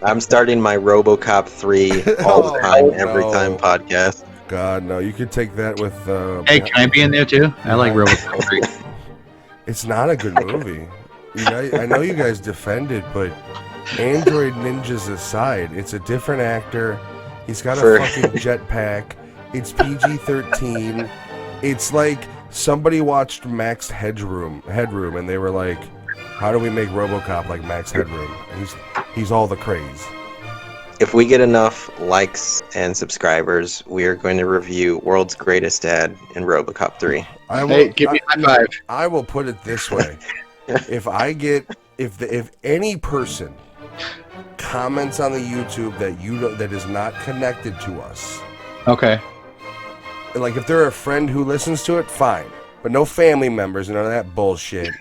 I'm starting my Robocop 3 all the time, every time podcast. God, no. You could take that with... Hey, can I be in there too? I like Robocop 3. It's not a good movie. You guys, I know you guys defend it, but Android Ninjas aside, it's a different actor. He's got a fucking jetpack. It's PG-13. It's like somebody watched Max Headroom, and they were like, how do we make Robocop like Max Headroom? And he's all the craze. If we get enough likes and subscribers, we are going to review World's Greatest Dad in Robocop 3. Hey, give me a high five. I will put it this way. If any person comments on the YouTube that is not connected to us, Okay. like if they're a friend who listens to it, fine. But no family members and none of that bullshit.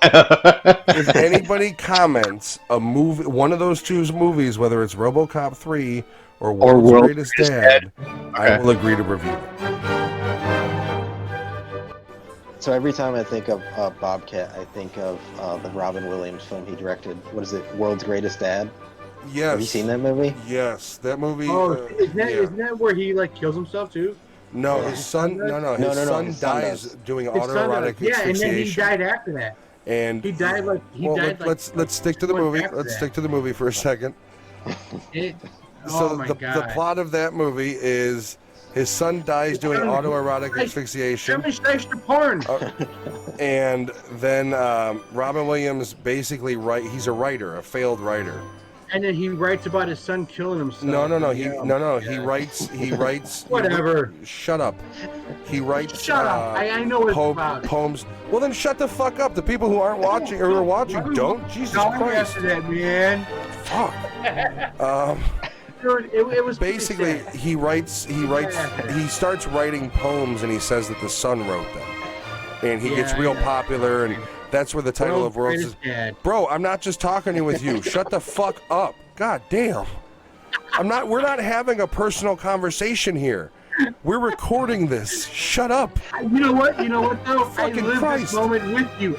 If anybody comments a movie, one of those two movies, whether it's RoboCop 3 or World's Greatest Dad, I will agree to review them. So every time I think of Bobcat, I think of the Robin Williams film he directed. What is it? World's Greatest Dad? Yes. Have you seen that movie? Yes, that movie. Oh, isn't that where he like kills himself too? No, his son. No, his son dies doing autoerotic asphyxiation. Yeah, and then he died after that. And he died like let's stick to the movie. Let's stick to the movie for a second. The plot of that movie is his son dies doing autoerotic asphyxiation. Porn. And then Robin Williams basically he's a writer, a failed writer. And then he writes about his son killing himself. No. He writes. Whatever. Shut up. He writes. Shut up. I know what it's about. Poems. Well, then shut the fuck up. The people who aren't watching or who are watching don't. Jesus Christ. After that, man. Fuck. It was basically he writes. He starts writing poems, and he says that the son wrote them, and he gets real popular and. That's where the title of World's is. Bro, I'm not just talking with you. Shut the fuck up. God damn. We're not having a personal conversation here. We're recording this. Shut up. You know what though? Fucking I live Christ. this moment with you.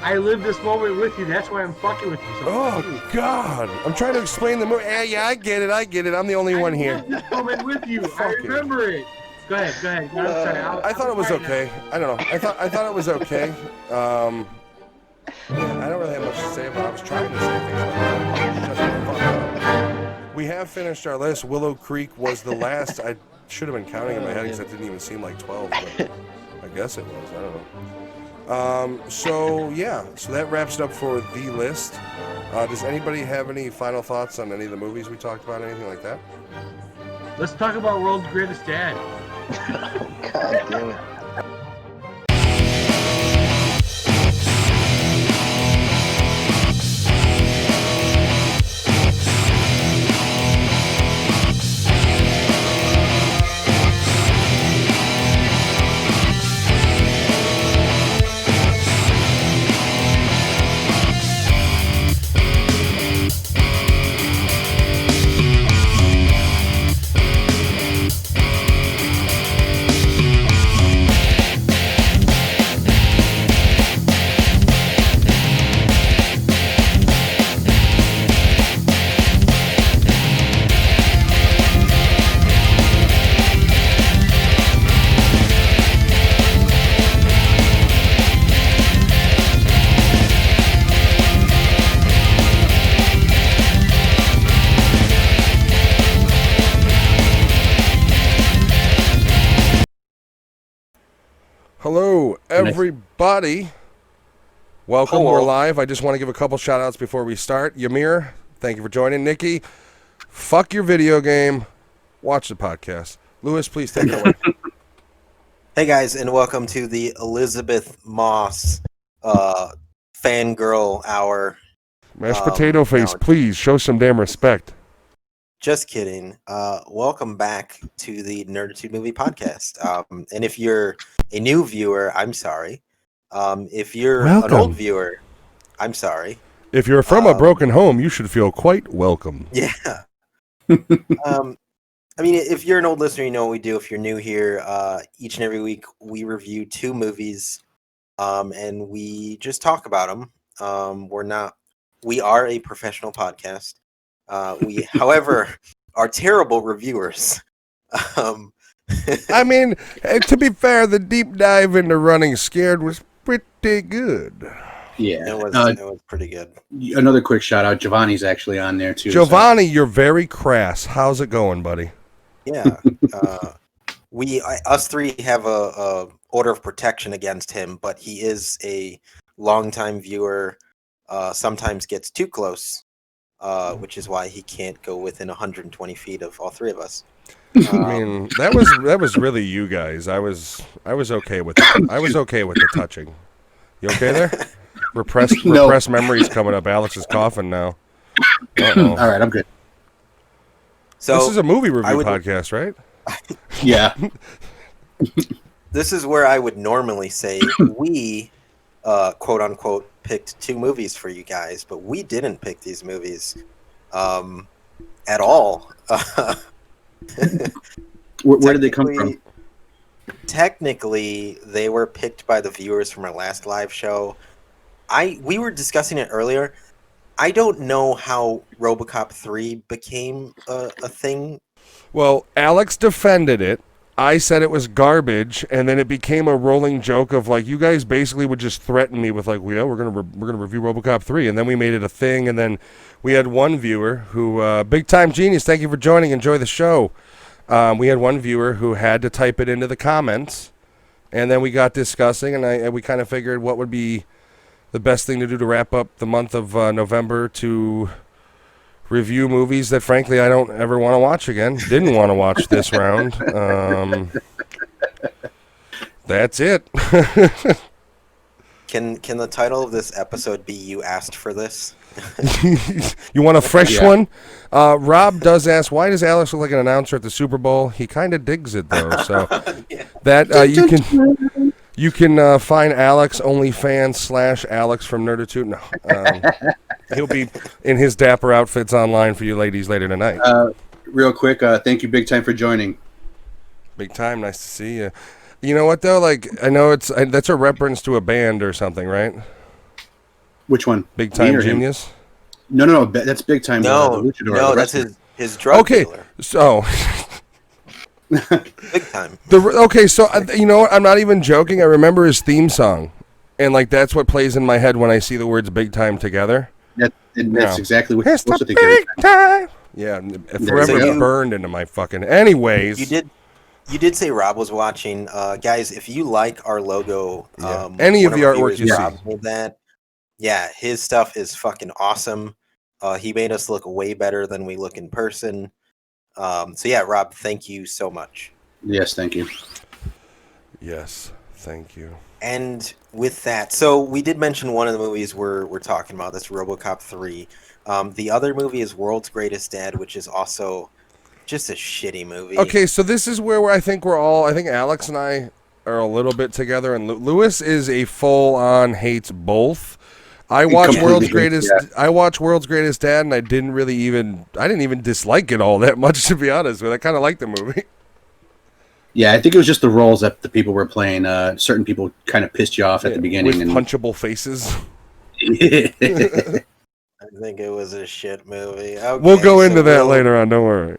That's why I'm fucking with you. Oh God. I'm trying to explain the movie. Yeah, I get it. I'm the only one here. I live this moment with you. I remember it. Go ahead. No, I'm sorry. I thought it was okay. I don't know. I thought it was okay. I don't really have much to say about it. I was trying to say things like shut the fuck up. We have finished our list. Willow Creek was the last. I should have been counting in my head because that didn't even seem like 12, but I guess it was. I don't know. So that wraps it up for the list. Does anybody have any final thoughts on any of the movies we talked about, anything like that? Let's talk about World's Greatest Dad. God damn it. Hello, everybody. Welcome. Hello. We're live. I just want to give a couple shout outs before we start. Ymir, thank you for joining. Nikki, fuck your video game. Watch the podcast. Lewis, please take it away. Hey guys, and welcome to the Elizabeth Moss fangirl hour. Mashed potato face, please show some damn respect. Just kidding. Welcome back to the Nerdattude Movie Podcast. And if you're a new viewer, I'm sorry. If you're an old viewer, I'm sorry. If you're from a broken home, you should feel quite welcome. Yeah. I mean, if you're an old listener, you know what we do. If you're new here, each and every week we review two movies, and we just talk about them. We are a professional podcast. We, however, are terrible reviewers. I mean, to be fair, the deep dive into Running Scared was pretty good. Yeah, it was pretty good. Another quick shout out. Giovanni's actually on there too. Giovanni, you're very crass. How's it going, buddy? Yeah, us three have a order of protection against him, but he is a longtime viewer. Sometimes gets too close, which is why he can't go within 120 feet of all three of us. I mean, that was really you guys. I was okay with the touching. You okay there? Repressed memories coming up. Alex is coughing now. All right, I'm good. So this is a movie review podcast, right? Yeah. This is where I would normally say we, quote unquote, picked two movies for you guys, but we didn't pick these movies at all. Where did they come from? Technically, they were picked by the viewers from our last live show. We were discussing it earlier. I don't know how Robocop 3 became a thing. Well, Alex defended it. I said it was garbage, and then it became a rolling joke of like, you guys basically would just threaten me with like, well, yeah, we're gonna review Robocop 3, and then we made it a thing, and then we had one viewer who, big time genius, thank you for joining, enjoy the show. We had one viewer who had to type it into the comments, and then we got discussing, and we kind of figured what would be the best thing to do to wrap up the month of November to review movies that, frankly, I don't ever want to watch again. Didn't want to watch this round. That's it. Can the title of this episode be "You Asked for This"? You want a fresh one? Rob does ask, why does Alex look like an announcer at the Super Bowl? He kind of digs it, though. So that you can find Alex OnlyFans / Alex from Nerdattude. No, he'll be in his dapper outfits online for you ladies later tonight. Real quick, thank you, Big Time, for joining. Big Time, nice to see you. You know what though? Like, I know that's a reference to a band or something, right? Which one? Big Time Genius? No, that's Big Time. No, that's his drug dealer. So Big Time. You know what? I'm not even joking. I remember his theme song, and like that's what plays in my head when I see the words "Big Time" together. That's exactly what you're it's supposed the to think. Big time. Yeah, forever burned into my fucking. Anyways, You did say Rob was watching, guys. If you like our logo, any of the artwork you see, that, yeah, his stuff is fucking awesome. He made us look way better than we look in person. So yeah, Rob, thank you so much. Yes, thank you. Yes, thank you. And with that, so we did mention one of the movies we're talking about. That's RoboCop 3. The other movie is World's Greatest Dad, which is also just a shitty movie. Okay, so this is where I think Alex and I are a little bit together, and Lewis is a full-on hates both. I watched World's Greatest Dad, and I didn't even dislike it all that much, to be honest with you. I kind of liked the movie. Yeah, I think it was just the roles that the people were playing. Certain people kind of pissed you off at the beginning. With punchable faces. I think it was a shit movie. Okay, we'll go into that later on, don't worry.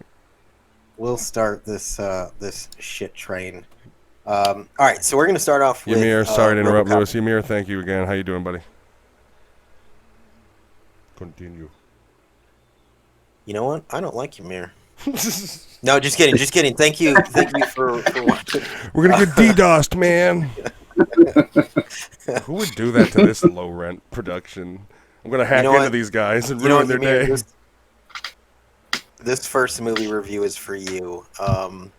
We'll start this shit train. All right, so we're going to start off with... Ymir, sorry to interrupt, Lewis. Ymir, thank you again. How you doing, buddy? Continue. You know what? I don't like Ymir. No, just kidding. Thank you for watching. We're going to get DDoSed, man. Who would do that to this low-rent production? I'm going to hack into these guys and ruin their day. This first movie review is for you. And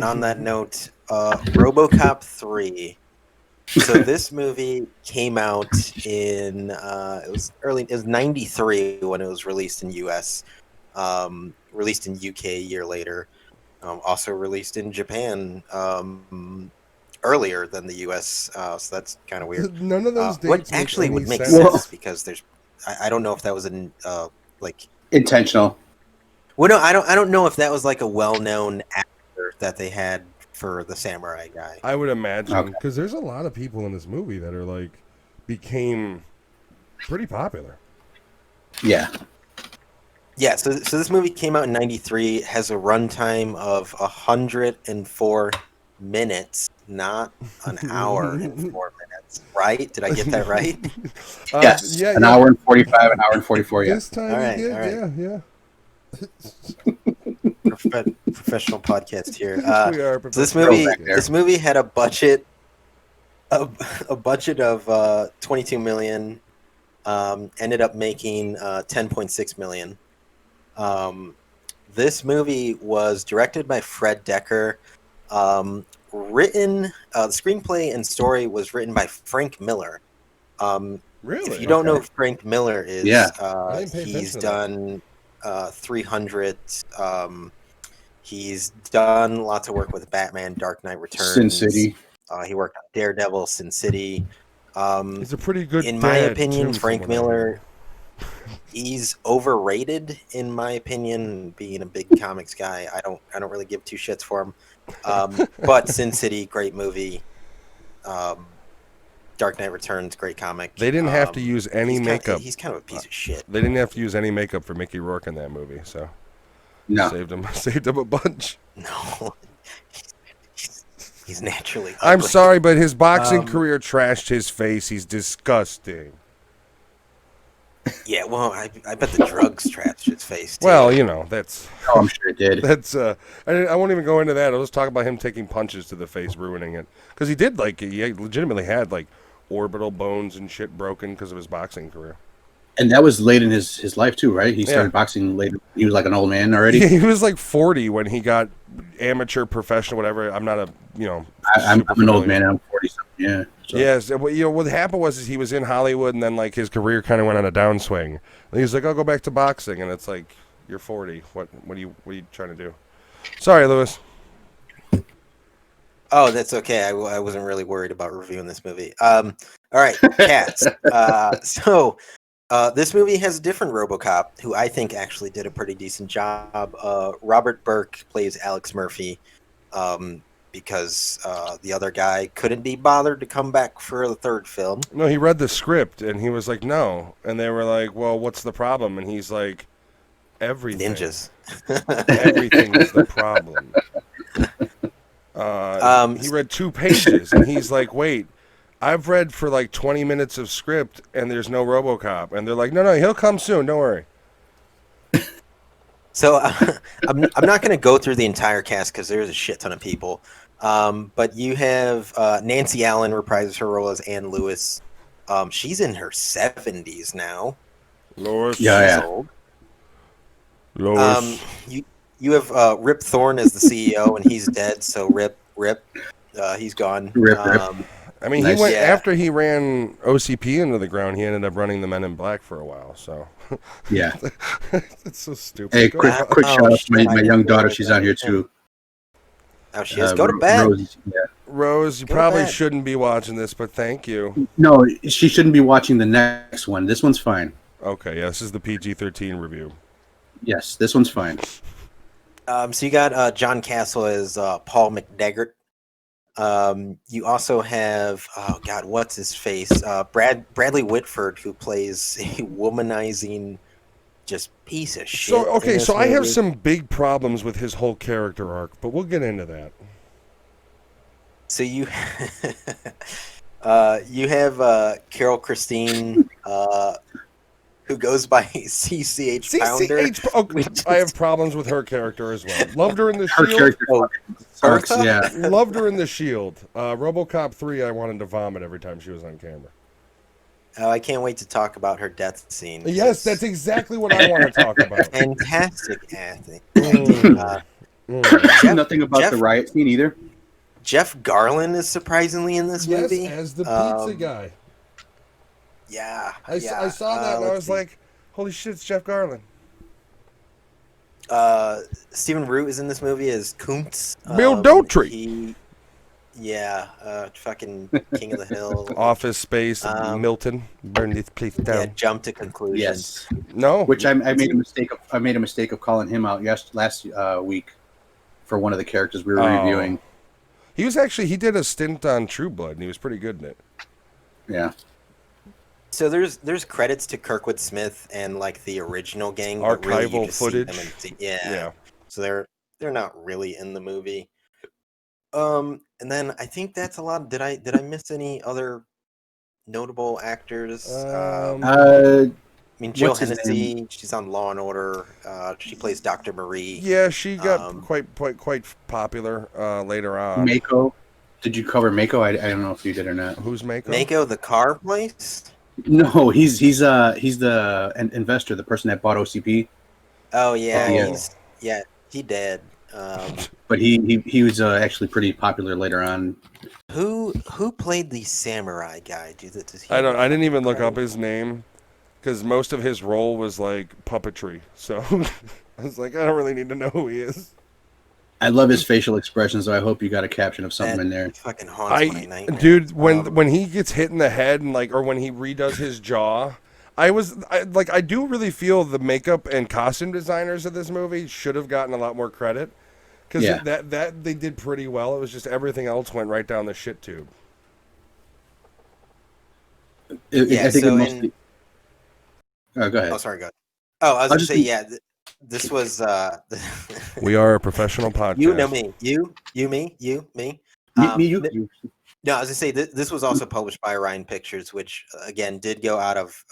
on that note, RoboCop 3. So this movie came out in it was 93 when it was released in US. Released in UK a year later. Also released in Japan earlier than the US. So that's kind of weird. None of those dates what actually would make sense because there's I don't know if that was like intentional. Well, no, I don't know if that was like a well-known actor that they had for the samurai guy. I would imagine because there's a lot of people in this movie that are like became pretty popular. Yeah. Yeah, so this movie came out in '93, has a runtime of 104 minutes, not an hour and 4 minutes. Right? Did I get that right? Yes, Yeah, an yeah. hour and 45, an hour and 44. Yeah. This time All you right, did, all right. yeah. Professional podcast here. We are So this professional. movie, back there. this movie had a budget, a budget of 22 million. Ended up making 10.6 million. This movie was directed by Fred Decker. The screenplay and story was written by Frank Miller. Really? If you don't know who Frank Miller is, Yeah. I didn't pay he's attention to done 300. He's done lots of work with Batman, Dark Knight Returns, Sin City. He worked on Daredevil, Sin City. He's a pretty good In my dad, opinion, too, Frank from what I Miller, he's overrated. In my opinion, being a big comics guy, I don't really give two shits for him. But Sin City, great movie. Dark Knight Returns, great comic. They didn't have to use any makeup. He's kind of a piece of shit. They didn't have to use any makeup for Mickey Rourke in that movie, so No. saved him a bunch. No, he's naturally. I'm ugly. sorry, but his boxing career trashed his face. He's disgusting. Yeah, well, I bet the drugs trashed his face. Too. Well, you know, that's Oh, I'm sure it did. that's. I won't even go into that. I'll just talk about him taking punches to the face, ruining it. Because he did, like, he legitimately had, like, orbital bones and shit broken because of his boxing career. And that was late in his life too, right? He started boxing later. He was like an old man already. He was like 40 when he got amateur, professional, whatever. I'm not a, I'm an old man. I'm 40 something. Yeah. So. Yes, what happened was he was in Hollywood, and then like his career kind of went on a downswing. And he's like, "I'll go back to boxing," and it's like, "You're 40. What are you trying to do?" Sorry, Lewis. Oh, that's okay. I wasn't really worried about reviewing this movie. All right, Cats. This movie has a different Robocop, who I think actually did a pretty decent job. Robert Burke plays Alex Murphy, because the other guy couldn't be bothered to come back for the third film. No, he read the script, and he was like, "No," and they were like, "Well, what's the problem?" And he's like, "Everything. Ninjas. Everything is the problem." He read 2 pages, and he's like, "Wait, I've read for like 20 minutes of script, and there's no RoboCop." And they're like, "No, he'll come soon. Don't worry." So I'm not going to go through the entire cast because there's a shit ton of people. But you have Nancy Allen reprises her role as Anne Lewis. She's in her 70s now. Lois. She's old. Lois. You have Rip Thorne as the CEO, and he's dead. So Rip, he's gone. Rip. I mean, Nice. he went Yeah. after he ran OCP into the ground. He ended up running the Men in Black for a while. So Yeah. it's so stupid. Hey, Go quick ahead. shout out to shit. my young daughter. She's out here too. Oh, she is. Go to bed. Rose, you Go probably back. shouldn't be watching this, but thank you. No, she shouldn't be watching the next one. This one's fine. Okay, yeah, this is the PG-13 review. Yes, this one's fine. So you got John Castle as Paul McDeggart. You also have, oh God, what's his face? Bradley Whitford, who plays a womanizing, just piece of shit. So, okay, in this so I have movie. some big problems with his whole character arc, but we'll get into that. So you, you have Carol Christine, who goes by CCH Pounder. I have problems with her character as well. Loved her in The Her Shield. character Oh, sucks. Bertha? Yeah. Loved her in The Shield. RoboCop 3, I wanted to vomit every time she was on camera. Oh, I can't wait to talk about her death scene. Yes, that's exactly what I want to talk about. fantastic acting. Nothing about the riot scene either. Jeff Garlin is surprisingly in this Yes, movie. as the pizza guy. Yeah, I saw that and I was like, holy shit, it's Jeff Garlin. Stephen Root is in this movie as Kuntz. Bill Dotrey. Fucking King of the Hill. Office Space, Milton, burn this place down. Yeah, jump to conclusions. Yes. No, Which I made a mistake of. I made a mistake of calling him out last week for one of the characters we were reviewing. he did a stint on True Blood and he was pretty good in it. Yeah. So there's credits to Kirkwood Smith and like the original gang. But really you Archival just footage. See them yeah. So they're not really in the movie. And then I think that's a lot. Did I miss any other notable actors? I mean, Jill Hennessy. She's on Law and Order. She plays Dr. Marie. Yeah, she got quite popular later on. Mako. Did you cover Mako? I don't know if you did or not. Who's Mako? Mako, the car place. No, he's the investor, the person that bought OCP. Oh yeah, he did. But he was actually pretty popular later on. Who played the samurai guy? I didn't even look up his name because most of his role was like puppetry. So I was like, I don't really need to know who he is. I love his facial expressions, so I hope you got a caption of something in there. Fucking haunts my nightmare. Dude, when he gets hit in the head and or when he redoes his jaw, I do really feel the makeup and costume designers of this movie should have gotten a lot more credit because that they did pretty well. It was just everything else went right down the shit tube. I think it mostly. Go ahead. Oh, sorry, go ahead. Oh, I was going to say, this was. We are a professional podcast. You know me. You, me. You. No, I was going to say, this was also published by Orion Pictures, which, again, did go out of...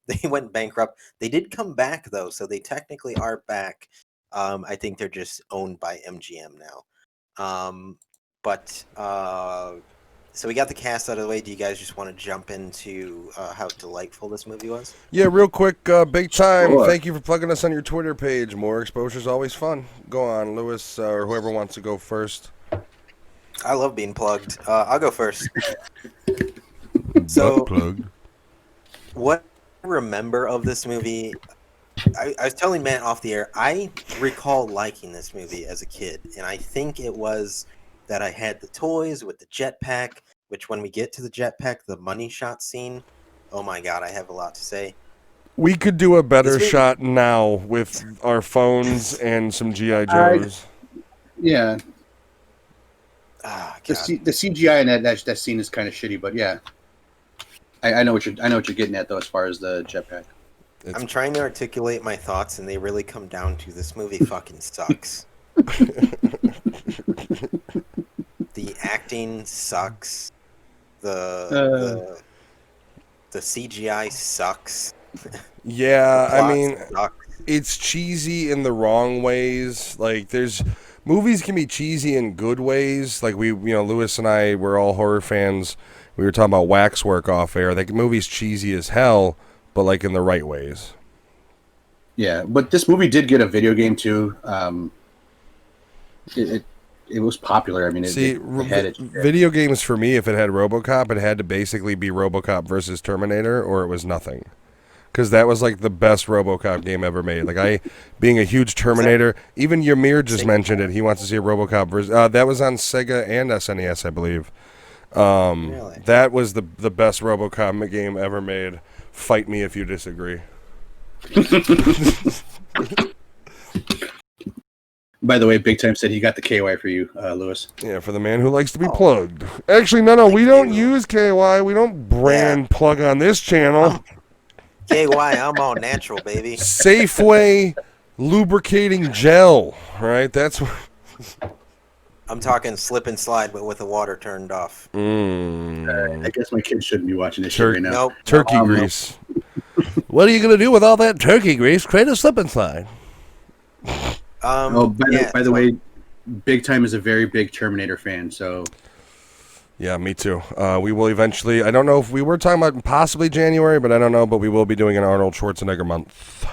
they went bankrupt. They did come back, though, so they technically are back. I think they're just owned by MGM now. So we got the cast out of the way. Do you guys just want to jump into how delightful this movie was? Yeah, real quick, big time. Sure. Thank you for plugging us on your Twitter page. More exposure is always fun. Go on, Lewis, or whoever wants to go first. I love being plugged. I'll go first. So, what I remember of this movie, I was telling Matt off the air, I recall liking this movie as a kid, and I think it was that I had the toys with the jetpack, which when we get to the jetpack, the money shot scene, oh my god, I have a lot to say. We could do a better shot now with our phones and some G.I. Joes. Yeah. Oh, the CGI in that scene is kind of shitty, but yeah. I know what you're getting at though, as far as the jetpack. I'm trying to articulate my thoughts, and they really come down to this movie fucking sucks. The acting sucks. The CGI sucks. Yeah, I mean, it's cheesy in the wrong ways. Like, movies can be cheesy in good ways. Like Lewis and I were all horror fans. We were talking about Waxwork off air. Like, movie's cheesy as hell, but like in the right ways. Yeah, but this movie did get a video game too. It was popular. I mean, video games for me, if it had Robocop, it had to basically be Robocop versus Terminator, or it was nothing. Because that was like the best Robocop game ever made. Like, being a huge Terminator, even Ymir just mentioned it. He wants to see a Robocop versus. That was on Sega and SNES, I believe. Really? That was the best Robocop game ever made. Fight me if you disagree. By the way, Big Time said he got the KY for you, Lewis. Yeah, for the man who likes to be plugged. Actually, no, we don't use KY. We don't brand plug on this channel. KY, I'm all natural, baby. Safeway lubricating gel, right? That's what... I'm talking slip and slide, but with the water turned off. I guess my kids shouldn't be watching this shit right now. Nope. Turkey grease. What are you going to do with all that turkey grease? Create a slip and slide. By the way, Big Time is a very big Terminator fan, so... Yeah, me too. We will eventually... I don't know if we were talking about possibly January, but I don't know, but we will be doing an Arnold Schwarzenegger month.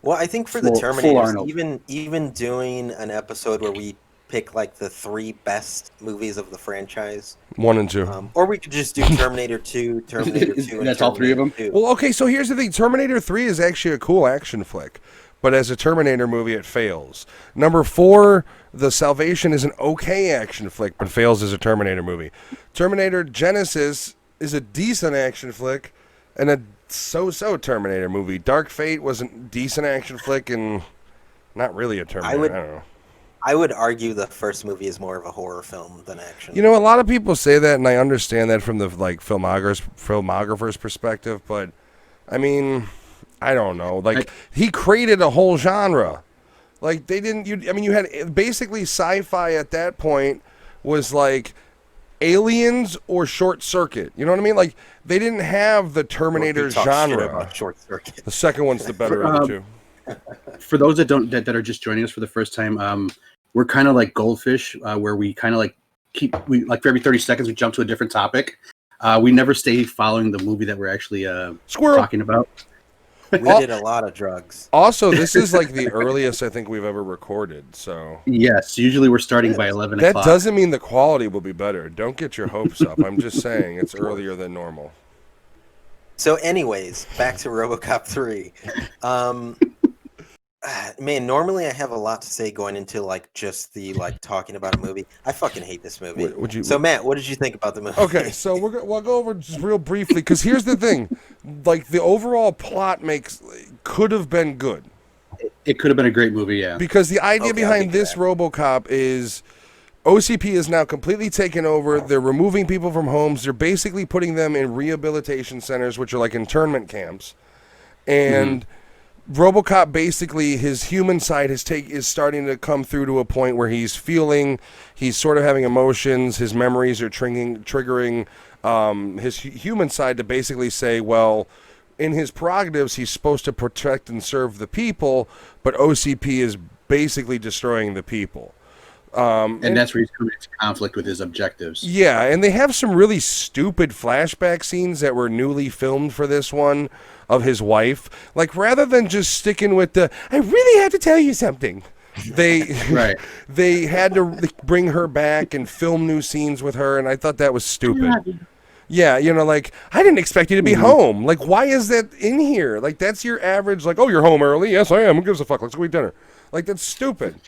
Well, I think for the Terminators, even doing an episode where we pick like the 3 best movies of the franchise. 1 and 2. Or we could just do Terminator 2, Terminator 2, and that's all 3 of them? 2. Well, okay, so here's the thing. Terminator 3 is actually a cool action flick. But as a Terminator movie, it fails. Number 4, The Salvation is an okay action flick, but fails as a Terminator movie. Terminator Genesis is a decent action flick and a so-so Terminator movie. Dark Fate was a decent action flick and not really a Terminator. I don't know. I would argue the first movie is more of a horror film than action. You know, a lot of people say that, and I understand that from the like filmographer's perspective. But I mean, I don't know. Like he created a whole genre. Like they didn't. You had basically sci-fi at that point was like Aliens or Short Circuit. You know what I mean? Like they didn't have the Terminator genre. About Short Circuit. The second one's the better of the two. For those that are just joining us for the first time, we're kind of like goldfish, where we kind of like for every 30 seconds we jump to a different topic. We never stay following the movie that we're actually talking about. We did a lot of drugs. Also, this is like the earliest I think we've ever recorded. So yes, usually we're starting by 11 o'clock. That doesn't mean the quality will be better. Don't get your hopes up. I'm just saying it's earlier than normal. So, anyways, back to RoboCop 3. Man, normally I have a lot to say going into like just the like talking about a movie. I fucking hate this movie. So Matt, what did you think about the movie? Okay, so we'll go over just real briefly because here's the thing, like the overall plot could have been good. It could have been a great movie, yeah. Because the idea behind this RoboCop is OCP is now completely taken over. They're removing people from homes. They're basically putting them in rehabilitation centers, which are like internment camps, and. RoboCop basically his human side is starting to come through to a point where he's sort of having emotions. His memories are triggering his human side to basically say, well, in his prerogatives, he's supposed to protect and serve the people, but OCP is basically destroying the people. And that's where he's coming into conflict with his objectives. Yeah, and they have some really stupid flashback scenes that were newly filmed for this one of his wife. Like, rather than just sticking with I really have to tell you something, they had to bring her back and film new scenes with her, and I thought that was stupid. Yeah, like, I didn't expect you to be home. Like, why is that in here? Like, that's your average, like, oh, you're home early? Yes, I am. Who gives a fuck? Let's go eat dinner. Like, that's stupid.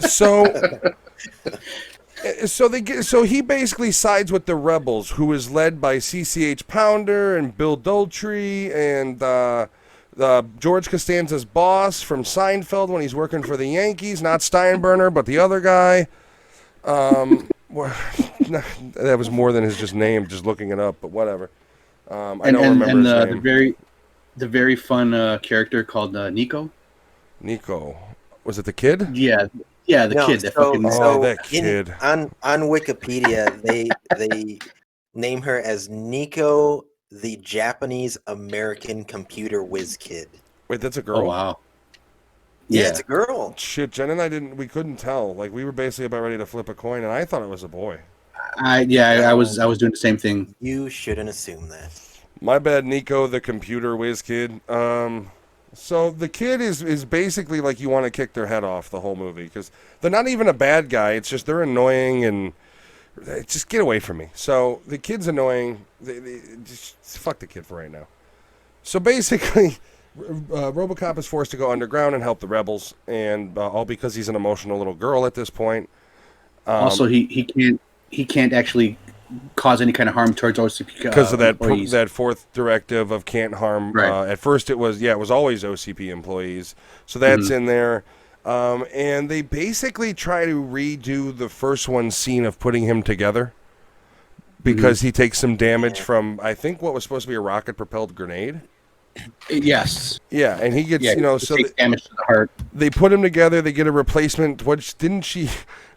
So he basically sides with the rebels, who is led by CCH Pounder and Bill Daltrey and George Costanza's boss from Seinfeld when he's working for the Yankees, not Steinbrenner, but the other guy. That was more than his just name, just looking it up, but whatever. I don't remember his name. The very fun character called Nico. Nico. Was it the kid? Yeah, the kid. That kid. On Wikipedia, they name her as Nico, the Japanese American computer whiz kid. Wait, that's a girl. Oh wow. Yeah, it's a girl. Shit, Jen and I we couldn't tell. Like, we were basically about ready to flip a coin, and I thought it was a boy. I was doing the same thing. You shouldn't assume that. My bad, Nico, the computer whiz kid. So the kid is basically like you want to kick their head off the whole movie because they're not even a bad guy. It's just they're annoying and just get away from me. So the kid's annoying. They just fuck the kid for right now. So basically, RoboCop is forced to go underground and help the rebels, and all because he's an emotional little girl at this point. Also, he can't actually cause any kind of harm towards OCP because of that fourth directive of can't harm. Right. At first, it was always OCP employees, so that's in there. And they basically try to redo the first one scene of putting him together because he takes some damage from I think what was supposed to be a rocket-propelled grenade. Yes. Yeah, and he gets so damage to the heart. They put him together. They get a replacement.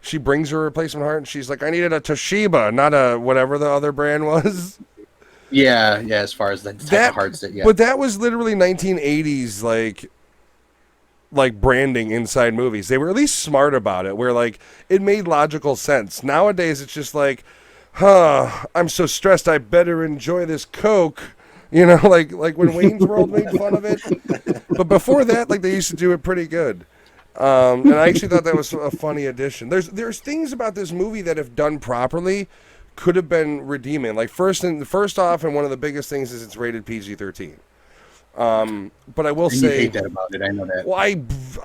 She brings her a replacement heart, and she's like, I needed a Toshiba, not a whatever the other brand was. Yeah. As far as the type of hearts that, But that was literally 1980s, like branding inside movies. They were at least smart about it, where like it made logical sense. Nowadays, it's just like, I'm so stressed. I better enjoy this Coke. Like when Wayne's World made fun of it. But before that, like they used to do it pretty good. And I actually thought that was a funny addition. There's things about this movie that, if done properly, could have been redeeming. Like first off, and one of the biggest things is it's rated PG-13. But I will say, you hate that about it. I know that. Well,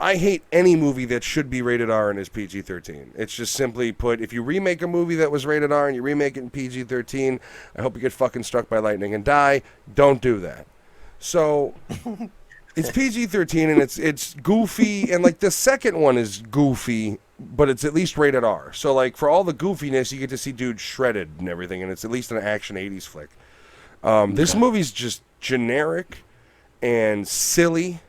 I hate any movie that should be rated R and is PG-13. It's just simply put, if you remake a movie that was rated R and you remake it in PG-13, I hope you get fucking struck by lightning and die. Don't do that. So it's PG-13 and it's goofy, and like the second one is goofy but it's at least rated R. So like for all the goofiness, you get to see dudes shredded and everything, and it's at least an action 80s flick. This movie's just generic and silly.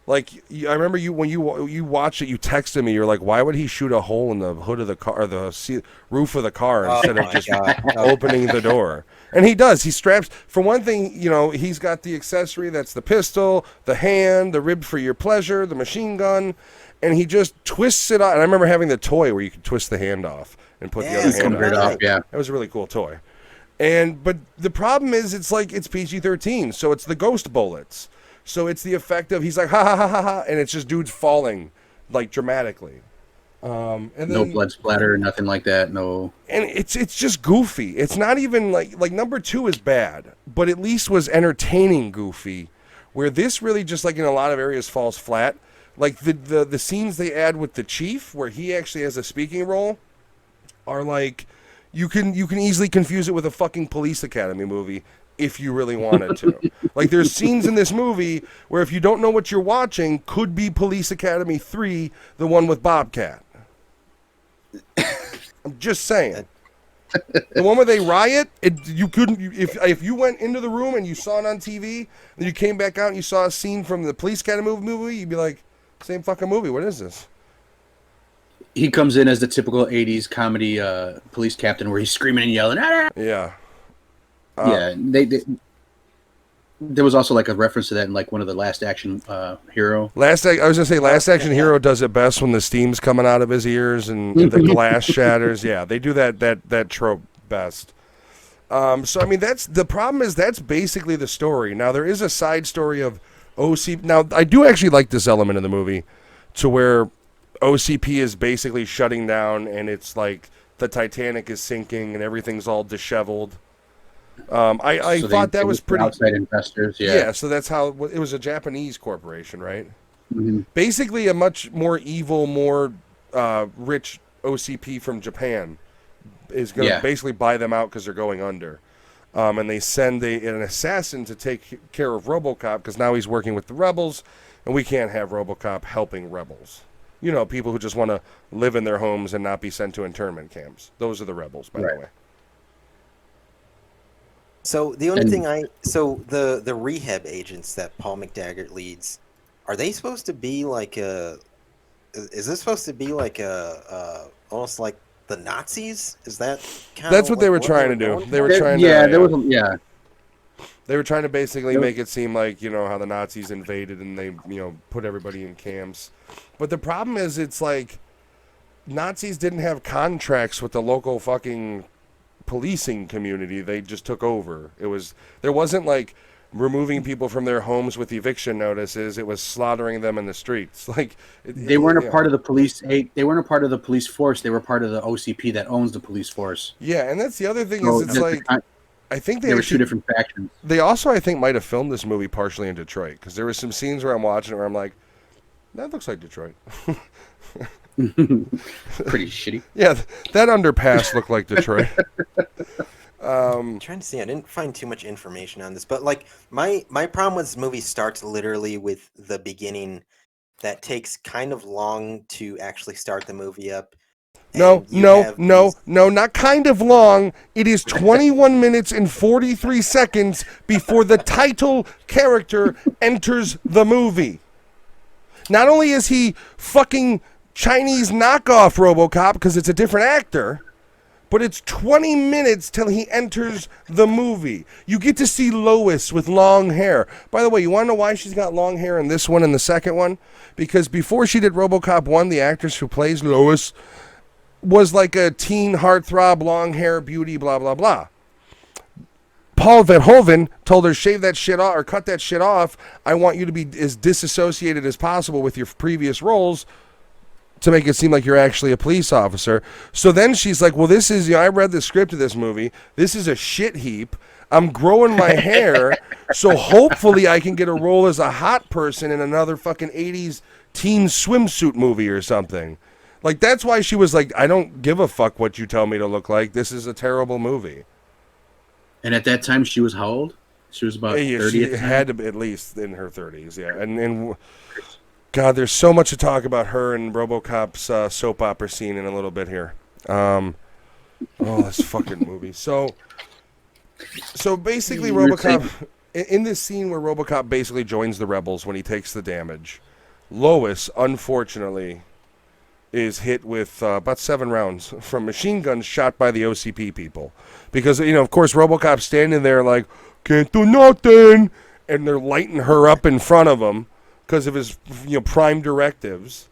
Like I remember when you watched it, you texted me. You're like, "Why would he shoot a hole in the hood of the car or the roof of the car instead of just opening the door?" And he does. He straps. For one thing, he's got the accessory that's the pistol, the hand, the rib for your pleasure, the machine gun, and he just twists it on. And I remember having the toy where you could twist the hand off and put the other hand on. Yeah, that was a really cool toy. But the problem is, it's PG-13, so it's the ghost bullets. So it's the effect of he's like ha ha ha ha ha, and it's just dudes falling like dramatically. And then, no blood splatter, nothing like that. No, and it's just goofy. It's not even like number 2 is bad, but at least was entertaining goofy. Where this really just like in a lot of areas falls flat. Like the scenes they add with the chief, where he actually has a speaking role, are like you can easily confuse it with a fucking Police Academy movie. If you really wanted to. Like, there's scenes in this movie where if you don't know what you're watching, could be Police Academy 3, the one with Bobcat. I'm just saying. The one where they riot, you couldn't. If you went into the room and you saw it on TV, and you came back out and you saw a scene from the Police Academy movie, you'd be like, same fucking movie, what is this? He comes in as the typical 80s comedy police captain where he's screaming and yelling. Ah! Yeah. Yeah, there was also like a reference to that in like one of the Last Action Hero. I was gonna say Last Action Hero does it best when the steam's coming out of his ears and the glass shatters. Yeah, they do that trope best. So I mean, that's the problem. Is that's basically the story. Now there is a side story of OCP. Now I do actually like this element of the movie, to where OCP is basically shutting down, and it's like the Titanic is sinking and everything's all disheveled. I thought that was pretty outside investors. Yeah, so that's how it was. A Japanese corporation, right? Mm-hmm. Basically, a much more evil, more rich OCP from Japan is going to basically buy them out because they're going under. And they send an assassin to take care of Robocop because now he's working with the rebels, and we can't have Robocop helping rebels. People who just want to live in their homes and not be sent to internment camps. Those are the rebels, by the way. So the only thing the rehab agents that Paul McTaggart leads, are they supposed to be like is this supposed to be like almost like the Nazis? Is that that's what they were trying to do? They were trying They were trying to basically make it seem like, how the Nazis invaded and they, put everybody in camps. But the problem is, it's like Nazis didn't have contracts with the local fucking policing community. They just took over. There wasn't like removing people from their homes with eviction notices. It was slaughtering them in the streets. Like they weren't a part of the police. They weren't a part of the police force. They were part of the OCP that owns the police force. Yeah, and that's the other thing is it's like I think there were two different factions. They also, I think, might have filmed this movie partially in Detroit because there were some scenes where I'm watching it where I'm like, that looks like Detroit. Pretty shitty. Yeah, that underpass looked like Detroit. I'm trying to see. I didn't find too much information on this, but like my problem with this movie starts literally with the beginning. That takes kind of long to actually start the movie up. No, not kind of long. It is 21 minutes and 43 seconds before the title character enters the movie. Not only is he fucking Chinese knockoff Robocop because it's a different actor, but it's 20 minutes till he enters the movie. You get to see Lois with long hair. By the way, you want to know why she's got long hair in this one and the second one? Because before she did Robocop 1, the actress who plays Lois was like a teen heartthrob, long hair, beauty, blah, blah, blah. Paul Verhoeven told her, shave that shit off or cut that shit off. I want you to be as disassociated as possible with your previous roles to make it seem like you're actually a police officer. So then she's like, well, this is, I read the script of this movie. This is a shit heap. I'm growing my hair, so hopefully I can get a role as a hot person in another fucking 80s teen swimsuit movie or something. Like, that's why she was like, I don't give a fuck what you tell me to look like. This is a terrible movie. And at that time, she was how old? She was about 30. She had to be at least in her 30s, yeah. And God, there's so much to talk about her and RoboCop's soap opera scene in a little bit here. This fucking movie. So basically, RoboCop in this scene where RoboCop basically joins the rebels when he takes the damage, Lois, unfortunately, is hit with about 7 rounds from machine guns shot by the OCP people. Because, of course, RoboCop's standing there like, can't do nothing, and they're lighting her up in front of him because of his, prime directives.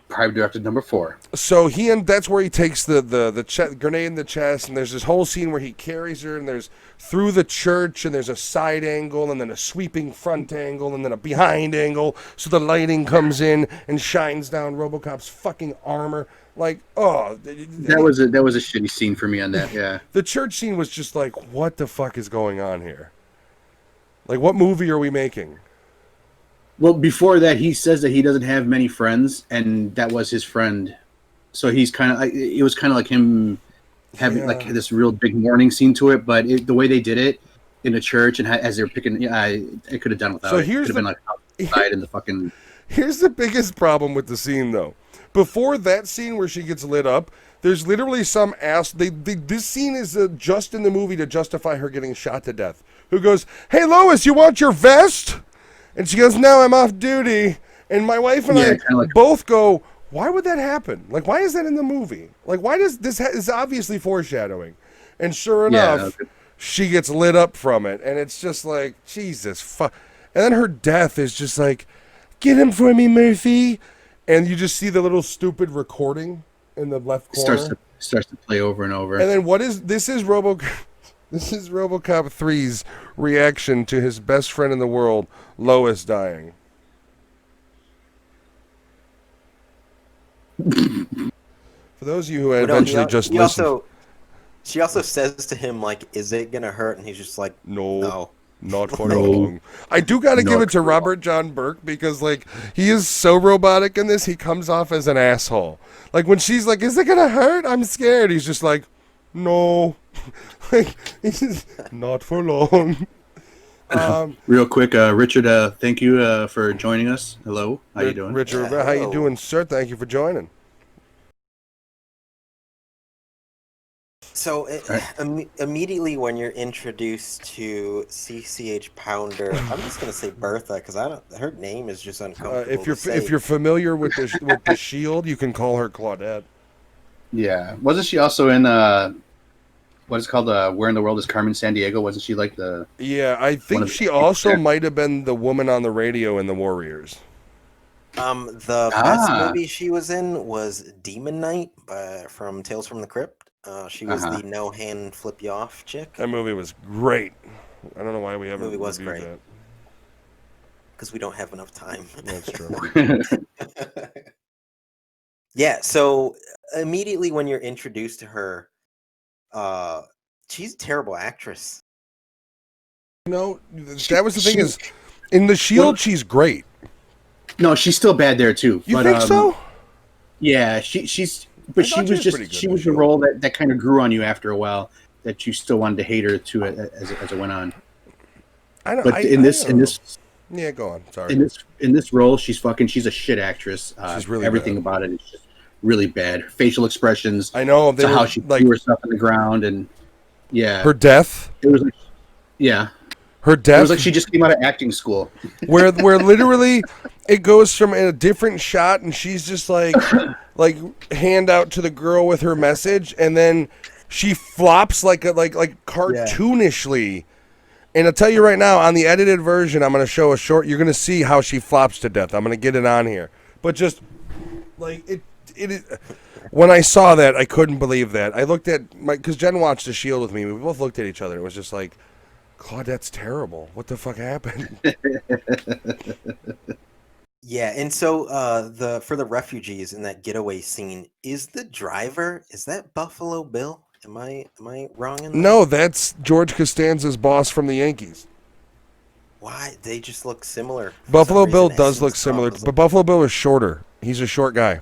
Prime directive number 4. So that's where he takes the grenade in the chest, and there's this whole scene where he carries her, and there's through the church, and there's a side angle, and then a sweeping front angle, and then a behind angle, so the lighting comes in and shines down RoboCop's fucking armor. Like, that was a shitty scene for me on that. Yeah, the church scene was just like, what the fuck is going on here? Like, what movie are we making? Well, before that, he says that he doesn't have many friends, and that was his friend. So he's it was kind of like him having like this real big mourning scene to it. But the way they did it in a church and as they were picking, I could have done without. So it could have been like outside in the fucking. Here's the biggest problem with the scene, though. Before that scene where she gets lit up, there's literally some ass. This scene is just in the movie to justify her getting shot to death. Who goes, "Hey Lois, you want your vest?" And she goes, "No, I'm off duty." And my wife and I both go, "Why would that happen? Like, why is that in the movie? Like, why does this is obviously foreshadowing?" And sure enough, she gets lit up from it, and it's just like, Jesus fuck. And then her death is just like, "Get him for me, Murphy." And you just see the little stupid recording in the left corner. Starts to play over and over. And then this is RoboCop 3's reaction to his best friend in the world, Lois, dying. For those of you who eventually just listened. She also says to him, like, "Is it going to hurt?" And he's just like, No. Not for long. I do got to give it to Robert John Burke because, like, he is so robotic in this. He comes off as an asshole. Like, when she's like, "Is it going to hurt? I'm scared." He's just like, "No." Like, he's just, not for long. Real quick, Richard, thank you for joining us. Hello. How you doing? Richard, how you doing, sir? Thank you for joining. So immediately when you're introduced to CCH Pounder, I'm just gonna say Bertha because her name is just uncomfortable. If you're familiar with the Shield, you can call her Claudette. Yeah, wasn't she also in what is it called? Where in the World is Carmen Sandiego? Wasn't she like the? Yeah, I think she also might have been the woman on the radio in the Warriors. The best movie she was in was Demon Knight from Tales from the Crypt. She was the no hand flip you off chick. That movie was great. I don't know why we haven't reviewed great. That. Because we don't have enough time. That's true. Yeah, so immediately when you're introduced to her, she's a terrible actress. That was the thing is, in The Shield, she's great. No, she's still bad there too. You think so? Yeah, she's. But she was the role that kind of grew on you after a while, that you still wanted to hate her too as it went on. In this, yeah, go on. Sorry. In this role, she's a shit actress. She's really everything bad. about it is just really bad. Facial expressions. I know how she threw her stuff on the ground, and her death. It was like, her death. It was like she just came out of acting school. Where literally it goes from a different shot, and she's just like hand out to the girl with her message, and then she flops like cartoonishly. And I'll tell you right now, on the edited version, I'm going to show a short. You're going to see how she flops to death. I'm going to get it on here, but just like it is. When I saw that, I couldn't believe that. I looked at because Jen watched The Shield with me. We both looked at each other. It was just like, Claudette's terrible. What the fuck happened? Yeah, and so for the refugees in that getaway scene, is that Buffalo Bill? Am I wrong in that? No, that's George Costanza's boss from the Yankees. Why? They just look similar. Buffalo Bill does look similar, but Buffalo Bill is shorter. He's a short guy.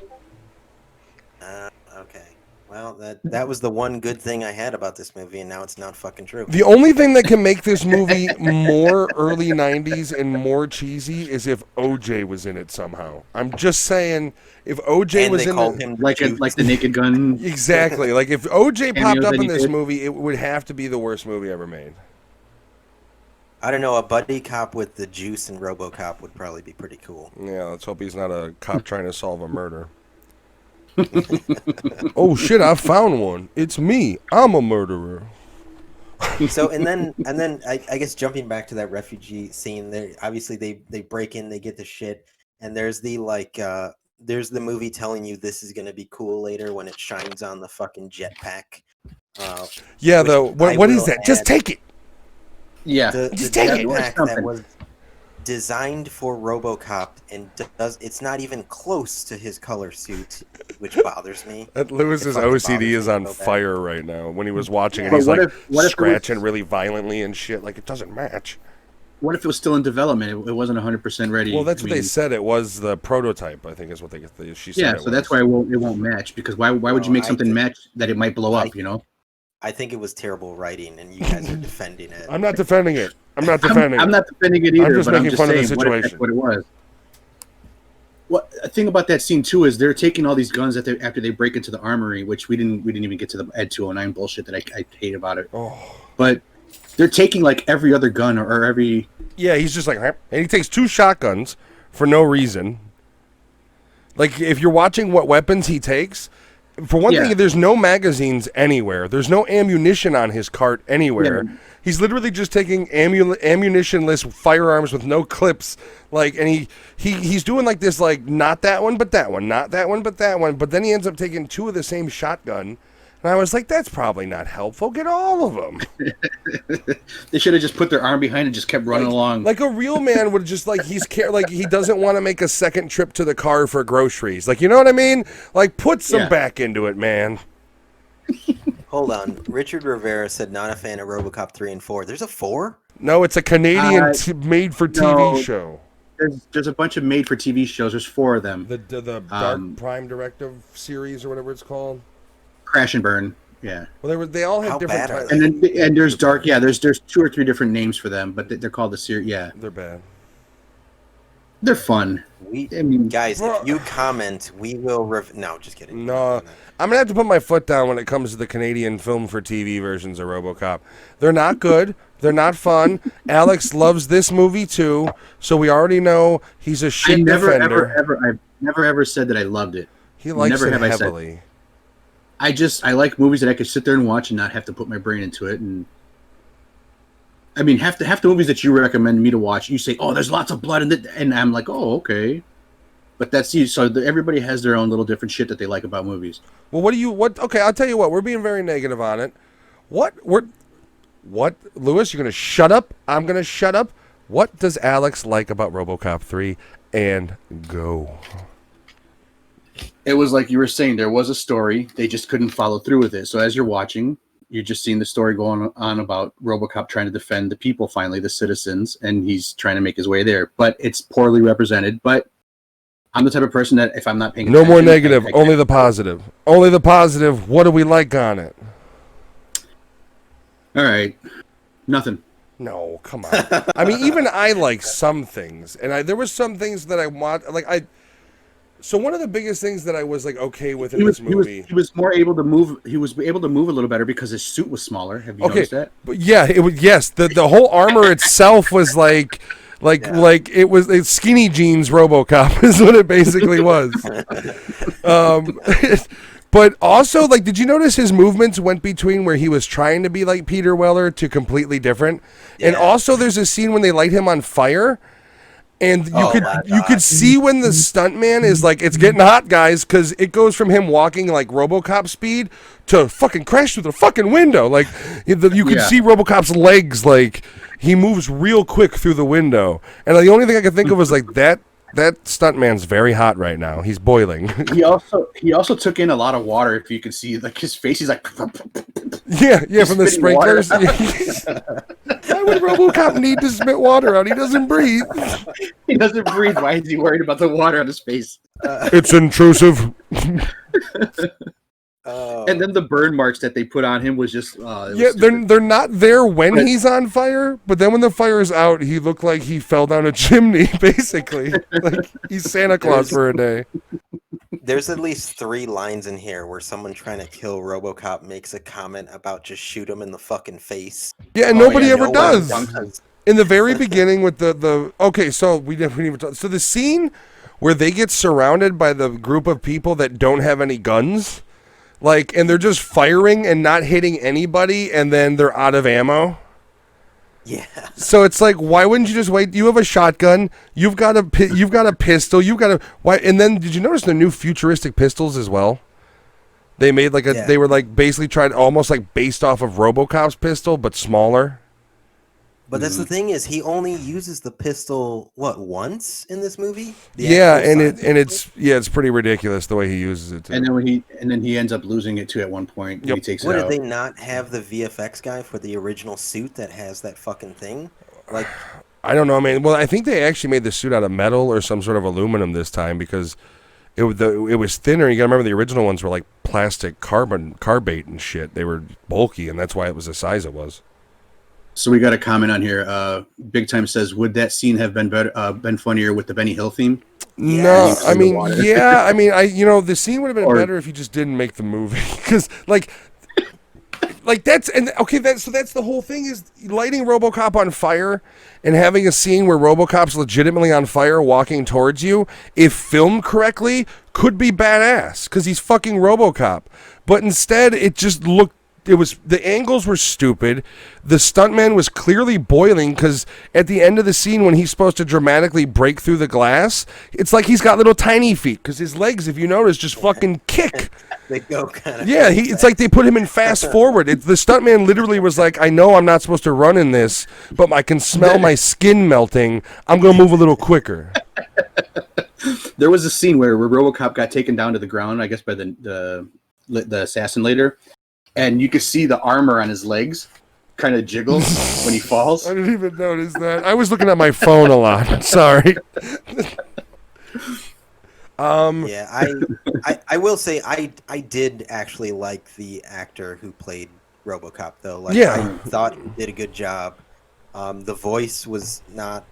Okay. Well, Well, that was the one good thing I had about this movie, and now it's not fucking true. The only thing that can make this movie more early 90s and more cheesy is if OJ was in it somehow. I'm just saying, if OJ was in it... Like the Naked Gun. Exactly. Like, if OJ popped up in this movie, it would have to be the worst movie ever made. I don't know, a buddy cop with the juice and Robocop would probably be pretty cool. Yeah, let's hope he's not a cop trying to solve a murder. Oh shit, I found one. It's me. I'm a murderer. So and then I guess jumping back to that refugee scene, there obviously they break in, they get the shit, and there's the there's the movie telling you this is gonna be cool later when it shines on the fucking jetpack. Yeah, though. What is that? Just take it. Yeah, the jetpack that was designed for Robocop and it's not even close to his color suit, which bothers me. Lewis's OCD is on fire right now. When he was watching it, he's like scratching really violently and shit. Like, it doesn't match. What if it was still in development? It wasn't 100% ready. Well, that's what they said. It was the prototype, I think, is what she said. Yeah, so that's why it won't match. Because why would you make something match that it might blow up? You know. I think it was terrible writing, and you guys are defending it. I'm not defending it. I'm not defending it either. I'm just making fun of the saying, situation. What it was. A thing about that scene too is they're taking all these guns after they break into the armory, which we didn't even get to the Ed 209 bullshit that I hate about it. Oh. But they're taking like every other gun or every. Yeah, he's just like, and he takes 2 shotguns for no reason. Like, if you're watching what weapons he takes. For one thing, there's no magazines anywhere. There's no ammunition on his cart anywhere. Yeah. He's literally just taking ammunitionless firearms with no clips. Like, and he's doing like this, like, not that one, but that one, not that one, but that one. But then he ends up taking 2 of the same shotgun. And I was like, that's probably not helpful. Get all of them. They should have just put their arm behind and just kept running along. Like a real man would just like he doesn't want to make a second trip to the car for groceries. Like, you know what I mean? Like, put some back into it, man. Hold on. Richard Rivera said not a fan of Robocop 3 and 4. There's a 4? No, it's a Canadian made-for-TV show. There's a bunch of made-for-TV shows. There's 4 of them. The Dark Prime Directive series or whatever it's called. Crash and Burn, yeah. Well, they all have different titles. And there's Dark, yeah. There's 2 or 3 different names for them, but they're called the series. Yeah, they're bad. They're fun. Guys, if you comment, we will. No, just kidding. No, I'm gonna have to put my foot down when it comes to the Canadian film for TV versions of RoboCop. They're not good. They're not fun. Alex loves this movie too, so we already know he's a shit defender. I've never ever said that I loved it. He likes it heavily. I like movies that I could sit there and watch and not have to put my brain into it. And I mean, half the movies that you recommend me to watch, you say, "Oh, there's lots of blood in it," and I'm like, "Oh, okay." But that's you. So everybody has their own little different shit that they like about movies. Well, okay, I'll tell you what. We're being very negative on it. What, Lewis? You're gonna shut up. I'm gonna shut up. What does Alex like about RoboCop 3? And go. It was like you were saying, there was a story. They just couldn't follow through with it. So as you're watching, you're just seeing the story going on about Robocop trying to defend the people, finally, the citizens, and he's trying to make his way there. But it's poorly represented. But I'm the type of person that if I'm not paying attention... No more negative, only the positive. Only the positive. What do we like on it? All right. Nothing. No, come on. I mean, even I like some things. And there were some things that I want... So one of the biggest things that I was like okay with in this movie, he was more able to move. He was able to move a little better because his suit was smaller. Have you noticed that? But yeah, it was. Yes, the whole armor itself was like it's skinny jeans RoboCop is what it basically was. But also, like, did you notice his movements went between where he was trying to be like Peter Weller to completely different? Yeah. And also, there's a scene when they light him on fire. And you could see when the stuntman is like, it's getting hot, guys, because it goes from him walking like RoboCop speed to fucking crash through the fucking window. Like, you can see RoboCop's legs, like, he moves real quick through the window. And the only thing I could think of was like, that stuntman's very hot right now. He's boiling. He also took in a lot of water. If you can see, like, his face, he's like, yeah, from the sprinklers. Why would RoboCop need to spit water out? He doesn't breathe. He doesn't breathe. Why is he worried about the water on his face? It's intrusive. And then the burn marks that they put on him was just they're not there when he's on fire, but then when the fire's out, he looked like he fell down a chimney, basically. Like he's Santa Claus for a day. There's at least 3 lines in here where someone trying to kill RoboCop makes a comment about just shoot him in the fucking face. Yeah, and nobody ever does. In the very beginning with the okay, so we didn't even talk. So the scene where they get surrounded by the group of people that don't have any guns, like, and they're just firing and not hitting anybody, and then they're out of ammo. Yeah. So it's like, why wouldn't you just wait? You have a shotgun. You've got a pistol. You've got a why? And then did you notice the new futuristic pistols as well? They made like they were like basically tried almost like based off of RoboCop's pistol, but smaller. But that's the thing is he only uses the pistol once in this movie? It's pretty ridiculous the way he uses it too. And then he ends up losing it too at one point. Yep. He takes What it out. did they not have the VFX guy for the original suit that has that fucking thing? Like, I don't know, man. Well, I think they actually made the suit out of metal or some sort of aluminum this time because it was thinner. You got to remember the original ones were like plastic carbate and shit. They were bulky, and that's why it was the size it was. So we got a comment on here. Big Time says, "Would that scene have been better, been funnier with the Benny Hill theme?" No, I mean, the scene would have been better if you just didn't make the movie, because that's that's the whole thing is lighting RoboCop on fire and having a scene where RoboCop's legitimately on fire walking towards you, if filmed correctly, could be badass because he's fucking RoboCop. But instead, it just looked. The angles were stupid. The stuntman was clearly boiling because at the end of the scene when he's supposed to dramatically break through the glass, it's like he's got little tiny feet because his legs, if you notice, just fucking kick. They go kind of. Yeah, it's like they put him in fast forward. The stuntman literally was like, I know I'm not supposed to run in this, but I can smell my skin melting. I'm going to move a little quicker. There was a scene where RoboCop got taken down to the ground, I guess, by the assassin later. And you could see the armor on his legs kind of jiggle when he falls. I didn't even notice that. I was looking at my phone a lot. Sorry. I will say I did actually like the actor who played RoboCop though. I thought he did a good job. The voice was not.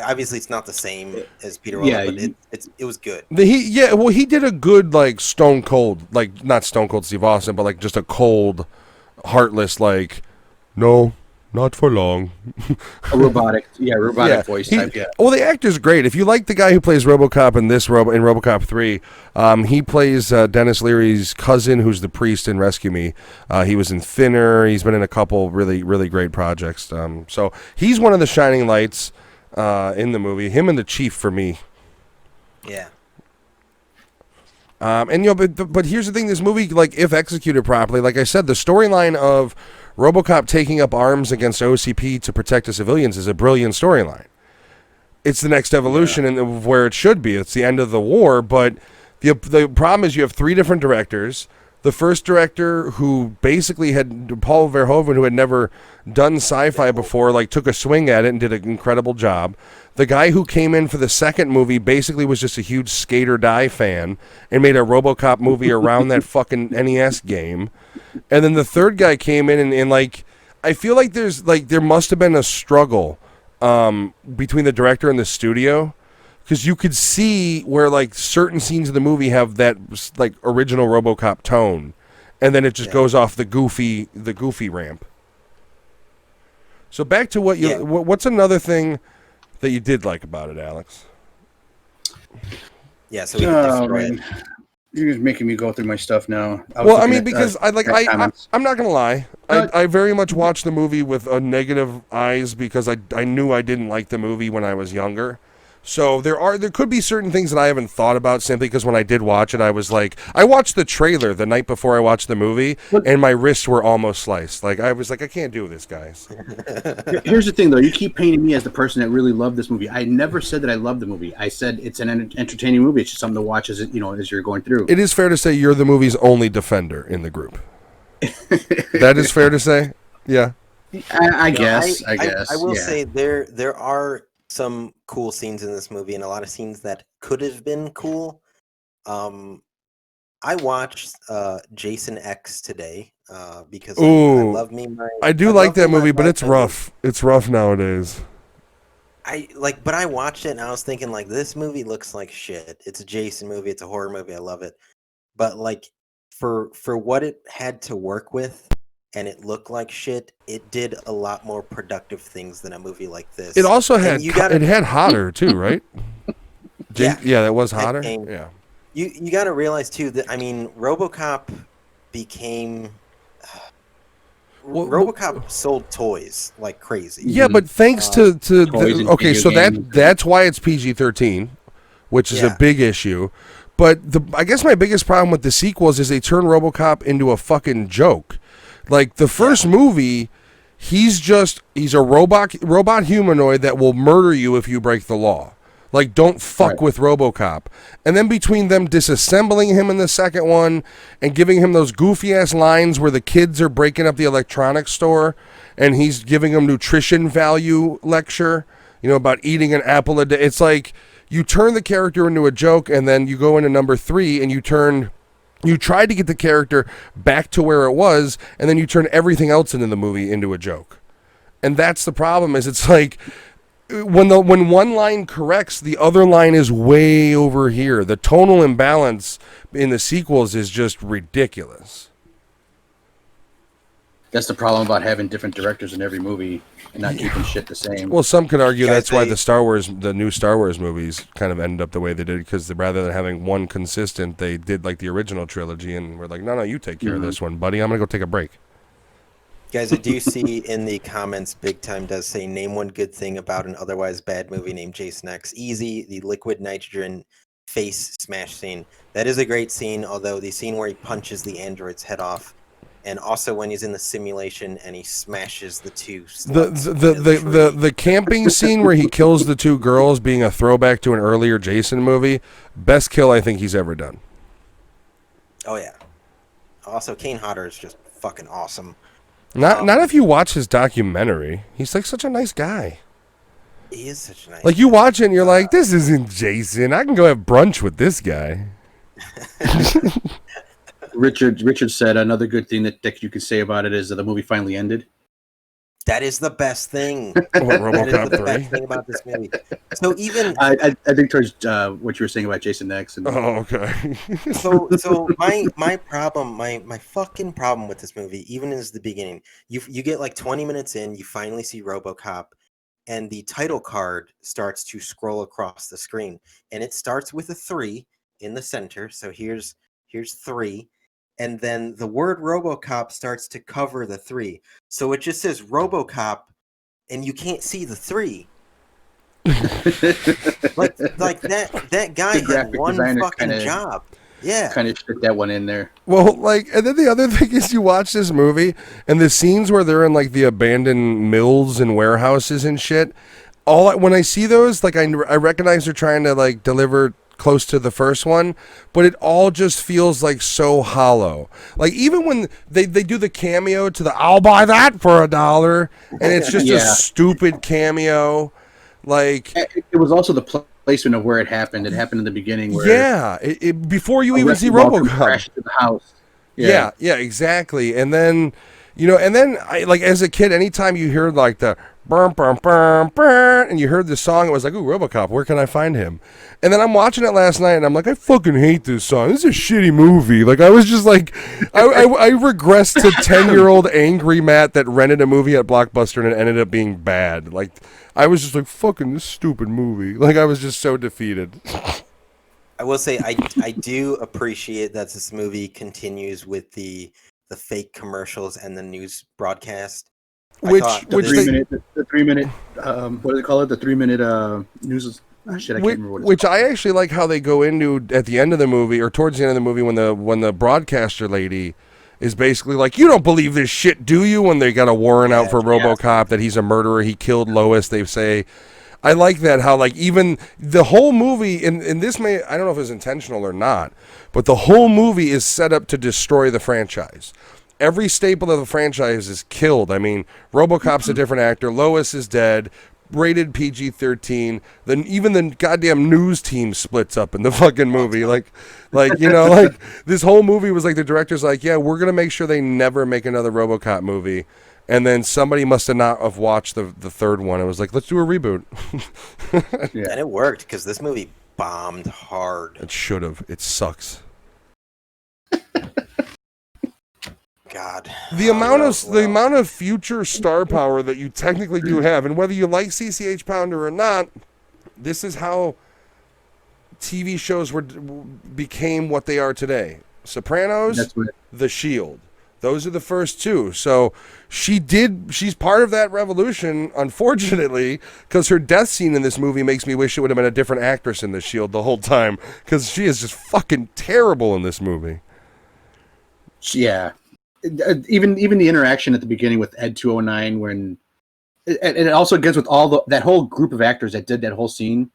Obviously, it's not the same as Peter Weller, but it was good. He did a good Stone Cold, not Stone Cold Steve Austin, but just a cold, heartless, no, not for long. A robotic voice type. Yeah. Well, the actor's great. If you like the guy who plays RoboCop in in RoboCop 3, he plays Dennis Leary's cousin, who's the priest in Rescue Me. He was in Thinner. He's been in a couple really, really great projects. So he's one of the shining lights. In the movie, him and the Chief for me. Yeah. But here's the thing: this movie, if executed properly, like I said, the storyline of RoboCop taking up arms against OCP to protect the civilians is a brilliant storyline. It's the next evolution of where it should be. It's the end of the war, but the problem is you have 3 different directors. The first director, who basically had Paul Verhoeven, who had never done sci-fi before, took a swing at it and did an incredible job. The guy who came in for the second movie basically was just a huge Skate or Die fan and made a RoboCop movie around that fucking NES game. And then the third guy came in and I feel like there must have been a struggle between the director and the studio. Because you could see where certain scenes of the movie have that original RoboCop tone, and then it just goes off the goofy ramp. So back to what's another thing that you did like about it, Alex? Yeah, so we can destroy it. You're just making me go through my stuff now. Because I'm not gonna lie, I very much watched the movie with a negative eyes because I knew I didn't like the movie when I was younger. So there could be certain things that I haven't thought about simply because when I did watch it, I was I watched the trailer the night before I watched the movie, and my wrists were almost sliced. I was I can't do this, guys. Here's the thing, though. You keep painting me as the person that really loved this movie. I never said that I loved the movie. I said it's an entertaining movie. It's just something to watch as you're going through. It is fair to say you're the movie's only defender in the group. That is fair to say? Yeah. I guess. I will say there are some cool scenes in this movie and a lot of scenes that could have been cool. I watched Jason X today because I love me my. I do like that movie, but it's rough. It's rough nowadays. But I watched it and I was thinking like this movie looks like shit. It's a Jason movie. It's a horror movie. I love it, but like for what it had to work with, and it looked like shit. It did a lot more productive things than a movie like this. It also had it had Hodder too, right? Yeah, that was Hodder. Yeah. You got to realize too that RoboCop became RoboCop sold toys like crazy. Yeah, but thanks to that's why it's PG-13, which is a big issue. But I guess my biggest problem with the sequels is they turn RoboCop into a fucking joke. Like the first movie, he's a robot humanoid that will murder you if you break the law. Like, don't fuck with RoboCop. And then between them disassembling him in the second one and giving him those goofy-ass lines where the kids are breaking up the electronics store and he's giving them nutrition value lecture, about eating an apple a day. It's like you turn the character into a joke and then you go into number 3 and you try to get the character back to where it was and then you turn everything else in the movie into a joke. And that's the problem is it's like... When one line corrects, the other line is way over here. The tonal imbalance in the sequels is just ridiculous. That's the problem about having different directors in every movie and not keeping shit the same. Well, some could argue that's why the new Star Wars movies kind of ended up the way they did, because rather than having one consistent, they did like the original trilogy and we're like, no, you take care of this one, buddy. I'm going to go take a break. Guys, I do see in the comments, Big Time does say, name one good thing about an otherwise bad movie named Jason X. Easy, the liquid nitrogen face smash scene. That is a great scene, although the scene where he punches the android's head off, and also when he's in the simulation and he smashes the two sluts the camping scene where he kills the two girls, being a throwback to an earlier Jason movie, best kill I think he's ever done. Oh, yeah. Also, Kane Hodder is just fucking awesome. Not if you watch his documentary. He's like such a nice guy. He is such a nice guy. You watch it and you're like, this isn't Jason. I can go have brunch with this guy. Richard said another good thing that you could say about it is that the movie finally ended. That is the best thing. That is the best thing about this movie. So even I think towards what you were saying about Jason X. Okay. so my problem, my fucking problem with this movie, even is the beginning. You get like 20 minutes in, you finally see RoboCop, and the title card starts to scroll across the screen, and it starts with a 3 in the center. So here's 3. And then the word RoboCop starts to cover the 3. So it just says RoboCop, and you can't see the 3. like that guy had one fucking job. Yeah. Kind of fit that one in there. Well, and then the other thing is you watch this movie, and the scenes where they're in, like, the abandoned mills and warehouses and shit, when I see those, like, I recognize they're trying to, like, deliver close to the first one, but it all just feels like so hollow. Like even when they do the cameo to the I'll buy that for $1, and it's just a stupid cameo. Like it was also the placement of where it happened. It happened in the beginning. Where before you even see RoboCop crash to the house. Yeah, exactly. And then I like as a kid, anytime you hear like the burn, burn, burn, burn, and you heard the song, it was like, ooh, RoboCop, where can I find him? And then I'm watching it last night, and I'm like, I fucking hate this song. This is a shitty movie. Like, I was just like, I regressed to 10-year-old angry Matt that rented a movie at Blockbuster and it ended up being bad. Like, I was just like, fucking this stupid movie. Like, I was just so defeated. I will say, I do appreciate that this movie continues with the fake commercials and the news broadcast. The 3 minute what do they call it? The 3 minute news. Oh, shit, I can't remember what it's called. I actually like how they go into at the end of the movie or towards the end of the movie when the broadcaster lady is basically like, you don't believe this shit, do you? When they got a warrant out for RoboCop that he's a murderer, he killed Lois. They say, I like that how like even the whole movie in this I don't know if it was intentional or not, but the whole movie is set up to destroy the franchise. Every staple of the franchise is killed. I mean, RoboCop's a different actor. Lois is dead. rated PG-13. Then even the goddamn news team splits up in the fucking movie. Like this whole movie was like the director's like, yeah, we're gonna make sure they never make another RoboCop movie. And then somebody must not have watched the third one. It was like, let's do a reboot. Yeah. And it worked because this movie bombed hard. It should have. It sucks. God. The amount of future star power that you technically do have, and whether you like CCH Pounder or not, this is how TV shows became what they are today. Sopranos, The Shield. Those are the first two. So she's part of that revolution, unfortunately, because her death scene in this movie makes me wish it would have been a different actress in The Shield the whole time, because she is just fucking terrible in this movie. Yeah. Even the interaction at the beginning with Ed 209, when and it also gets with that whole group of actors that did that whole scene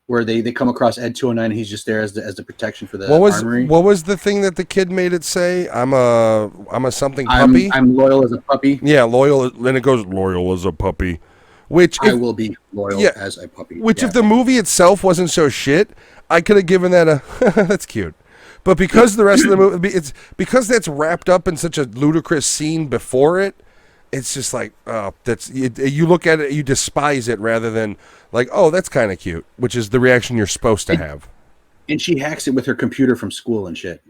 where they come across Ed 209 and he's just there as the protection for the armory. What was the thing that the kid made it say? I'm a something puppy. I'm loyal as a puppy. Yeah, loyal. Then it goes loyal as a puppy. Which I will be loyal as a puppy. Which if the movie itself wasn't so shit, I could have given that a that's cute. But because the rest of the movie, it's because that's wrapped up in such a ludicrous scene before it, it's just like, you look at it, you despise it rather than like, oh, that's kind of cute, which is the reaction you're supposed to have. And she hacks it with her computer from school and shit.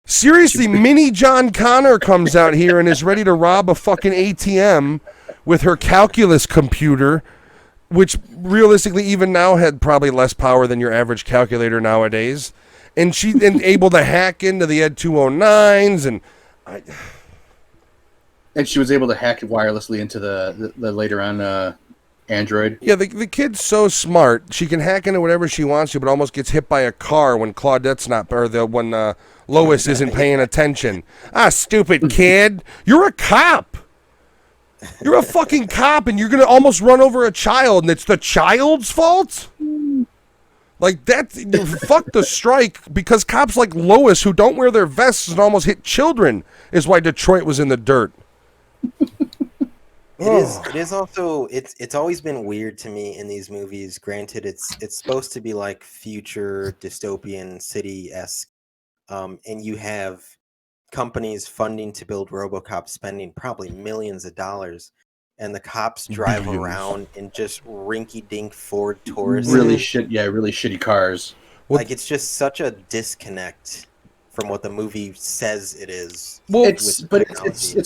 Seriously, Mini John Connor comes out here and is ready to rob a fucking ATM with her calculus computer, which realistically even now had probably less power than your average calculator nowadays. And she's able to hack into the Ed 209s, and she was able to hack it wirelessly into the later on Android. Yeah, the kid's so smart. She can hack into whatever she wants to, but almost gets hit by a car when Claudette's not, or when Lois isn't paying attention. Stupid kid! You're a cop. You're a fucking cop, and you're gonna almost run over a child, and it's the child's fault. Like that, fuck the strike, because cops like Lois who don't wear their vests and almost hit children is why Detroit was in the dirt. It is also it's always been weird to me in these movies. Granted, it's supposed to be like future dystopian city-esque, and you have companies funding to build RoboCop, spending probably millions of dollars. And the cops drive around in just rinky-dink Ford Taurus. Really shitty cars. Like, it's just such a disconnect from what the movie says it is. Well, it's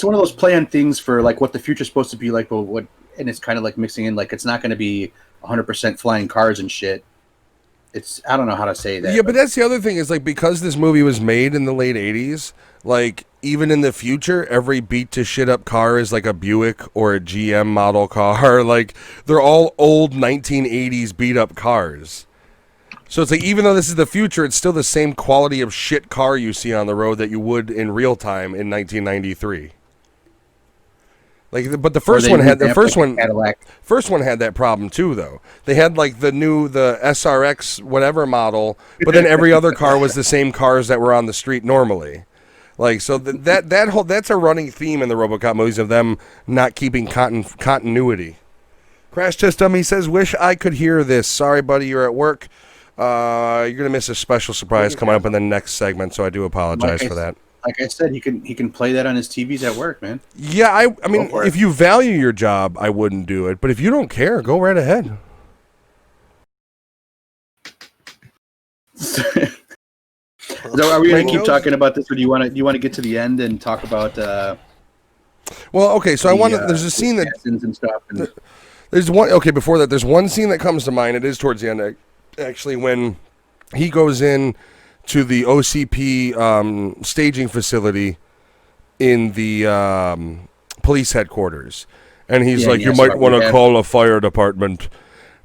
one of those play on things for like what the future's supposed to be like, but and it's kind of like mixing in like it's not going to be 100% flying cars and shit. I don't know how to say that. Yeah, but that's the other thing is like because this movie was made in the late 80s, like even in the future, every beat to shit up car is like a Buick or a GM model car. Like they're all old 1980s beat up cars. So it's like even though this is the future, it's still the same quality of shit car you see on the road that you would in real time in 1993. Like, but the first one had that problem too, though. They had like the SRX whatever model, but then every other car was the same cars that were on the street normally. Like, so that's a running theme in the RoboCop movies of them not keeping continuity. Crash Test Dummy says, "Wish I could hear this. Sorry, buddy, you're at work. You're gonna miss a special surprise coming up in the next segment, so I do apologize for that." Like I said, he can play that on his TVs at work, man. Yeah, I mean, if you value your job, I wouldn't do it. But if you don't care, go right ahead. So are we going to keep talking about this, or do you want to get to the end and talk about? Well, okay. So there's a scene that and stuff. There's one. Okay, before that, there's one scene that comes to mind. It is towards the end, actually, when he goes in to the OCP staging facility in the police headquarters, and he's like, "You might want to call a fire department."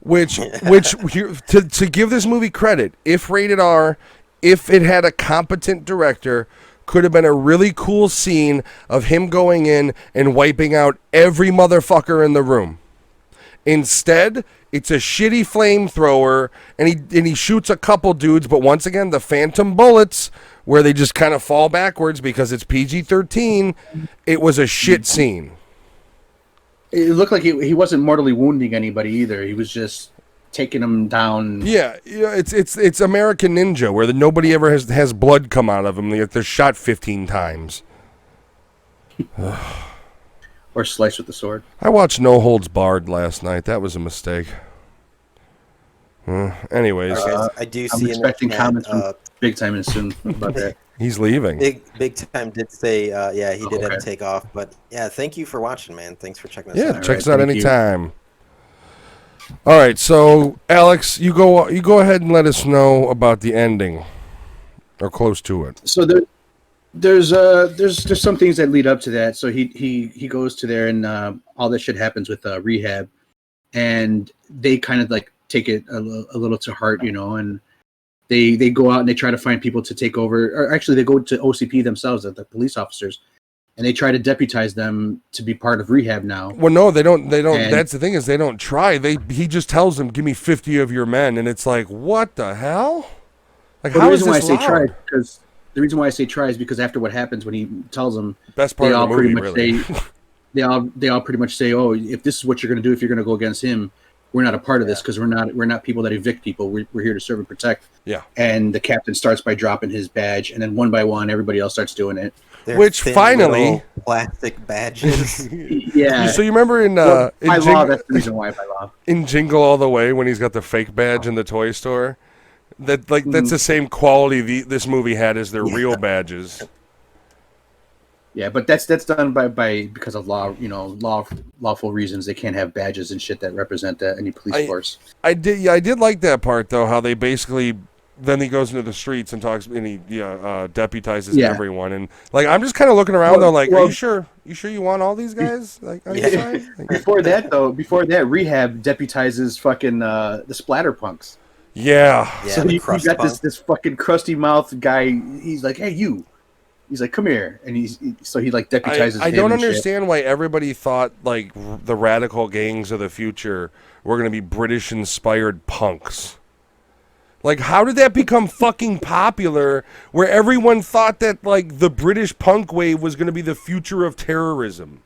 Which to give this movie credit, if rated R, if it had a competent director, could have been a really cool scene of him going in and wiping out every motherfucker in the room. Instead, it's a shitty flamethrower, and he shoots a couple dudes, but once again, the phantom bullets, where they just kind of fall backwards because it's PG-13, it was a shit scene. It looked like he wasn't mortally wounding anybody either. He was just taking them down. Yeah, it's American Ninja, where nobody ever has blood come out of them. They're shot 15 times. Or sliced with the sword. I watched No Holds Barred last night. That was a mistake. Anyways, I do I'm see expecting comments from Big Time soon about that. He's leaving. Big Time did say, he did have to take off. But yeah, thank you for watching, man. Thanks for checking us out. Yeah, check us out anytime. All right, so Alex, you go ahead and let us know about the ending, or close to it. So there's some things that lead up to that. So he goes to there, and all this shit happens with rehab, and they kind of like take it a little to heart, and they go out and they try to find people to take over, or actually they go to OCP themselves, the police officers, and they try to deputize them to be part of rehab now. Well, no, they don't. And that's the thing, is they don't try. He just tells them, "Give me 50 of your men," and it's like, what the hell? Like, how is this allowed? The reason why I say try is because after what happens when he tells them, best part of the movie, really. They all pretty much say, "Oh, if this is what you're going to do, if you're going to go against him, we're not a part of this, because we're not people that evict people. We're here to serve and protect." Yeah. And the captain starts by dropping his badge, and then one by one, everybody else starts doing it. Which finally, plastic badges. Yeah. So you remember in law, that's the reason why by law. In Jingle All the Way, when he's got the fake badge in the toy store, that's the same quality this movie had as their real badges. Yeah, but that's done by because of law, lawful reasons. They can't have badges and shit that represent any police force. I did like that part though, how they basically. Then he goes into the streets and talks, and he deputizes everyone, and like I'm just kind of looking around though, like, are you sure you want all these guys? Like, on your side? Like, before that, rehab deputizes fucking the splatter punks. Yeah. So you got this fucking crusty mouth guy. He's like, hey, you. He's like, come here, and he like deputizes. I don't understand why everybody thought like the radical gangs of the future were gonna be British inspired punks. Like, how did that become fucking popular, where everyone thought that, like, the British punk wave was going to be the future of terrorism?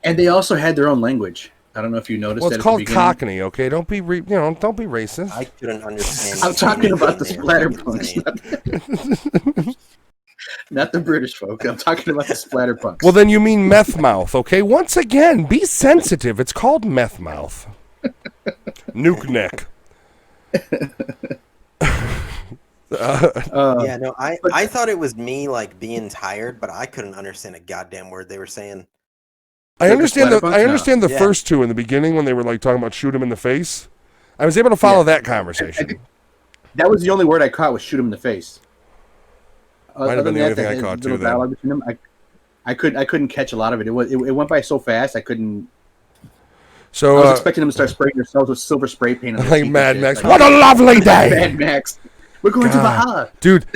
And they also had their own language. I don't know if you noticed. Well, it's called Cockney, okay? Don't be racist. I couldn't understand. I'm talking about the splatter punks, not the British folk. I'm talking about the splatter punks. Well, then you mean meth mouth, okay? Once again, be sensitive. It's called meth mouth. Nuke neck. I thought it was me like being tired, but I couldn't understand a goddamn word they were saying. I understand the first two in the beginning when they were like talking about shoot him in the face. I was able to follow that conversation. That was the only word I caught, was shoot him in the face. Might have been the only thing I caught too. Then I couldn't catch a lot of it. It went by so fast I couldn't. So I was expecting them to start spraying themselves with silver spray paint. Like Mad Max. What a lovely day! Mad Max. We're going to Baja. Dude,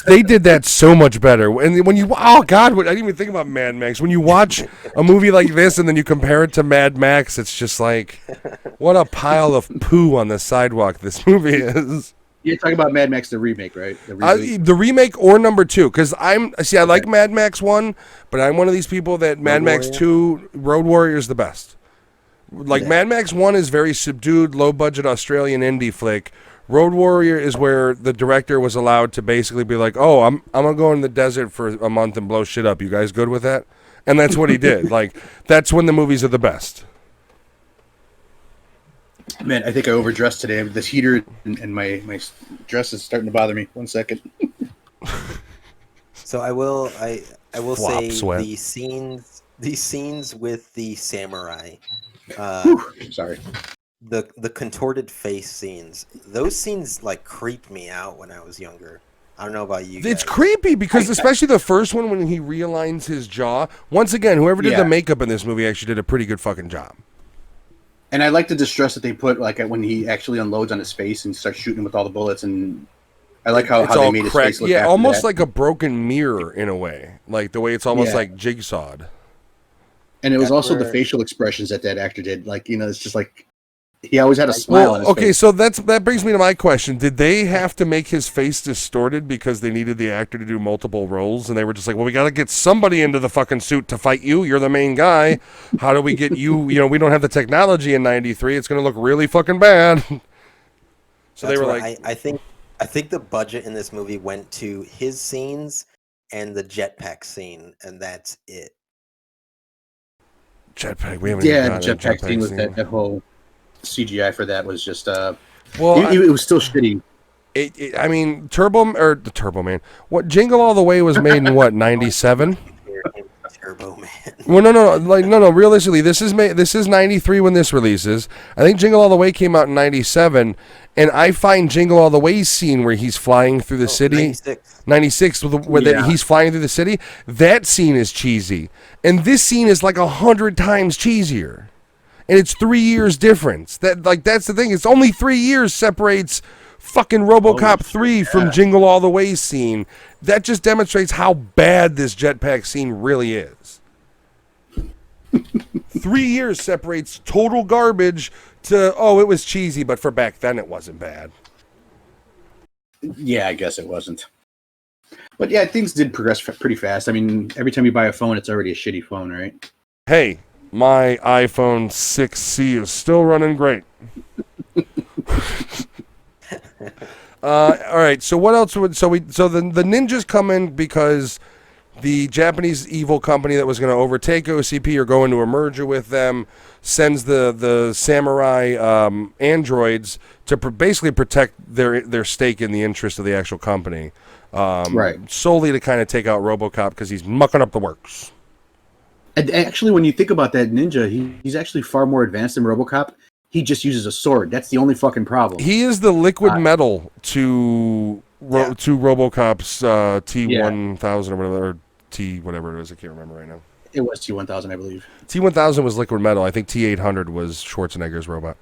they did that so much better. And when you, I didn't even think about Mad Max. When you watch a movie like this and then you compare it to Mad Max, it's just like, what a pile of poo on the sidewalk this movie is. You're talking about Mad Max, the remake, right? The remake or number 2, because I like Mad Max 1, but I'm one of these people that Mad Max 2, Road Warrior is the best. Like, Mad Max 1 is very subdued, low-budget Australian indie flick. Road Warrior is where the director was allowed to basically be like, oh, I'm going to go in the desert for a month and blow shit up. You guys good with that? And that's what he did. Like, that's when the movies are the best. Man, I think I overdressed today. This heater and my dress is starting to bother me. 1 second. So I will say sweat. the scenes with the samurai. Sorry. The contorted face scenes. Those scenes like creeped me out when I was younger. I don't know about you guys. It's creepy because especially the first one when he realigns his jaw. Once again, whoever did the makeup in this movie actually did a pretty good fucking job. And I like the distress that they put, like when he actually unloads on his face and starts shooting with all the bullets. And I like how they made his face look. Yeah, almost like a broken mirror in a way, like the way it's almost like jigsawed. And it was also the facial expressions that actor did. Like, it's just like He always had a smile on his face. So that brings me to my question. Did they have to make his face distorted because they needed the actor to do multiple roles? And they were just like, well, we got to get somebody into the fucking suit to fight you. You're the main guy. How do we get you? You know, we don't have the technology in 93. It's going to look really fucking bad. So That's they were like, I think the budget in this movie went to his scenes and the jetpack scene, and that's it. Jetpack. We haven't Yeah, even the gotten a jetpack scene with scene. that whole CGI for that was just Well, it was still shitty. I mean, Turbo Man. What Jingle All the Way was made in what 97? Turbo Man. Well, no. Realistically, this is 93 when this releases. I think Jingle All the Way came out in 97, and I find Jingle All the Way's scene where he's flying through the city. 96 where he's flying through the city. That scene is cheesy, and this scene is like 100 times cheesier. And it's 3 years difference. That's the thing. It's only 3 years separates fucking RoboCop 3 from Jingle All the Way scene. That just demonstrates how bad this jetpack scene really is. 3 years separates total garbage to, it was cheesy, but for back then it wasn't bad. Yeah, I guess it wasn't. But yeah, things did progress pretty fast. I mean, every time you buy a phone, it's already a shitty phone, right? Hey, my iPhone 6C is still running great. All right. So what else would the ninjas come in because the Japanese evil company that was going to overtake OCP or go into a merger with them sends the samurai androids to basically protect their stake in the interest of the actual company, right? Solely to kind of take out RoboCop because he's mucking up the works. And actually, when you think about that ninja, he's actually far more advanced than RoboCop. He just uses a sword. That's the only fucking problem. He is the liquid metal to RoboCop's T1000 or whatever, or T whatever it is. I can't remember right now. It was T1000, I believe. T1000 was liquid metal. I think T800 was Schwarzenegger's robot.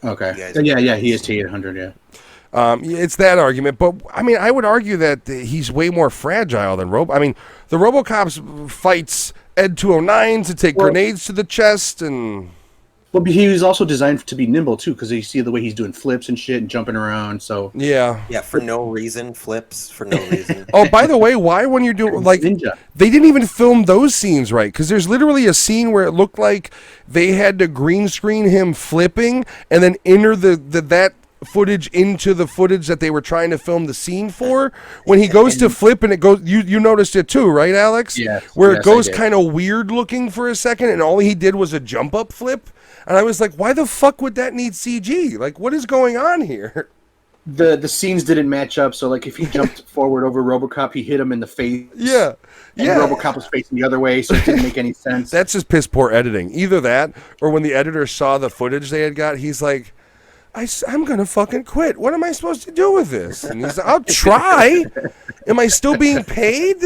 Okay. Yeah, he is T800. Yeah. It's that argument, but I mean, I would argue that he's way more fragile than I mean, the RoboCop's fights Ed 209 to take grenades to the chest, and well, he was also designed to be nimble too, because you see the way he's doing flips and shit and jumping around. So yeah, for no reason, flips for no reason. Oh, by the way, why when you're doing like Ninja, they didn't even film those scenes right? Because there's literally a scene where it looked like they had to green screen him flipping and then enter that footage into the footage that they were trying to film the scene for. When he goes to flip and it goes, you noticed it too, right, Alex? Yeah. Where it goes kind of weird looking for a second, and all he did was a jump up flip. And I was like, why the fuck would that need CG? Like, what is going on here? The scenes didn't match up, so like if he jumped forward over RoboCop, he hit him in the face. Yeah. And RoboCop was facing the other way, so it didn't make any sense. That's just piss poor editing. Either that, or when the editor saw the footage they had got, he's like, I'm going to fucking quit. What am I supposed to do with this? And he's like, I'll try. Am I still being paid?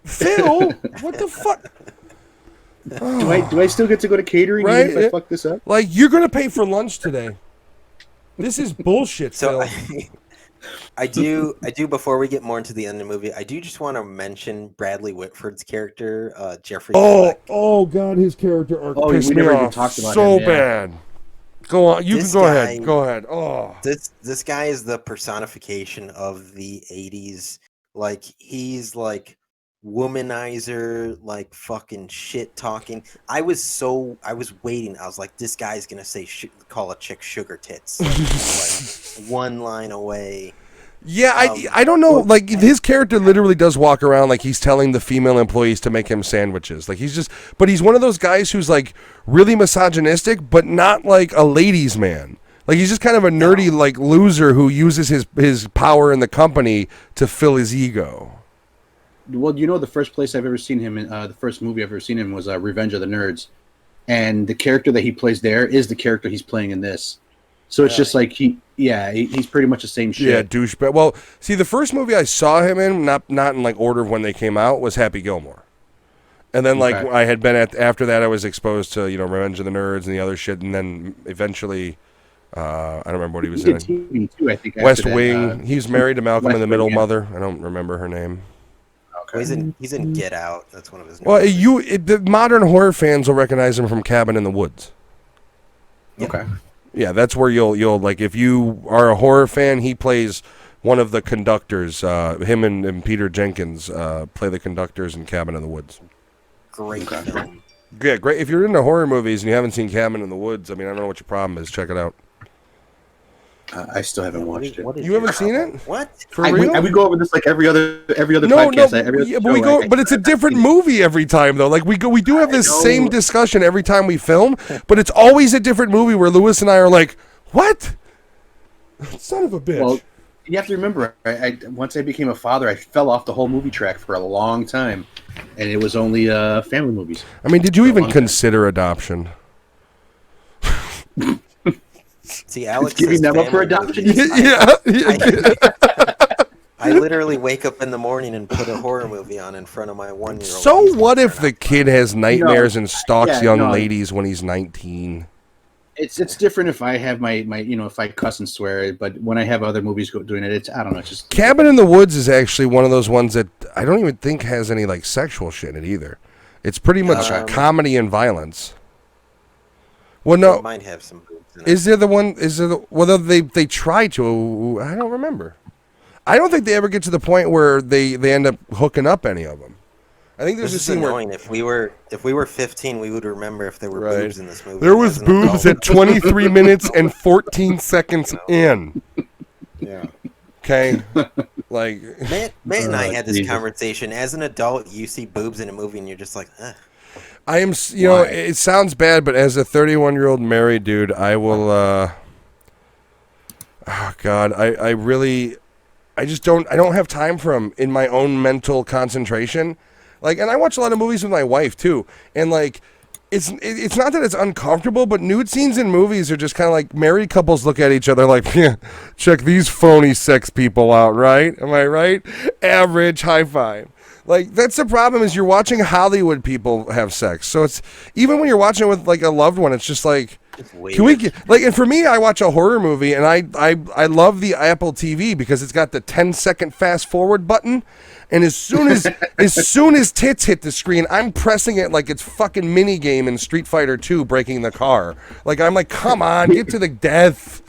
Phil, what the fuck? Do I still get to go to catering even if I fuck this up? Like, you're going to pay for lunch today. This is bullshit, so Phil. I do before we get more into the end of the movie, I do just want to mention Bradley Whitford's character, Jeffrey. Oh God, his character arc pissed me off so bad. Go on, you can go ahead. Go ahead. Oh, this guy is the personification of the 80s. Like, he's like womanizer, like fucking shit talking. I was waiting. I was like, this guy's gonna say call a chick sugar tits. Like one line away. Yeah, I don't know. Like, his character literally does walk around like he's telling the female employees to make him sandwiches. Like, but he's one of those guys who's like really misogynistic, but not like a ladies' man. Like, he's just kind of a nerdy like loser who uses his power in the company to fill his ego. Well, you know, the first place I've ever seen him in, the first movie I've ever seen him was Revenge of the Nerds, and the character that he plays there is the character he's playing in this. So it's just like he's pretty much the same shit. Yeah, douchebag. Well, see, the first movie I saw him in, not in like order of when they came out, was Happy Gilmore. And then like I had been after that, I was exposed to Revenge of the Nerds and the other shit, and then eventually, I don't remember what he was in. TV too, I think. West Wing. He's married to Malcolm in the Middle mother. I don't remember her name. Okay. Well, he's in Get Out. That's one of his. Well, the modern horror fans will recognize him from Cabin in the Woods. Okay. Yeah, that's where you'll like if you are a horror fan, he plays one of the conductors. Him and Peter Jenkins play the conductors in Cabin in the Woods. Great film. Yeah, great. If you're into horror movies and you haven't seen Cabin in the Woods, I mean, I don't know what your problem is. Check it out. I still haven't watched it. You haven't seen it? What? For real? We go over this like every other podcast. But it's a different movie every time though. Like we do have this same discussion every time we film, but it's always a different movie where Lewis and I are like, "What? Son of a bitch." Well, you have to remember, once I became a father, I fell off the whole movie track for a long time, and it was only family movies. I mean, did you even consider adoption? See, Alex giving them up for adoption. I literally wake up in the morning and put a horror movie on in front of my 1-year-old. So what if the kid has nightmares and stalks young ladies when he's 19? It's different if I have my if I cuss and swear, but when I have other movies doing it, I don't know. It's just Cabin in the Woods is actually one of those ones that I don't even think has any like sexual shit in it either. It's pretty much comedy and violence. Well, no, it might have some boobs in it. is there the one? Is there the, whether they try to? I don't remember. I don't think they ever get to the point where they end up hooking up any of them. I think there's a scene annoying. If we were 15, we would remember if there were boobs in this movie. There was boobs at 23 minutes and 14 seconds in. Yeah. Okay. Like Matt and I had this conversation. As an adult, you see boobs in a movie and you're just like, ugh. I am, know, it sounds bad, but as a 31-year-old married dude, I will. Oh God, I really, I don't have time for them in my own mental concentration. Like, and I watch a lot of movies with my wife too, and like, it's not that it's uncomfortable, but nude scenes in movies are just kind of like married couples look at each other like, yeah, check these phony sex people out, right? Am I right? Average, high five. Like, that's the problem is you're watching Hollywood people have sex. So it's, even when you're watching it with like a loved one, it's just like, can we get, like, and for me, I watch a horror movie and I love the Apple TV because it's got the 10-second fast forward button. And as soon as tits hit the screen, I'm pressing it like it's fucking mini game in Street Fighter 2 breaking the car. Like, I'm like, come on, get to the death.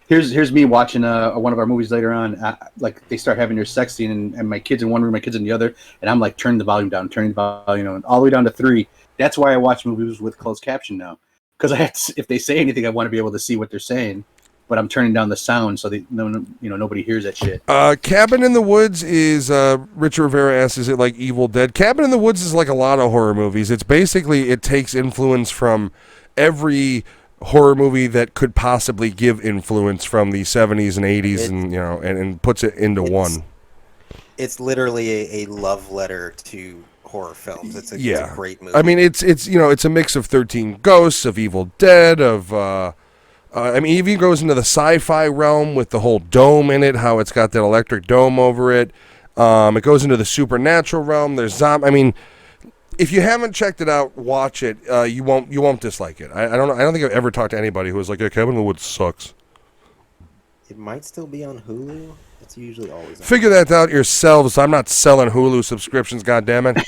Here's me watching one of our movies later on. Like they start having their sex scene, and my kids in one room, my kids in the other, and I'm like, turning the volume down, and all the way down to 3. That's why I watch movies with closed caption now, because if they say anything, I want to be able to see what they're saying. But I'm turning down the sound so nobody hears that shit. Cabin in the Woods is Rich Rivera asks, is it like Evil Dead? Cabin in the Woods is like a lot of horror movies. It's basically, it takes influence from every horror movie that could possibly give influence from the 70s and 80s, and puts it into one. It's literally a love letter to horror films. It's a great movie. I mean, it's a mix of 13 Ghosts, of Evil Dead, of I mean, it even goes into the sci-fi realm with the whole dome in it, how it's got that electric dome over it. It goes into the supernatural realm. There's I mean, if you haven't checked it out, watch it. You won't dislike it. I don't know. I don't think I've ever talked to anybody who was like, "Yeah, Cabin in the Woods sucks." It might still be on Hulu. It's usually always on Figure that out yourselves. I'm not selling Hulu subscriptions, goddammit.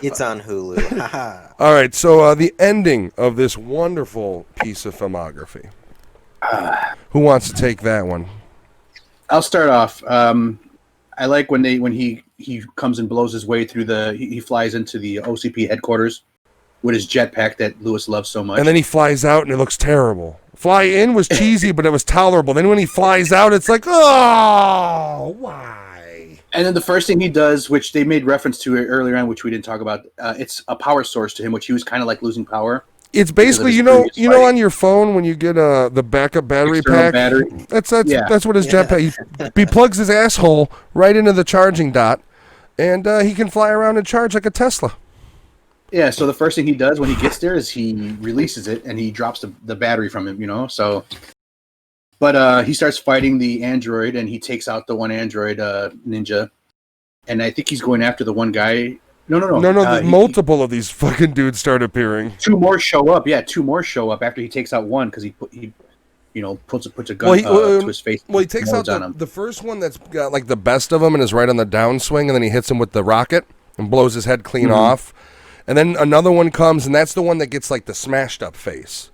It's on Hulu. All right, so the ending of this wonderful piece of filmography. Who wants to take that one? I'll start off. I like when he comes and blows his way through he flies into the OCP headquarters with his jetpack that Lewis loves so much. And then he flies out and it looks terrible. Fly in was cheesy, but it was tolerable. Then when he flies out, it's like, oh, why? And then the first thing he does, which they made reference to earlier on, which we didn't talk about, it's a power source to him, which he was kind of like losing power. It's basically, you know, on your phone when you get the backup battery pack. That's what his jetpack. He plugs his asshole right into the charging dot, and he can fly around and charge like a Tesla. Yeah. So the first thing he does when he gets there is he releases it and he drops the battery from him. You know. So, but he starts fighting the android and he takes out the one android ninja, and I think he's going after the one guy. No. Multiple of these fucking dudes start appearing. 2 more show up. Yeah, 2 more show up after he takes out one because he puts a gun to his face. Well, he takes out the first one that's got like the best of them and is right on the downswing, and then he hits him with the rocket and blows his head clean off. And then another one comes, and that's the one that gets like the smashed up face.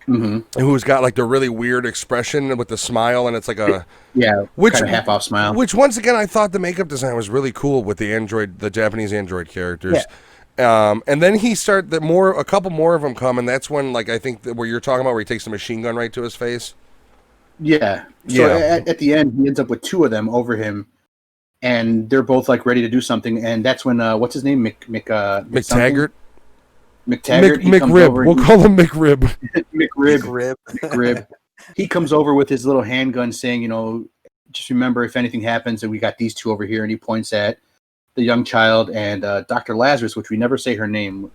Mm-hmm. Who's got like the really weird expression with the smile, and it's like a kind of half off smile. Which once again, I thought the makeup design was really cool with the Japanese android characters. Yeah. And then a couple more of them come, and that's when like I think where you're talking about where he takes the machine gun right to his face. Yeah. So at the end, he ends up with two of them over him, and they're both like ready to do something, and that's when what's his name, McTaggart. McRib. We'll call him McRib. McRib. He comes over with his little handgun saying, just remember if anything happens, and we got these two over here, and he points at the young child and Dr. Lazarus, which we never say her name.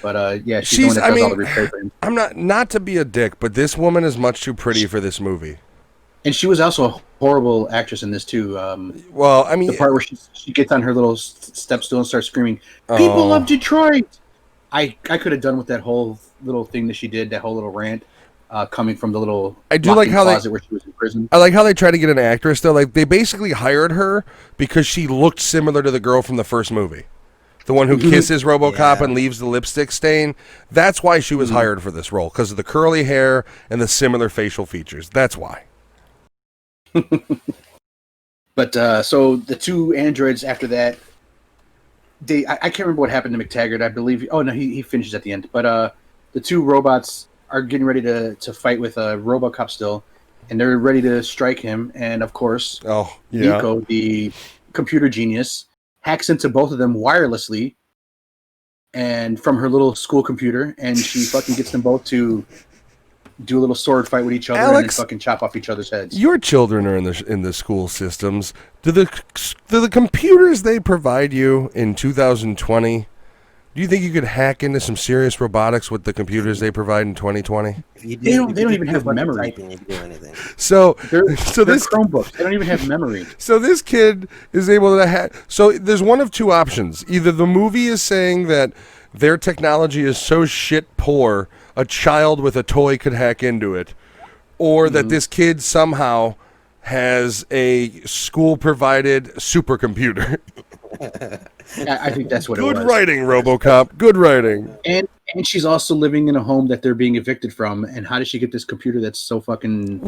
But she's the one that does all the repair for him. I'm not to be a dick, but this woman is much too pretty for this movie. And she was also a horrible actress in this too. The part where she gets on her little step stool and starts screaming, "People love Detroit!" I could have done with that whole little thing that she did, that whole little rant coming from the little closet where she was in prison. I like how they tried to get an actress though. Like they basically hired her because she looked similar to the girl from the first movie. The one who kisses Robocop and leaves the lipstick stain. That's why she was hired for this role, because of the curly hair and the similar facial features. That's why. But so the two androids after that, I can't remember what happened to McTaggart. I believe. Oh no, he finishes at the end. But the two robots are getting ready to fight with Robocop still, and they're ready to strike him. And of course, Nico, the computer genius, hacks into both of them wirelessly, and from her little school computer, and she fucking gets them both to do a little sword fight with each other, Alex, and then fucking chop off each other's heads. Your children are in the school systems. Do the computers they provide you in 2020? Do you think you could hack into some serious robotics with the computers they provide in 2020? They don't even have memory. So they're Chromebooks. They don't even have memory. So this kid is able to hack. So there's one of two options. Either the movie is saying that their technology is so shit poor, a child with a toy could hack into it, or that this kid somehow has a school-provided supercomputer. I think that's what it was. Good writing, Robocop. Good writing. And she's also living in a home that they're being evicted from. And how does she get this computer that's so fucking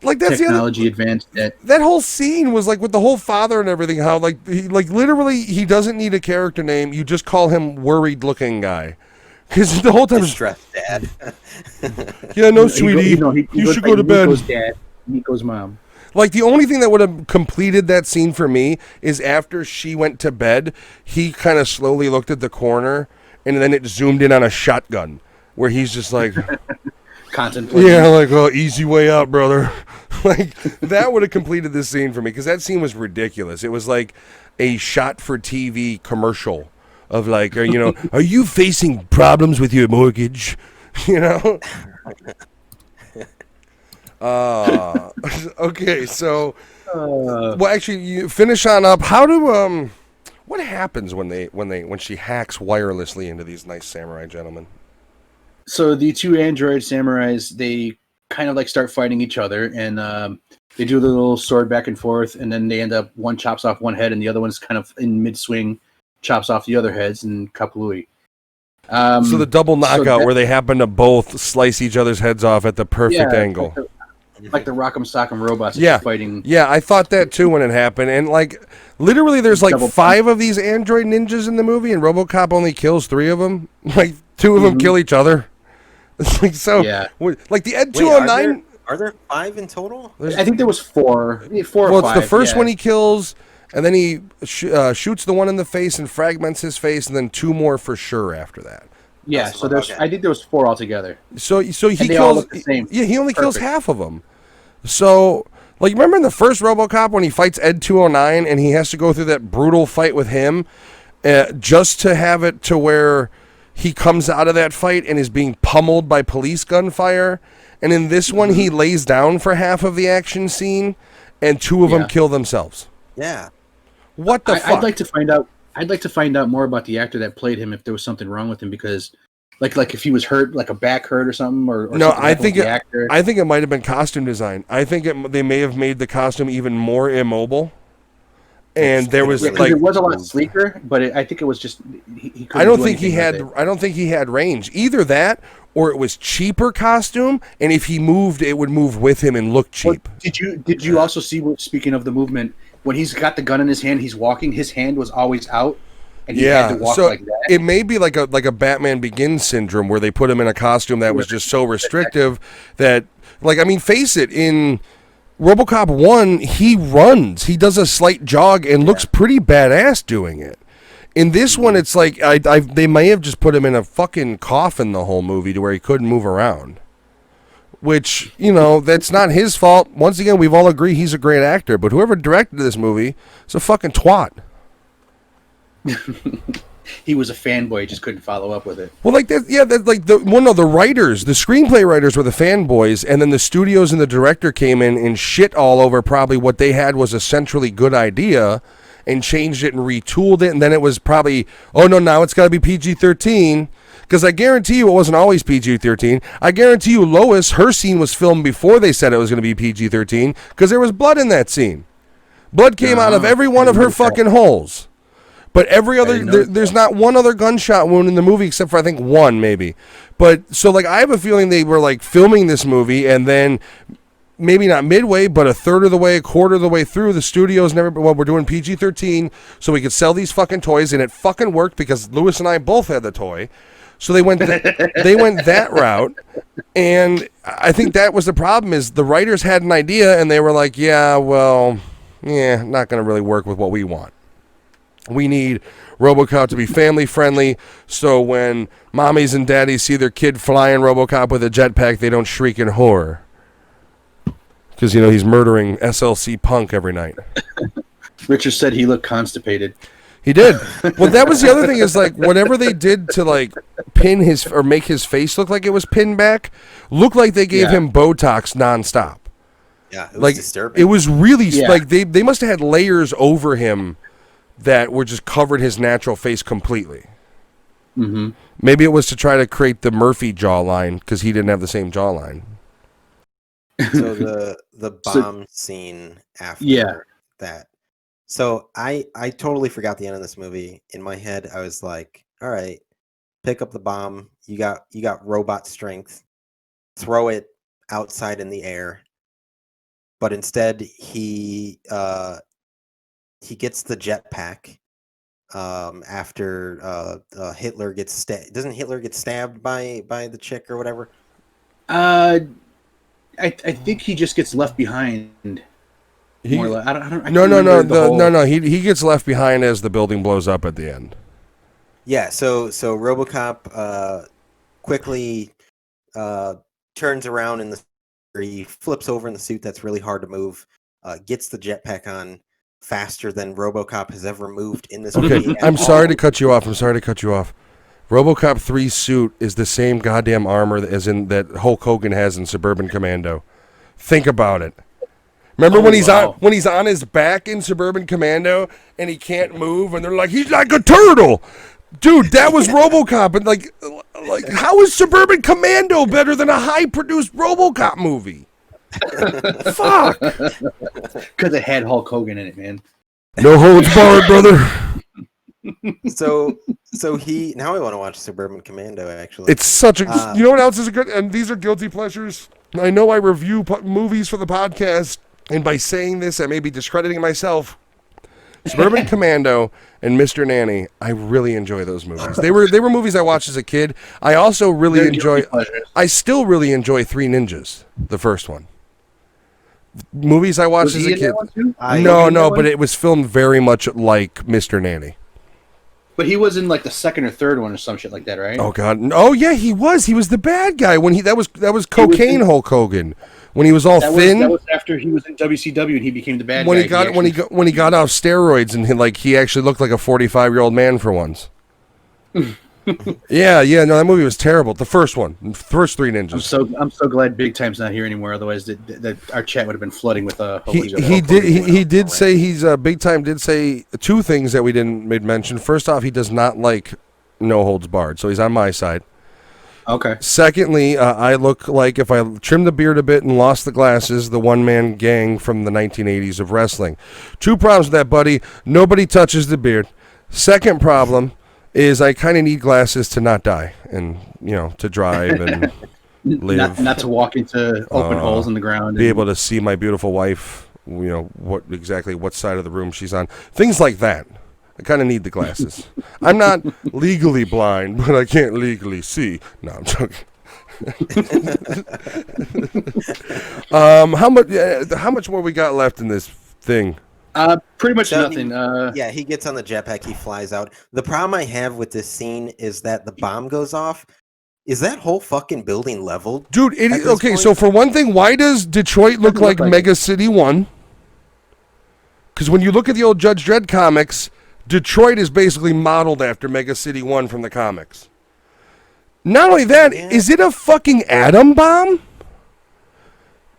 that's technology advanced? That whole scene was like with the whole father and everything. How literally he doesn't need a character name. You just call him worried-looking guy. Because the whole time stressed dad. Yeah, no, sweetie. You should go to bed. Nico's dad, Nico's mom. Like, the only thing that would have completed that scene for me is after she went to bed, he kind of slowly looked at the corner, and then it zoomed in on a shotgun, where he's just like... contemplating. Yeah, like, oh, easy way out, brother. Like, that would have completed this scene for me, because that scene was ridiculous. It was like a shot-for-TV commercial of like, are you facing problems with your mortgage? Okay, so well, actually, you finish on up. How do what happens when she hacks wirelessly into these nice samurai gentlemen? So the two android samurais, they kind of like start fighting each other, and they do the little sword back and forth, and then they end up one chops off one head, and the other one's kind of in mid swing, chops off the other heads, and kaplooey. So the double knockout where they happen to both slice each other's heads off at the perfect angle. Like the Rock'em Sock'em robots fighting. Yeah, I thought that too when it happened. And like, literally there's like 5 of these android ninjas in the movie, and Robocop only kills 3 of them. Like, 2 of them kill each other. It's like, so, like the Ed 209... Are there 5 in total? I think there was 4. 4 or 5. Well, it's the first one he kills, and then he shoots the one in the face and fragments his face, and then 2 more for sure after that. Yeah, so there's. Okay. I think there was 4 altogether. So he and they kills. All look the same. Yeah, he only kills half of them. So, like, remember in the first RoboCop when he fights Ed 209 and he has to go through that brutal fight with him, just to have it to where he comes out of that fight and is being pummeled by police gunfire. And in this one, he lays down for half of the action scene, and 2 of them kill themselves. Yeah. What the fuck? I'd like to find out. I'd like to find out more about the actor that played him, if there was something wrong with him, because, like if he was hurt, like a back hurt or something, or no, something I think it might have been costume design. I think they may have made the costume even more immobile, And there was like it was a lot sleeker, but I think it was just he I don't think he had range. Either that or it was cheaper costume, and if he moved, it would move with him and look cheap. Well, did you also see, speaking of the movement, when he's got the gun in his hand, he's walking, his hand was always out, and he had to walk like that. It may be like a Batman Begins syndrome where they put him in a costume that was just so restrictive that, like, I mean, face it, in Robocop 1, he runs. He does a slight jog and looks pretty badass doing it. In this one, it's like they may have just put him in a fucking coffin the whole movie to where he couldn't move around. Which, you know, that's not his fault. Once again, we've all agreed he's a great actor, but whoever directed this movie is a fucking twat. He was a fanboy, just couldn't follow up with it. Well, like that, yeah. That, like the writers, the screenplay writers were the fanboys, and then the studios and the director came in and shit all over probably what they had was a centrally good idea, and changed it and retooled it, and then it was probably, oh no, now it's got to be PG-13. Because I guarantee you it wasn't always PG-13. I guarantee you Lois, her scene was filmed before they said it was going to be PG-13, because there was blood in that scene. Blood came out of every one of her fucking holes. But every other, there's not one other gunshot wound in the movie except for I think one maybe. But so like I have a feeling they were like filming this movie and then maybe not midway, but a third of the way, a quarter of the way through, the studios we're doing PG-13 so we could sell these fucking toys, and it fucking worked because Lewis and I both had the toy. So they went that route, and I think that was the problem is the writers had an idea and they were like, not going to really work with what we want. We need Robocop to be family friendly, so when mommies and daddies see their kid flying Robocop with a jetpack, they don't shriek in horror. Because, you know, he's murdering SLC Punk every night. Richard said he looked constipated. He did. Well, that was the other thing is, like, whatever they did to, like, pin his, or make his face look like it was pinned back, looked like they gave him Botox nonstop. Yeah, it was like, disturbing. It was really, like, they must have had layers over him that were just covered his natural face completely. Mm-hmm. Maybe it was to try to create the Murphy jawline, because he didn't have the same jawline. So the bomb scene after that. So I totally forgot the end of this movie. In my head, I was like, all right, pick up the bomb. You got robot strength. Throw it outside in the air. But instead he gets the jetpack after Hitler gets stabbed. Doesn't Hitler get stabbed by the chick or whatever? I think he just gets left behind. No. He gets left behind as the building blows up at the end. Yeah. So RoboCop quickly turns around in the. He flips over in the suit that's really hard to move. Gets the jetpack on faster than RoboCop has ever moved in this movie. I'm sorry to cut you off. RoboCop 3's suit is the same goddamn armor as in that Hulk Hogan has in Suburban Commando. Think about it. Remember when he's on his back in Suburban Commando and he can't move and they're like, he's like a turtle. Dude, that was RoboCop. And like how is Suburban Commando better than a high-produced RoboCop movie? Fuck. Because it had Hulk Hogan in it, man. No holds barred, brother. So he now I want to watch Suburban Commando. Actually, it's such a. You know what else is a good? And these are guilty pleasures. I know I review movies for the podcast, and by saying this, I may be discrediting myself. Suburban Commando and Mr. Nanny. I really enjoy those movies. They were movies I watched as a kid. I also really enjoy. I still really enjoy Three Ninjas, the first one. Movies I watched as a kid. No, but it was filmed very much like Mr. Nanny. But he was in like the second or third one or some shit like that, right? Oh god. Oh yeah, he was. He was the bad guy when that was cocaine Hulk Hogan. When he was all thin. That was after he was in WCW and he became the bad guy. When he got off steroids and he actually looked like a 45-year-old man for once. Yeah, no, that movie was terrible. The first one, first Three Ninjas. I'm so glad Big Time's not here anymore. Otherwise, that our chat would have been flooding with He did say he's Big Time did say two things that we didn't mention. First off, he does not like No Holds Barred, so he's on my side. Okay. Secondly, I look like if I trimmed the beard a bit and lost the glasses, the one-man gang from the 1980s of wrestling. 2 problems with that, buddy. Nobody touches the beard. Second problem is I kind of need glasses to not die and, to drive and live. Not to walk into open holes in the ground. Be able to see my beautiful wife, what side of the room she's on. Things like that. I kind of need the glasses. I'm not legally blind, but I can't legally see. No, I'm joking. How much more we got left in this thing? Pretty much nothing. Yeah, he gets on the jetpack. He flies out. The problem I have with this scene is that the bomb goes off. Is that whole fucking building leveled? Dude, okay, so for one thing, why does Detroit look like Mega City 1? Because when you look at the old Judge Dredd comics, Detroit is basically modeled after Mega City 1 from the comics. Not only that, is it a fucking atom bomb?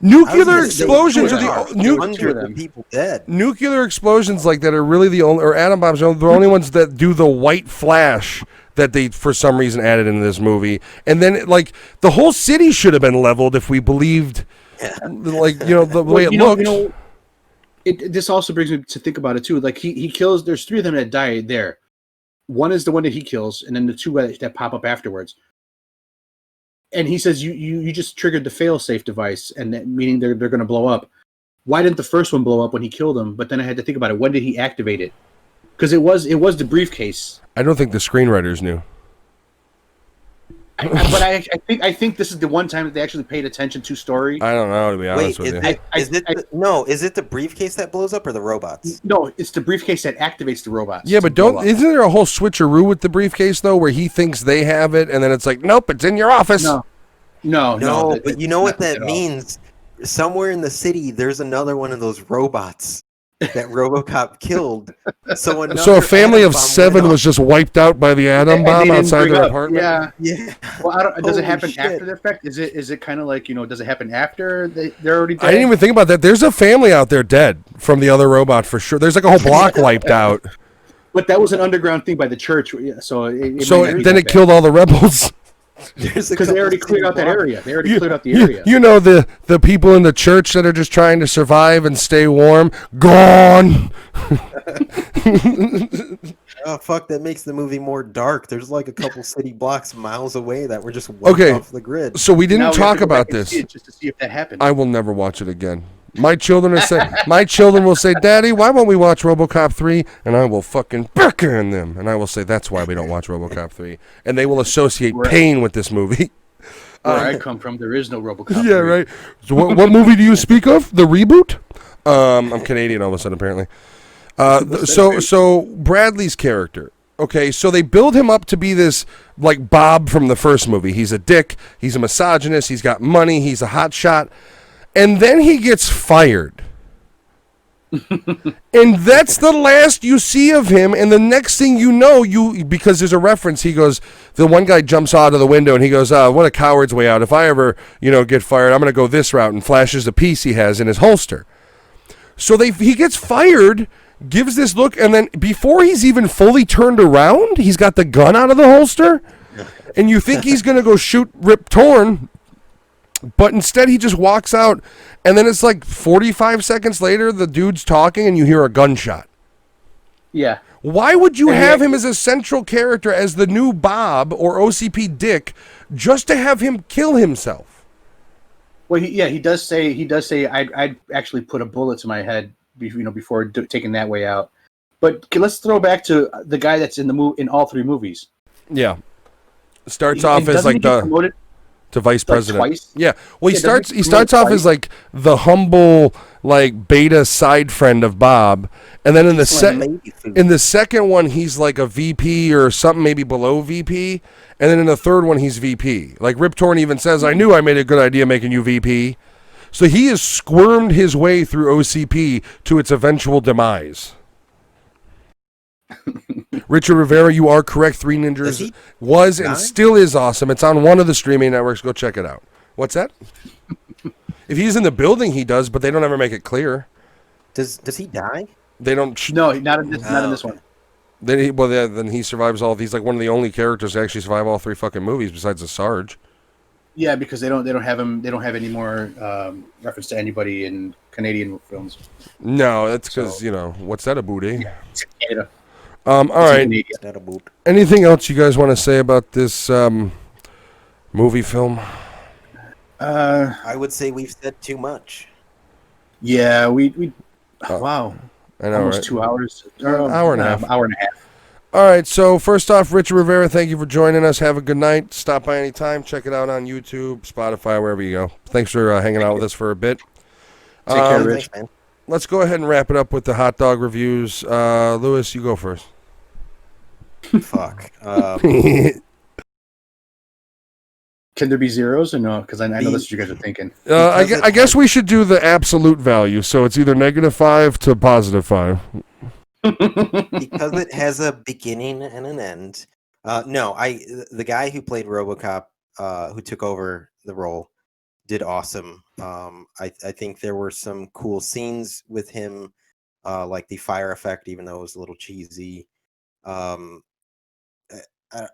Nuclear explosions are hundreds of people dead. Nuclear explosions like that are really the only, or atom bombs are the only ones that do the white flash that they for some reason added into this movie. And then the whole city should have been leveled if we believed the way it looked. This also brings me to think about it too. Like he kills. There's 3 of them that die there. One is the one that he kills, and then the 2 that pop up afterwards. And he says, "You just triggered the fail-safe device, and that, meaning they're going to blow up. Why didn't the first one blow up when he killed them? But then I had to think about it. When did he activate it? Because it was the briefcase. I don't think the screenwriters knew. But I think this is the one time that they actually paid attention to story. I don't know, to be honest with you. Is it the briefcase that blows up or the robots? No, it's the briefcase that activates the robots. Yeah, but isn't there a whole switcheroo with the briefcase though, where he thinks they have it, and then it's like, nope, it's in your office. No. But you know what that means? Somewhere in the city, there's another one of those robots that Robocop killed. So a family of 7 was just wiped out by the atom bomb outside their apartment? Yeah. Well, does it happen after the effect? Is it kind of like, does it happen after they're already dead? I didn't even think about that. There's a family out there dead from the other robot for sure. There's like a whole block wiped out. But that was an underground thing by the church. So then it killed all the rebels. Because they already cleared out that area. They already cleared out the area. The people in the church that are just trying to survive and stay warm, gone. Oh fuck! That makes the movie more dark. There's like a couple city blocks miles away that were just wiped off the grid. So we didn't talk about this. Just to see if that happened. I will never watch it again. My children will say, Daddy, why won't we watch Robocop 3? And I will fucking beckon them. And I will say, that's why we don't watch Robocop 3. And they will associate pain with this movie. Where I come from, there is no Robocop 3. Yeah, right. So what movie do you speak of? The reboot? I'm Canadian all of a sudden, apparently. So Bradley's character. Okay, so they build him up to be this, like Bob from the first movie. He's a dick. He's a misogynist. He's got money. He's a hotshot. And then he gets fired. And that's the last you see of him. And the next thing you know, because there's a reference, he goes, the one guy jumps out of the window and he goes, what a coward's way out. If I ever, get fired, I'm going to go this route, and flashes the piece he has in his holster. So he gets fired, gives this look, and then before he's even fully turned around, he's got the gun out of the holster. And you think he's going to go shoot Rip Torn. But instead, he just walks out, and then it's like 45 seconds later, the dude's talking, and you hear a gunshot. Yeah. Why would you have him as a central character, as the new Bob or OCP Dick, just to have him kill himself? Well, he does say I'd actually put a bullet to my head, before taking that way out. But let's throw back to the guy that's in all 3 movies. Yeah. Starts off as like the... to vice president. Twice? Yeah. Well, he starts off as like the humble, like beta side friend of Bob, and then in the second one he's like a VP or something, maybe below VP, and then in the third one he's VP. Like Rip Torn even says, "I knew I made a good idea making you VP." So he has squirmed his way through OCP to its eventual demise. Richard Rivera, you are correct. 3 Ninjas was and still is awesome. It's on one of the streaming networks. Go check it out. What's that? If he's in the building, he does, but they don't ever make it clear. Does he die? They don't. No, not in this one. Then he survives all. He's like one of the only characters to actually survive all 3 fucking movies besides the Sarge. Yeah, because they don't have him. They don't have any more reference to anybody in Canadian films. No, that's because what's that a booty? Canada. All right. Anything else you guys want to say about this movie film? I would say we've said too much. Yeah, we wow. I know, almost right? 2 hours. Hour and a half. Hour and a half. All right, so first off, Richard Rivera, thank you for joining us. Have a good night. Stop by anytime. Check it out on YouTube, Spotify, wherever you go. Thanks for hanging out with us for a bit. Take care, Rich. Thanks, man. Let's go ahead and wrap it up with the hot dog reviews. Lewis, you go first. Fuck. Can there be zeros or no? Because I know that's what you guys are thinking. I guess we should do the absolute value, so it's either -5 to +5. Because it has a beginning and an end. The guy who played RoboCop, who took over the role, did awesome. I think there were some cool scenes with him, like the fire effect, even though it was a little cheesy. I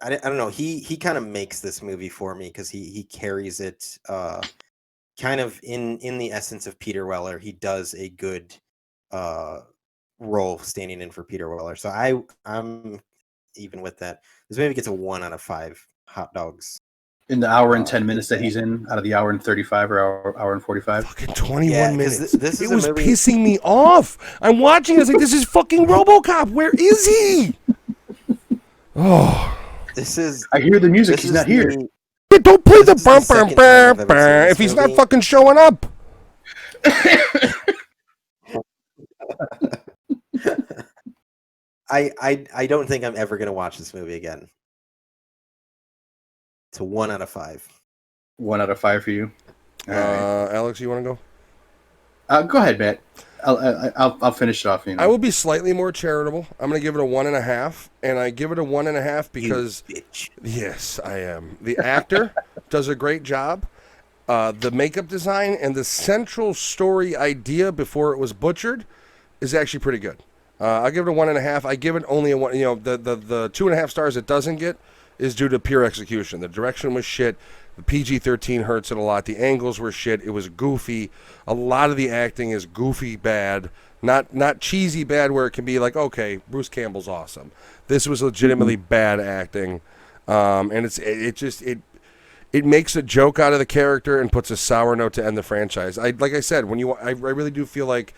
don't know. He kind of makes this movie for me because he carries it kind of in the essence of Peter Weller. He does a good role standing in for Peter Weller. So I'm even with that. This movie gets a 1 out of 5 hot dogs. In the hour and 10 minutes that he's in, out of the hour and 35 or hour and 45. Fucking 21 minutes. This it was pissing me off. I'm watching. I was like, this is fucking RoboCop. Where is he? Oh. I hear the music. He's not here. Don't play the bumper if he's not fucking showing up. I don't think I'm ever gonna watch this movie again. It's a 1 out of 5. 1 out of 5 for you. Alex, you want to go? Go ahead, Matt. I'll finish it off. I will be slightly more charitable. I'm going to give it a 1.5, and I give it a 1.5 because yes, I am. The actor does a great job. The makeup design and the central story idea before it was butchered is actually pretty good. I'll give it a 1.5. I give it only a 1. The 2.5 stars it doesn't get is due to pure execution. The direction was shit. The PG-13 hurts it a lot. The angles were shit. It was goofy. A lot of the acting is goofy bad. Not cheesy bad where it can be like, okay, Bruce Campbell's awesome. This was legitimately bad acting. And it makes a joke out of the character and puts a sour note to end the franchise. Like I said, I really do feel like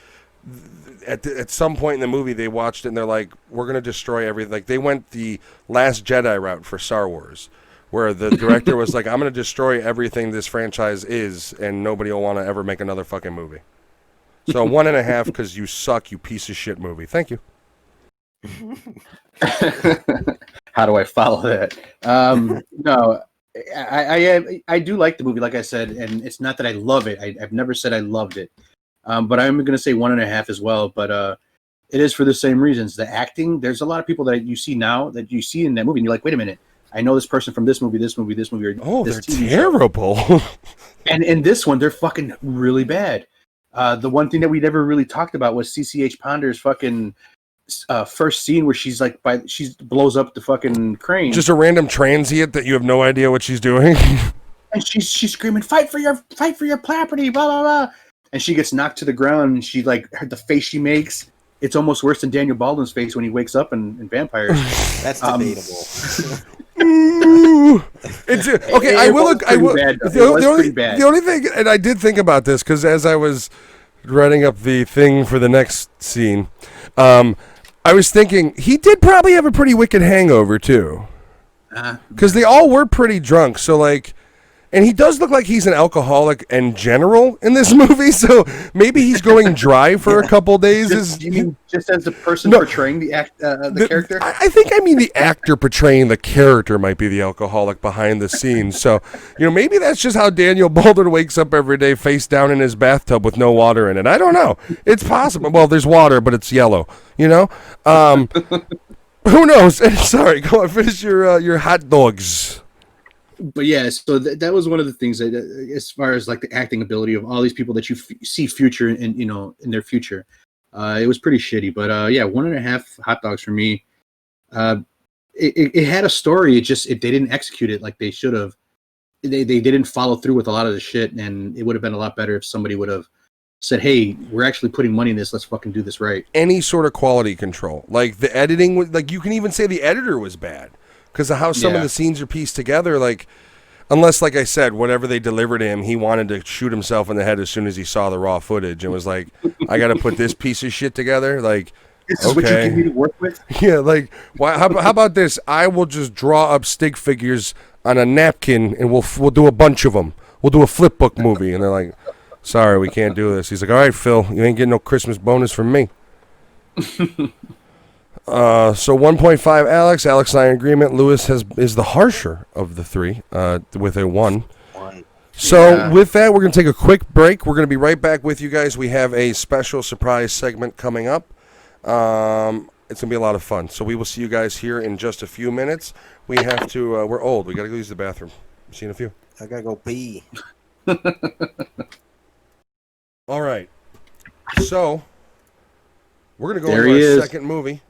at some point in the movie they watched it and they're like, we're going to destroy everything. Like they went the Last Jedi route for Star Wars, where the director was like, I'm going to destroy everything this franchise is, and nobody will want to ever make another fucking movie. So 1.5 because you suck, you piece of shit movie. Thank you. How do I follow that? No, I do like the movie, like I said, and it's not that I love it. I've never said I loved it. But I'm going to say 1.5 as well. But it is for the same reasons. The acting, there's a lot of people that you see now that you see in that movie, and you're like, wait a minute. I know this person from this movie. Or they're terrible. And in this one, they're fucking really bad. The one thing that we never really talked about was CCH Ponder's fucking first scene where she's like, she blows up the fucking crane. Just a random transient that you have no idea what she's doing. And she's screaming, fight for your property, blah blah blah. And she gets knocked to the ground. And she the face she makes. It's almost worse than Daniel Baldwin's face when he wakes up in Vampires. That's debatable. Okay, I will. The only thing, and I did think about this because as I was writing up the thing for the next scene, I was thinking he did probably have a pretty wicked hangover too, because they all were pretty drunk. So like. And he does look like he's an alcoholic in general in this movie, so maybe he's going dry for a couple days. You mean just as the person portraying the character? I think the actor portraying the character might be the alcoholic behind the scenes. So, maybe that's just how Daniel Baldwin wakes up every day face down in his bathtub with no water in it. I don't know. It's possible. Well, there's water, but it's yellow, Who knows? Sorry, go on, finish your hot dogs. But yeah, so that was one of the things that, as far as like the acting ability of all these people that you see future in their future, it was pretty shitty. But yeah, 1.5 hot dogs for me. It had a story. They didn't execute it like they should have. They didn't follow through with a lot of the shit, and it would have been a lot better if somebody would have said, "Hey, we're actually putting money in this. Let's fucking do this right." Any sort of quality control, like the editing, like you can even say the editor was bad because of how some of the scenes are pieced together. Like, unless, like I said, whatever they delivered to him, he wanted to shoot himself in the head as soon as he saw the raw footage and was like, "I got to put this piece of shit together." Like, this is what you give me to work with. Yeah, like, why? How about this? I will just draw up stick figures on a napkin, and we'll do a bunch of them. We'll do a flip book movie, and they're like, "Sorry, we can't do this." He's like, "All right, Phil, you ain't getting no Christmas bonus from me." So 1.5, Alex. Alex and I in agreement. Lewis is the harsher of the three, with a 1. So with that, we're gonna take a quick break. We're gonna be right back with you guys. We have a special surprise segment coming up. It's gonna be a lot of fun. So we will see you guys here in just a few minutes. We have to. We're old. We gotta go use the bathroom. See you in a few. I gotta go pee. All right. So we're gonna go into our second movie.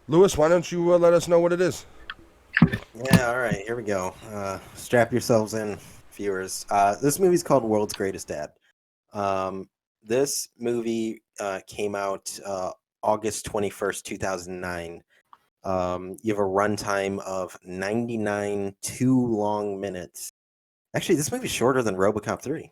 Lewis, why don't you let us know what it is? Yeah. All right. Here we go. Strap yourselves in, viewers. This movie's called World's Greatest Dad. This movie came out August 21st, 2009. You have a runtime of 99 too long minutes. Actually, this movie's shorter than Robocop 3.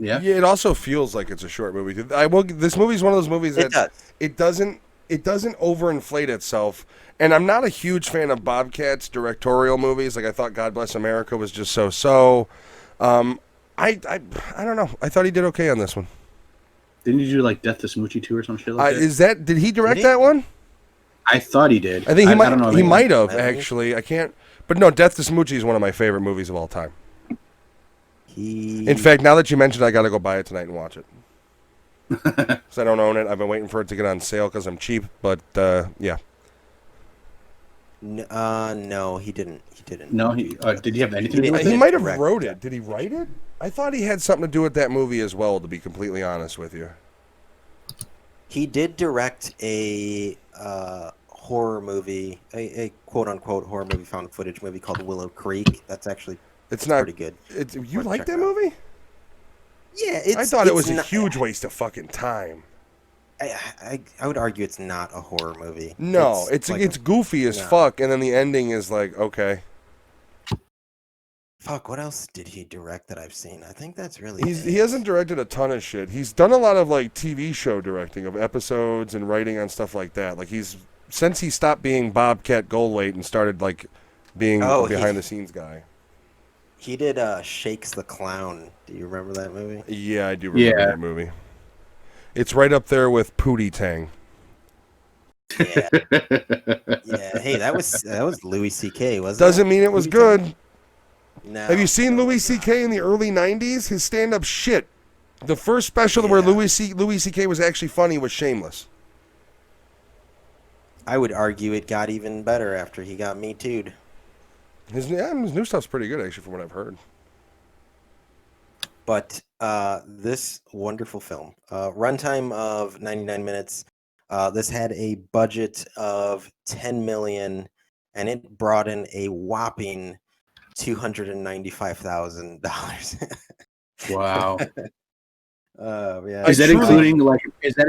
Yeah, it also feels like it's a short movie. This movie's one of those movies that it doesn't overinflate itself. And I'm not a huge fan of Bobcat's directorial movies. Like, I thought God Bless America was just so. I don't know. I thought he did okay on this one. Didn't you do like Death to Smoochie 2 or some shit like that? Did he direct that one? I thought he did. I think he might have actually. I can't. But no, Death to Smoochie is one of my favorite movies of all time. In fact, now that you mentioned, I got to go buy it tonight and watch it. Because I don't own it. I've been waiting for it to get on sale because I'm cheap. But yeah. No, he didn't. No, did he have anything to do with it? He might have wrote it. Did he write it? I thought he had something to do with that movie as well, to be completely honest with you. He did direct a horror movie, a quote-unquote horror movie, found footage movie called Willow Creek. That's actually pretty good. You like that movie? Yeah, I thought it was a huge waste of fucking time. I would argue it's not a horror movie. No, it's goofy as fuck, and then the ending is like, okay. Fuck, what else did he direct that I've seen? I think that's really He hasn't directed a ton of shit. He's done a lot of like TV show directing of episodes and writing on stuff like that. Like since he stopped being Bobcat Goldthwait and started like being a behind the scenes guy. He did Shakes the Clown. Do you remember that movie? Yeah, I do remember that movie. It's right up there with Pootie Tang. Yeah. Yeah. Hey, that was Louis C.K., wasn't it? Doesn't mean it was good. No. Have you seen Louis C.K. in the early 90s? His stand-up shit. The first special where Louis C.K. was actually funny was Shameless. I would argue it got even better after he got Me Too'd. His new stuff's pretty good, actually, from what I've heard. But this wonderful film, runtime of 99 minutes. This had a budget of $10 million, and it brought in a whopping $295,000. Wow. Yeah. Is that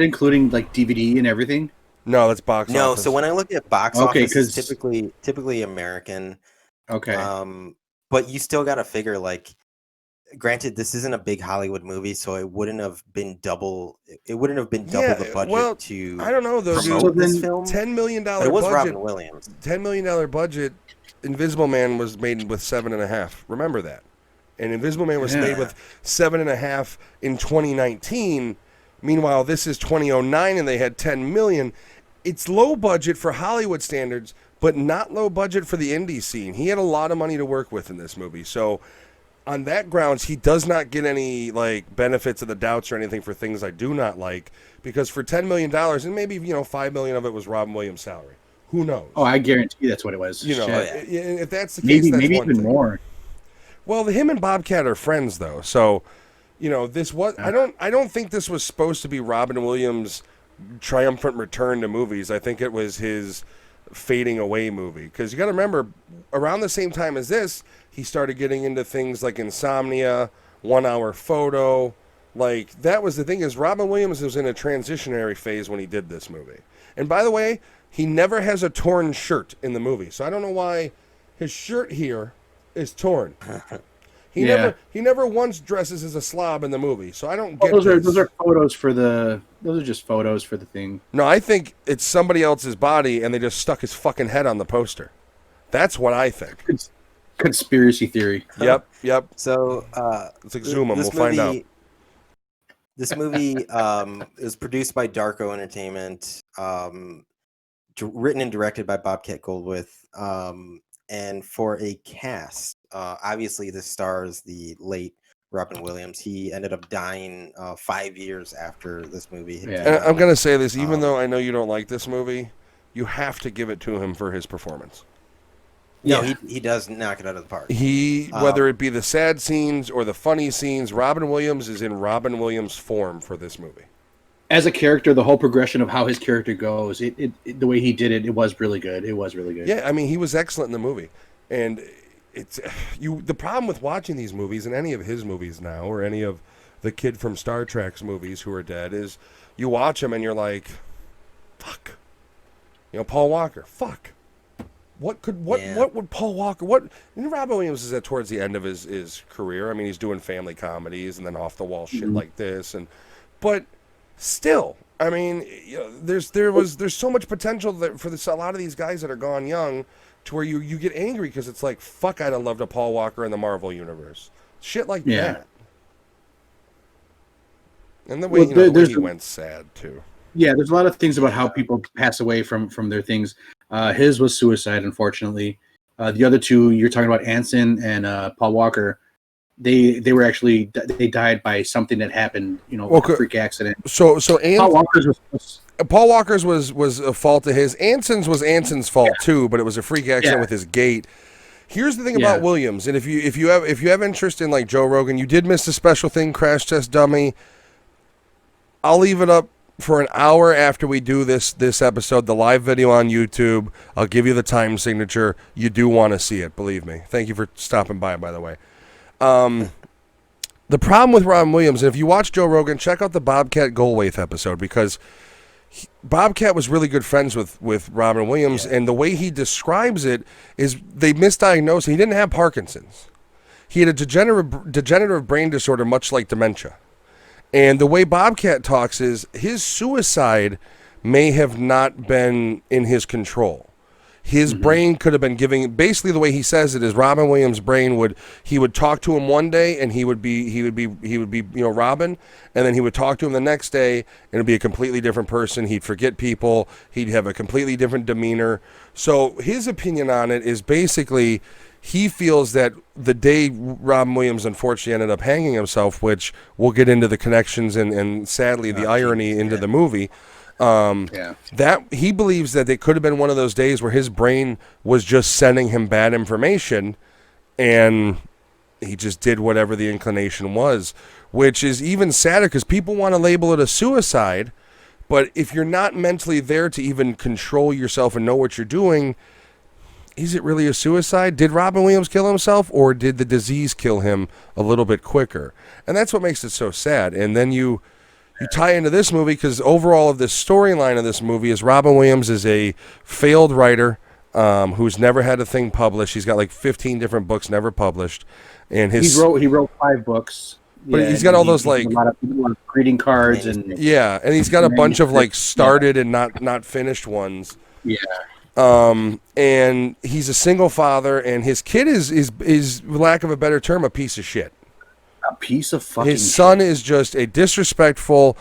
including like DVD and everything? No, that's box office. No, so when I look at box office, it's typically American. Okay. But you still got to figure, like, granted, this isn't a big Hollywood movie, so it wouldn't have been double. It wouldn't have been double the budget to. I don't know though. Promote this film. $10 million But it was budget. Robin Williams. $10 million budget. Invisible Man was made with 7.5. Remember that. And Invisible Man was made with 7.5 in 2019. Meanwhile, this is 2009, and they had 10 million. It's low budget for Hollywood standards, but not low budget for the indie scene. He had a lot of money to work with in this movie, so on that grounds, he does not get any like benefits of the doubts or anything for things I do not like, because for $10 million, and maybe $5 million of it was Robin Williams' salary. Who knows? Oh, I guarantee that's what it was. If that's the case, maybe even more. Well, him and Bobcat are friends though, so this was. I don't think this was supposed to be Robin Williams' triumphant return to movies. I think it was his fading away movie. Because you got to remember, around the same time as this, he started getting into things like Insomnia, 1 Hour Photo. Like, that was the thing, is Robin Williams was in a transitionary phase when he did this movie. And by the way, he never has a torn shirt in the movie. So I don't know why his shirt here is torn. He never once dresses as a slob in the movie. So I don't get those are photos for those are just photos for the thing. No, I think it's somebody else's body and they just stuck his fucking head on the poster. That's what I think. It's conspiracy theory. Yep. So let's exhume him. We'll find out. This movie is produced by Darko Entertainment, written and directed by Bobcat Goldthwait, and for a cast, obviously this stars the late Robin Williams. He ended up dying 5 years after this movie. And I'm going to say this, even though I know you don't like this movie, you have to give it to him for his performance. No, he does knock it out of the park. Whether it be the sad scenes or the funny scenes, Robin Williams is in Robin Williams form for this movie. As a character, the whole progression of how his character goes, the way he did it, it was really good. It was really good. Yeah, I mean, he was excellent in the movie. And the problem with watching these movies, and any of his movies now, or any of the kid from Star Trek's movies who are dead, is you watch them and you're like, fuck. Paul Walker, fuck. What would Paul Walker, and Robin Williams is at towards the end of his career. I mean, he's doing family comedies and then off the wall shit like this, but still, I mean, there's so much potential for a lot of these guys that are gone young, to where you get angry because it's like, fuck, I'd have loved a Paul Walker in the Marvel universe, shit like that. And the way he went sad too. Yeah, there's a lot of things about how people pass away from their things. His was suicide, unfortunately. The other two, you're talking about Anson and Paul Walker. They were actually, they died by something that happened, like a freak accident. So Paul Walker's was a fault of his. Anson's was Anson's fault too, but it was a freak accident with his gait. Here's the thing about Williams, and if you have interest in like Joe Rogan, you did miss the special thing, Crash Test Dummy. I'll leave it up for an hour after we do this episode, the live video on YouTube. I'll give you the time signature. You do want to see it, believe me. Thank you for stopping by the way. The problem with Robin Williams, and if you watch Joe Rogan, check out the Bobcat Goldthwait episode, because Bobcat was really good friends with Robin Williams, and the way he describes it is they misdiagnosed. He didn't have Parkinson's. He had a degenerative brain disorder, much like dementia. And the way Bobcat talks is his suicide may have not been in his control. His brain could have been giving, basically the way he says it is, Robin Williams' brain would talk to him one day and he would be Robin, and then he would talk to him the next day and it'd be a completely different person. He'd forget people. He'd have a completely different demeanor. So his opinion on it is basically, he feels that the day Robin Williams unfortunately ended up hanging himself, which we'll get into the connections and sadly the irony into the movie, that he believes that it could have been one of those days where his brain was just sending him bad information and he just did whatever the inclination was, which is even sadder because people want to label it a suicide, but if you're not mentally there to even control yourself and know what you're doing, is it really a suicide? Did Robin Williams kill himself, or did the disease kill him a little bit quicker? And that's what makes it so sad. And then you tie into this movie, because overall of this storyline of this movie is Robin Williams is a failed writer who's never had a thing published. He's got like 15 different books never published. And he wrote 5 books. But he's got all those like a lot of greeting cards and and he's got a bunch of like started and not finished ones. And he's a single father, and his kid is lack of a better term, a piece of shit. A piece of fucking His son is just a disrespectful,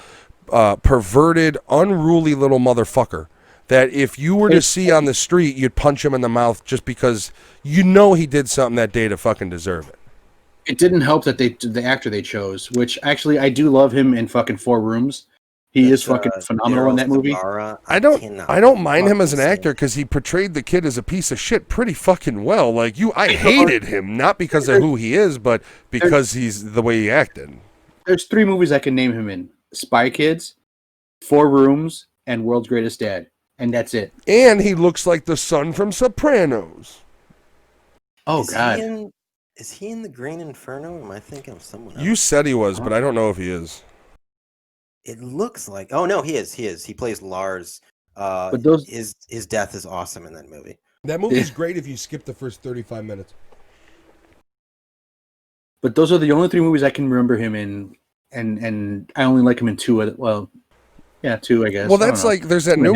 perverted, unruly little motherfucker that if you were to see on the street, you'd punch him in the mouth just because he did something that day to fucking deserve it. It didn't help that the actor they chose, which actually I do love him in fucking 4 Rooms. He is fucking phenomenal in that movie. I don't mind him as an actor because he portrayed the kid as a piece of shit pretty fucking well. Like I hated him, not because of who he is, but because he's the way he acted. There's 3 movies I can name him in: Spy Kids, 4 Rooms, and World's Greatest Dad. and that's it. And he looks like the son from Sopranos. Oh, Is God. Is he in the Green Inferno? Am I thinking of someone else? You said he was, but I don't know if he is. It looks like. Oh no, he is. He is. He plays Lars. But those his death is awesome in that movie. That movie's great if you skip the first 35 minutes. But those are the only 3 movies I can remember him in, and I only like him in 2. Well, yeah, 2, I guess. Well, that's like there's that new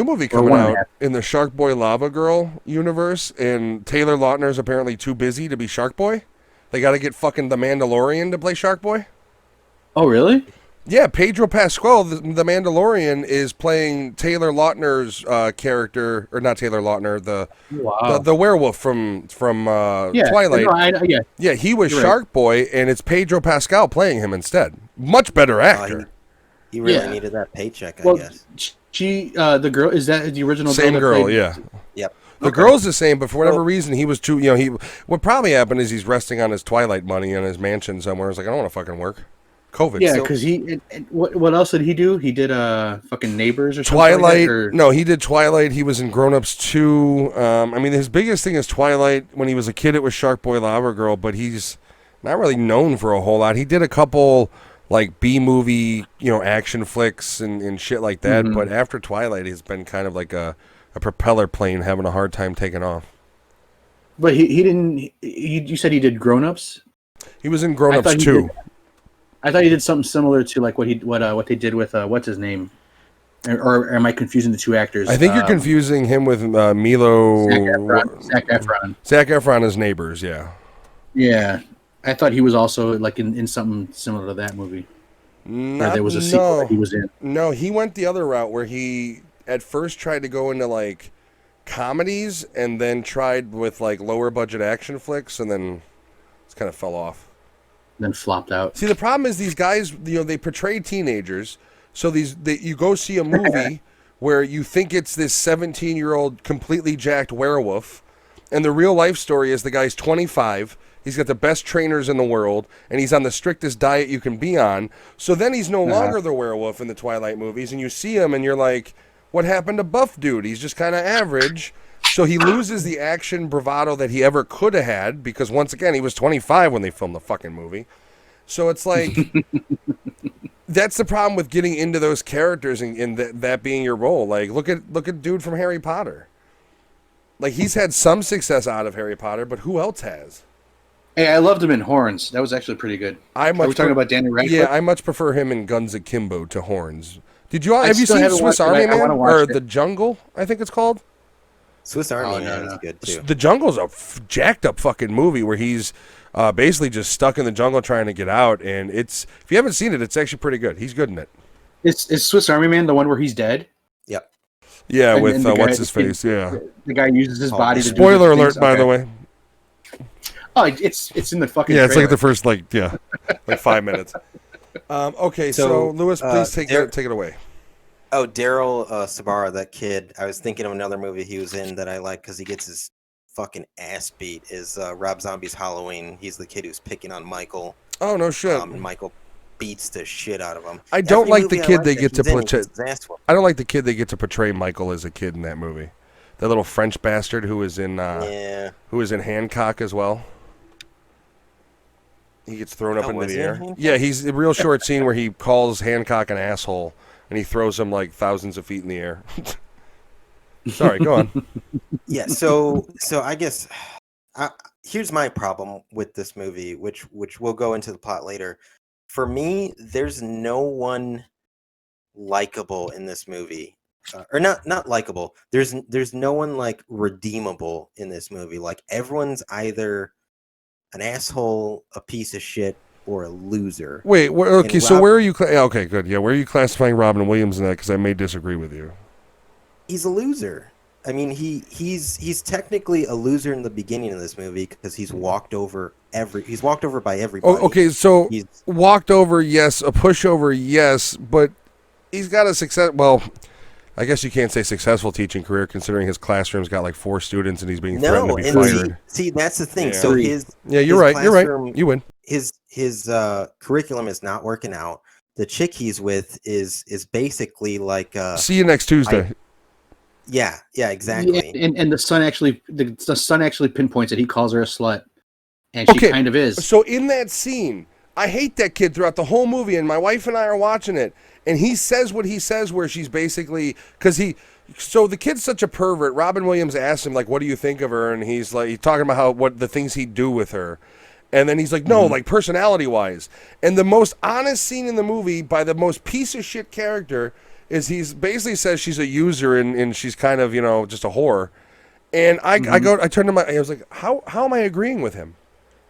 movie coming out 1.5. in the Shark Boy Lava Girl universe, and Taylor Lautner's apparently too busy to be Shark Boy. They got to get fucking the Mandalorian to play Shark Boy. Oh, really? Yeah, Pedro Pascal, the Mandalorian, is playing Taylor Lautner's character, or not Taylor Lautner, the werewolf from Twilight. Yeah, he was Shark Boy, and it's Pedro Pascal playing him instead. Much better actor. He really needed that paycheck, I guess. She, the girl, is that the original? Same girl, yeah. Yep. The girl's the same, but for whatever reason, he was too. What probably happened is he's resting on his Twilight money in his mansion somewhere. He's like, I don't want to fucking work. COVID. Yeah, because what else did he do? He did fucking Neighbors or Twilight. Something like that, or... No, he did Twilight. He was in Grown Ups 2. I mean, his biggest thing is Twilight. When he was a kid, it was Shark Boy Lava Girl, but he's not really known for a whole lot. He did a couple like B-movie, action flicks and shit like that. Mm-hmm. But after Twilight, he's been kind of like a propeller plane having a hard time taking off. But he didn't. You said he did Grown Ups. He was in Grown Ups 2. I thought he did something similar to like what they did with what's his name, or am I confusing the 2 actors? I think you're confusing him with Milo. Zac Efron. Zac Efron is Neighbors, yeah. Yeah, I thought he was also like in something similar to that movie. There was a sequel that he was in. No, he went the other route where he at first tried to go into like comedies and then tried with like lower budget action flicks and then it's kind of fell off. Then flopped out. See, the problem is these guys, they portray teenagers. So you go see a movie where you think it's this 17-year-old completely jacked werewolf, and the real life story is the guy's 25. He's got the best trainers in the world, and he's on the strictest diet you can be on. So then he's no longer the werewolf in the Twilight movies, and you see him, and you're like, what happened to Buff Dude? He's just kind of average. So he loses the action bravado that he ever could have had because, once again, he was 25 when they filmed the fucking movie. So it's like, that's the problem with getting into those characters and that being your role. Like, look at dude from Harry Potter. Like, he's had some success out of Harry Potter, but who else has? Hey, I loved him in Horns. That was actually pretty good. Are we talking about Danny Radcliffe? Yeah, I much prefer him in Guns Akimbo to Horns. Have you seen Swiss Army Man or The Jungle? I think it's called. Swiss Army Man is good too. The Jungle's a jacked up fucking movie where he's basically just stuck in the jungle trying to get out, and if you haven't seen it, it's actually pretty good. He's good in it. Is Swiss Army Man the one where he's dead? Yep. Yeah, with what's his face? Yeah. The guy uses his body to spoiler alert, by the way. Oh, it's in the fucking. Yeah, it's trailer. Like the first like 5 minutes. Okay, so Lewis, please take it away. Oh, Daryl Sabara, that kid. I was thinking of another movie he was in that I like because he gets his fucking ass beat. Is Rob Zombie's Halloween? He's the kid who's picking on Michael. Oh no shit! And Michael beats the shit out of him. I don't like the kid they get to portray. I don't like the kid they get to portray Michael as a kid in that movie. That little French bastard who is in Hancock as well. He gets thrown up into the air. Yeah, he's a real short scene where he calls Hancock an asshole. And he throws him like thousands of feet in the air. Sorry, go on. Yeah, so I guess here's my problem with this movie, which we'll go into the plot later. For me, there's no one likable in this movie, or not likable. There's no one like redeemable in this movie. Like everyone's either an asshole, a piece of shit, or a loser. Wait, okay, so where are you... okay, good. Yeah, where are you classifying Robin Williams in that? Because I may disagree with you. He's a loser. I mean, he's technically a loser in the beginning of this movie because he's walked over by everybody. Oh, okay, so he's walked over, yes. A pushover, yes. But he's got a success... Well, I guess you can't say successful teaching career considering his classroom's got like 4 students and he's being threatened to be fired. See, that's the thing. Yeah. So you're right. You're right. You win. His curriculum is not working out. The chick he's with is basically like see you next Tuesday. Yeah, exactly. Yeah, and the son actually pinpoints it. He calls her a slut, and she kind of is. So in that scene, I hate that kid throughout the whole movie, and my wife and I are watching it, and he says what he says, where she's basically so the kid's such a pervert. Robin Williams asks him, like, what do you think of her? And he's talking about what the things he'd do with her. And then he's like, no, like personality-wise. And the most honest scene in the movie by the most piece of shit character is he's basically says she's a user and she's kind of, just a whore. And I turned to I was like, how am I agreeing with him?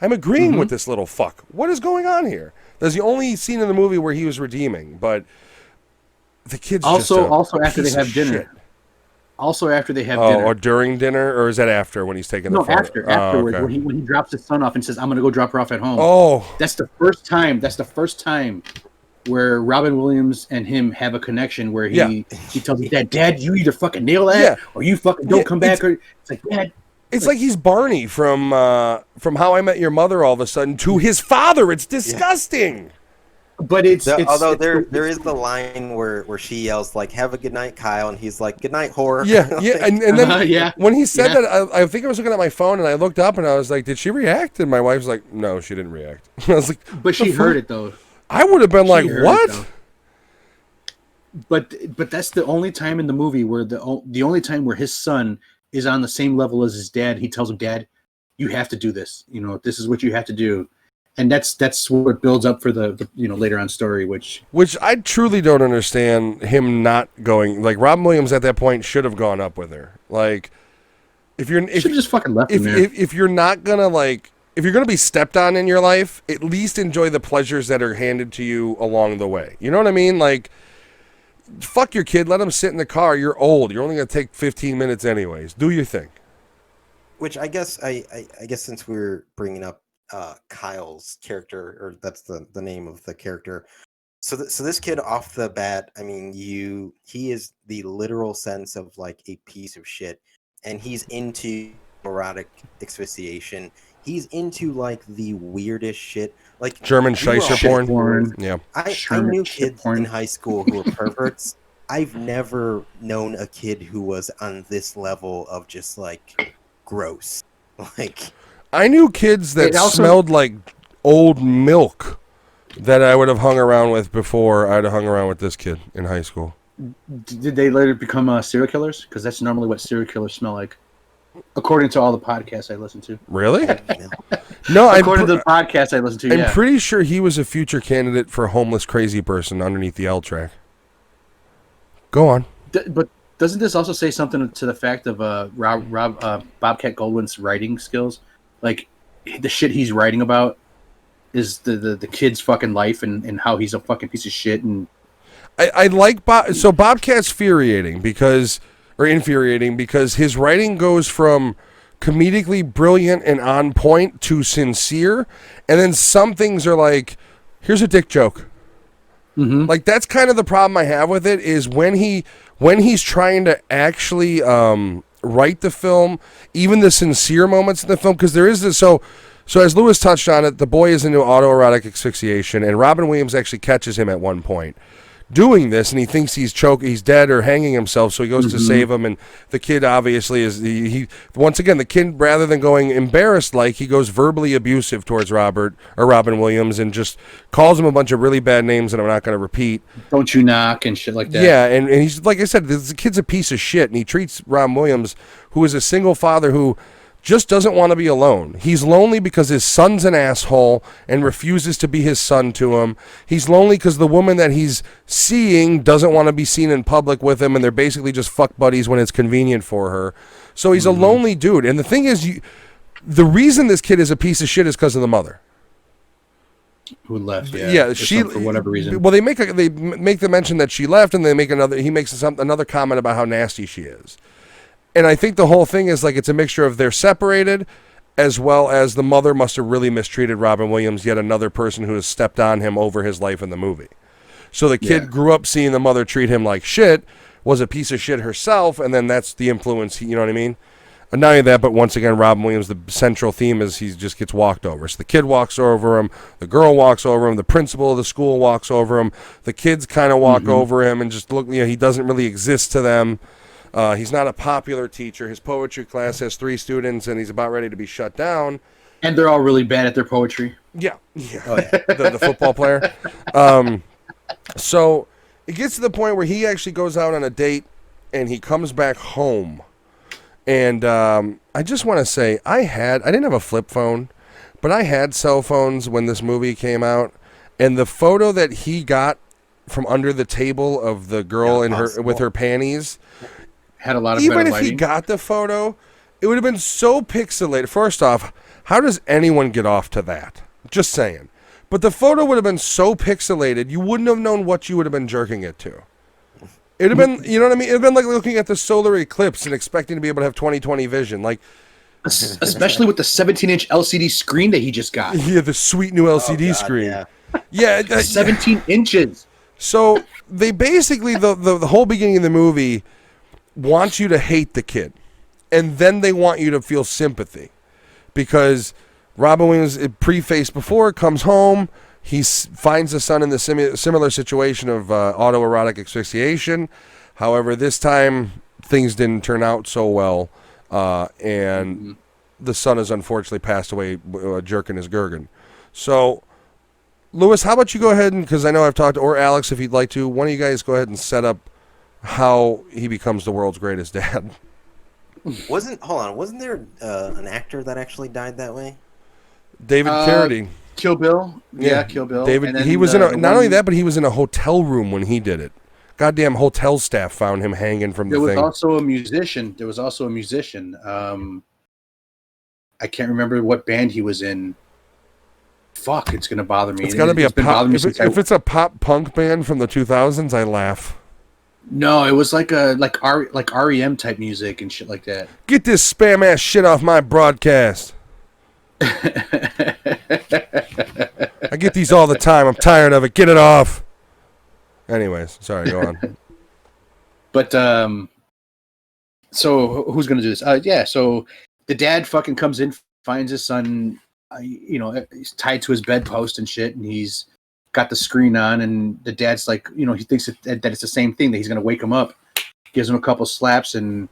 I'm agreeing with this little fuck. What is going on here? That's the only scene in the movie where he was redeeming, but the kid's also after they have dinner. Shit. Also after they have dinner. Or during dinner, or is that after when he's taking the photo? Afterwards, okay. when he drops his son off and says, I'm going to go drop her off at home. Oh. That's the first time where Robin Williams and him have a connection where he tells his Dad, you either fucking nail that or you fucking don't come back. Or it's like, Dad. It's like he's Barney from How I Met Your Mother all of a sudden to his father. It's disgusting. But although there is the line where she yells like "Have a good night, Kyle," and he's like "Good night, whore." Yeah, and then when he said that, I think I was looking at my phone and I looked up and I was like, "Did she react?" And my wife's like, "No, she didn't react." I was like, "But she heard it though." I would have been like, "What?" But that's the only time in the movie where the only time where his son is on the same level as his dad. He tells him, "Dad, you have to do this. This is what you have to do." And that's what builds up for the later on story, which I truly don't understand him not going. Like Robin Williams at that point should have gone up with her. Like if just fucking left him there. If you're not gonna if you're gonna be stepped on in your life, at least enjoy the pleasures that are handed to you along the way. You know what I mean? Like fuck your kid, let him sit in the car. You're old. You're only gonna take 15 minutes anyways. Do your thing. Which I guess since we're bringing up Kyle's character, or that's the name of the character. So this kid off the bat, I mean, he is the literal sense of like a piece of shit, and he's into erotic asphyxiation. He's into like the weirdest shit, like German Scheisser porn. Yeah, I knew kids in high school who were perverts. I've never known a kid who was on this level of just like gross, like. I knew kids that smelled like old milk that I would have hung around with before I'd have hung around with this kid in high school. Did they later become serial killers? Because that's normally what serial killers smell like, according to all the podcasts I listen to. Really? No, according to the podcast I listen to. I'm pretty sure he was a future candidate for a homeless crazy person underneath the L track. Go on. But doesn't this also say something to the fact of Bobcat Goldwyn's writing skills? Like the shit he's writing about is the kid's fucking life and how he's a fucking piece of shit. And I like Bobcat's infuriating because his writing goes from comedically brilliant and on point to sincere, and then some things are like, here's a dick joke. Mm-hmm. Like that's kind of the problem I have with it is when he's trying to actually write the film, even the sincere moments in the film, because there is this. So as Lewis touched on it, the boy is into autoerotic asphyxiation, and Robin Williams actually catches him at one point doing this, and he thinks he's dead or hanging himself, so he goes to save him, and the kid obviously is he once again, the kid, rather than going embarrassed, like he goes verbally abusive towards Robin Williams and just calls him a bunch of really bad names that I'm not going to repeat. Don't you knock and shit like that. Yeah, and he's, like I said, the kid's a piece of shit, and he treats Robin Williams, who is a single father who just doesn't want to be alone. He's lonely because his son's an asshole and refuses to be his son to him. He's lonely because the woman that he's seeing doesn't want to be seen in public with him, and they're basically just fuck buddies when it's convenient for her. So he's a lonely dude. And the thing is, the reason this kid is a piece of shit is because of the mother. Who left? Yeah, she, for whatever reason. Well, they make the mention that she left, and he makes another comment about how nasty she is. And I think the whole thing is like it's a mixture of they're separated, as well as the mother must have really mistreated Robin Williams, yet another person who has stepped on him over his life in the movie. So the kid grew up seeing the mother treat him like shit, was a piece of shit herself, and then that's the influence, you know what I mean? And not only that, but once again, Robin Williams, the central theme is he just gets walked over. So the kid walks over him, the girl walks over him, the principal of the school walks over him, the kids kind of walk over him and just look, he doesn't really exist to them. He's not a popular teacher. His poetry class has 3 students, and he's about ready to be shut down. And they're all really bad at their poetry. Yeah. Oh, yeah. the football player. So it gets to the point where he actually goes out on a date, and he comes back home. And I just want to say, I didn't have a flip phone, but I had cell phones when this movie came out. And the photo that he got from under the table of the girl with her panties had a lot of even better if lighting. he got the photo, it would have been so pixelated. First off, how does anyone get off to that? Just saying. But the photo would have been so pixelated, you wouldn't have known what you would have been jerking it to. It would have been, you know what I mean? It would have been like looking at the solar eclipse and expecting to be able to have 20/20 vision. Like, especially with the 17-inch LCD screen that he just got. Yeah, the sweet new LCD screen. Yeah, 17 inches. So they basically, the whole beginning of the movie want you to hate the kid. And then they want you to feel sympathy. Because Robin Williams, prefaced before, comes home. He finds the son in the similar situation of autoerotic asphyxiation. However, this time, things didn't turn out so well. And the son has unfortunately passed away jerking his gurgin. So, Lewis, how about you go ahead and, because I know I've talked, or Alex, if you'd like to, one of you guys go ahead and set up how he becomes the world's greatest dad. Wasn't there an actor that actually died that way? David Carradine. Kill Bill? Yeah, Kill Bill. David, he was in not only that, but he was in a hotel room when he did it. Goddamn hotel staff found him hanging from the thing. There was also a musician. I can't remember what band he was in. Fuck, it's gonna bother me. It's gotta be a pop. If it's a pop punk band from the 2000s, I laugh. No, it was like REM type music and shit like that. Get this spam ass shit off my broadcast. I get these all the time. I'm tired of it. Get it off. Anyways, sorry, go on. But so who's gonna do this? So the dad fucking comes in, finds his son, he's tied to his bedpost and shit, and he's got the screen on, and the dad's like, he thinks that it's the same thing, that he's gonna wake him up, gives him a couple slaps, and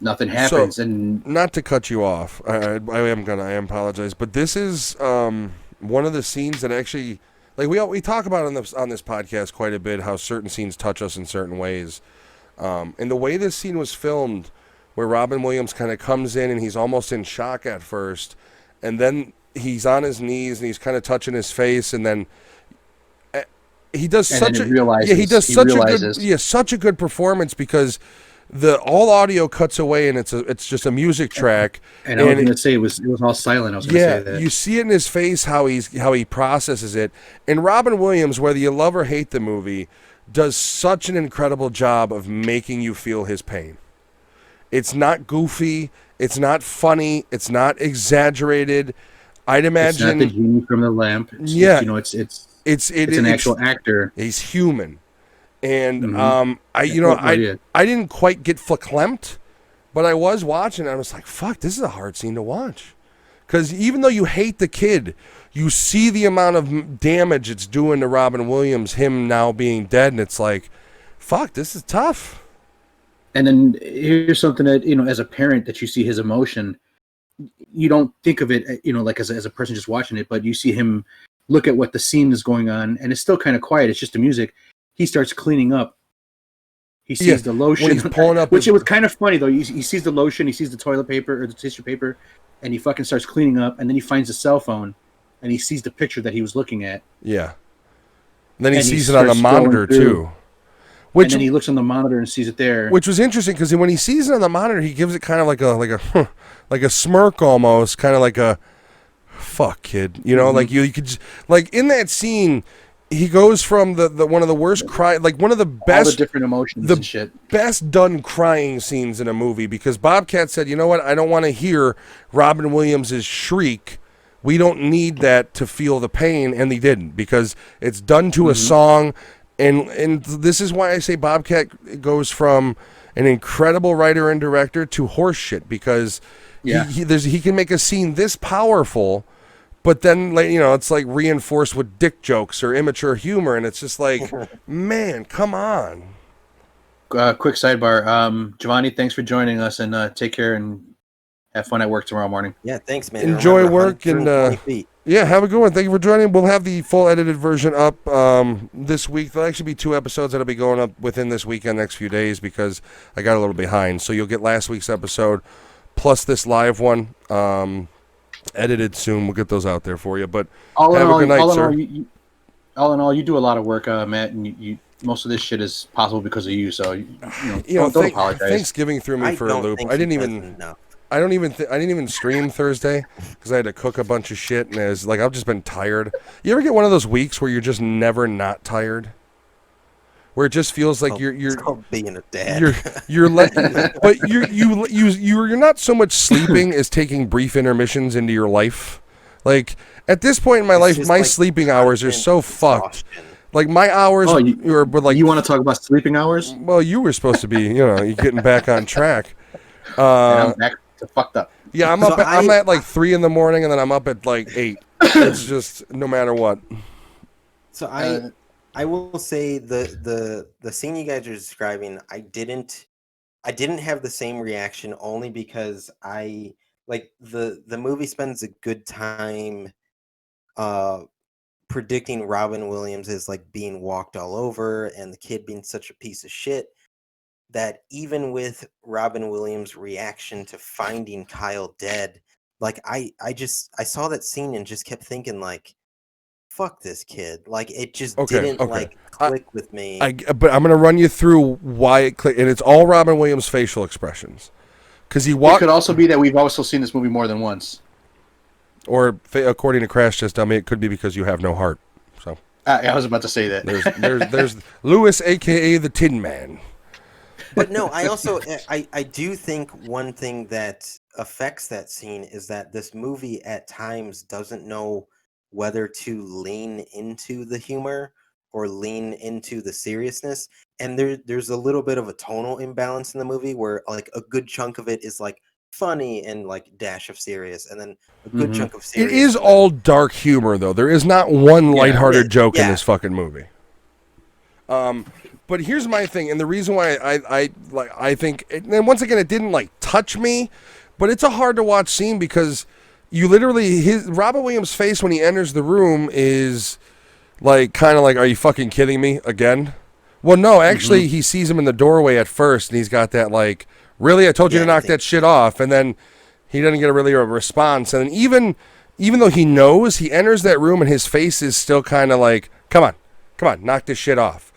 nothing happens. So, and not to cut you off, I apologize, but this is one of the scenes that actually, like we talk about on this podcast quite a bit, how certain scenes touch us in certain ways, and the way this scene was filmed, where Robin Williams kind of comes in and he's almost in shock at first, and then he's on his knees and he's kind of touching his face, and then he does such a good performance, because all audio cuts away and it's just a music track. And I was going to say it was all silent. I was going to say that. You see it in his face how he processes it. And Robin Williams, whether you love or hate the movie, does such an incredible job of making you feel his pain. It's not goofy. It's not funny. It's not exaggerated. I'd imagine it's not the genie from the lamp. It's an actual actor. He's human, and I didn't quite get verklempt, but I was watching. I was like, "Fuck, this is a hard scene to watch," because even though you hate the kid, you see the amount of damage it's doing to Robin Williams, him now being dead, and it's like, "Fuck, this is tough." And then here's something that, as a parent, that you see his emotion, you don't think of it, like as a person just watching it, but you see him look at what the scene is going on, and it's still kind of quiet. It's just the music. He starts cleaning up. He sees the lotion. When he's pulling up which it was kind of funny, though. He sees the lotion, he sees the toilet paper or the tissue paper, and he fucking starts cleaning up, and then he finds the cell phone, and he sees the picture that he was looking at. Yeah. And then he sees it on the monitor, too. And then he looks on the monitor and sees it there. Which was interesting, because when he sees it on the monitor, he gives it kind of like a smirk almost, kind of like a fuck kid, like you could just, like in that scene, he goes from the one of the worst cry, like one of the best, all the different emotions and shit, best done crying scenes in a movie, because Bobcat said, "You know what? I don't want to hear Robin Williams' shriek. We don't need that to feel the pain," and he didn't, because it's done to a song. And this is why I say Bobcat goes from an incredible writer and director to horseshit, because he can make a scene this powerful, but then it's like reinforced with dick jokes or immature humor, and it's just like, man, come on. quick sidebar. Giovanni, thanks for joining us, and take care and have fun at work tomorrow morning. Yeah, thanks, man. Enjoy Remember, work and 120 feet. yeah, have a good one. Thank you for joining. We'll have the full edited version up this week. There'll actually be 2 episodes that'll be going up within this weekend, next few days, because I got a little behind. So you'll get last week's episode plus this live one edited soon. We'll get those out there for you. But have a good night, sir. All in all, you do a lot of work, Matt, and you most of this shit is possible because of you. So don't apologize. Thanksgiving threw me for a loop. I didn't even stream Thursday because I had to cook a bunch of shit, and it's like I've just been tired. You ever get one of those weeks where you're just never not tired? Where it just feels like you're it's called being a dad. But you're not so much sleeping as taking brief intermissions into your life. Like at this point in my life, my sleeping hours are so fucked. Like my hours were like. You want to talk about sleeping hours? Well, you were supposed to be, you're getting back on track. And I'm back to fucked up. Yeah, I'm at like 3 a.m, and then I'm up at like 8. It's just no matter what. So I will say the scene you guys are describing, I didn't have the same reaction, only because I like the movie spends a good time predicting Robin Williams is like being walked all over and the kid being such a piece of shit, that even with Robin Williams' reaction to finding Kyle dead, like I saw that scene and just kept thinking like, fuck this kid. Like it just didn't like click with me. But I'm gonna run you through why it clicked, and it's all Robin Williams' facial expressions. Because it could also be that we've also seen this movie more than once. Or according to Crash Test Dummy, it could be because you have no heart. So I was about to say that. There's Lewis, aka the Tin Man. But no, I also I do think one thing that affects that scene is that this movie at times doesn't know whether to lean into the humor or lean into the seriousness, and there's a little bit of a tonal imbalance in the movie where like a good chunk of it is like funny and like dash of serious, and then a good chunk of serious. It is all dark humor though. There is not one lighthearted joke in this fucking movie. But here's my thing, and the reason why I think, and once again, it didn't like touch me, but it's a hard to watch scene because you literally Robin Williams' face when he enters the room is like kind of like, are you fucking kidding me again? Well, no, actually, he sees him in the doorway at first, and he's got that like, really, I told you to knock that shit off, and then he doesn't get a response, and then even though he knows, he enters that room and his face is still kind of like, come on, knock this shit off.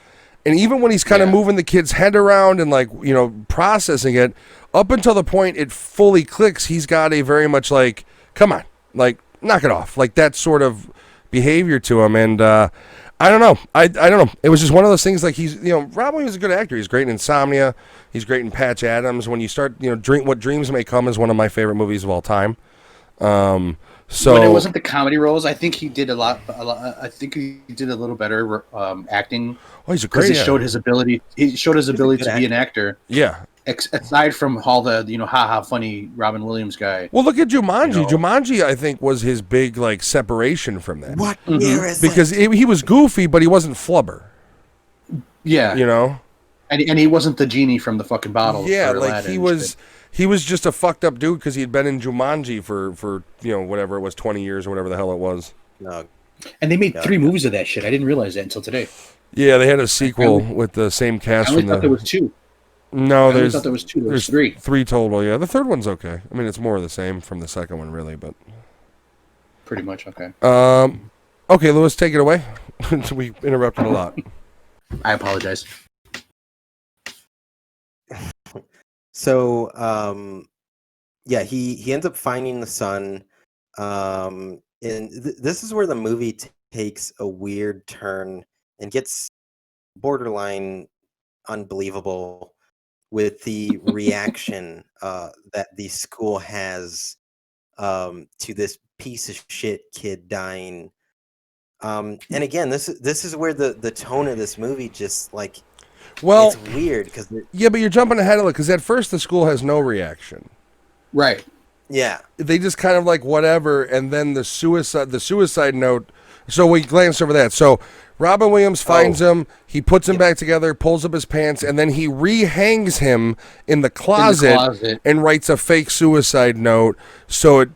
And even when he's kind of moving the kid's head around and like, processing it, up until the point it fully clicks, he's got a very much like, come on, like, knock it off. Like that sort of behavior to him. And I don't know. I don't know. It was just one of those things like he's, Rob Williams is a good actor. He's great in Insomnia. He's great in Patch Adams. When you start, What Dreams May Come is one of my favorite movies of all time. So when it wasn't the comedy roles, I think he did a lot. I think he did a little better acting. Oh, he's a great. Because he showed his ability. He showed his ability to be an actor. Yeah. Aside from all the ha funny Robin Williams guy. Well, look at Jumanji. Jumanji, I think, was his big like separation from that. What year is because he was goofy, but he wasn't flubber. Yeah. And he wasn't the genie from the fucking bottle. Yeah, like he was. He was just a fucked up dude because he had been in Jumanji for whatever it was, 20 years or whatever the hell it was. No. And they made 3 movies of that shit. I didn't realize that until today. Yeah, they had a sequel with the same cast. I thought there was 2. No, I thought there was 2. There's 3. 3 total. Yeah, the third one's okay. I mean, it's more of the same from the second one, really, but pretty much okay. Okay, Lewis, take it away. We interrupted a lot. I apologize. So, he ends up finding the son, and this is where the movie takes a weird turn and gets borderline unbelievable with the reaction that the school has to this piece of shit kid dying. And again, this is where the tone of this movie just like. Well, it's weird because but you're jumping ahead of it because at first the school has no reaction, right? Yeah, they just kind of like whatever, and then the suicide note. So we glanced over that. So Robin Williams finds him, he puts him back together, pulls up his pants, and then he rehangs him in the closet and writes a fake suicide note so it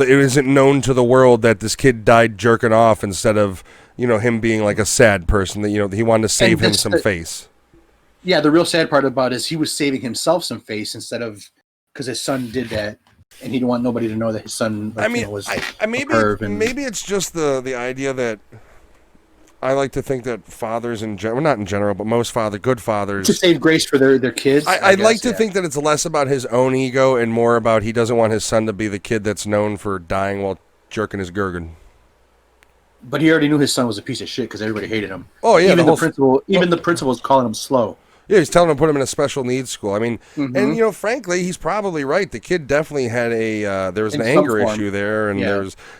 isn't known to the world that this kid died jerking off instead of, him being like a sad person that, he wanted to save him some face. Yeah, the real sad part about it is he was saving himself some face instead of, because his son did that. And he didn't want nobody to know that his son was maybe it's just the idea that I like to think that fathers in general, not in general, but most good fathers, to save grace for their kids. I'd like to think that it's less about his own ego and more about he doesn't want his son to be the kid that's known for dying while jerking his gurgin. But he already knew his son was a piece of shit because everybody hated him. Oh yeah, even the principal was calling him slow. Yeah, he's telling him to put him in a special needs school. I mean, and frankly, he's probably right. The kid definitely had there was an anger issue there, and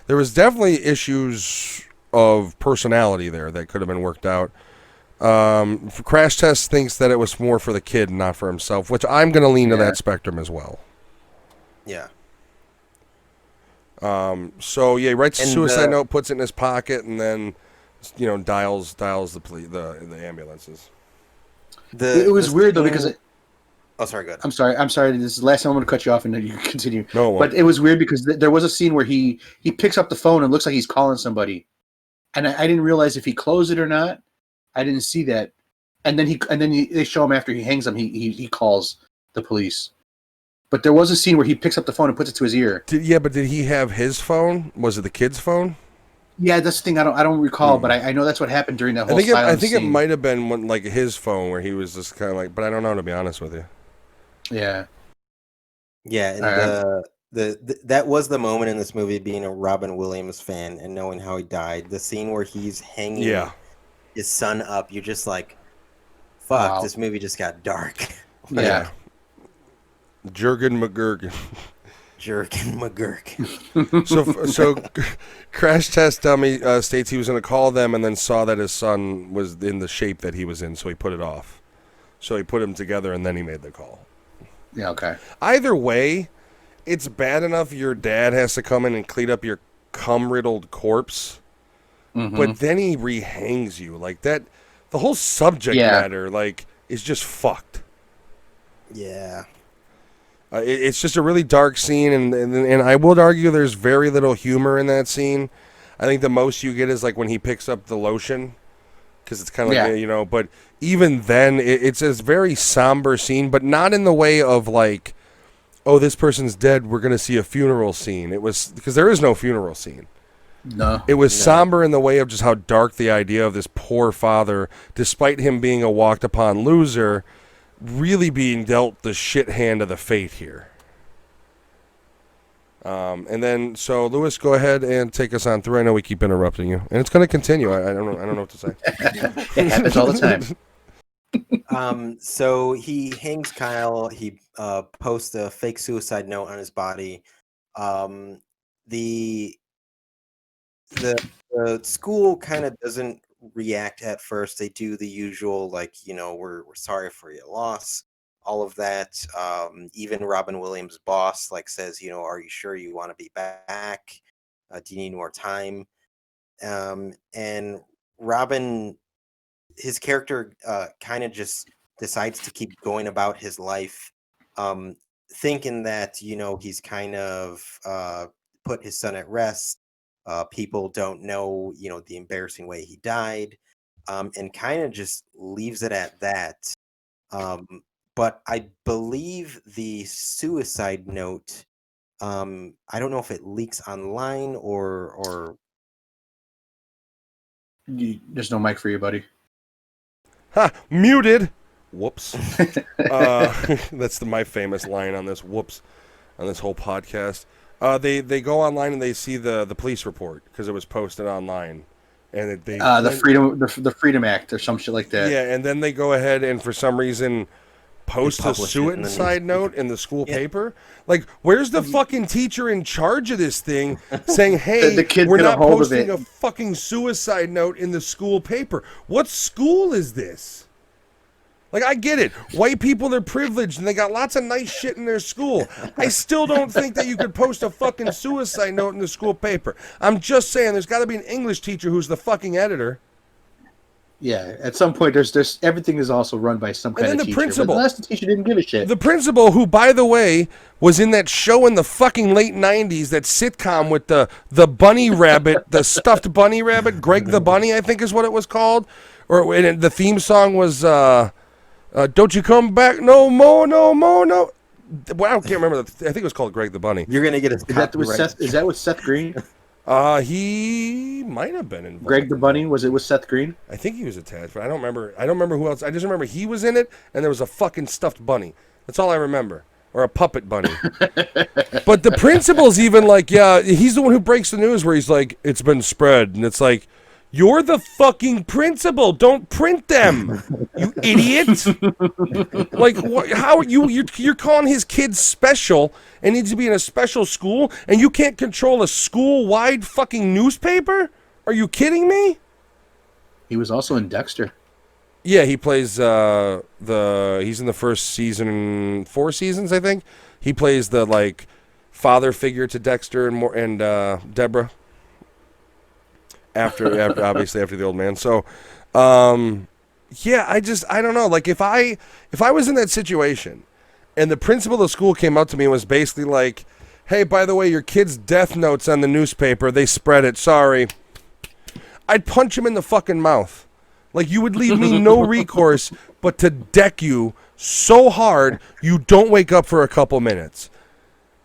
there was definitely issues of personality there that could have been worked out. Crash Test thinks that it was more for the kid, not for himself, which I'm going to lean to that spectrum as well. Yeah. So he writes a suicide note, puts it in his pocket, and then dials the ambulances. It was weird though because sorry, go ahead. I'm sorry. This is the last time I'm going to cut you off, and then you can continue. No, but it was weird because there was a scene where he picks up the phone and looks like he's calling somebody, and I didn't realize if he closed it or not. I didn't see that, and then they show him after he hangs him. He calls the police, but there was a scene where he picks up the phone and puts it to his ear. But did he have his phone? Was it the kid's phone? Yeah, that's the thing. I don't recall, but I know that's what happened during that whole silence I think scene. it might have been like his phone where he was just kind of like, but I don't know, to be honest with you. Yeah. Yeah, and that was the moment in this movie, being a Robin Williams fan and knowing how he died. The scene where he's hanging his son up, you're just like, fuck, wow. This movie just got dark. Yeah. Jurgen McGurgen. Jerkin McGurk. So Crash Test Dummy states he was going to call them and then saw that his son was in the shape that he was in, so he put it off. So he put them together and then he made the call. Yeah, okay. Either way, it's bad enough your dad has to come in and clean up your cum-riddled corpse, but then he rehangs you. Like that, the whole subject matter, is just fucked. Yeah. It's just a really dark scene, and I would argue there's very little humor in that scene. I think the most you get is like when he picks up the lotion, because it's kind of like, but even then, it's a very somber scene, but not in the way of like, oh, this person's dead, we're going to see a funeral scene. It was, because there is no funeral scene. No. It was somber in the way of just how dark the idea of this poor father, despite him being a walked-upon loser, really being dealt the shit hand of the fate here. And then, so Lewis, go ahead and take us on through. I know we keep interrupting you, and it's going to continue. I don't know what to say. It happens all the time. So he hangs Kyle. He posts a fake suicide note on his body. The school kind of doesn't react at first. They do the usual, we're sorry for your loss, all of that. Even Robin Williams' boss says, are you sure you want to be back? Do you need more time? And Robin, his character kind of just decides to keep going about his life, thinking that he's kind of put his son at rest. People don't know, the embarrassing way he died, and kind of just leaves it at that. But I believe the suicide note, I don't know if it leaks online or... There's no mic for you, buddy. Ha! Muted! Whoops. That's my famous line on this. Whoops. On this whole podcast. They go online and they see the police report because it was posted online, and the Freedom Act or some shit like that. Yeah, and then they go ahead and for some reason post a suicide note in the school paper. Like, where's the fucking teacher in charge of this thing saying, "Hey, we're not posting a fucking suicide note in the school paper"? What school is this? Like, I get it. White people, they're privileged, and they got lots of nice shit in their school. I still don't think that you could post a fucking suicide note in the school paper. I'm just saying, there's got to be an English teacher who's the fucking editor. Yeah, at some point, there's everything is also run by some kind of teacher. Principal, but the teacher didn't give a shit. The principal, who, by the way, was in that show in the fucking late 90s, that sitcom with the bunny rabbit, the stuffed bunny rabbit, Greg the Bunny, I think is what it was called. And the theme song was, Don't You Come Back No More, No More, No. Well, I can't remember. I think it was called Greg the Bunny. You're going to get a Is that with Seth Green? He might have been involved. Greg the Bunny, was it with Seth Green? I think he was attached, but I don't remember who else. I just remember he was in it, and there was a fucking stuffed bunny. That's all I remember. Or a puppet bunny. But the principal's even like, yeah, he's the one who breaks the news where he's like, it's been spread. And it's like, you're the fucking principal. Don't print them, you idiot. Like, how you're calling his kids special and needs to be in a special school, and you can't control a school-wide fucking newspaper? Are you kidding me? He was also in Dexter. Yeah, he plays he's in the first season, 4 seasons, I think. He plays the like father figure to Dexter and Deborah. After obviously after the old man. So yeah, I don't know. Like if I was in that situation and the principal of the school came up to me and was basically like, hey, by the way, your kid's death note's on the newspaper, they spread it, sorry. I'd punch him in the fucking mouth. Like, you would leave me no recourse but to deck you so hard you don't wake up for a couple minutes.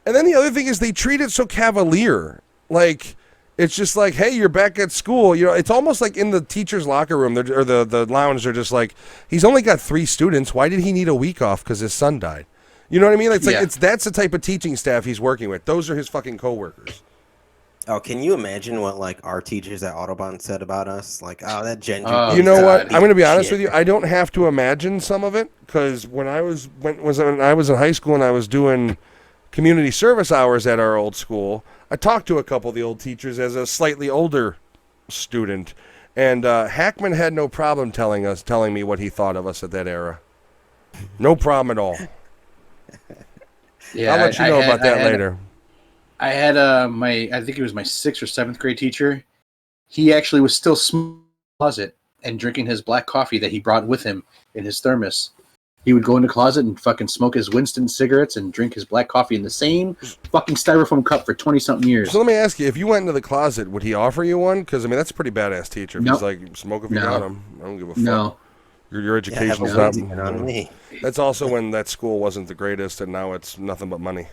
And then the other thing is they treat it so cavalier. Like, it's just like, hey, you're back at school. You know, it's almost like in the teacher's locker room or the lounge, they're just like, he's only got 3 students. Why did he need a week off? Because his son died. You know what I mean? It's like that's the type of teaching staff he's working with. Those are his fucking coworkers. Oh, can you imagine what like our teachers at Autobahn said about us? Like, oh, that ginger. You know what? I'm going to be honest with you. I don't have to imagine some of it because when I was in high school and I was doing community service hours at our old school, I talked to a couple of the old teachers as a slightly older student, and Hackman had no problem telling me what he thought of us at that era. No problem at all. Yeah, I'll let you know about that later. I had I think it was my 6th or 7th grade teacher. He actually was still smoking in the closet and drinking his black coffee that he brought with him in his thermos. He would go in the closet and fucking smoke his Winston cigarettes and drink his black coffee in the same fucking styrofoam cup for 20-something years. So let me ask you, if you went into the closet, would he offer you one? Because, I mean, that's a pretty badass teacher. If he's like, smoke if you got him. I don't give a fuck. No. Your education's not... on me. That's also when that school wasn't the greatest, and now it's nothing but money.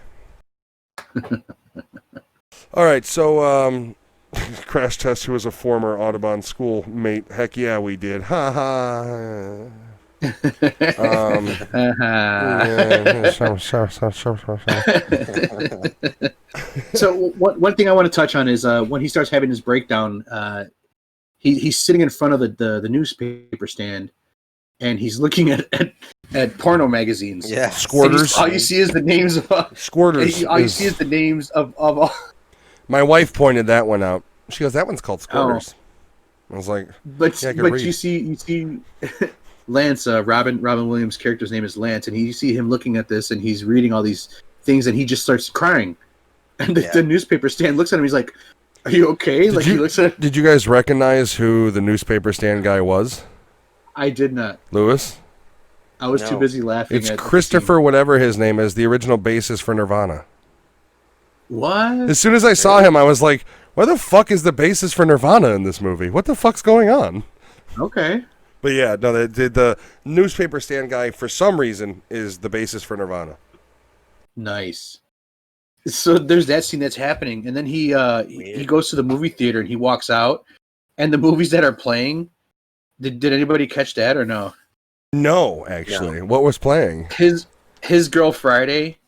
All right, so Crash Test, who was a former Audubon schoolmate, heck yeah, we did. Ha ha. So one thing I want to touch on is when he starts having his breakdown, he's sitting in front of the newspaper stand, and he's looking at porno magazines. Yeah, Squirters. All you see is the names of Squirters. All you see is the names of all. My wife pointed that one out. She goes, "That one's called Squirters." I was like, "But you see." Lance, Robin Williams' character's name is Lance, and you see him looking at this, and he's reading all these things, and he just starts crying. And the newspaper stand looks at him. He's like, "Are you okay?" He looks at. Did you guys recognize who the newspaper stand guy was? I did not. Lewis? I was too busy laughing. It's Christopher, whatever his name is, the original bassist for Nirvana. What? As soon as I saw him, I was like, "Why the fuck is the bassist for Nirvana in this movie? What the fuck's going on?" Okay. But yeah, no, the newspaper stand guy, for some reason, is the bassist for Nirvana. Nice. So there's that scene that's happening, and then he goes to the movie theater and he walks out, and the movies that are playing, did anybody catch that or no? No, actually. No. What was playing? His Girl Friday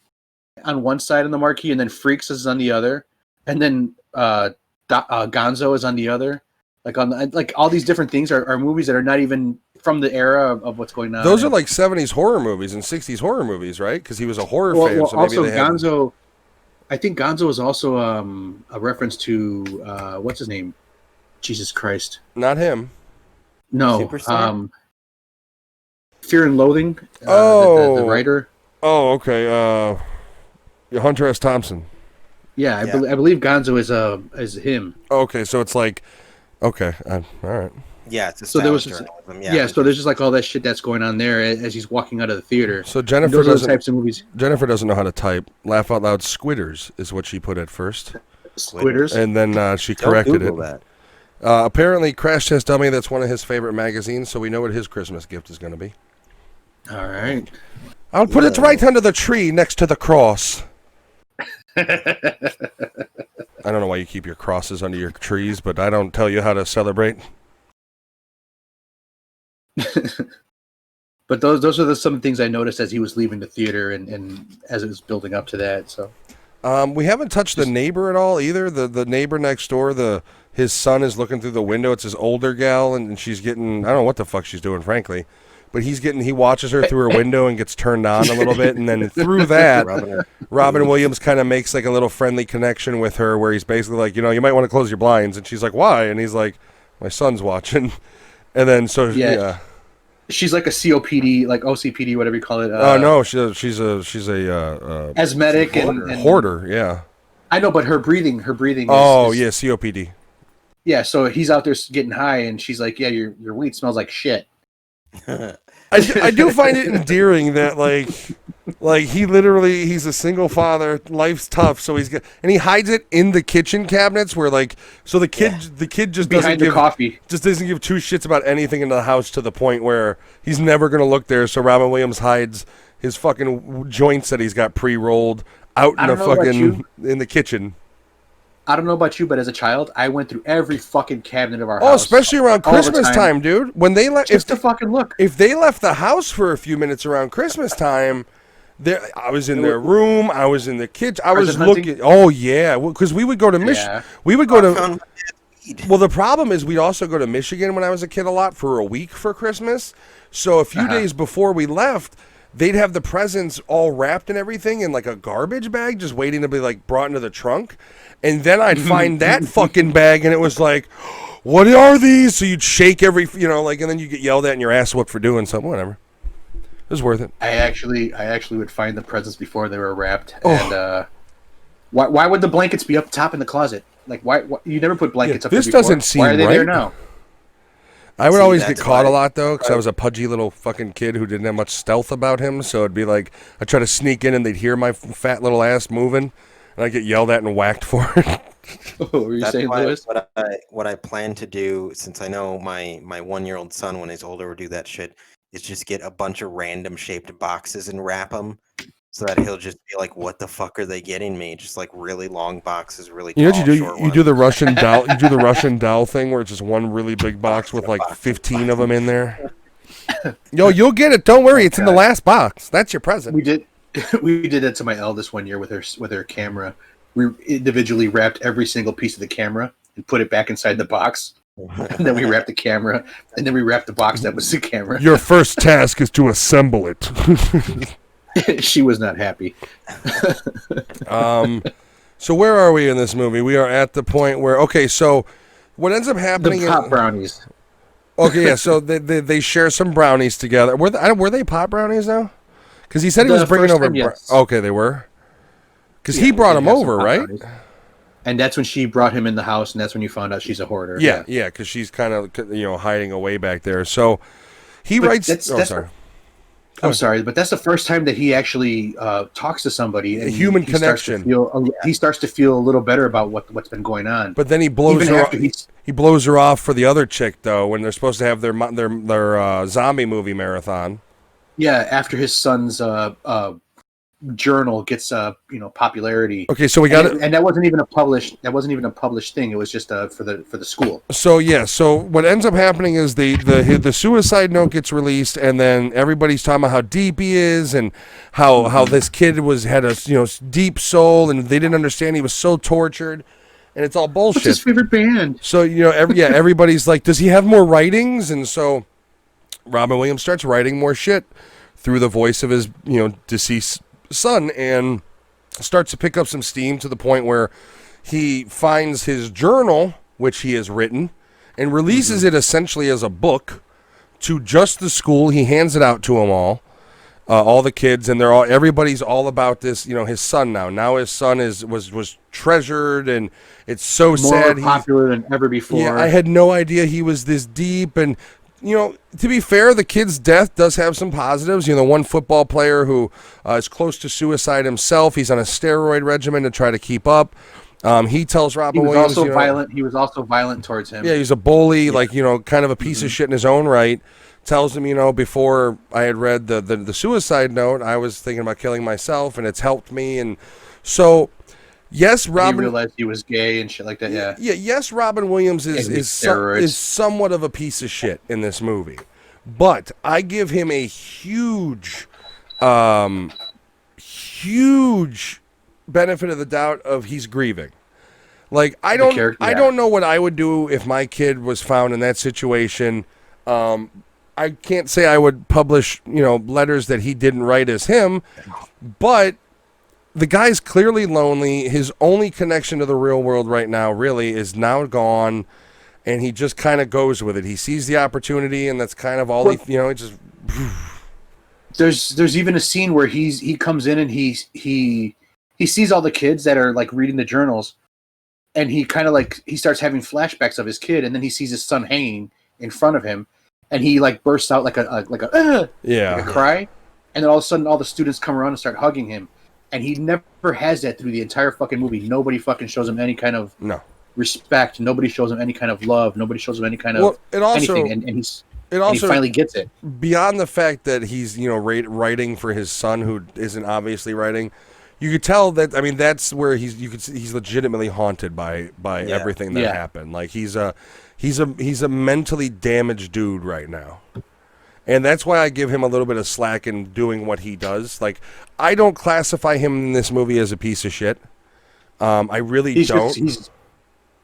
on one side of the marquee, and then Freaks is on the other, and then Gonzo is on the other. Like all these different things are movies that are not even from the era of what's going on. Those are like 70s horror movies and 60s horror movies, right? Because he was a horror fan. Well, so maybe also Gonzo. I think Gonzo is also a reference to what's his name? Jesus Christ. Not him. No. Fear and Loathing. The writer. Oh, okay. Hunter S. Thompson. Yeah, I believe Gonzo is him. Okay, so it's like. Okay, all right. Yeah, it's a so there was journalism. So there's just like all that shit that's going on there as he's walking out of the theater. So Jennifer those doesn't. are the types of movies. Jennifer doesn't know how to type. Laugh out loud. Squitters is what she put at first. Squitters. And then she corrected it. That. Apparently, Crash Test Dummy. That's one of his favorite magazines. So we know what his Christmas gift is going to be. All right. I'll put it right under the tree next to the cross. I don't know why you keep your crosses under your trees, but I don't tell you how to celebrate. But those are some things I noticed as he was leaving the theater and as it was building up to that. So we haven't touched the neighbor at all either. The neighbor next door, his son is looking through the window. It's his older gal, and she's getting, I don't know what the fuck she's doing, frankly. But he watches her through her window and gets turned on a little bit, and then through that, Robin Williams kind of makes like a little friendly connection with her, where he's basically like, you might want to close your blinds, and she's like, why? And he's like, my son's watching, and then she's like a COPD, like OCPD, whatever you call it. Oh no, she's a asthmatic and hoarder. Yeah, I know, but her breathing. Oh yeah, COPD. Yeah, so he's out there getting high, and she's like, "Yeah, your weed smells like shit." I do find it endearing that like he's a single father, life's tough, so and he hides it in the kitchen cabinets where the kid just behind doesn't give two shits about anything in the house, to the point where he's never gonna look there. So Robin Williams hides his fucking joints that he's got pre-rolled out in the kitchen. I don't know about you, but as a child, I went through every fucking cabinet of our house. Oh, especially around Christmas time, dude. When they just to fucking look. If they left the house for a few minutes around Christmas time, I was in their room. I was in the kitchen. I was looking. Oh yeah, because we would go to Michigan. We would go to. Well, the problem is we'd also go to Michigan when I was a kid a lot for a week for Christmas. So a few days before we left, they'd have the presents all wrapped and everything in like a garbage bag, just waiting to be like brought into the trunk. And then I'd find that fucking bag, and it was like, what are these? So you'd shake and then you get yelled at and your ass whooped for doing something. Whatever. It was worth it. I actually would find the presents before they were wrapped. Oh. And why would the blankets be up top in the closet? Like, why you never put blankets up there before? This doesn't seem right. Why are they there now? I would always get caught a lot, though, because I was a pudgy little fucking kid who didn't have much stealth about him. So it'd be like, I'd try to sneak in, and they'd hear my fat little ass moving. And I get yelled at and whacked for it. What were you saying, Lewis? What I plan to do, since I know my 1-year-old son, when he's older, will do that shit, is just get a bunch of random shaped boxes and wrap them, so that he'll just be like, "What the fuck are they getting me?" Just like really long boxes, really. You know what you do? You do the Russian doll. You do the Russian doll thing, where it's just one really big box with like 15 of them in there. Yo, you'll get it. Don't worry, it's in the last box. That's your present. We did that to my eldest one year with her camera. We individually wrapped every single piece of the camera and put it back inside the box. And then we wrapped the camera, and then we wrapped the box that was the camera. Your first task is to assemble it. She was not happy. So where are we in this movie? We are at the point where, so what ends up happening the pop brownies. Okay, yeah, so they share some brownies together. Were they pop brownies now? Because he said he was bringing over. Yes. Okay, they were. Because he brought them over, right? Brownies. And that's when she brought him in the house, and that's when you found out she's a hoarder. Yeah, because she's kind of hiding away back there. So he writes. I'm sorry, but that's the first time that he actually talks to somebody. And a human connection. He starts to feel a little better about what's been going on. But then he blows her off. He blows her off for the other chick, though, when they're supposed to have their zombie movie marathon. Yeah, after his son's journal gets popularity. Okay, so we got it, and that wasn't even a published thing. It was just for the school. So what ends up happening is the suicide note gets released, and then everybody's talking about how deep he is and how this kid had a deep soul, and they didn't understand he was so tortured, and it's all bullshit. What's his favorite band? So everybody's like, does he have more writings? And so Robin Williams starts writing more shit through the voice of his deceased son, and starts to pick up some steam to the point where he finds his journal, which he has written, and releases it essentially as a book to just the school. He hands it out to them all, all the kids, and everybody's all about this. His son now. Now his son was treasured, and it's so sad. More popular than ever before. Yeah, I had no idea he was this deep, and to be fair, the kid's death does have some positives. The one football player who is close to suicide himself. He's on a steroid regimen to try to keep up. He tells Robin Williams, also violent. He was also violent towards him. Yeah, he's a bully, kind of a piece of shit in his own right. Tells him, before I had read the suicide note, I was thinking about killing myself, and it's helped me. And so, yes, Robin. He realized he was gay and shit like that. Yeah. Yeah. Yes, Robin Williams is somewhat of a piece of shit in this movie, but I give him a huge benefit of the doubt of he's grieving. Like I don't know what I would do if my kid was found in that situation. I can't say I would publish, letters that he didn't write as him, but the guy's clearly lonely. His only connection to the real world right now really is now gone, and he just kind of goes with it. He sees the opportunity, and that's kind of all he just. There's even a scene where he comes in and he sees all the kids that are like reading the journals, and he kind of he starts having flashbacks of his kid, and then he sees his son hanging in front of him. And he bursts out like a cry, and then all of a sudden all the students come around and start hugging him, and he never has that through the entire fucking movie. Nobody fucking shows him any kind of respect. Nobody shows him any kind of love. Nobody shows him any kind of anything. And he finally gets it. Beyond the fact that he's writing for his son who isn't obviously writing, you could tell that. I mean, that's where he's legitimately haunted by everything that happened. Like he's a mentally damaged dude right now. And that's why I give him a little bit of slack in doing what he does. Like, I don't classify him in this movie as a piece of shit. I really don't.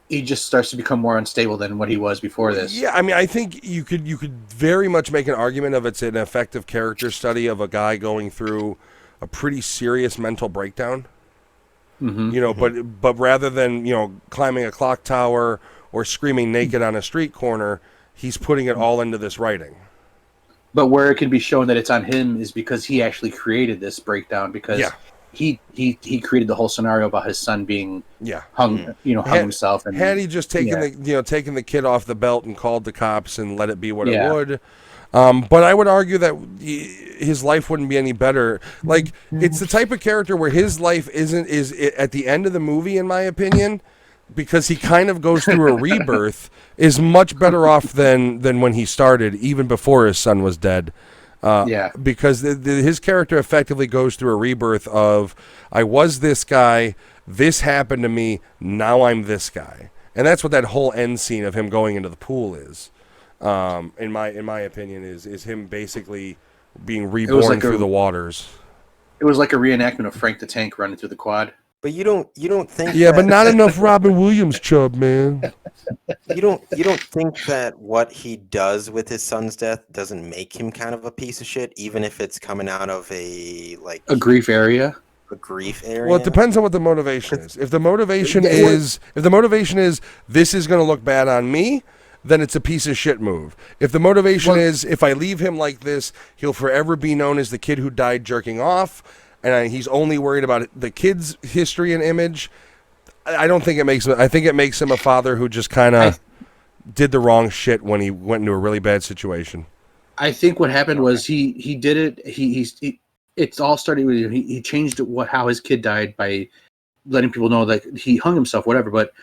He just starts to become more unstable than what he was before this. Yeah, I mean, I think you could very much make an argument of it's an effective character study of a guy going through a pretty serious mental breakdown. Mm-hmm. But rather than, climbing a clock tower or screaming naked on a street corner, he's putting it all into this writing. But where it can be shown that it's on him is because he actually created this breakdown, because he created the whole scenario about his son being hung himself. And had he just taken the kid off the belt and called the cops and let it be what it would. But I would argue that his life wouldn't be any better. Like, it's the type of character where his life is at the end of the movie, in my opinion, because he kind of goes through a rebirth, is much better off than when he started, even before his son was dead. Because his character effectively goes through a rebirth of, I was this guy, this happened to me, now I'm this guy. And that's what that whole end scene of him going into the pool is. In my opinion, is him basically being reborn through the waters. It was like a reenactment of Frank the Tank running through the quad. But you don't think but not enough Robin Williams chub, man. You don't think that what he does with his son's death doesn't make him kind of a piece of shit, even if it's coming out of a grief area? A grief area? Well, it depends on what the motivation is. If the motivation is this is going to look bad on me, then it's a piece of shit move. If the motivation is, if I leave him like this, he'll forever be known as the kid who died jerking off, and he's only worried about the kid's history and image, I don't think it makes him. I think it makes him a father who just kind of did the wrong shit when he went into a really bad situation. I think what happened was he did it. It's all started with he changed how his kid died by letting people know that he hung himself, whatever. But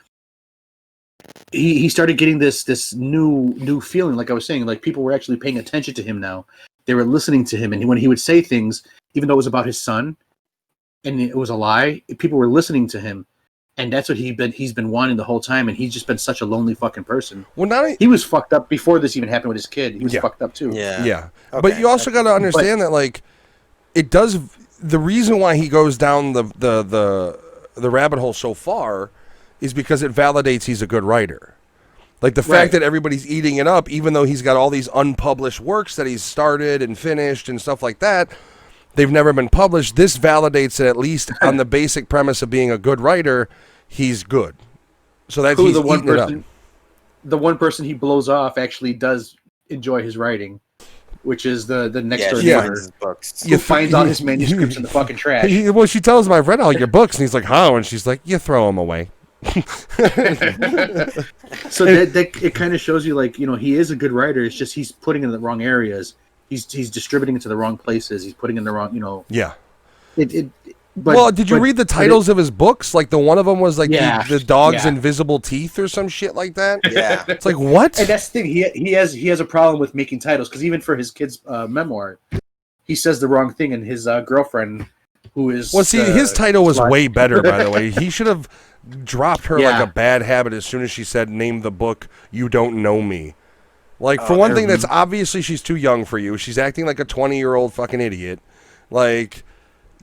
he started getting this new feeling, like I was saying, like people were actually paying attention to him now. They were listening to him, and when he would say things, even though it was about his son and it was a lie, people were listening to him. And that's what he's been wanting the whole time, and he's just been such a lonely fucking person. Well, he was fucked up before this even happened with his kid. He was fucked up too. Yeah. Okay. But you also got to understand that, like, it does. The reason why he goes down the rabbit hole so far is because it validates he's a good writer. Like the fact that everybody's eating it up, even though he's got all these unpublished works that he's started and finished and stuff like that. They've never been published. This validates it, at least on the basic premise of being a good writer, he's good. So that's he's eating it up. The one person he blows off actually does enjoy his writing. which is the next door she neighbor finds his books. who finds all his manuscripts in the fucking trash. Well, she tells him, I've read all your books. And he's like, how? And she's like, you throw them away. So that it kind of shows you, like, he is a good writer. It's just he's putting it in the wrong areas. He's distributing it to the wrong places. He's putting it in the wrong, Yeah. But did you read the titles of his books? Like, the one of them was like the dog's yeah. invisible teeth or some shit like that. Yeah. It's like, what? And that's the thing. He has a problem with making titles, because even for his kid's memoir, he says the wrong thing, and his girlfriend, who is his title was way better, by the way. He should have dropped her like a bad habit as soon as she said, name the book, You Don't Know Me. Like, for one thing, that's obviously she's too young for you. She's acting like a 20-year-old fucking idiot. Like,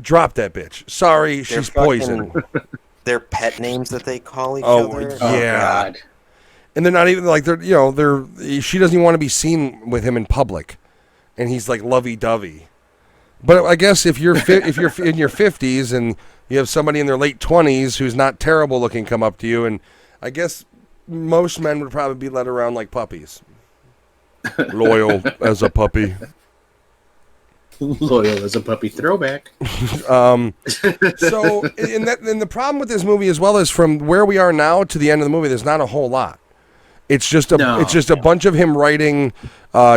drop that bitch. Sorry, she's poison. Their pet names that they call each other. Oh, yeah. And they're not even, like, she doesn't even want to be seen with him in public. And he's, like, lovey-dovey. But I guess if you're if you're in your 50s and you have somebody in their late 20s who's not terrible looking come up to you, and I guess most men would probably be led around like puppies. Loyal as a puppy. Loyal as a puppy. Throwback. So, and the problem with this movie, as well as from where we are now to the end of the movie, there's not a whole lot. It's just a bunch of him writing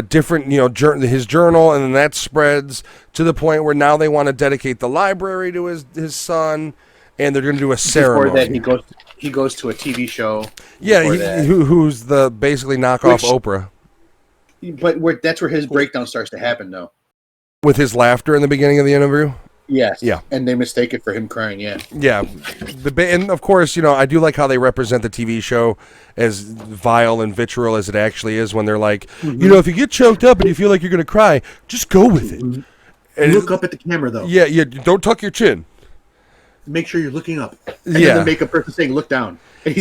different, his journal, and then that spreads to the point where now they want to dedicate the library to his son, and they're going to do a ceremony. Before that, he goes to a TV show. Yeah, who's the basically knockoff Oprah. But that's where his breakdown starts to happen, though. With his laughter in the beginning of the interview? Yes. Yeah. And they mistake it for him crying, yeah. Yeah. And, of course, I do like how they represent the TV show as vile and vitriol as it actually is, when they're like, if you get choked up and you feel like you're going to cry, just go with it. And look up at the camera, though. Yeah, don't tuck your chin. Make sure you're looking up. And then the makeup person saying, look down. And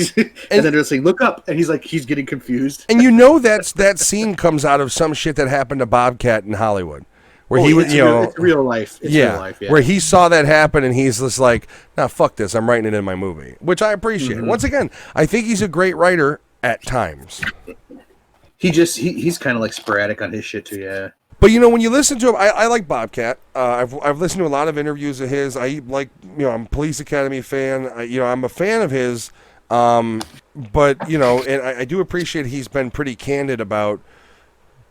then they're saying, look up. And he's getting confused. And that scene comes out of some shit that happened to Bobcat in Hollywood. Where he was, it's real life. It's real life, yeah. Where he saw that happen and he's just like, nah, fuck this. I'm writing it in my movie, which I appreciate. Once again, I think he's a great writer at times. He's kind of like sporadic on his shit too, yeah. But when you listen to him, I like Bobcat. I've listened to a lot of interviews of his. I like, I'm a Police Academy fan. I'm a fan of his. But and I do appreciate he's been pretty candid about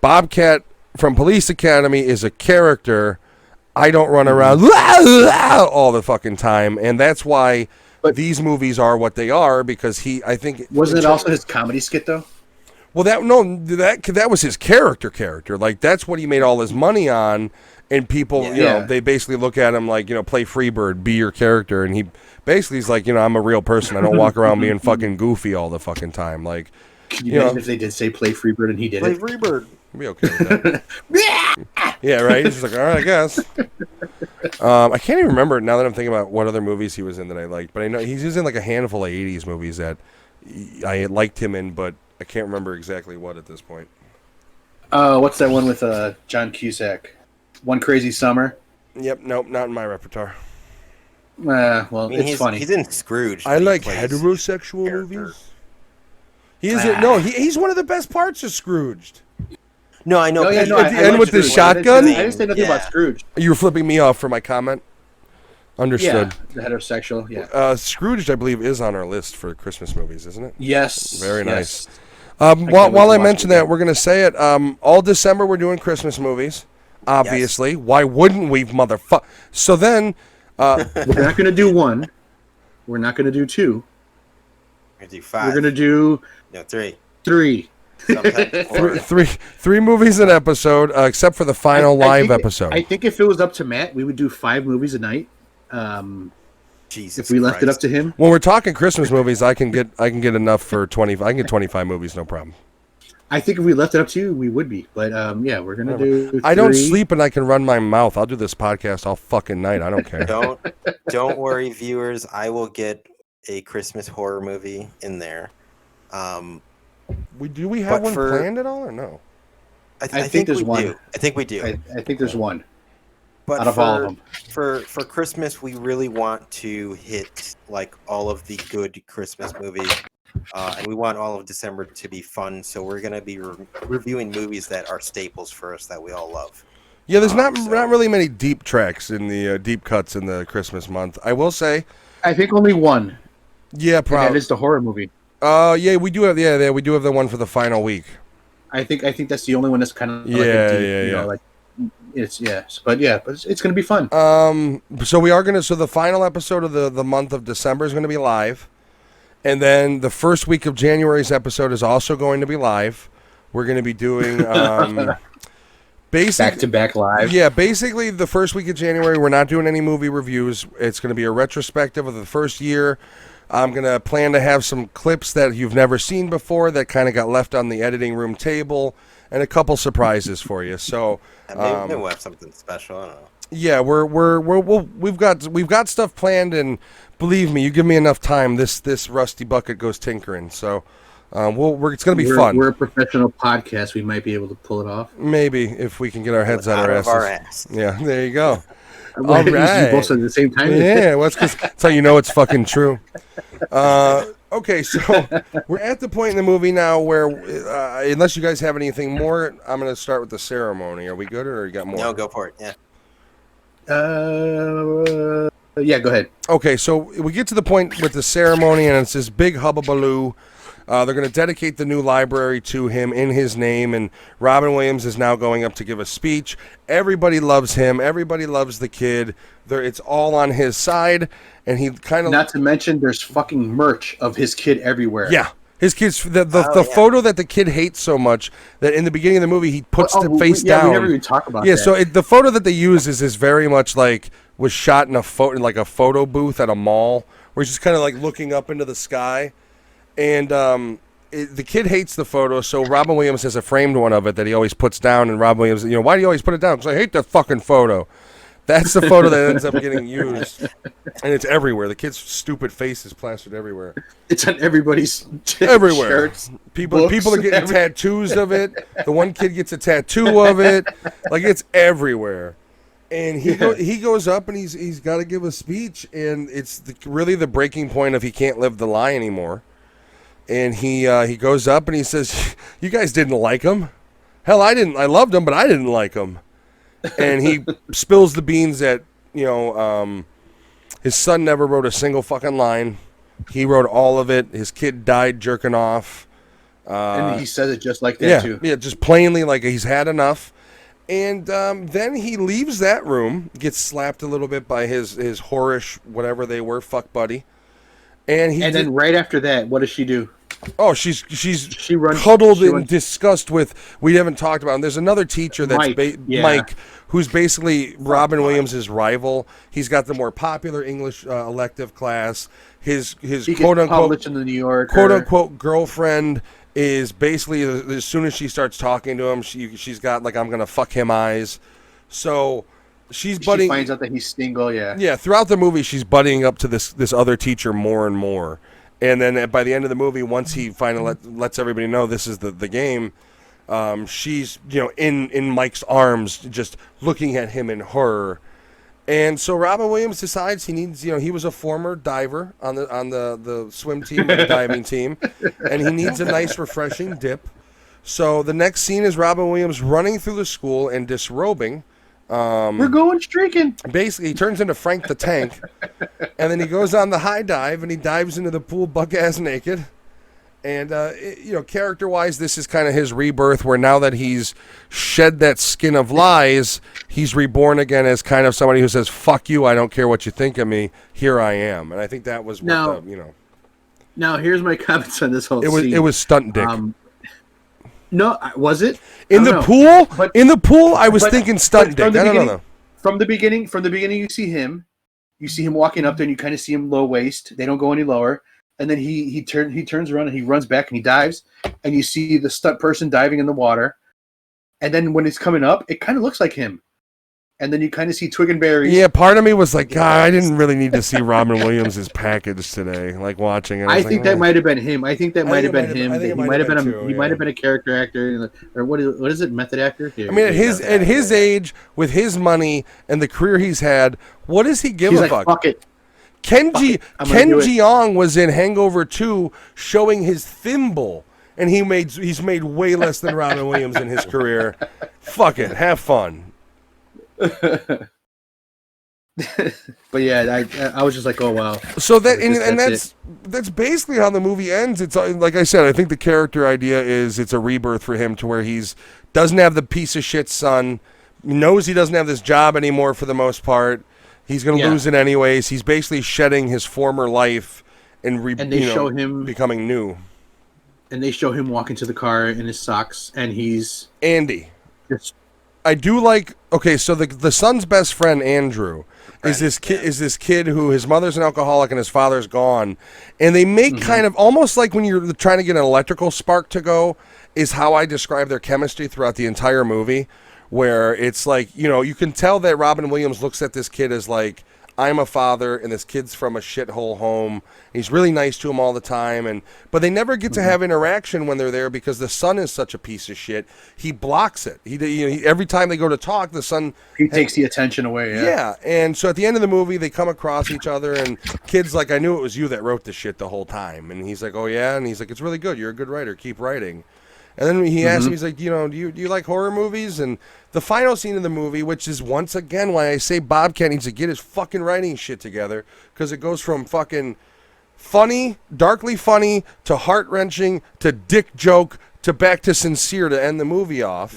Bobcat from Police Academy is a character. I don't run around all the fucking time, and that's why these movies are what they are, because I think wasn't it also his comedy skit though? Well, that was his character. Like, that's what he made all his money on, and people, they basically look at him like, play Freebird, be your character, and he basically is like, I'm a real person. I don't walk around being fucking goofy all the fucking time. Like, can you imagine if they did say play Freebird and he did Play Freebird. I'd be okay with that. Yeah, right. He's just like, all right, I guess. I can't even remember now that I'm thinking about what other movies he was in that I liked, but I know he's in like a handful of '80s movies that I liked him in, but I can't remember exactly what at this point. What's that one with John Cusack? One Crazy Summer? Yep, nope, not in my repertoire. It's funny. He's in Scrooge. I like heterosexual movies. He's one of the best parts of Scrooged. No, I know. At the end with the shotgun? I didn't say nothing about Scrooge. You were flipping me off for my comment? Understood. Yeah, the heterosexual, yeah. Scrooged, I believe, is on our list for Christmas movies, isn't it? Yes. Very nice. While I mention that, we're going to say it. All December, we're doing Christmas movies, obviously. Yes. Why wouldn't we, motherfucker? So then... we're not going to do one. We're not going to do two. We're going to do 5. We're going to do... No, 3. 3. Three movies an episode, except for the final live episode. I think if it was up to Matt, we would do 5 movies a night. Jesus if we left Christ. it up to him. When we're talking Christmas movies, I can get enough for 20. I can get 25 movies, no problem. I think if we left it up to you, we would be. But we're gonna do. 3. I don't sleep and I can run my mouth. I'll do this podcast all fucking night. I don't care. Don't worry, viewers. I will get a Christmas horror movie in there. Do we have one planned at all or no? I think there's one. I think we do. I think there's one. But out of all of them, for Christmas, we really want to hit like all of the good Christmas movies. and we want all of December to be fun. So we're gonna be reviewing movies that are staples for us that we all love. Yeah, there's not really many deep tracks in the deep cuts in the Christmas month. I will say, I think only one. Yeah, probably. That is the horror movie. Yeah, we do have we do have the one for the final week. I think that's the only one that's kind of it's but it's gonna be fun. So we are gonna the final episode of the month of December is gonna be live, and then the first week of January's episode is also going to be live. We're gonna be doing back to back live. Yeah, basically the first week of January we're not doing any movie reviews. It's gonna be a retrospective of the first year. I'm going to plan to have some clips that you've never seen before that kind of got left on the editing room table, and a couple surprises for you. So maybe we'll have something special. I don't know. Yeah, we've got stuff planned, and believe me, you give me enough time, this rusty bucket goes tinkering. So it's going to be fun. We're a professional podcast. We might be able to pull it off. Maybe if we can get our heads out of our asses. Yeah, there you go. All right. You both said at the same time. Yeah, well, that's how you know it's fucking true. Okay, so we're at the point in the movie now where, unless you guys have anything more, I'm going to start with the ceremony. Are we good, or you got more? No, go for it. Yeah. Yeah, go ahead. Okay, so we get to the point with the ceremony, and it's this big hubbubaloo. They're going to dedicate the new library to him in his name, and Robin Williams is now going up to give a speech. Everybody loves him. Everybody loves the kid. It's all on his side, and he kind of... Not to mention, there's fucking merch of his kid everywhere. Yeah. His kid's... The photo that the kid hates so much that in the beginning of the movie, he puts the face down. We never even talk about that. Yeah, so the photo that they use is very much like... was shot in a photo booth at a mall, where he's just kind of like looking up into the sky. And the kid hates the photo, so Robin Williams has a framed one of it that he always puts down. And Robin Williams, why do you always put it down? Because I hate that fucking photo. That's the photo that ends up getting used, and it's everywhere. The kid's stupid face is plastered everywhere. It's on everybody's everywhere. Shirts, people are getting tattoos of it. The one kid gets a tattoo of it. Like, it's everywhere. And he goes up and he's got to give a speech, and it's really the breaking point of he can't live the lie anymore. And he goes up and he says, "You guys didn't like him. Hell, I didn't. I loved him, but I didn't like him." And he spills the beans that his son never wrote a single fucking line. He wrote all of it. His kid died jerking off. And he says it just like that too. Yeah, just plainly like he's had enough. And then he leaves that room, gets slapped a little bit by his whorish whatever they were, fuck buddy. And then right after that, what does she do? Oh, she runs huddled in disgust with, we haven't talked about. And there's another teacher that's Mike, who's basically Robin Williams' rival. He's got the more popular English elective class. His quote unquote in the New Yorker. Quote unquote girlfriend is basically, as soon as she starts talking to him, she's got like, I'm gonna fuck him eyes. So she finds out that he's single. Yeah, throughout the movie she's buddying up to this other teacher more and more. And then by the end of the movie, once he finally lets everybody know this is the game, she's in Mike's arms, just looking at him in horror. And so Robin Williams decides he needs, he was a former diver on the swim team, or the diving team, and he needs a nice refreshing dip. So the next scene is Robin Williams running through the school and disrobing. We're going streaking. Basically, he turns into Frank the Tank, and then he goes on the high dive and he dives into the pool buck ass naked. And character-wise, this is kind of his rebirth, where now that he's shed that skin of lies, he's reborn again as kind of somebody who says, "Fuck you, I don't care what you think of me. Here I am." And I think that was Now, here's my comments on this whole scene. It was stunt dick. No, was it? In the pool, I was thinking stunt dick. I don't know. From the beginning, you see him walking up there, and you kind of see him low waist. They don't go any lower. And then he turns around and he runs back and he dives, and you see the stunt person diving in the water. And then when it's coming up, it kind of looks like him. And then you kind of see Twig and Berries. Yeah, part of me was like, God, I didn't really need to see Robin Williams' package today. Like watching it, I think that might have been him. I think that might have been him. He might have been he might have been a character actor, or what is it? Method actor. Here, I mean, at his age, with his money and the career he's had, what does he give a fuck? Fuck it. Ken Jeong was in Hangover 2 showing his thimble, and he's made way less than Robin Williams in his career. Fuck it, have fun. But yeah, I was just like, oh wow. So that's basically how the movie ends. It's like I said, I think the character idea is it's a rebirth for him to where he's doesn't have the piece of shit son, knows he doesn't have this job anymore for the most part. He's going to lose it anyways. He's basically shedding his former life and show him becoming new. And they show him walking to the car in his socks, and he's Andy. I do like. Okay, so the son's best friend Andrew is this kid who his mother's an alcoholic and his father's gone, and they make kind of almost like when you're trying to get an electrical spark to go. Is how I describe their chemistry throughout the entire movie, where it's like, you can tell that Robin Williams looks at this kid as like, I'm a father, and this kid's from a shithole home. He's really nice to him all the time, but they never get to have interaction when they're there because the son is such a piece of shit. He blocks it. He every time they go to talk, the son takes the attention away. Yeah, and so at the end of the movie, they come across each other, and kid's like, I knew it was you that wrote this shit the whole time, and he's like, oh yeah, and he's like, it's really good. You're a good writer. Keep writing. And then he asks him, he's like, do you like horror movies? And the final scene of the movie, which is once again why I say Bobcat needs to get his fucking writing shit together, because it goes from fucking funny, darkly funny, to heart-wrenching, to dick joke, to back to sincere to end the movie off.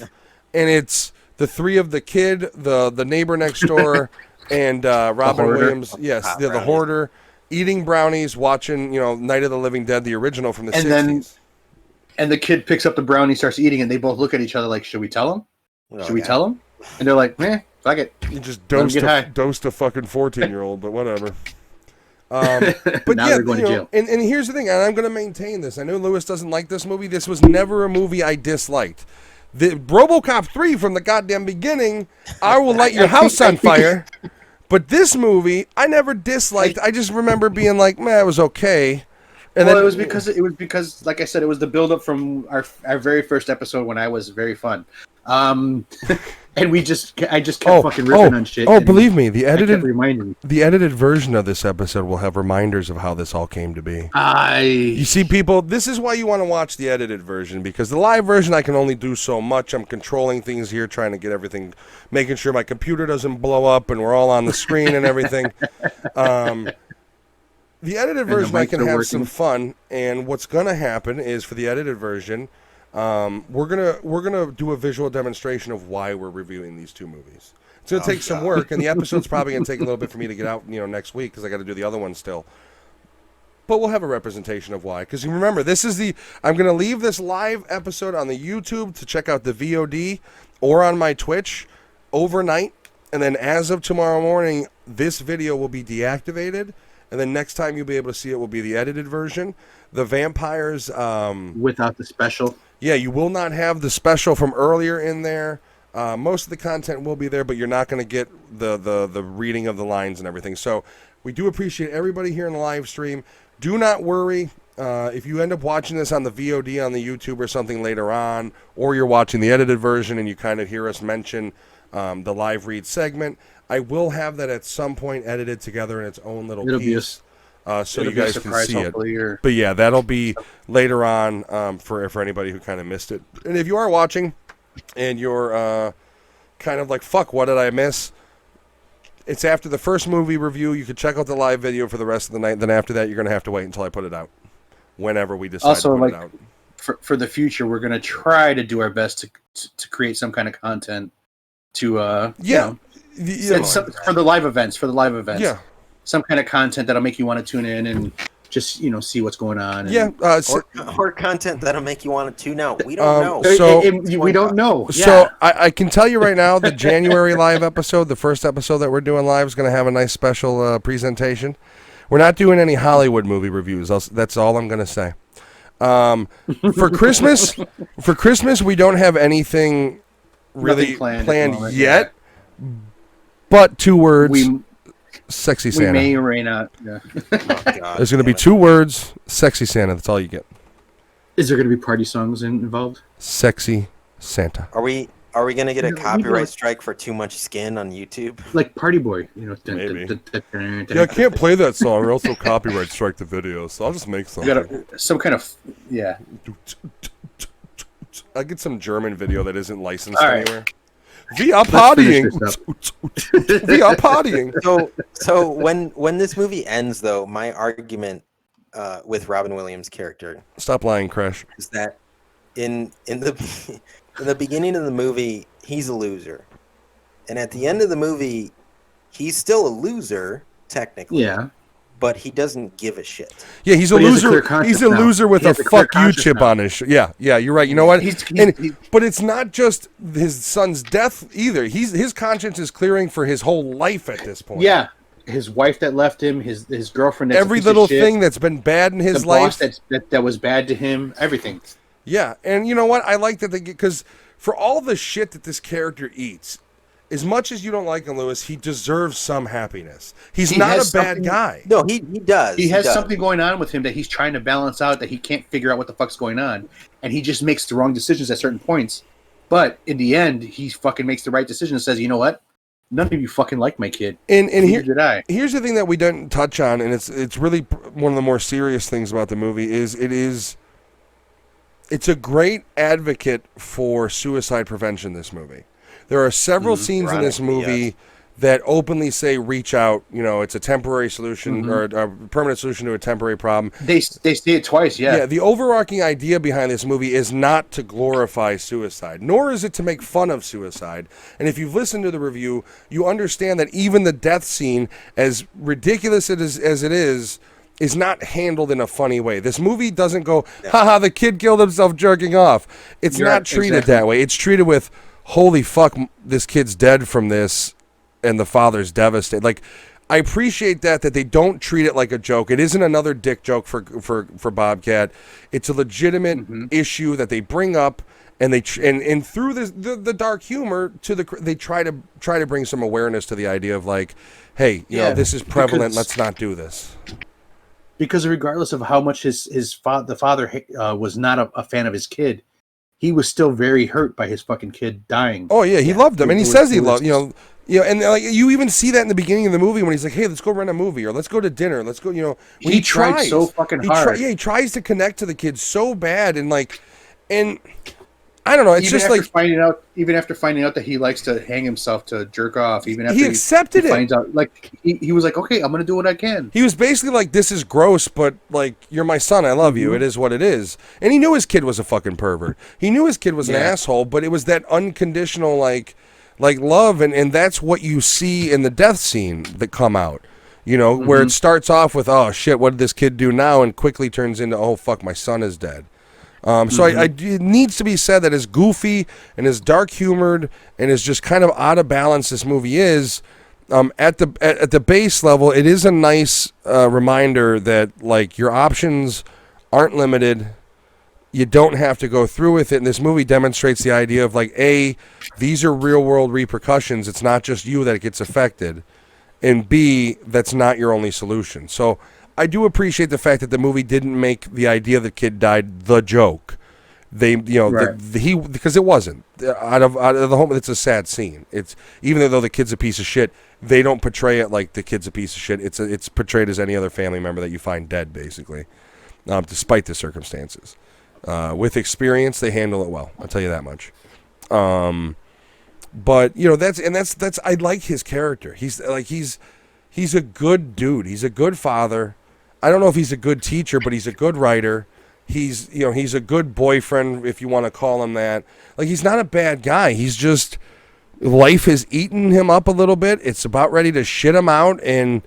And it's the three of the kid, the neighbor next door, and Robin Williams. Yes, the hoarder, eating brownies, watching, Night of the Living Dead, the original from the 60s. And the kid picks up the brownie, starts eating, and they both look at each other like, should we tell him? Should we tell him? And they're like, fuck it. You just dosed a fucking 14-year-old, but whatever. But now they're going to jail. And here's the thing, and I'm going to maintain this. I know Lewis doesn't like this movie. This was never a movie I disliked. The Robocop 3 from the goddamn beginning, I will light your house on fire. But this movie, I never disliked. I just remember being like, man, it was okay. And then, it was because, like I said, it was the build-up from our very first episode when I was very fun, and I just kept fucking ripping on shit. Oh, believe me, the edited version of this episode will have reminders of how this all came to be. You see, people, this is why you want to watch the edited version, because the live version I can only do so much. I'm controlling things here, trying to get everything, making sure my computer doesn't blow up, and we're all on the screen and everything. The edited version, I can have some fun, and what's gonna happen is for the edited version, we're gonna do a visual demonstration of why we're reviewing these two movies. It's gonna take some work, and the episode's probably gonna take a little bit for me to get out, next week because I got to do the other one still. But we'll have a representation of why, because remember, I'm gonna leave this live episode on the YouTube to check out the VOD or on my Twitch overnight, and then as of tomorrow morning, this video will be deactivated. And then next time you'll be able to see it will be the edited version. The vampires... without the special? Yeah, you will not have the special from earlier in there. Most of the content will be there, but you're not going to get the reading of the lines and everything. So we do appreciate everybody here in the live stream. Do not worry. If you end up watching this on the VOD on the YouTube or something later on, or you're watching the edited version and you kind of hear us mention the live read segment, I will have that at some point edited together in its own little piece, so you guys can see it. But yeah, that'll be later on for anybody who kind of missed it. And if you are watching and you're kind of like, fuck, what did I miss? It's after the first movie review. You can check out the live video for the rest of the night. Then after that, you're going to have to wait until I put it out, whenever we decide to put it out. For the future, we're going to try to do our best to create some kind of content to for the live events. Yeah, some kind of content that'll make you want to tune in and just see what's going on. Or content that'll make you want to tune out. We don't know. We don't know. So I can tell you right now, the January live episode, the first episode that we're doing live, is going to have a nice special presentation. We're not doing any Hollywood movie reviews. That's all I'm going to say. For Christmas, we don't have anything really planned yet. But 2 words, sexy Santa. We may or may not. Yeah. There's going to be 2 words, sexy Santa. That's all you get. Is there going to be party songs involved? Sexy Santa. Are we Are we gonna get a copyright strike for too much skin on YouTube? Like Party Boy, you know. Maybe. Yeah, I can't play that song or else they'll copyright strike the video, so I'll just make something. Some kind of, yeah. I'll get some German video that isn't licensed All right. anywhere. We are partying. We are partying. So when this movie ends, though, my argument with Robin Williams' character, Stop lying, Crash, is that in the beginning of the movie, he's a loser, and at the end of the movie, he's still a loser technically. Yeah. But he doesn't give a shit. Yeah, he's a loser. He's a loser with a fuck you chip on his Yeah, you're right. You know what? But it's not just his son's death either. His conscience is clearing for his whole life at this point. Yeah, his wife that left him, his girlfriend. That's every little thing that's been bad in his life. That was bad to him. Everything. Yeah, and you know what? I like that because for all the shit that this character eats, as much as you don't like him, Lewis, he deserves some happiness. He's not a bad guy. No, he does. He has something going on with him that he's trying to balance out, that he can't figure out what the fuck's going on. And he just makes the wrong decisions at certain points. But in the end, he fucking makes the right decision and says, you know what? None of you fucking like my kid. And here's the thing that we didn't touch on, and it's really one of the more serious things about the movie, it's a great advocate for suicide prevention, this movie. There are several scenes in this movie that openly say, reach out, it's a temporary solution or a permanent solution to a temporary problem. They say it twice, yeah. Yeah, the overarching idea behind this movie is not to glorify suicide, nor is it to make fun of suicide. And if you've listened to the review, you understand that even the death scene, as ridiculous as it is not handled in a funny way. This movie doesn't go, haha, the kid killed himself jerking off. It's not treated that way. It's treated with, holy fuck, this kid's dead from this, and the father's devastated. Like, I appreciate that they don't treat it like a joke. It isn't another dick joke for Bobcat. It's a legitimate issue that they bring up, and and through the dark humor they try to bring some awareness to the idea of like, hey, this is prevalent. Let's not do this. Because regardless of how much the father was not a fan of his kid, he was still very hurt by his fucking kid dying. Oh yeah, he loved him, and he says he loved and like you even see that in the beginning of the movie when he's like, "Hey, let's go rent a movie, or let's go to dinner, let's go." He tried so fucking hard. He tries to connect to the kid so bad, and I don't know. It's just like even after finding out that he likes to hang himself to jerk off, even after he accepted it. Finds out, like he was like, okay, I'm gonna do what I can. He was basically like, this is gross, but like, you're my son, I love you. It is what it is. And he knew his kid was a fucking pervert. He knew his kid was an asshole, but it was that unconditional like love, and that's what you see in the death scene that come out. Where it starts off with, oh shit, what did this kid do now, and quickly turns into, oh fuck, my son is dead. So it needs to be said that as goofy and as dark humored and as just kind of out of balance this movie is, at the base level, it is a nice reminder that like your options aren't limited. You don't have to go through with it. And this movie demonstrates the idea of like, A, these are real world repercussions. It's not just you that gets affected. And B, that's not your only solution. So I do appreciate the fact that the movie didn't make the idea the kid died the joke. They, because it wasn't out of the home. It's a sad scene. It's even though the kid's a piece of shit, they don't portray it like the kid's a piece of shit. It's portrayed as any other family member that you find dead, basically, despite the circumstances. With experience, they handle it well. I'll tell you that much. But that's I like his character. He's a good dude. He's a good father. I don't know if he's a good teacher, but he's a good writer. He's a good boyfriend, if you want to call him that. Like, he's not a bad guy. He's just, life has eaten him up a little bit. It's about ready to shit him out, and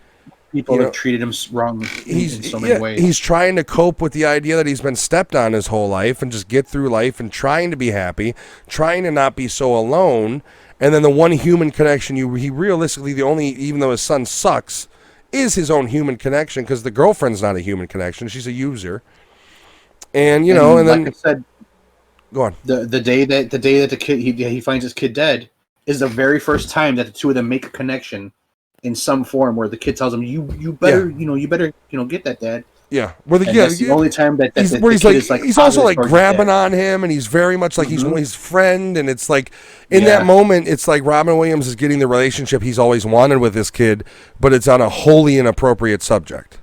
people have treated him wrong in so many ways. He's trying to cope with the idea that he's been stepped on his whole life and just get through life and trying to be happy, trying to not be so alone. And then the one human connection he realistically, even though his son sucks, is his own human connection, because the girlfriend's not a human connection. She's a user. And and then, like I said, go on. The day that the kid he finds his kid dead is the very first time that the two of them make a connection in some form, where the kid tells him, you better get that, Dad. Yeah, that's the only time that he's also like grabbing on him, and he's very much like he's his friend, and it's like in that moment, it's like Robin Williams is getting the relationship he's always wanted with this kid, but it's on a wholly inappropriate subject.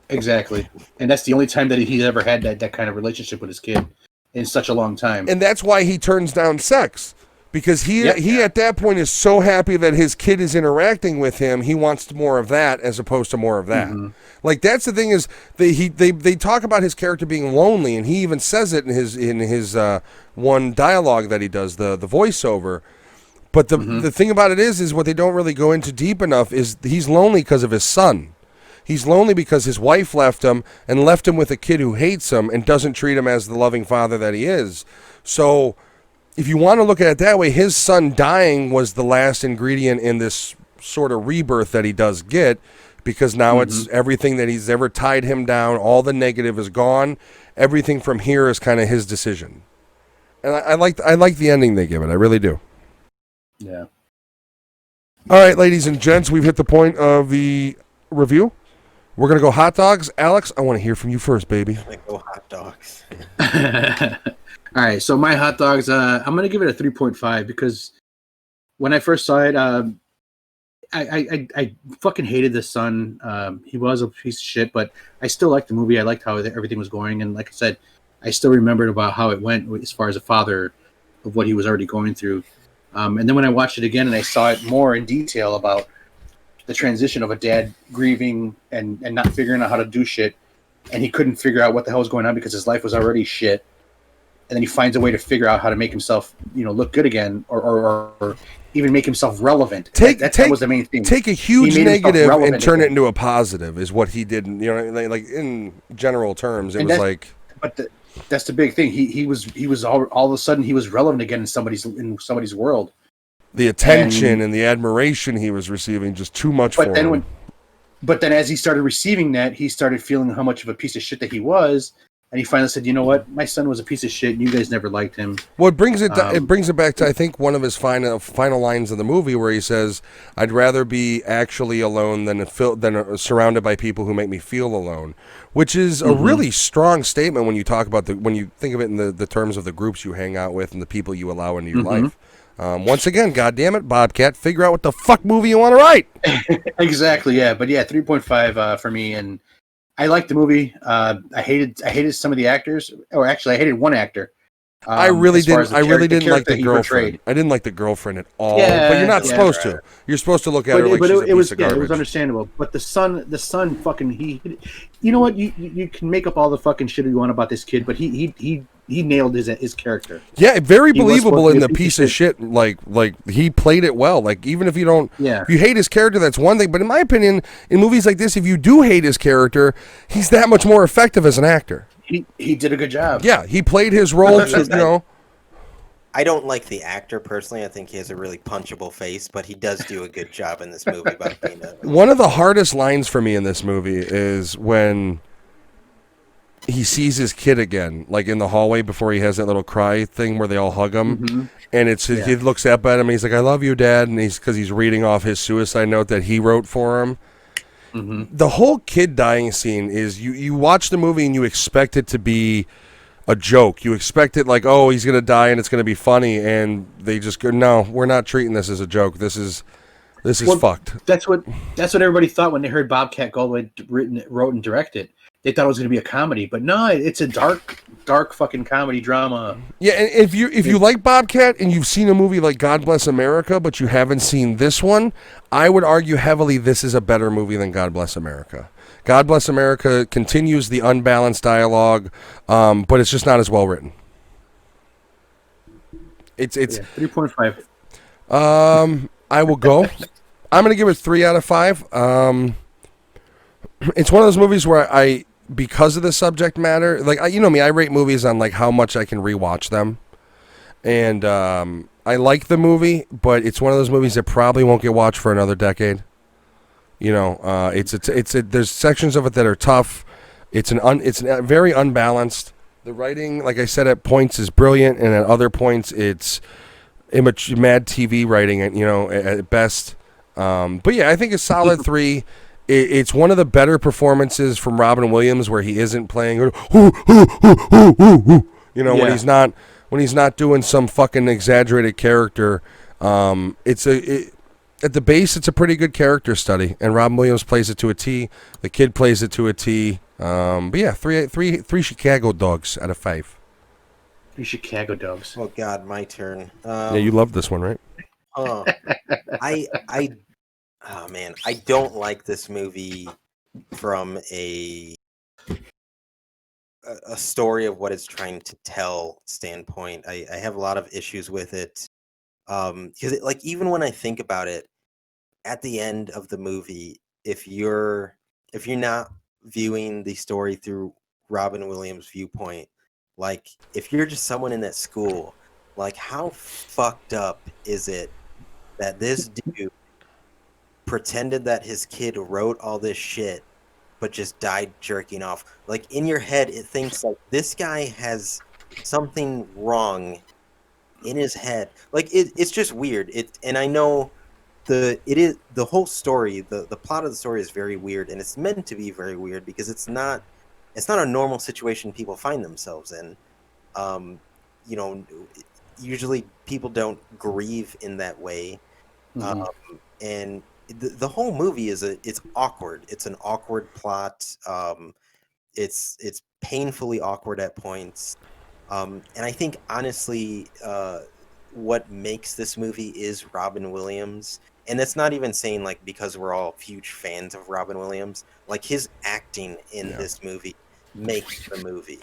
Exactly, and that's the only time that he's ever had that kind of relationship with his kid in such a long time, and that's why he turns down sex. Because he at that point is so happy that his kid is interacting with him, he wants more of that as opposed to more of that. Mm-hmm. Like that's the thing is they talk about his character being lonely, and he even says it in his one dialogue that he does, the voiceover. But the thing about it is what they don't really go into deep enough is he's lonely because of his son. He's lonely because his wife left him with a kid who hates him and doesn't treat him as the loving father that he is. So if you want to look at it that way, his son dying was the last ingredient in this sort of rebirth that he does get, because now it's everything that he's ever tied him down. All the negative is gone. Everything from here is kind of his decision. And I like the ending they give it. I really do. Yeah. All right, ladies and gents, we've hit the point of the review. We're going to go hot dogs. Alex, I want to hear from you first, baby. I go hot dogs. All right, so my hot dogs, I'm going to give it a 3.5 because when I first saw it, I fucking hated the son. He was a piece of shit, but I still liked the movie. I liked how everything was going. And like I said, I still remembered about how it went as far as a father of what he was already going through. And then when I watched it again and I saw it more in detail about the transition of a dad grieving and not figuring out how to do shit, and he couldn't figure out what the hell was going on because his life was already shit. And then he finds a way to figure out how to make himself, look good again, or even make himself relevant. That was the main thing. Take a huge negative and turn it into a positive is what he did. Like in general terms, it was like. But that's the big thing. He was all of a sudden he was relevant again in somebody's world. The attention and the admiration he was receiving, just too much for him. But then as he started receiving that, he started feeling how much of a piece of shit that he was. And he finally said, "You know what? My son was a piece of shit, and you guys never liked him." Well, it brings it back to, I think, one of his final lines of the movie where he says, "I'd rather be actually alone than surrounded by people who make me feel alone," which is a really strong statement when you talk about when you think of it in the terms of the groups you hang out with and the people you allow into your life. Once again, goddamn it, Bobcat, figure out what the fuck movie you want to write. Exactly, yeah, but yeah, 3.5 for me, and I liked the movie. I hated some of the actors, or actually, I hated one actor. I really didn't like the girlfriend. I didn't like the girlfriend at all. Yeah, but you're not supposed to. You're supposed to look at her like she's a piece of garbage. It was understandable. But the son, fucking you know what? You can make up all the fucking shit you want about this kid, but he nailed his character. Yeah, very believable in the piece of shit. Like he played it well. Like even if you don't, if you hate his character, that's one thing. But in my opinion, in movies like this, if you do hate his character, he's that much more effective as an actor. He did a good job. Yeah, he played his role. I don't like the actor personally. I think he has a really punchable face, but he does do a good job in this movie. One of the hardest lines for me in this movie is when he sees his kid again, like in the hallway before he has that little cry thing where they all hug him, and he looks up at him and he's like, "I love you, Dad," and because he's reading off his suicide note that he wrote for him. The whole kid dying scene is you watch the movie and you expect it to be a joke. You expect it like, oh, he's gonna die and it's gonna be funny, and they just go, no, we're not treating this as a joke. This is fucked. That's what everybody thought when they heard Bobcat Goldthwait wrote and directed. They thought it was going to be a comedy, but no, it's a dark fucking comedy drama. Yeah, and if you like Bobcat and you've seen a movie like God Bless America, but you haven't seen this one, I would argue heavily this is a better movie than God Bless America. God Bless America continues the unbalanced dialogue, but it's just not as well written. It's 3.5. I will go. I'm going to give it 3 out of 5. It's one of those movies where because of the subject matter, like you know me, I rate movies on like how much I can rewatch them, and I like the movie, but it's one of those movies that probably won't get watched for another decade. You know, there's sections of it that are tough. It's very unbalanced. The writing, like I said, at points is brilliant, and at other points it's mad TV writing. You know, at best. But yeah, I think a solid 3. it's one of the better performances from Robin Williams where he isn't playing, when he's not doing some fucking exaggerated character. At the base, it's a pretty good character study, and Robin Williams plays it to a T. The kid plays it to a T. But yeah, three Chicago dogs out of 5. 3 Chicago dogs. Oh God, my turn. Yeah, you love this one, right? Oh man, I don't like this movie from a story of what it's trying to tell standpoint. I have a lot of issues with it. Because even when I think about it, at the end of the movie, if you're not viewing the story through Robin Williams' viewpoint, like if you're just someone in that school, like how fucked up is it that this dude pretended that his kid wrote all this shit but just died jerking off? Like in your head it thinks like this guy has something wrong in his head. Like it's just weird. And I know the whole story, the plot of the story is very weird, and it's meant to be very weird because it's not a normal situation people find themselves in. Usually people don't grieve in that way. And the whole movie it's awkward. It's an awkward plot. It's painfully awkward at points. And I think honestly, what makes this movie is Robin Williams. And that's not even saying like because we're all huge fans of Robin Williams. Like his acting in this movie makes the movie.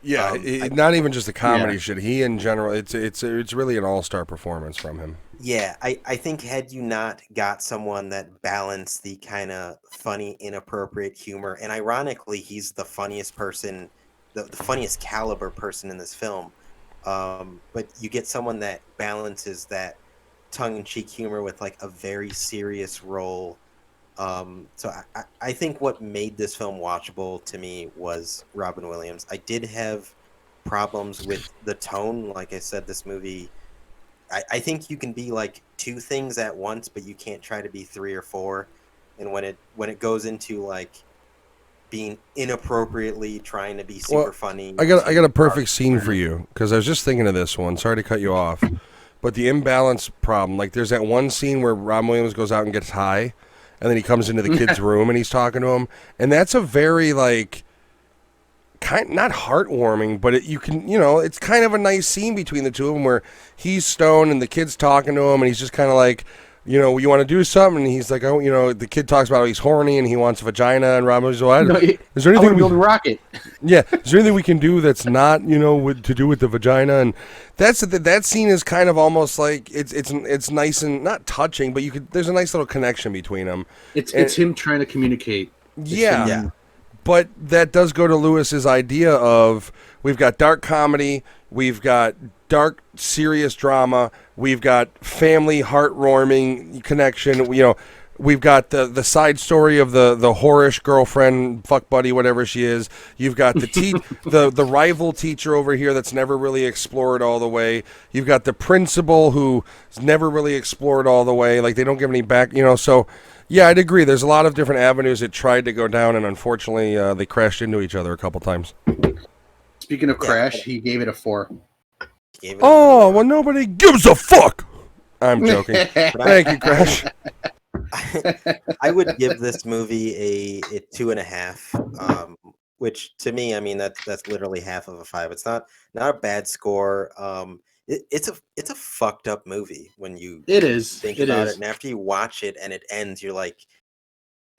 Yeah, not even just the comedy shit. He in general, it's really an all-star performance from him. Yeah, I think had you not got someone that balanced the kind of funny, inappropriate humor, and ironically, he's the funniest person, the funniest caliber person in this film. But you get someone that balances that tongue-in-cheek humor with like a very serious role. So I think what made this film watchable to me was Robin Williams. I did have problems with the tone. Like I said, this movie, I think you can be like 2 things at once, but you can't try to be 3 or 4. And when it goes into like being inappropriately trying to be super funny, I got a perfect scene for you because I was just thinking of this one. Sorry to cut you off, but the imbalance problem. Like there's that one scene where Robin Williams goes out and gets high. And then he comes into the kid's room and he's talking to him. And that's a very, like, not heartwarming, but it's kind of a nice scene between the two of them where he's stoned and the kid's talking to him and he's just kind of like, you want to do something? And he's like, oh, the kid talks about how he's horny and he wants a vagina. And Robin's like, is there anything build a rocket? Yeah. Is there anything we can do that's not, to do with the vagina? And that scene is kind of almost like it's nice and not touching, but there's a nice little connection between them. It's him trying to communicate. Yeah. But that does go to Lewis's idea of we've got dark comedy, we've got dark serious drama, we've got family heartwarming connection. We've got the side story of the whorish girlfriend, fuck buddy, whatever she is. You've got the rival teacher over here that's never really explored all the way. You've got the principal who's never really explored all the way. Like they don't give any back, So yeah, I'd agree. There's a lot of different avenues it tried to go down, and unfortunately, they crashed into each other a couple times. Speaking of crash, he gave it a 4. Well, nobody gives a fuck. I'm joking. Thank you, Crash. I would give this movie a 2.5, which to me, I mean that's literally half of a 5. It's not a bad score. It's a fucked up movie when you think about it, and after you watch it and it ends, you're like,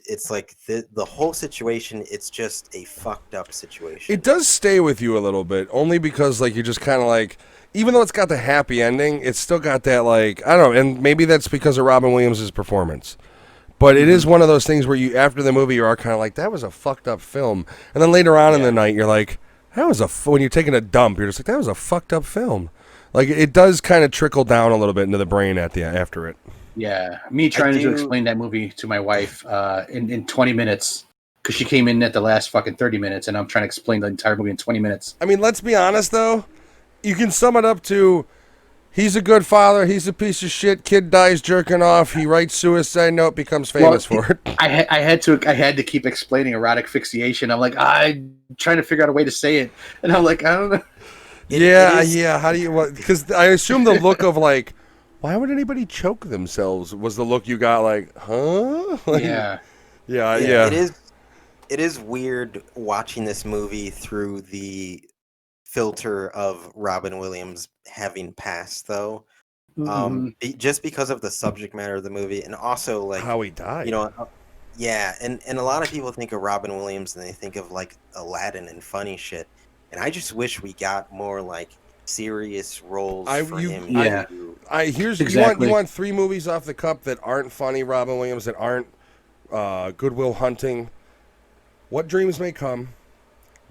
it's like the whole situation. It's just a fucked up situation. It does stay with you a little bit, only because like you're just kind of like. Even though it's got the happy ending, it's still got that, like, I don't know, and maybe that's because of Robin Williams' performance. But it is one of those things where you, after the movie, you are kind of like, that was a fucked up film. And then later on in the night, you're like, when you're taking a dump, you're just like, that was a fucked up film. Like, it does kind of trickle down a little bit into the brain after it. Yeah, me trying to explain that movie to my wife in 20 minutes. Because she came in at the last fucking 30 minutes, and I'm trying to explain the entire movie in 20 minutes. I mean, let's be honest, though. You can sum it up to He's a good father. He's a piece of shit. Kid dies jerking off. He writes suicide note, becomes famous for it. I had to keep explaining erotic fixation. I'm like, I'm trying to figure out a way to say it, and I'm like, I don't know. Yeah. How do you? Because I assume the look of like, why would anybody choke themselves? Was the look you got like, huh? Like, yeah. It is weird watching this movie through the filter of Robin Williams having passed, though. Just because of the subject matter of the movie, and also like how he died. You know, and a lot of people think of Robin Williams and they think of like Aladdin and funny shit. And I just wish we got more like serious roles for him. Yeah. Here's exactly. you want 3 movies off the cup that aren't funny Robin Williams, that aren't Good Will Hunting. What Dreams May Come,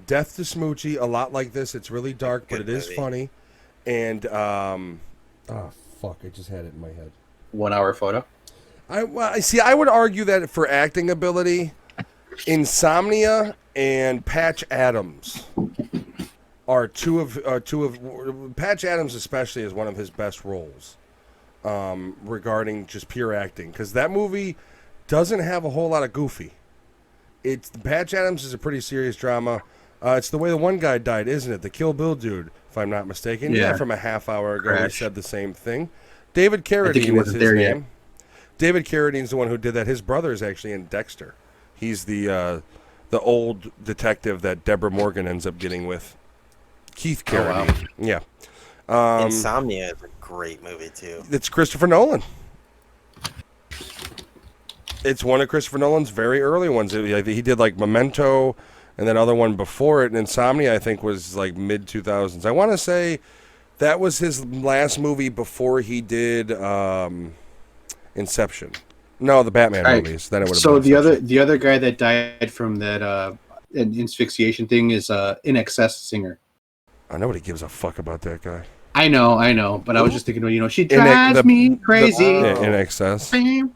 Death to Smoochie, a lot like this. It's really dark, but it is funny. And oh fuck, I just had it in my head. 1 hour photo. I would argue that for acting ability, Insomnia and Patch Adams are two of Patch Adams especially is one of his best roles regarding just pure acting, because that movie doesn't have a whole lot of goofy. Patch Adams is a pretty serious drama. It's the way the one guy died, isn't it? The Kill Bill dude, if I'm not mistaken. Yeah, from a half hour ago he said the same thing. David Carradine is his name. Yet. David Carradine's the one who did that. His brother is actually in Dexter. He's the old detective that Deborah Morgan ends up getting with. Keith Carradine. Oh, wow. Yeah. Insomnia is a great movie too. It's Christopher Nolan. It's one of Christopher Nolan's very early ones. He did like Memento, and then other one before it. And Insomnia, I think, was like mid 2000s. I want to say that was his last movie before he did Inception. No, the Batman movies. Then it would have so been the other guy that died from that asphyxiation thing is In Excess singer. Nobody gives a fuck about that guy. I know, but I was just thinking, she drives me crazy. In Excess. It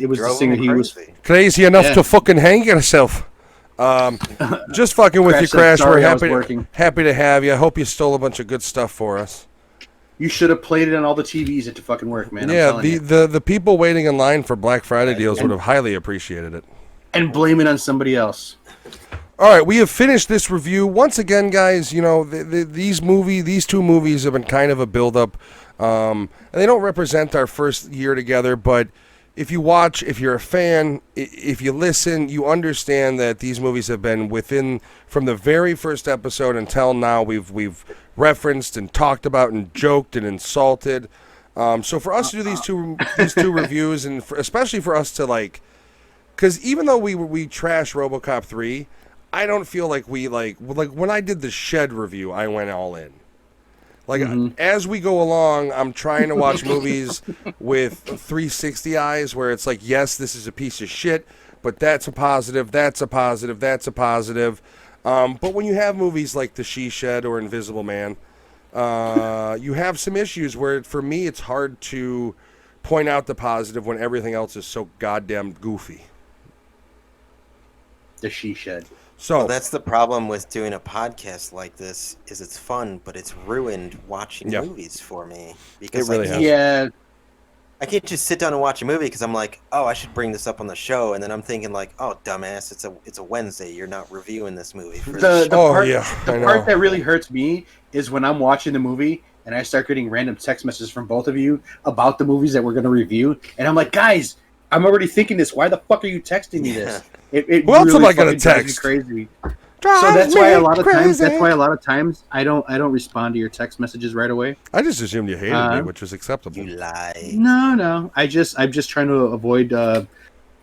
was the singer. He was crazy enough to fucking hang yourself. Just fucking with you, Crash. We're happy to have you. I hope you stole a bunch of good stuff for us. You should have played it on all the TVs at the fucking work, man. Yeah, the people waiting in line for Black Friday deals would have highly appreciated it. And blame it on somebody else. All right, we have finished this review. Once again, guys, these two movies have been kind of a build-up. And they don't represent our first year together, but if you watch, if you're a fan, if you listen, you understand that these movies have been from the very first episode until now, we've referenced and talked about and joked and insulted. So for us to do these two reviews, and especially for us to because even though we trash RoboCop 3, I don't feel like we like when I did the Shed review, I went all in. As we go along, I'm trying to watch movies with 360 eyes, where it's like, yes, this is a piece of shit, but that's a positive, that's a positive, that's a positive. But when you have movies like The She Shed or Invisible Man, you have some issues where, for me, it's hard to point out the positive when everything else is so goddamn goofy. The She Shed. So that's the problem with doing a podcast like this, is it's fun, but it's ruined watching movies for me. Because it really I can't just sit down and watch a movie because I'm like, oh, I should bring this up on the show, and then I'm thinking like, oh, dumbass, it's a Wednesday, you're not reviewing this movie. The part that really hurts me is when I'm watching the movie and I start getting random text messages from both of you about the movies that we're going to review, and I'm like, guys, I'm already thinking this. Why the fuck are you texting me this? Who else am I going to text? Crazy. So that's why a lot of times I don't respond to your text messages right away. I just assumed you hated me, which was acceptable. You lie. No. I'm just trying to avoid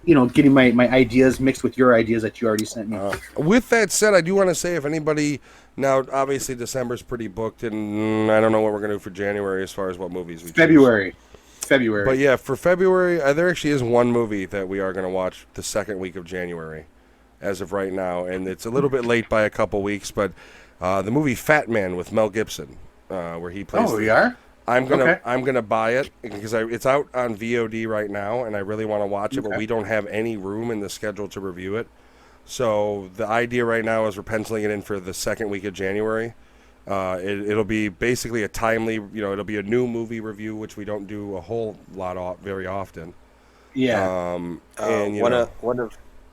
getting my ideas mixed with your ideas that you already sent me. With that said, I do want to say, if anybody now, obviously December's pretty booked, and I don't know what we're going to do for January as far as what movies we February. But yeah, for February, there actually is one movie that we are going to watch the second week of January, as of right now, and it's a little bit late by a couple weeks, but the movie Fat Man with Mel Gibson, where he plays. Oh, we are. I'm gonna buy it because it's out on VOD right now, and I really want to watch it, but we don't have any room in the schedule to review it. So the idea right now is we're penciling it in for the second week of January. It'll be basically a timely, it'll be a new movie review, which we don't do a whole lot very often. Yeah. And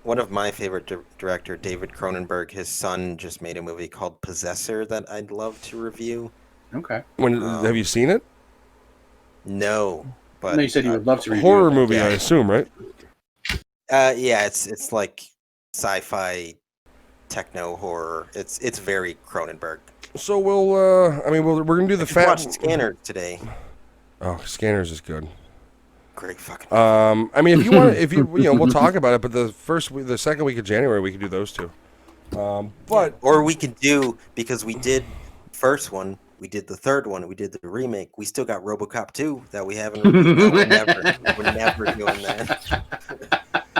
one of my favorite director, David Cronenberg, his son just made a movie called Possessor that I'd love to review. Okay. Have you seen it? No, but No, you said you would love to review horror it. movie, Yeah. I assume, right? Yeah, it's like sci-fi, techno horror. It's very Cronenberg. So we're gonna do the I watched Scanner today. Oh, Scanners is good. Great fucking. If you want, we'll talk about it. But the second week of January, we can do those two. Or we could do, because we did first one, we did the third one, we did the remake. We still got RoboCop 2 that we haven't reviewed. We're never doing that.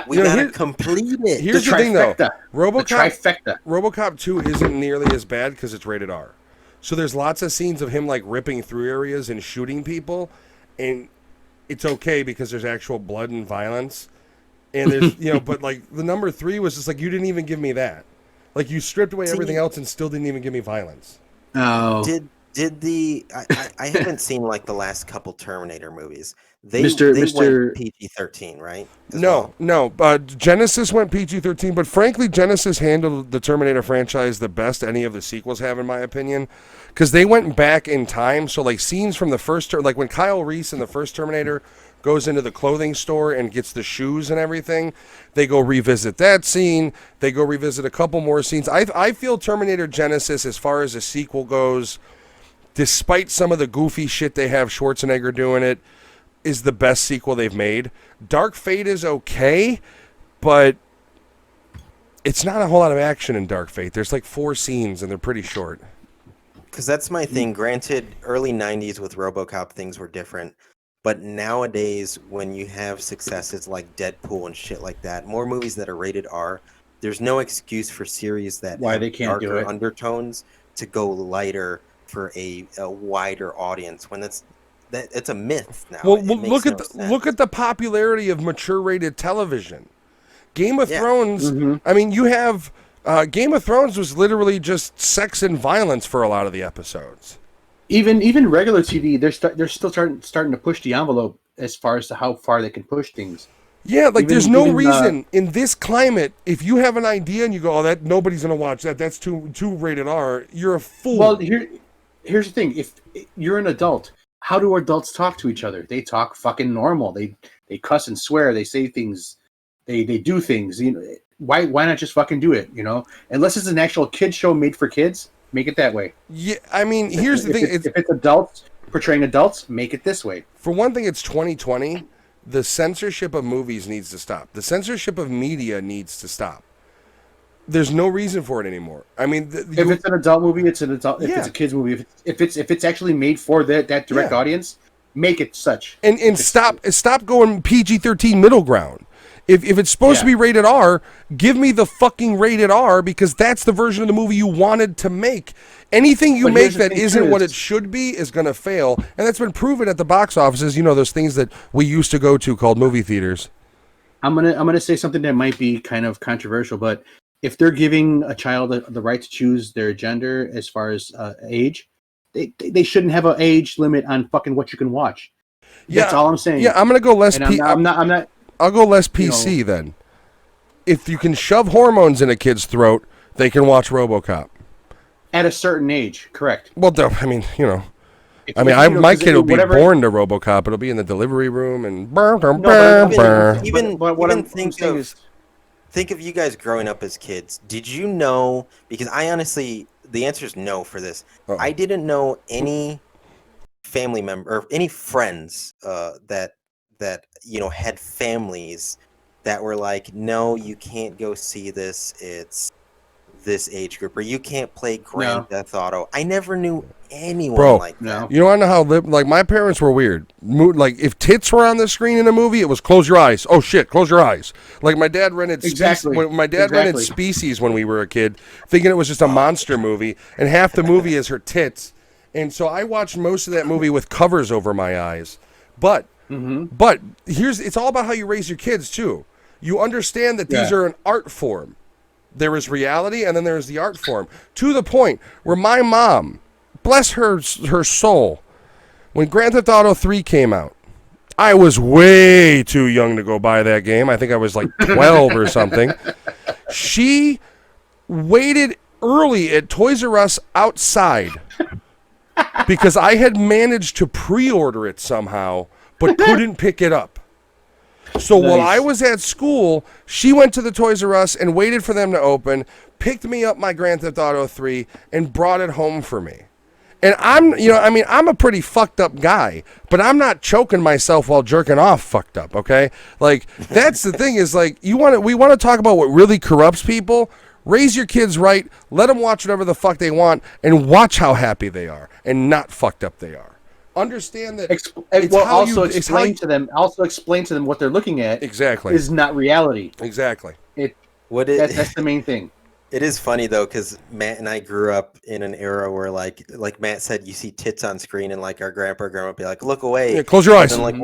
We gotta complete it. Here's the thing, though. Trifecta. RoboCop 2 isn't nearly as bad because it's rated R. So there's lots of scenes of him like ripping through areas and shooting people, and it's okay because there's actual blood and violence. And there's but like the number 3 was just like, you didn't even give me that. Like, you stripped away everything else and still didn't even give me violence. Oh. I haven't seen like the last couple Terminator movies. They went PG-13, right? No. Genesis went PG-13, but frankly, Genesis handled the Terminator franchise the best any of the sequels have, in my opinion, because they went back in time. So like scenes from the first, like when Kyle Reese in the first Terminator goes into the clothing store and gets the shoes and everything, they go revisit that scene. They go revisit a couple more scenes. I feel Terminator Genesis, as far as a sequel goes, despite some of the goofy shit they have Schwarzenegger doing it, is the best sequel they've made. Dark Fate is okay, but it's not a whole lot of action in Dark Fate. There's like 4 scenes and they're pretty short. Because that's my thing. Granted, early 90s with RoboCop, things were different. But nowadays, when you have successes like Deadpool and shit like that, more movies that are rated R, there's no excuse for series that Why have they can't do darker it. undertones to go lighter for a wider audience. When it's a myth now. Well, look at the popularity of mature rated television. Game of Thrones. Mm-hmm. I mean, you have Game of Thrones was literally just sex and violence for a lot of the episodes. Even regular TV, they're still starting to push the envelope as far as to how far they can push things. Yeah, like there's no reason in this climate, if you have an idea and you go, "Oh, that nobody's gonna watch that. That's too rated R." You're a fool. Well, here's the thing: if you're an adult, how do adults talk to each other? They talk fucking normal. They cuss and swear. They say things. They do things. Why not just fucking do it? Unless it's an actual kid show made for kids. Make it that way. Yeah, I mean, here's the thing. If it's adults portraying adults, make it this way. For one thing, it's 2020. The censorship of movies needs to stop. The censorship of media needs to stop. There's no reason for it anymore. I mean, if it's an adult movie, it's an adult. If it's a kids movie, if it's actually made for that direct audience, make it such. And stop going PG-13 middle ground. If it's supposed to be rated R, give me the fucking rated R, because that's the version of the movie you wanted to make. Anything you make that isn't what it should be is going to fail, and that's been proven at the box offices. Those things that we used to go to called movie theaters. I'm gonna say something that might be kind of controversial, but if they're giving a child the right to choose their gender as far as age, they shouldn't have an age limit on fucking what you can watch. That's all I'm saying. Yeah, I'm gonna go less. I'm not. I'll go less PC then. If you can shove hormones in a kid's throat, they can watch RoboCop. At a certain age, correct. Well, I mean, my kid will be born to RoboCop. It'll be in the delivery room and think of you guys growing up as kids. Did you know? Because I honestly, the answer is no for this. Uh-oh. I didn't know any family member or any friends that had families that were like, no, you can't go see this. It's this age group, or you can't play Grand Theft Auto. I never knew anyone like that. You want to know how my parents were weird. Like, if tits were on the screen in a movie, it was close your eyes. Oh shit, close your eyes. Like, my dad rented rented Species when we were a kid, thinking it was just a monster movie, and half the movie is her tits. And so I watched most of that movie with covers over my eyes. But it's all about how you raise your kids too. You understand that these are an art form. There is reality, and then there is the art form. To the point where my mom bless her soul, when Grand Theft Auto 3 came out, I was way too young to go buy that game. I think I was like 12 or something. She waited early at Toys R Us outside because I had managed to pre-order it somehow, but couldn't pick it up. So while I was at school, she went to the Toys R Us and waited for them to open, picked me up my Grand Theft Auto 3, and brought it home for me. And I'm a pretty fucked up guy, but I'm not choking myself while jerking off fucked up, okay? Like, that's the thing is, like, we want to talk about what really corrupts people. Raise your kids right, let them watch whatever the fuck they want, and watch how happy they are and not fucked up they are. Understand that. Explain to them what they're looking at. Exactly. Is not reality. Exactly. That's the main thing. It is funny though, because Matt and I grew up in an era where, like Matt said, you see tits on screen, and like our grandpa or grandma would be like, "Look away, yeah, close your eyes." And like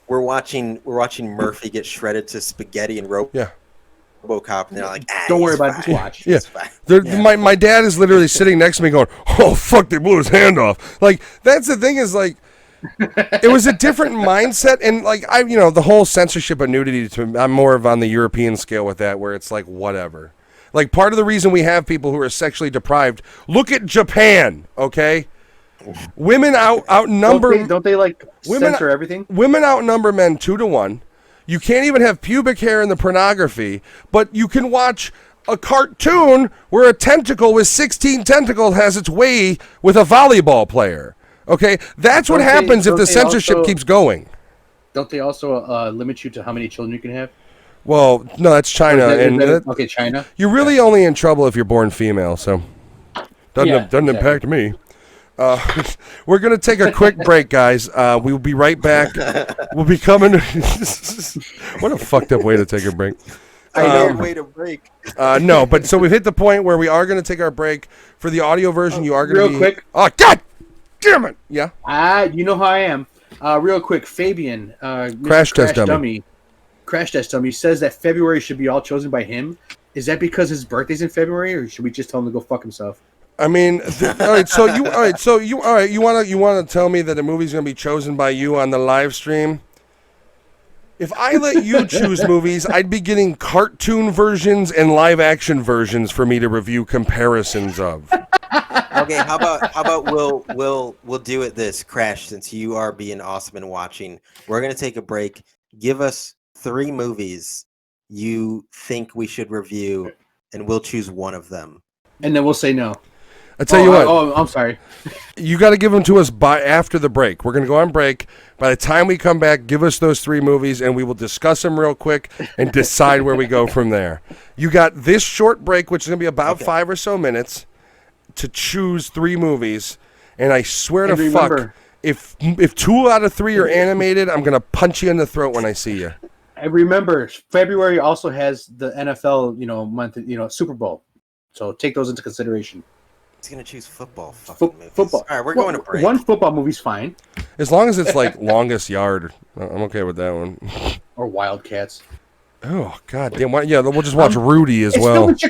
we're watching Murphy get shredded to spaghetti and Robocop, and they're like, "Don't worry about it, just watch." Yeah, my dad is literally sitting next to me, going, "Oh fuck, they blew his hand off." Like, that's the thing is, like, it was a different mindset, and like the whole censorship of nudity. I'm more of on the European scale with that, where it's like whatever. Like, part of the reason we have people who are sexually deprived, look at Japan, okay? Women outnumber... Don't they censor everything? Women outnumber men 2-1. You can't even have pubic hair in the pornography, but you can watch a cartoon where a tentacle with 16 tentacles has its way with a volleyball player, okay? That's what happens if the censorship keeps going. Don't they also limit you to how many children you can have? Well, no, that's China. Okay, China. You're really only in trouble if you're born female, so doesn't impact me. We're going to take a quick break, guys. We'll be right back. We'll be coming. What a fucked up way to take a break. Way to break. No, but so we've hit the point where we are going to take our break. For the audio version, you are going to be... Real quick. Oh, God damn it. Yeah. You know how I am. Real quick, Fabian. Crash Test Dummy. Crash Test Dummy says that February should be all chosen by him. Is that because his birthday's in February, or should we just tell him to go fuck himself? I mean, all right. You want to tell me that the movie's going to be chosen by you on the live stream? If I let you choose movies, I'd be getting cartoon versions and live action versions for me to review comparisons of. Okay, how about we'll do it this, Crash, since you are being awesome and watching. We're going to take a break. Give us 3 movies you think we should review, and we'll choose one of them. And then we'll say no. I tell you what. Oh, I'm sorry. You got to give them to us after the break. We're going to go on break. By the time we come back, give us those 3 movies, and we will discuss them real quick and decide where we go from there. You got this short break, which is going to be about 5 or so minutes, to choose 3 movies. And I swear to fuck, if 2 out of 3 are animated, I'm going to punch you in the throat when I see you. And remember, February also has the NFL, month, Super Bowl. So take those into consideration. He's gonna choose football. Football. All right, we're going to break. One football movie's fine. As long as it's like Longest Yard, I'm okay with that one. Or Wildcats. Oh God damn! Yeah, we'll just watch Rudy as well. It's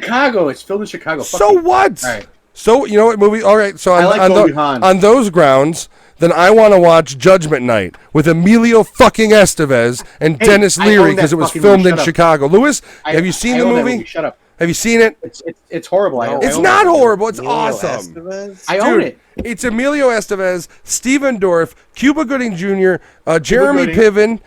filmed in Chicago. So what? All right. So you know what movie? All right. So on those grounds, then I want to watch Judgment Night with Emilio fucking Estevez and Dennis Leary because it was filmed in Chicago. Lewis, have you seen the movie? Shut up. Have you seen it? It's horrible. It's not horrible. It's awesome. I own it. It's Emilio Estevez, Stephen Dorff, Cuba Gooding Jr., Jeremy Piven.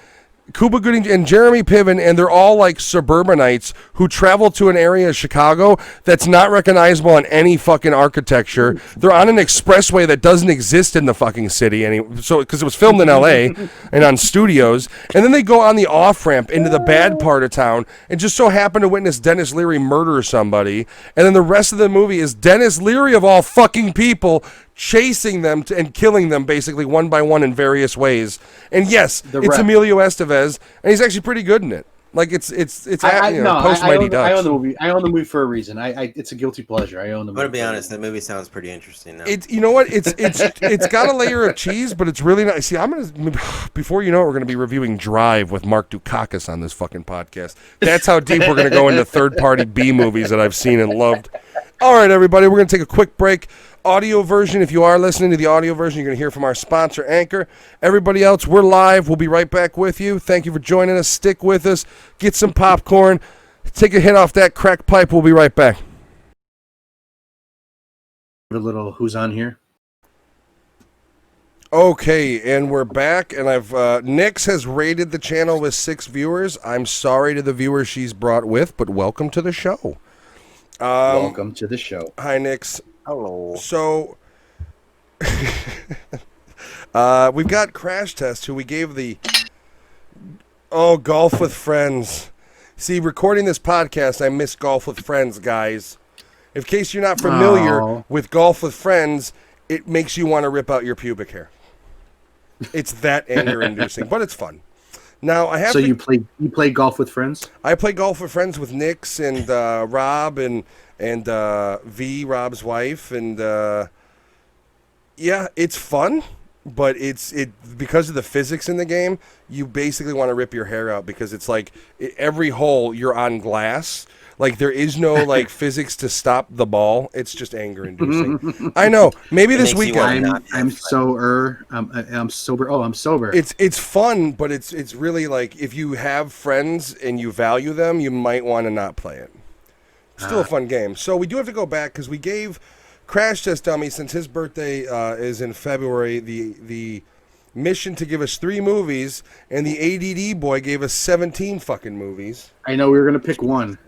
Cuba Gooding and Jeremy Piven, and they're all like suburbanites who travel to an area of Chicago that's not recognizable in any fucking architecture. They're on an expressway that doesn't exist in the fucking city, because it was filmed in L.A. and on studios. And then they go on the off-ramp into the bad part of town and just so happen to witness Dennis Leary murder somebody. And then the rest of the movie is Dennis Leary, of all fucking people, chasing them and killing them basically one by one in various ways. And yes, it's Emilio Estevez, and he's actually pretty good in it. Like it's post Mighty Ducks. I own the movie. I own the movie for a reason. It's a guilty pleasure. I own the movie. I'm gonna be honest. That movie sounds pretty interesting now. You know what? It's got a layer of cheese, but it's really not. See, before you know it, we're gonna be reviewing Drive with Mark Dukakis on this fucking podcast. That's how deep we're gonna go into third-party B movies that I've seen and loved. All right, everybody, we're going to take a quick break. Audio version, if you are listening to the audio version, you're going to hear from our sponsor, Anchor. Everybody else, we're live. We'll be right back with you. Thank you for joining us. Stick with us. Get some popcorn. Take a hit off that crack pipe. We'll be right back. A little who's on here. Okay, and we're back, and Nix has rated the channel with 6 viewers. I'm sorry to the viewers she's brought with, but welcome to the show. Welcome to the show. Hi, Nix. Hello. So, we've got Crash Test, who we gave the Golf with Friends. See, recording this podcast, I miss Golf with Friends, guys. In case you're not familiar with Golf with Friends, it makes you want to rip out your pubic hair. It's that anger-inducing, but it's fun. Now I have. So you play golf with friends? I play golf with friends with Nix and Rob and V, Rob's wife, and yeah, it's fun. But it's because of the physics in the game, you basically want to rip your hair out because it's like every hole you're on glass. Like there is no like physics to stop the ball. It's just anger inducing. I know. Maybe this weekend. I'm sober. I'm sober. It's fun, but it's really like if you have friends and you value them, you might want to not play it. Still a fun game. So we do have to go back because we gave Crash Test Dummy, since his birthday is in February, the mission to give us 3 movies, and the ADD boy gave us 17 fucking movies. I know we were gonna pick one.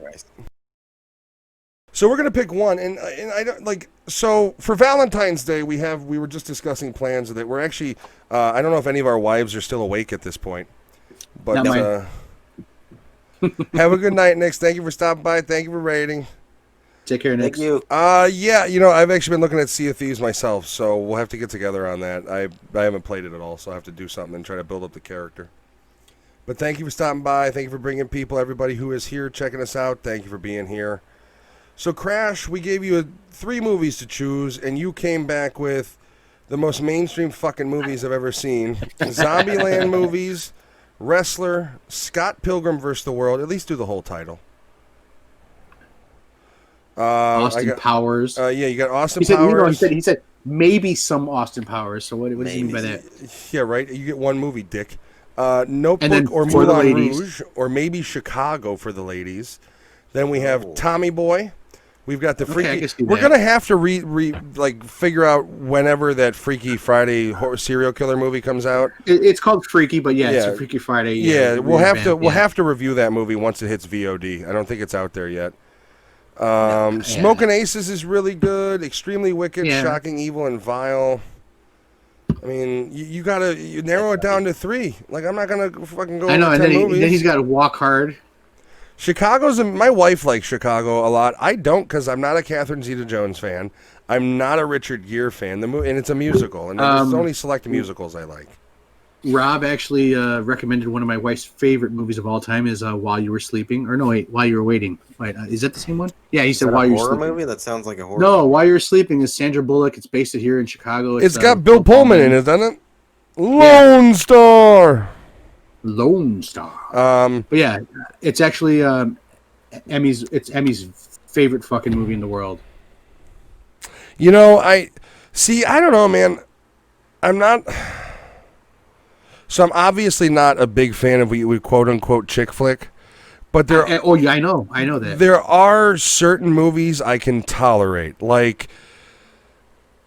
So we're gonna pick one, and I don't like. So for Valentine's Day, we were just discussing plans that we're actually. I don't know if any of our wives are still awake at this point, but have a good night, Nix. Thank you for stopping by. Thank you for rating. Take care, Nick. Thank you. Yeah, I've actually been looking at Sea of Thieves myself, so we'll have to get together on that. I haven't played it at all, so I have to do something and try to build up the character. But thank you for stopping by. Thank you for bringing people. Everybody who is here checking us out, thank you for being here. So, Crash, we gave you 3 movies to choose, and you came back with the most mainstream fucking movies I've ever seen. Zombieland movies, Wrestler, Scott Pilgrim vs. the World. At least do the whole title. Austin Powers. Yeah, you got Austin Powers. He said maybe some Austin Powers. So what does he mean by that? Yeah, right. You get one movie, dick. Notebook or Moulin Rouge, or maybe Chicago for the ladies. Then we have Tommy Boy. We've got the Freaky. We're gonna have to figure out whenever that Freaky Friday serial killer movie comes out. It's called Freaky, but it's a Freaky Friday. Yeah, we'll have to review that movie once it hits VOD. I don't think it's out there yet. Smoking Aces is really good. Extremely Wicked, Shocking, Evil, and Vile. I mean, you gotta narrow it down to 3. Like, I'm not gonna fucking go. I know, over 10 movies. Then he's got to Walk Hard. My wife likes Chicago a lot. I don't, because I'm not a Catherine Zeta-Jones fan. I'm not a Richard Gere fan. And it's a musical, and there's only select musicals I like. Rob actually recommended one of my wife's favorite movies of all time is While You Were Sleeping. Or no, wait, While You Were Waiting. Wait, is that the same one? Yeah, he said While You Were Sleeping. Horror movie? That sounds like a horror No, While You're Sleeping is Sandra Bullock. It's based here in Chicago. It's got Bill Pullman in it, doesn't it? Lone Star. But yeah, it's actually Emmy's favorite fucking movie in the world. I don't know, man. I'm obviously not a big fan of we quote unquote chick flick, but I know that. There are certain movies I can tolerate. Like,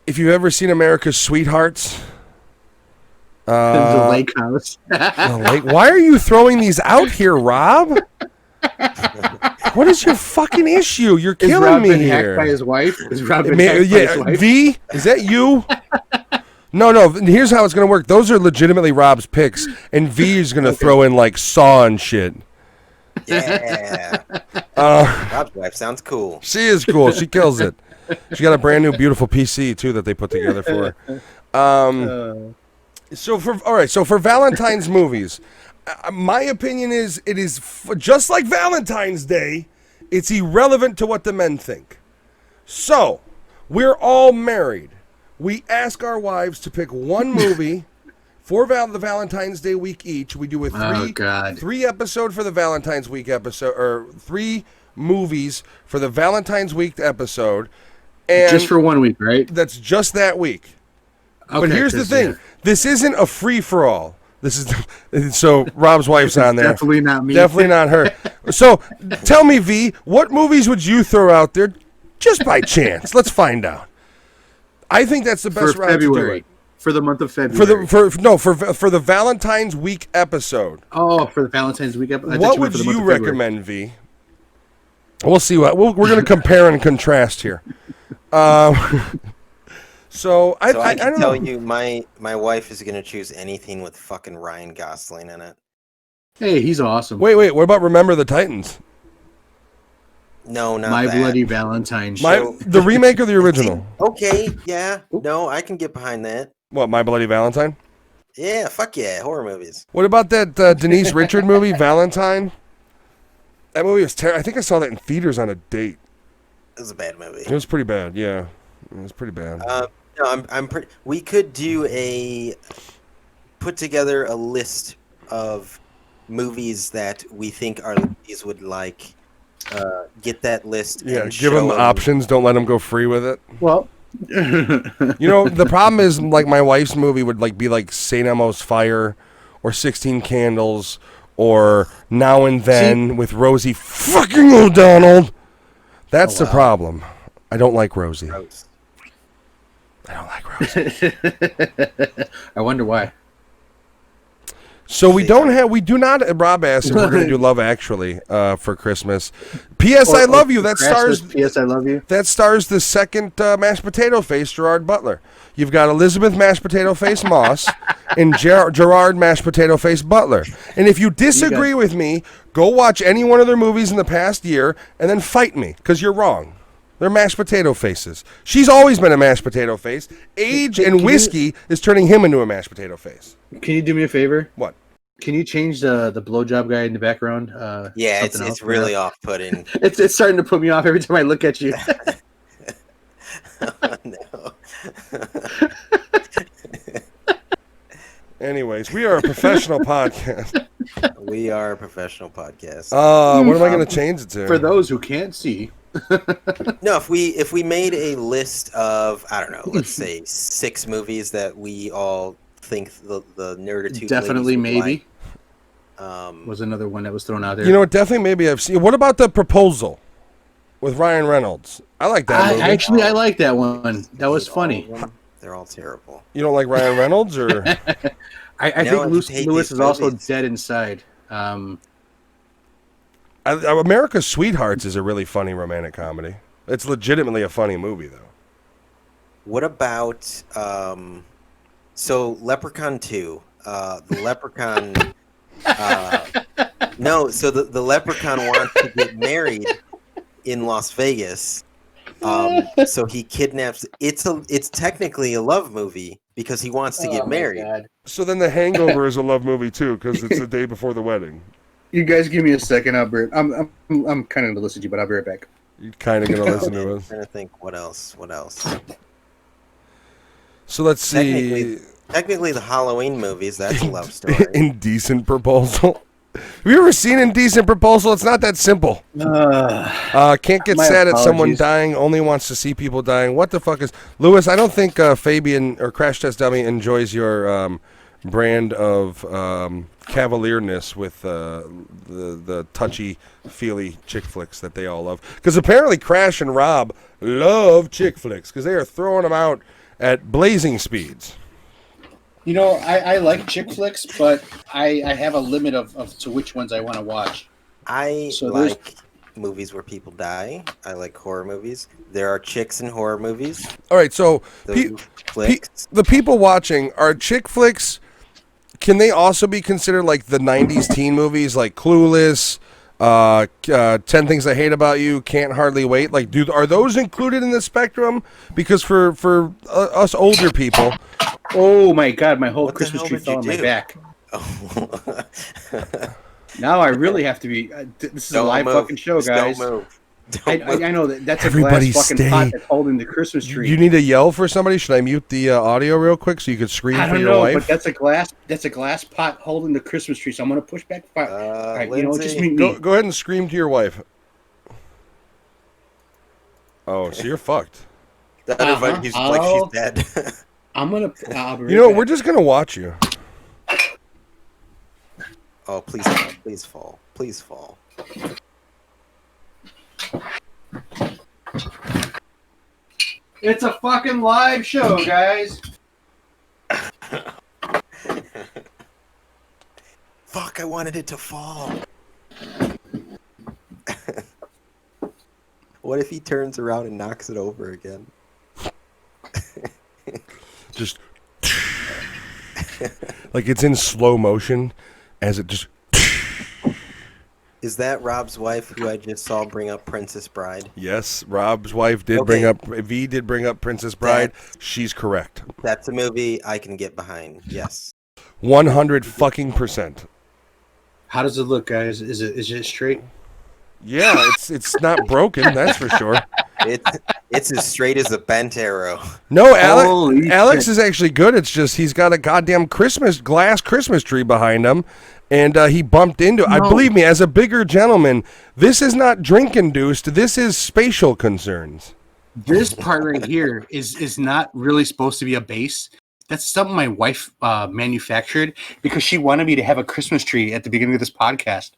if you've ever seen America's Sweethearts, The Lake House. Why are you throwing these out here, Rob? What is your fucking issue? You're killing me here. Hacked by his wife? Is Rob been hacked by his wife? V, is that you? No. Here's how it's gonna work. Those are legitimately Rob's picks, and V is gonna throw in like Saw and shit. Yeah. Rob's wife sounds cool. She is cool. She kills it. She got a brand new beautiful PC too that they put together for her. So for Valentine's movies, my opinion is it is just like Valentine's Day. It's irrelevant to what the men think. So we're all married. We ask our wives to pick one movie for the Valentine's Day week each. We do a 3 episode for the Valentine's week episode, or 3 movies for the Valentine's Week episode. And just for 1 week, right? That's just that week. Okay, but here's the thing. This isn't a free-for-all. This is so Rob's wife's on there. Definitely not me. Definitely not her. So tell me, V, what movies would you throw out there just by chance? Let's find out. I think that's the best route to do it. For the month of February. For the Valentine's Week episode. Oh, for the Valentine's Week episode. What would you recommend, V? We'll see what we're going to compare and contrast here. So I can don't tell know. you, my wife is gonna choose anything with fucking Ryan Gosling in it. Hey, he's awesome. Wait. What about Remember the Titans? No, not My that. Bloody Valentine. The remake or the original? Okay, yeah, no, I can get behind that. What, My Bloody Valentine? Yeah, fuck yeah, horror movies. What about that Denise Richard movie, Valentine? That movie was terrible. I think I saw that in theaters on a date. It was a bad movie. It was pretty bad. Yeah, it was pretty bad. No, I'm pretty. We could put together a list of movies that we think our ladies would like. Get that list. Yeah, and give them options. Don't let them go free with it. Well, you know, the problem is, like, my wife's movie would be like St. Elmo's Fire, or 16 Candles, or Now and Then with Rosie fucking O'Donnell. That's the problem. I don't like Rosie. Gross. I don't like Rosie. I wonder why. So we do not. Rob asked if we're going to do Love Actually for Christmas. P.S. I Love You. That stars. P.S. I Love You. That stars the second mashed potato face, Gerard Butler. You've got Elizabeth mashed potato face Moss and Gerard mashed potato face Butler. And if you disagree with me, go watch any one of their movies in the past year and then fight me, because you're wrong. They're mashed potato faces. She's always been a mashed potato face. Age and whiskey is turning him into a mashed potato face. Can you do me a favor? What? Can you change the blowjob guy in the background? Yeah, it's really off-putting. It's starting to put me off every time I look at you. Oh, no. Anyways, we are a professional podcast. We are a professional podcast. What am I going to change it to? For those who can't see. No, if we made a list of, I don't know, let's say 6 movies that we all think the Nerdattude definitely maybe like, was another one that was thrown out there. You know what? Definitely maybe I've seen. What about The Proposal with Ryan Reynolds? I like that movie. Actually, I like that one. That was funny. They're all terrible. You don't like Ryan Reynolds, or? I think Lewis is also dead inside. America's Sweethearts is a really funny romantic comedy. It's legitimately a funny movie, though. What about so Leprechaun 2? The Leprechaun. No, so the Leprechaun wants to get married in Las Vegas. So he kidnaps. It's technically a love movie because he wants to get married. God. So then The Hangover is a love movie too, because it's the day before the wedding. You guys give me a second. I'm kind of gonna listen to you, but I'll be right back. You're kind of gonna listen to us. I'm trying to think what else. So let's see. Technically, the Halloween movies, that's a love story. Indecent Proposal. Have you ever seen Indecent Proposal? It's not that simple. Can't get sad at someone dying, only wants to see people dying. What the fuck is... Lewis, I don't think Fabian or Crash Test Dummy enjoys your brand of cavalierness with the touchy-feely chick flicks that they all love. Because apparently Crash and Rob love chick flicks because they are throwing them out at blazing speeds. You know, I like chick flicks, but I have a limit of to which ones I want to watch. I like movies where people die. I like horror movies. There are chicks in horror movies. All right, so the people watching, are chick flicks, can they also be considered like the 90s teen movies like Clueless, 10 Things I Hate About You, Can't Hardly Wait? Like, are those included in the spectrum? Because for us older people... Oh my God, my whole Christmas tree fell on my back. Oh. Now I really have to be... this is a live fucking show, guys. Don't move. I know that's Everybody a glass fucking pot that's holding the Christmas tree. You need to yell for somebody? Should I mute the audio real quick so you could scream for your wife? But that's a glass pot holding the Christmas tree, so I'm going to push back. All right, Lindsay, just meet me. Go ahead and scream to your wife. Oh, so you're fucked. The other fight, he's like she's dead. I'm gonna. You know, we're just gonna watch you. Oh, please fall! Please fall! Please fall! It's a fucking live show, guys. Fuck! I wanted it to fall. What if he turns around and knocks it over again? Just like it's in slow motion as it just. Is that Rob's wife who I just saw bring up Princess Bride? Yes, Rob's wife did bring up. V did bring up Princess Bride. She's correct. That's a movie I can get behind. Yes, 100%. How does it look, guys? Is it straight? Yeah, it's not broken. That's for sure. It's as straight as a bent arrow. No, Alex is actually good. It's just he's got a goddamn glass Christmas tree behind him, and he bumped into it. No. Believe me, as a bigger gentleman, this is not drink-induced. This is spatial concerns. This part right here is not really supposed to be a base. That's something my wife manufactured because she wanted me to have a Christmas tree at the beginning of this podcast.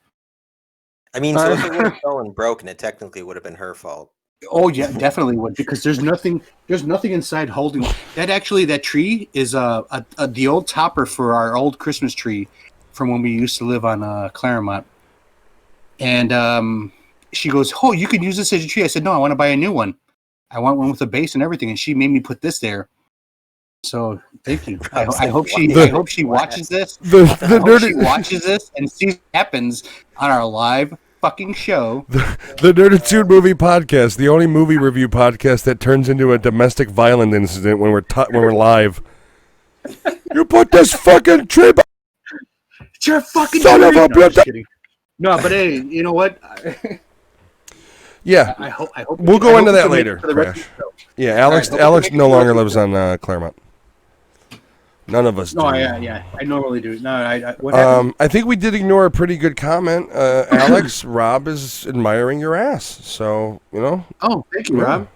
I mean, so if it would have fallen broken, it technically would have been her fault. Oh yeah, definitely would because there's nothing inside holding that. Actually, that tree is the old topper for our old Christmas tree from when we used to live on Claremont. And she goes, "Oh, you can use this as a tree." I said, "No, I want to buy a new one. I want one with a base and everything." And she made me put this there. So thank you. I hope she watches this. She watches this and sees what happens on our live fucking show. The Nerdattude Movie Podcast, the only movie review podcast that turns into a domestic violence incident when we're live. You put this fucking tree back. It's your fucking son of a bitch. No, but hey, you know what? Yeah, I hope we'll go into that later. Crash. Yeah, Alex no longer lives on Claremont. None of us do. No, yeah. I normally do. No, what happened? I think we did ignore a pretty good comment. Alex, Rob is admiring your ass. So, you know. Oh, thank you, Rob.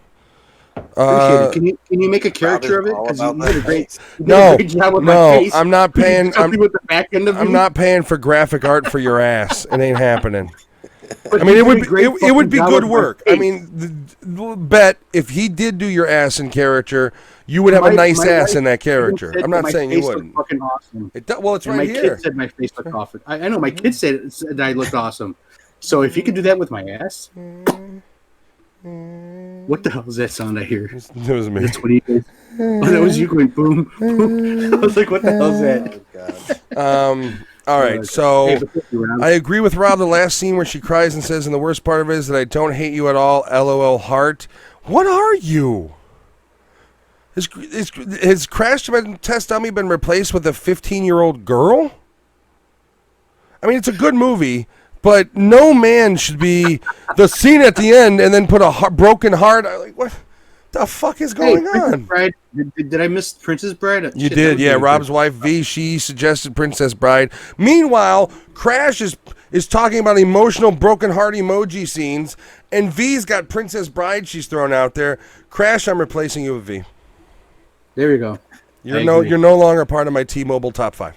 Appreciate it. Can you make a character of it? Because you did a great job with my face. I'm not paying. With the back end of I'm not paying for graphic art for your ass. It ain't happening. I mean, it would be good work. I mean, bet if he did do your ass in character, you would have a nice ass in that character. I'm not saying you wouldn't. Fucking awesome. Well, it's right here. My kid said my face looked awesome. I know my kid said that I looked awesome. So if you could do that with my ass, what the hell is that sound I hear? It was me. That's what he did. Oh, that was you going boom, boom. I was like, what the hell is that? Oh, God. All right, so I agree with Rob. The last scene where she cries and says, and the worst part of it is that I don't hate you at all, LOL heart. What are you? Has Crash Test Dummy been replaced with a 15-year-old girl? I mean, it's a good movie, but no man should be the scene at the end and then put a broken heart. Like, what the fuck is going on? Bride, did I miss Princess Bride? You did, yeah. Rob's wife, V, she suggested Princess Bride. Meanwhile, Crash is talking about emotional broken heart emoji scenes, and V's got Princess Bride she's thrown out there. Crash, I'm replacing you with V. There we go. You're no longer part of my T-Mobile top 5.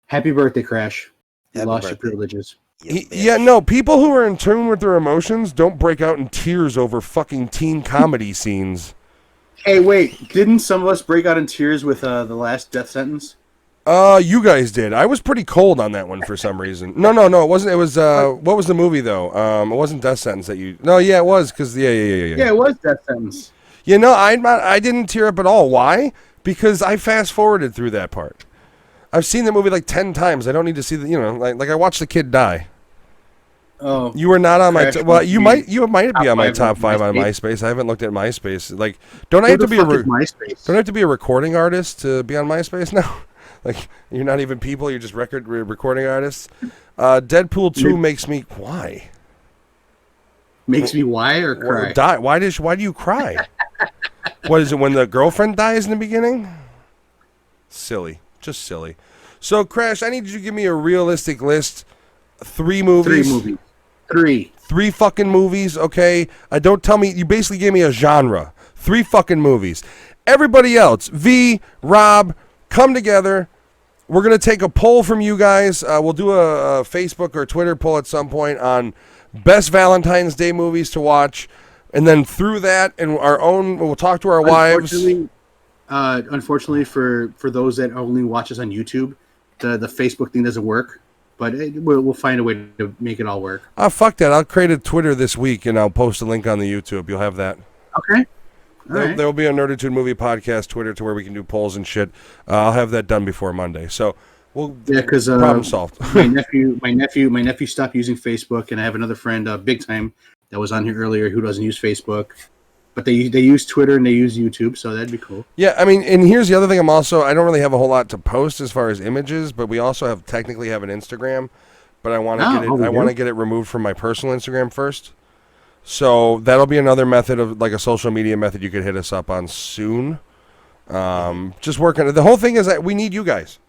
Happy birthday, Crash. You Happy lost birthday. your privileges. People who are in tune with their emotions don't break out in tears over fucking teen comedy scenes. Hey, wait. Didn't some of us break out in tears with the last death sentence? You guys did. I was pretty cold on that one for some reason. No, it wasn't. It was, what was the movie, though? It wasn't Death Sentence that you... No, yeah, it was, because, yeah. Yeah, it was Death Sentence. You know, I didn't tear up at all. Why? Because I fast-forwarded through that part. I've seen the movie like 10 times. I don't need to see the, like I watched the kid die. Oh, you were not on my. You might be on my top 5 on MySpace. I haven't looked at MySpace. Like, don't I have to be a recording artist to be on MySpace now? Like, you're not even people. You're just recording artists. Deadpool 2 makes me why? Makes me why or cry? Die? Why do you cry? What is it when the girlfriend dies in the beginning? Silly. Just silly. So, Crash, I need you to give me a realistic list. 3 movies. 3 movies. 3. 3 fucking movies, okay? Don't tell me, you basically gave me a genre. 3 fucking movies. Everybody else, V, Rob, come together. We're going to take a poll from you guys. We'll do a Facebook or Twitter poll at some point on best Valentine's Day movies to watch. And then through that and our own, we'll talk to our wives. Unfortunately for those that only watch us on YouTube, the Facebook thing doesn't work. But we'll find a way to make it all work. Fuck that. I'll create a Twitter this week and I'll post a link on the YouTube. You'll have that. Okay. There will be a Nerdattude Movie Podcast Twitter to where we can do polls and shit. I'll have that done before Monday. So because problem solved. my nephew stopped using Facebook, and I have another friend, big time, that was on here earlier who doesn't use Facebook, but they use Twitter and they use YouTube, so that'd be cool. Yeah, I mean, and here's the other thing. I don't really have a whole lot to post as far as images, but we also technically have an Instagram, but I want to get it removed from my personal Instagram first. So that'll be another method of like a social media method you could hit us up on soon. Just working. The whole thing is that we need you guys.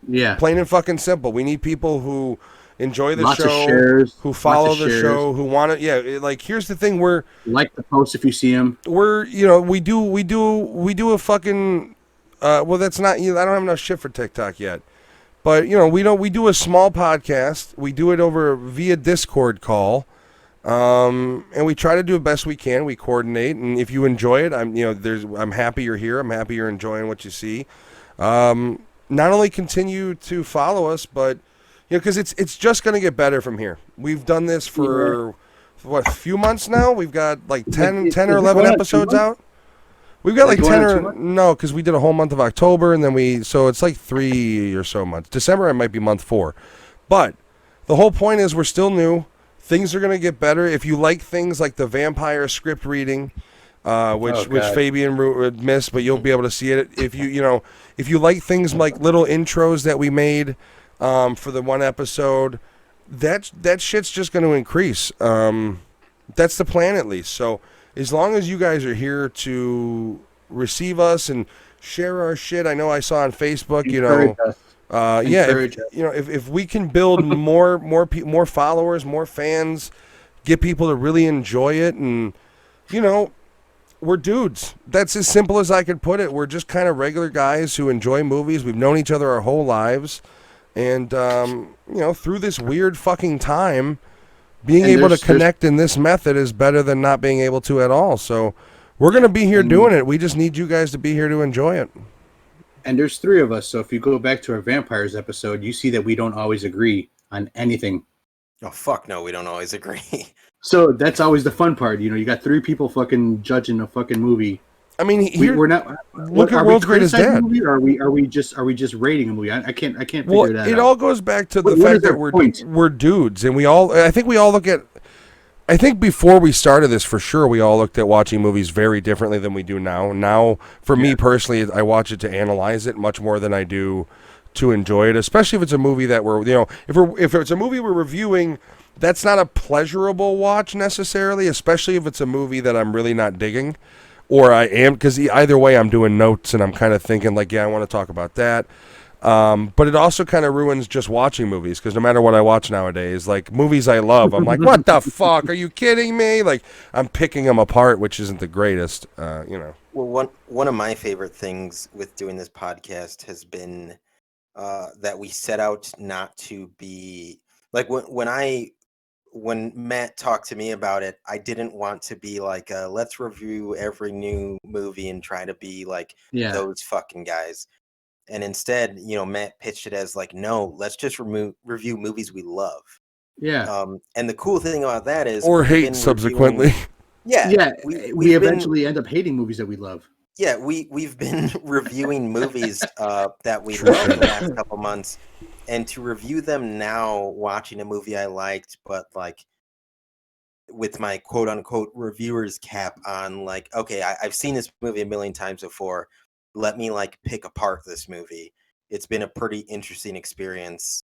Yeah. Plain and fucking simple. We need people who enjoy the lots show, of shares, who follow the show, who want to. Yeah, like here's the thing: we're like the post if you see them. We do a fucking. Well, that's not. I don't have enough shit for TikTok yet, but we do a small podcast. We do it over via Discord call. And we try to do the best we can. We coordinate, and if you enjoy it, I'm happy you're here. I'm happy you're enjoying what you see. Not only continue to follow us, but because it's just going to get better from here. We've done this for a few months now. We've got like 10 or 11 episodes out. We've got like 10 or no, because we did a whole month of October, and then so it's like 3 or so months. December it might be month 4, but the whole point is we're still new. Things are going to get better. If you like things like the vampire script reading, which Fabian missed, but you'll be able to see it. If you like things like little intros that we made for the one episode, that shit's just going to increase. That's the plan at least. So as long as you guys are here to receive us and share our shit, I know I saw on Facebook, if we can build more followers, more fans, get people to really enjoy it, and we're dudes. That's as simple as I could put it. We're just kind of regular guys who enjoy movies. We've known each other our whole lives, and through this weird fucking time, being able to connect in this method is better than not being able to at all. So we're gonna be here doing it. We just need you guys to be here to enjoy it. And there's 3 of us, so if you go back to our vampires episode, you see that we don't always agree on anything. Oh, fuck no, we don't always agree. So that's always the fun part. You got 3 people fucking judging a fucking movie. I mean, we're not. Look at World's Greatest Dad. Movie, or are we just rating a movie? I can't figure that out. It all goes back to the fact that we're dudes, and I think we all look at. I think before we started this, for sure, we all looked at watching movies very differently than we do now. Now, for me personally, I watch it to analyze it much more than I do to enjoy it, especially if it's a movie that if it's a movie we're reviewing, that's not a pleasurable watch necessarily, especially if it's a movie that I'm really not digging, or I am, because either way I'm doing notes and I'm kind of thinking like, yeah, I want to talk about that. But it also kind of ruins just watching movies, because no matter what I watch nowadays, like movies I love, I'm like, what the fuck? Are you kidding me? Like, I'm picking them apart, which isn't the greatest, Well, one of my favorite things with doing this podcast has been that we set out not to be like when Matt talked to me about it, I didn't want to be like, let's review every new movie and try to be like those fucking guys. And instead, Matt pitched it as like, no, let's just review movies we love. Yeah. And the cool thing about that is, or hate subsequently. We eventually end up hating movies that we love. Yeah, we've been reviewing movies that we loved the last couple months, and to review them now, watching a movie I liked, but like with my quote unquote reviewer's cap on, like, okay, I've seen this movie a million times before. Let me like pick apart this movie. It's been a pretty interesting experience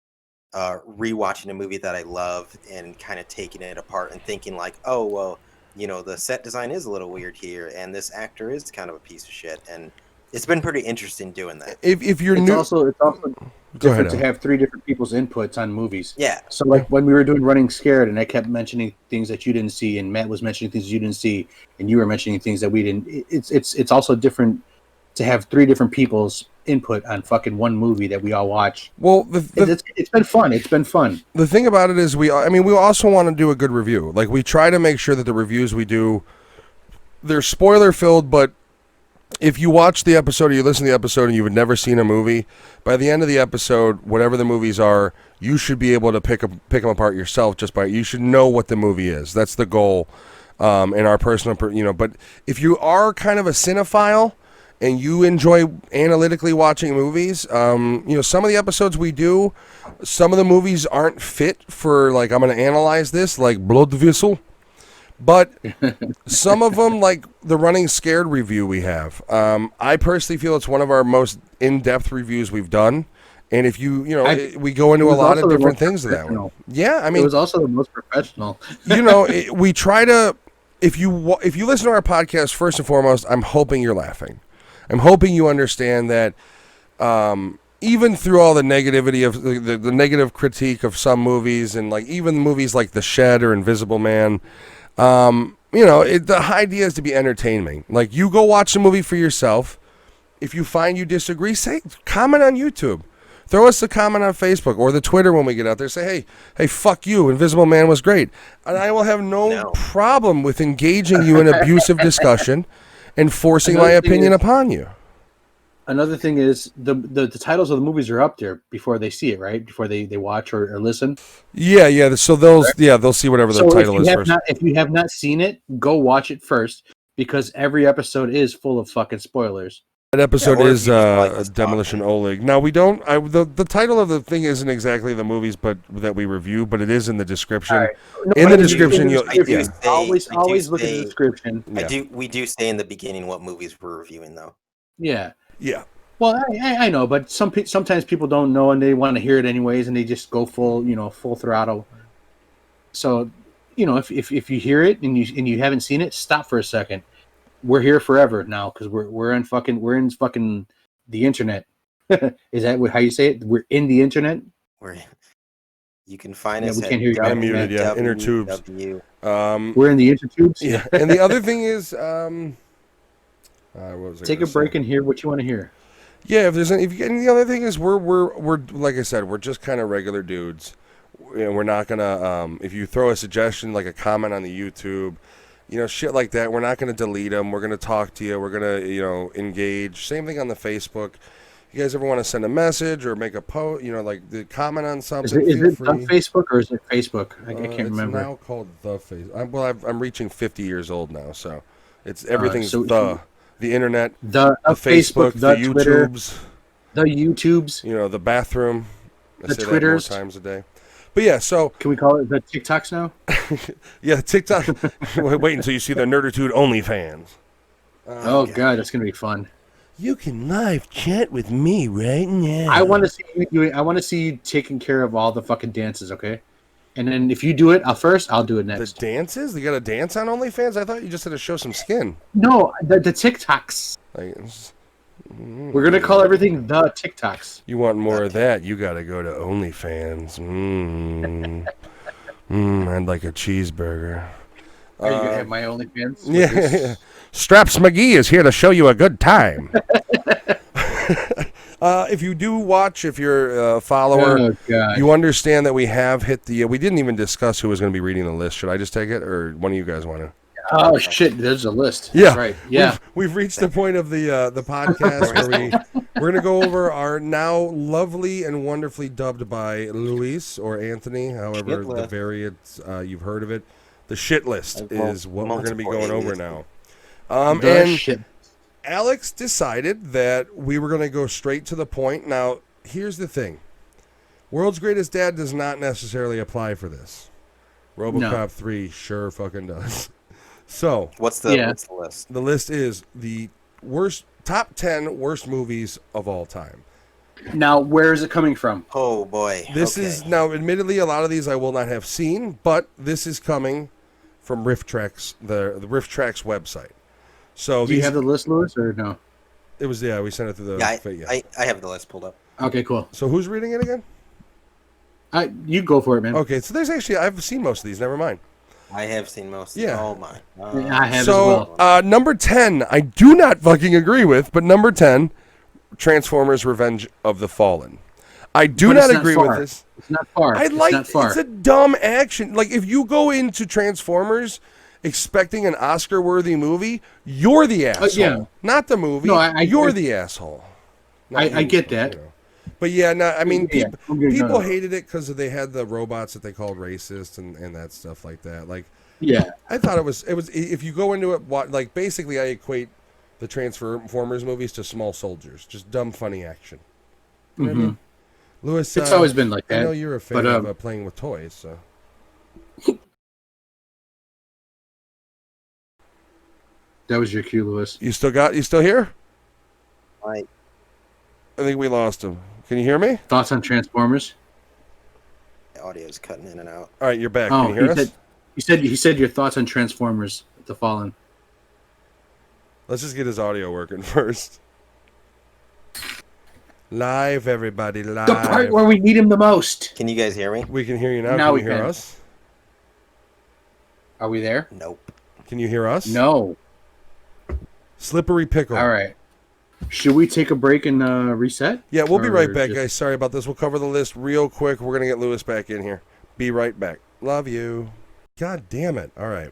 rewatching a movie that I love and kind of taking it apart and thinking like, oh, well, the set design is a little weird here and this actor is kind of a piece of shit. And It's been pretty interesting doing that. If you're It's new, also go ahead. different to have 3 different people's inputs on movies. Yeah. So like when we were doing Running Scared, and I kept mentioning things that you didn't see, and Matt was mentioning things you didn't see, and you were mentioning things that we didn't. It's also different to have 3 different people's input on fucking one movie that we all watch. Well, it's been fun. It's been fun. The thing about it is we also want to do a good review. Like, we try to make sure that the reviews we do, they're spoiler filled, but if you watch the episode or you listen to the episode and you've never seen a movie, by the end of the episode, whatever the movies are, you should be able to pick them apart yourself. You should know what the movie is. That's the goal in our personal, But if you are kind of a cinephile and you enjoy analytically watching movies, some of the episodes we do, some of the movies aren't fit for, like, I'm going to analyze this, like Blood Vessel. But some of them, like the Running Scared review we have, I personally feel it's one of our most in-depth reviews we've done. And if we go into a lot of different things in that one. Yeah, I mean, it was also the most professional. We try to. If you listen to our podcast, first and foremost, I'm hoping you're laughing. I'm hoping you understand that. Even through all the negativity of the negative critique of some movies, and like even movies like The Shed or Invisible Man. The idea is to be entertaining. Like, you go watch the movie for yourself. If you find you disagree, comment on YouTube. Throw us a comment on Facebook or the Twitter when we get out there. Say, hey, fuck you, Invisible Man was great. And I will have no problem with engaging you in abusive discussion and forcing my opinion upon you. Another thing is the titles of the movies are up there before they see it, right? Before they watch or listen. Yeah. So they'll see whatever the title is first. If you have not seen it, go watch it first, because every episode is full of fucking spoilers. That episode is Demolition Oleg. Now, we don't. The title of the thing isn't exactly the movies, but that we review, but it is in the description. Right. In the description, you'll always look at the description. Yeah. We do say in the beginning what movies we're reviewing, though. Yeah. Yeah. Well, I know, but sometimes people don't know and they want to hear it anyways, and they just go full throttle. So, if you hear it and you haven't seen it, stop for a second. We're here forever now because we're in fucking the internet. Is that how you say it? We're in the internet. You can find us. We can't hear you. I'm muted. Yeah, inner tubes. We're in the intertubes. Yeah, and the other thing is, take a break and hear what you want to hear. Yeah, and the other thing is, we're like I said, we're just kind of regular dudes. We're not gonna if you throw a suggestion, like a comment on the YouTube, shit like that, we're not gonna delete them. We're gonna talk to you. We're gonna engage. Same thing on the Facebook. You guys ever want to send a message or make a post, like the comment on something? Is it the Facebook or is it Facebook? I can't remember. It's now called the Facebook. I'm reaching 50 years old now, so it's everything's the internet, the Facebook, the Twitter, YouTubes, the bathroom, the Twitters, that more times a day. But yeah, so can we call it the TikToks now? Yeah, TikTok. Wait until you see the Nerdattude OnlyFans. Oh god, that's gonna be fun. You can live chat with me right now. I want to see you. I want to see you taking care of all the fucking dances, okay? And then if you do it first, I'll do it next. The dances? You got to dance on OnlyFans? I thought you just had to show some skin. No, the TikToks. We're gonna call everything the TikToks. You want more of that? You got to go to OnlyFans. I'd like a cheeseburger. Are you gonna have my OnlyFans? Yeah. Straps McGee is here to show you a good time. If you do watch, if you're a follower, you understand that we have hit the. We didn't even discuss who was going to be reading the list. Should I just take it, or one of you guys want to? Oh shit! There's a list. Yeah, that's right. Yeah, we've reached the point of the podcast where we're going to go over our now lovely and wonderfully dubbed by Luis or Anthony, however the variants you've heard of it. The shit list is what we're going to be going over now. And Alex decided that we were going to go straight to the point. Now, here's the thing. World's Greatest Dad does not necessarily apply for this. Robocop 3 sure fucking does. So, what's the list? The list is the top 10 worst movies of all time. Now, where is it coming from? Oh, boy. This is, now, admittedly, a lot of these I will not have seen, but this is coming from RiffTrax, the RiffTrax website. So do you have the list, Lewis, or no? It was, we sent it through the... I have the list pulled up. Okay, cool. So who's reading it again? You go for it, man. Okay, so there's actually, I've seen most of these, never mind. I have seen most of them. Oh, my. I have as well. Number 10, I do not fucking agree with, but number 10, Transformers Revenge of the Fallen. I do not agree with this. It's not far. It's a dumb action. Like, if you go into Transformers expecting an Oscar-worthy movie, you're the asshole. Not the movie. No, you're the asshole. I get that. You know. But yeah, no, I mean, people hated it because they had the robots that they called racist and that stuff like that. Like, yeah, I thought it was. If you go into it, like basically, I equate the Transformers movies to Small Soldiers, just dumb, funny action. You know what I mean? Lewis, it's always been like that. I know you're a fan of playing with toys, so. That was your cue, Lewis. You still here? I think we lost him. Can you hear me? Thoughts on Transformers? The audio's cutting in and out. All right, you're back. Can you hear us? He said your thoughts on Transformers: The Fallen. Let's just get his audio working first. Live, everybody, live. The part where we need him the most. Can you guys hear me? We can hear you now. Can you hear us? Are we there? Nope. Can you hear us? No. Slippery pickle. All right. Should we take a break and reset? Yeah, we'll be right back, guys. Sorry about this. We'll cover the list real quick. We're going to get Lewis back in here. Be right back. Love you. God damn it. All right.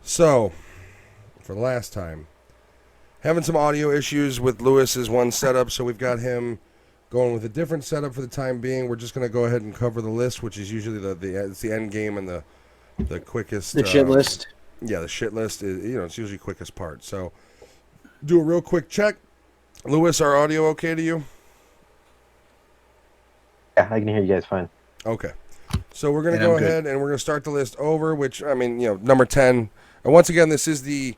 So, for the last time, having some audio issues with Lewis's one setup, so we've got him going with a different setup for the time being. We're just going to go ahead and cover the list, which is usually it's the end game and the quickest. The shit list. Yeah, the shit list is, it's usually quickest part. So, do a real quick check. Lewis, our audio okay to you? Yeah, I can hear you guys fine. Okay. So we're going to go ahead and we're going to start the list over, which, I mean, number 10. And once again, this is the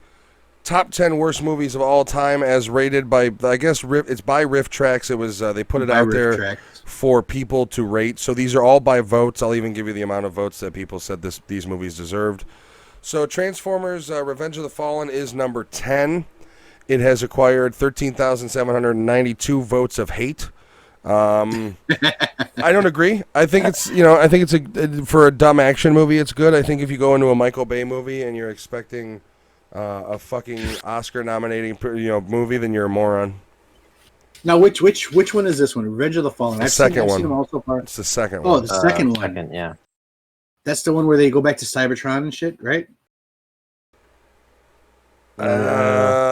top 10 worst movies of all time as rated by, I guess, it's by Riff Tracks. It was, they put it out there for people to rate. So these are all by votes. I'll even give you the amount of votes that people said these movies deserved. So Transformers Revenge of the Fallen is number 10. It has acquired 13,792 votes of hate. I don't agree. I think it's, for a dumb action movie, it's good. I think if you go into a Michael Bay movie and you're expecting a fucking Oscar-nominating, movie, then you're a moron. Now, which one is this one? Revenge of the Fallen. I've seen them all so far. It's the second one. Oh, the second one. Second, yeah. That's the one where they go back to Cybertron and shit, right?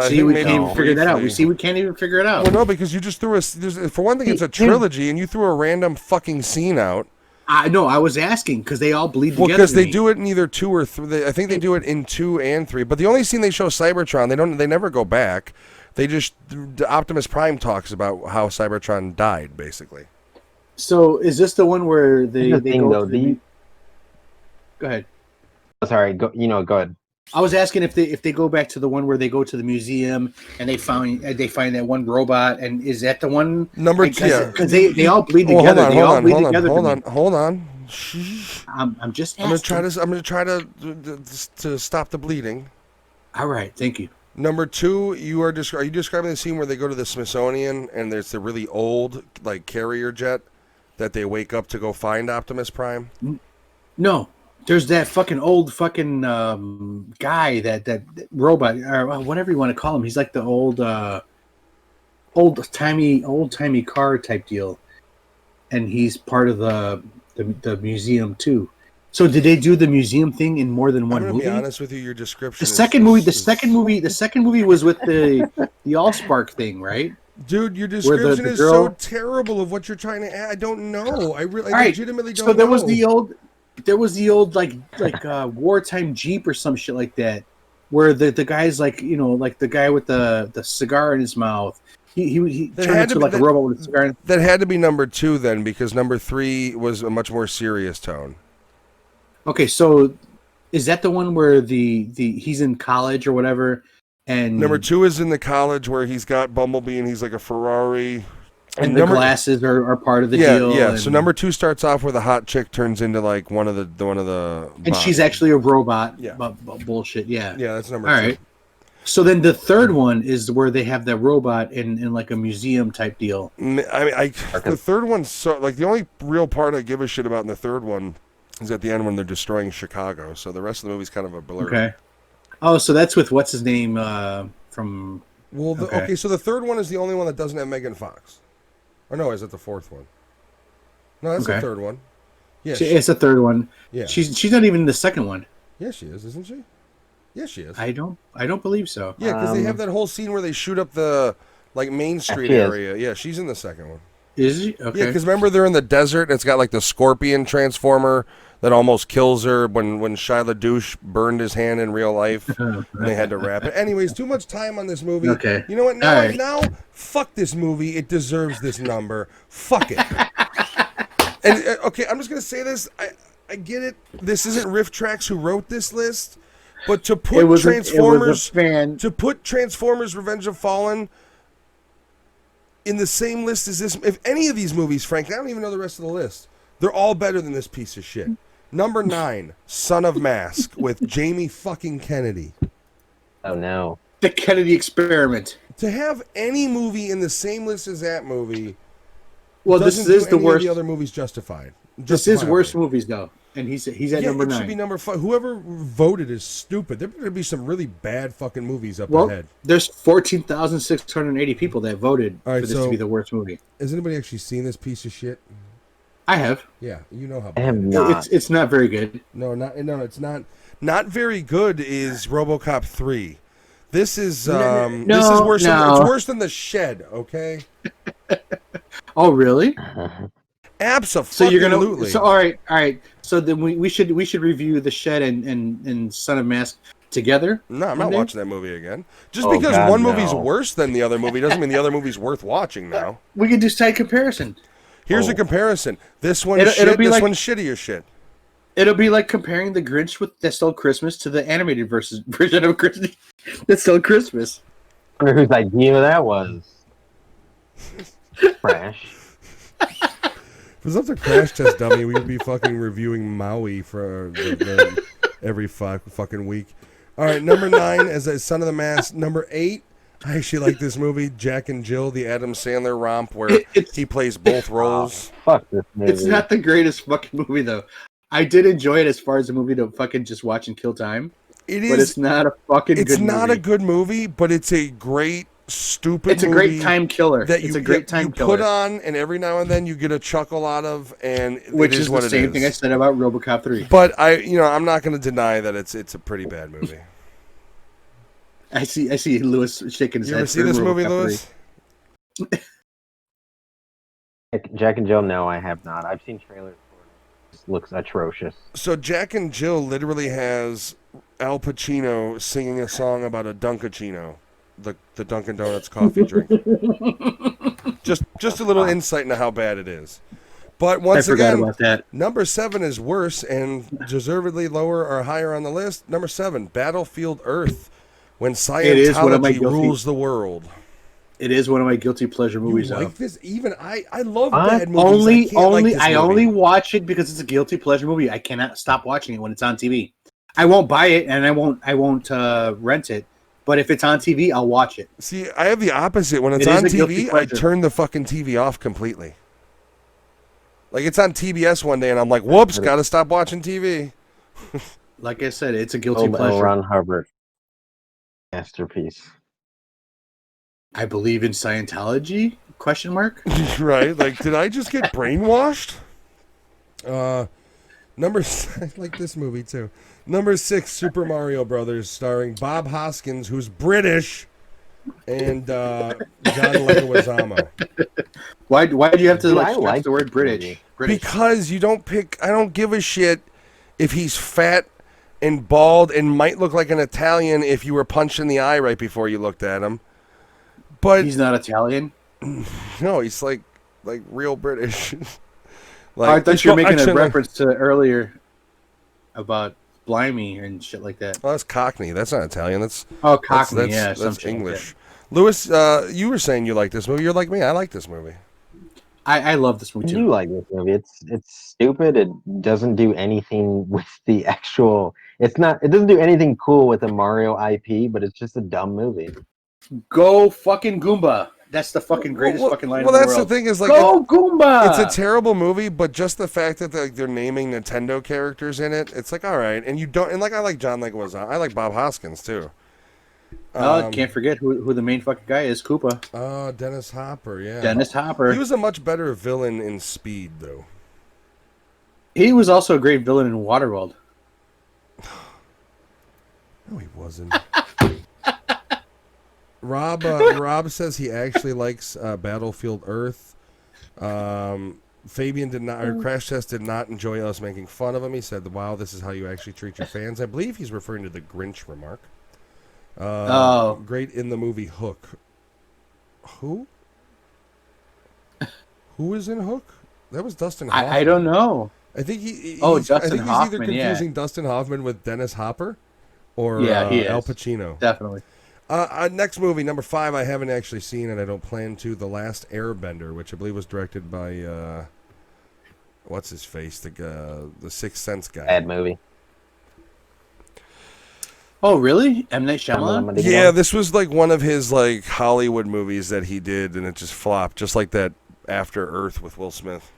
See, we can't even figure that out. We can't even figure it out. Well, no, because you just threw for one thing, it's a trilogy, and you threw a random fucking scene out. I know. I was asking because they all bleed together. Well, because they do it in either 2 or 3. I think they do it in 2 and 3. But the only scene they show Cybertron, they never go back. They just Optimus Prime talks about how Cybertron died, basically. So is this the one where they go? Go ahead. Oh, sorry. Go ahead. I was asking if they go back to the one where they go to the museum and they find that one robot, and is that the one? Number 2, yeah, because they all bleed together. Hold on. I'm just asking. I'm gonna try to stop the bleeding. All right, thank you. Number 2, are you describing the scene where they go to the Smithsonian and there's the really old carrier jet that they wake up to go find Optimus Prime? No. There's that fucking old fucking guy, that robot, or whatever you want to call him. He's like the old timey car type deal, and he's part of the museum too. So did they do the museum thing in more than one movie? I'm gonna be honest with you. Your description. The second movie was with the Allspark thing, right? Dude, your description is so terrible of what you're trying to add. I don't know. I legitimately don't know. So there was the old like wartime Jeep or some shit like that, where the guy's the guy with the cigar in his mouth. He turned into a robot with a cigar. That had to be number 2 then, because number 3 was a much more serious tone. Okay, so is that the one where he's in college or whatever? And number 2 is in the college where he's got Bumblebee and he's like a Ferrari. And the glasses are part of the deal. Yeah. So number 2 starts off where the hot chick turns into one of the. And she's actually a robot. Yeah. Bullshit. Yeah. Yeah, that's number 2. All right. So then the third one is where they have that robot in like a museum type deal. I mean, the third one's so like the only real part I give a shit about in the third one is at the end when they're destroying Chicago. So the rest of the movie's kind of a blur. Okay. Oh, so that's with what's his name from. Well, okay. So the third one is the only one that doesn't have Megan Fox. Or no, is it the fourth one? No, that's the third one. Yeah, it's the third one. Yeah, she's not even in the second one. Yeah, she is, isn't she? Yeah, she is. I don't believe so. Yeah, because they have that whole scene where they shoot up the like Main Street area. Yeah, she's in the second one. Is she? Okay. Yeah, because remember they're in the desert and it's got like the scorpion transformer that almost kills her when Shia LaDouche burned his hand in real life and they had to wrap it. Anyways, too much time on this movie. Okay. You know what? Now, fuck this movie. It deserves this number. Fuck it. And okay, I'm just gonna say this. I get it. This isn't Riff Tracks who wrote this list. But to put Transformers Revenge of Fallen in the same list as this, if any of these movies, frankly, I don't even know the rest of the list. They're all better than this piece of shit. Number 9, Son of Mask with Jamie fucking Kennedy. Oh no. The Kennedy Experiment. To have any movie in the same list as that movie, well, this is the worst. The other movies justified. This is worst movies though. And he's at number 9. It should be number 5. Whoever voted is stupid. There better be some really bad fucking movies up ahead. There's 14,680 people that voted for this to be the worst movie. Has anybody actually seen this piece of shit? I have. Yeah, you know how bad. I have not. It's not very good. No, it's not. Not very good is RoboCop 3. This is this is worse. It's worse than The Shed. Okay. Oh really? Absolutely. So you're gonna. So all right. So then we should review The Shed and Son of Mask together. No, I'm not watching that movie again. Just because one movie's worse than the other movie doesn't mean the other movie's worth watching now. We can do side comparison. Here's a comparison. This one's shit. This one's shittier shit. It'll be like comparing The Grinch with That Stole Christmas to the animated version of Christmas That Stole Christmas. I wonder whose idea that was. Crash. If it was up to Crash Test Dummy, we would be fucking reviewing Maui for every fucking week. All right, number 9 as a Son of the Mask. Number 8, I actually like this movie, Jack and Jill, the Adam Sandler romp where he plays both roles. Fuck this movie. It's not the greatest fucking movie though. I did enjoy it as far as a movie to fucking just watch and kill time. It is, but it's not a fucking. It's good not movie. a good movie, but it's a great. Stupid. It's a great time killer. It's a great time killer. Put on, and every now and then you get a chuckle out of, and which is the same thing I said about RoboCop 3. But I'm not going to deny that it's a pretty bad movie. I see Lewis shaking his head. You ever see this movie, Lewis? Jack and Jill? No, I have not. I've seen trailers for it. It looks atrocious. So Jack and Jill literally has Al Pacino singing a song about a Dunkachino. The Dunkin' Donuts coffee drink. just a little insight into how bad it is. But once again, about that. Number 7 is worse and deservedly lower or higher on the list. Number 7, Battlefield Earth, when Scientology rules the world. It is one of my guilty pleasure movies. You like this? Even I love bad movies. I only watch it because it's a guilty pleasure movie. I cannot stop watching it when it's on TV. I won't buy it and I won't rent it. But if it's on TV, I'll watch it. See, I have the opposite. When it's on TV, I turn the fucking TV off completely. Like, it's on TBS one day, and I'm like, whoops, got to stop watching TV. Like I said, it's a guilty pleasure. Ron Hubbard. Masterpiece. I believe in Scientology? Question mark? Right? Like, did I just get brainwashed? I like this movie, too. Number 6, Super Mario Brothers, starring Bob Hoskins, who's British, and John Leguizamo. Why do you have to like the word British? Because you don't pick. I don't give a shit if he's fat and bald and might look like an Italian if you were punched in the eye right before you looked at him. But he's not Italian. No, he's like real British. I thought you were making a reference to earlier about Blimey and shit like that. Well, that's Cockney. That's not Italian. That's Cockney. That's English. Like Lewis, you were saying you like this movie. You're like me. I like this movie. I love this movie I too. do like this movie. It's stupid. It doesn't do anything with the actual. It doesn't do anything cool with the Mario IP, but it's just a dumb movie. Go fucking Goomba. That's the fucking greatest fucking line in the world. Well, that's the thing is like Go Goomba. It's a terrible movie, but just the fact that they're naming Nintendo characters in it, it's like all right. And you don't, and like I like John Leguizamo. I like Bob Hoskins too. Can't forget who the main fucking guy is. Koopa. Oh, Dennis Hopper. Yeah, Dennis Hopper. He was a much better villain in Speed, though. He was also a great villain in Waterworld. No, he wasn't. Rob says he actually likes Battlefield Earth. Fabian did not, or Crash Test did not enjoy us making fun of him. He said, "Wow, this is how you actually treat your fans." I believe he's referring to the Grinch remark. Great in the movie Hook. Who? Who is in Hook? That was Dustin Hoffman. I don't know. I think he's Dustin Hoffman, either confusing Dustin Hoffman with Dennis Hopper or he Al is. Pacino. Definitely. Next movie, number 5, I haven't actually seen and I don't plan to. The Last Airbender, which I believe was directed by what's his face, the Sixth Sense guy. Bad movie. Oh, really? M. Night Shyamalan? Yeah, this was like one of his like Hollywood movies that he did, and it just flopped, just like that After Earth with Will Smith.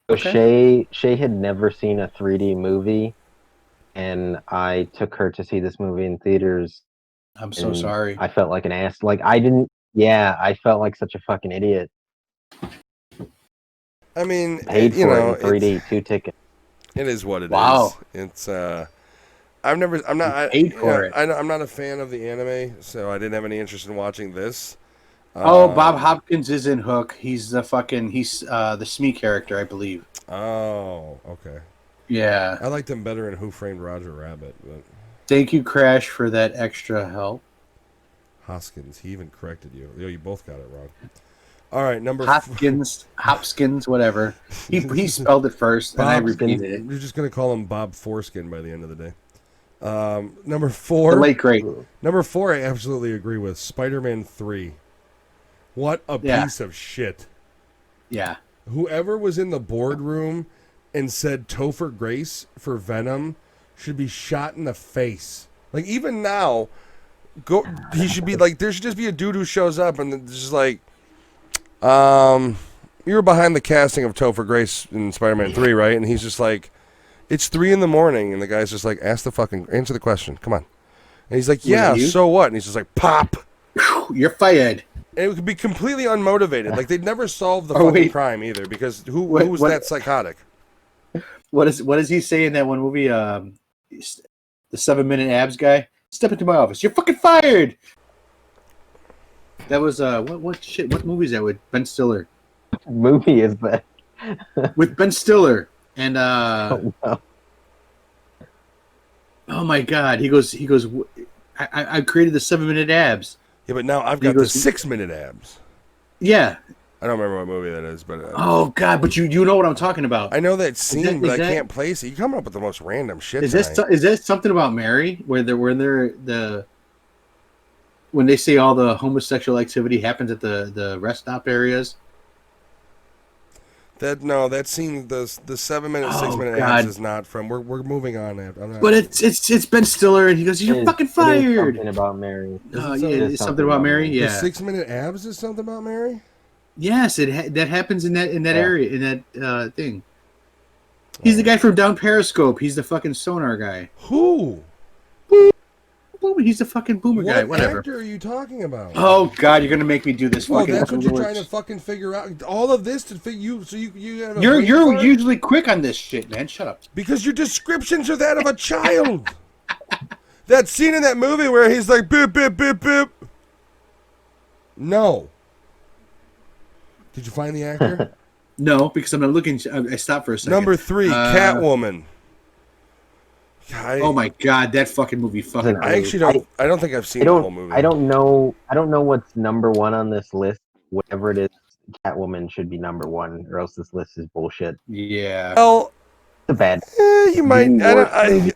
Okay. Shay had never seen a 3D movie, and I took her to see this movie in theaters. I'm so sorry. I felt like an ass. Like I didn't. Yeah, I felt like such a fucking idiot. I mean, Paid for it in 3D, 2 tickets. It is what it is. Wow. It's I'm not a fan of the anime, so I didn't have any interest in watching this. Bob Hopkins is in Hook. He's the Smee character, I believe. Oh, okay. Yeah. I liked him better in Who Framed Roger Rabbit, but Thank you, Crash, for that extra help. Hoskins, he even corrected you. Yo, you both got it wrong. All right, Hopkins, whatever. He spelled it first, and I repeated it. You're just gonna call him Bob Foreskin by the end of the day. Number 4. The late great. Number 4, I absolutely agree with. Spider-Man 3. What a piece of shit. Yeah. Whoever was in the boardroom and said Topher Grace for Venom should be shot in the face. Like even now, he should be like, there should just be a dude who shows up and it's just like, you were behind the casting of Topher Grace in Spider-Man 3, right? And he's just like, it's 3 a.m, and the guy's just like, answer the question, come on. And he's like, yeah, so what? And he's just like, pop. You're fired. And it could be completely unmotivated. Like they'd never solve the fucking crime either, because who was that psychotic? What does he say in that one movie? The 7-minute abs guy. Step into my office. You're fucking fired. That was what shit? What movie is that with Ben Stiller? What movie is that? With Ben Stiller and Oh, no. Oh my god, he goes. I created the 7-minute abs. Yeah, but now I've got the 6-minute abs. Yeah. I don't remember what movie that is, but oh god, but you know what I'm talking about. I know that scene, but I can't place it. You're coming up with the most random shit. Is that something about Mary where when they say all the homosexual activity happens at the rest stop areas? That scene, the 7-minute, 6-minute abs is not from. We're moving on. But it's Ben Stiller, and he goes, "You're fucking fired." Something about Mary. It's something about Mary. Yeah, the 6-minute abs is something about Mary. Yes, that happens in that area, in that thing. He's the guy from Down Periscope. He's the fucking sonar guy. Who? He's the fucking boomer guy. Whatever. What actor are you talking about? Oh God, you're gonna make me do this. Well, that's what you're trying to fucking figure out. All of this to figure you. So you have You're usually quick on this shit, man. Shut up. Because your descriptions are that of a child. That scene in that movie where he's like beep beep beep beep. No. Did you find the actor? No, because I'm not looking. I stopped for a second. Number 3, Catwoman. Oh my god, that fucking movie fucking. I actually don't. I don't think I've seen the whole movie. I don't know what's number 1 on this list. Whatever it is, Catwoman should be number 1, or else this list is bullshit. Yeah. Well, it's a bad. You might. It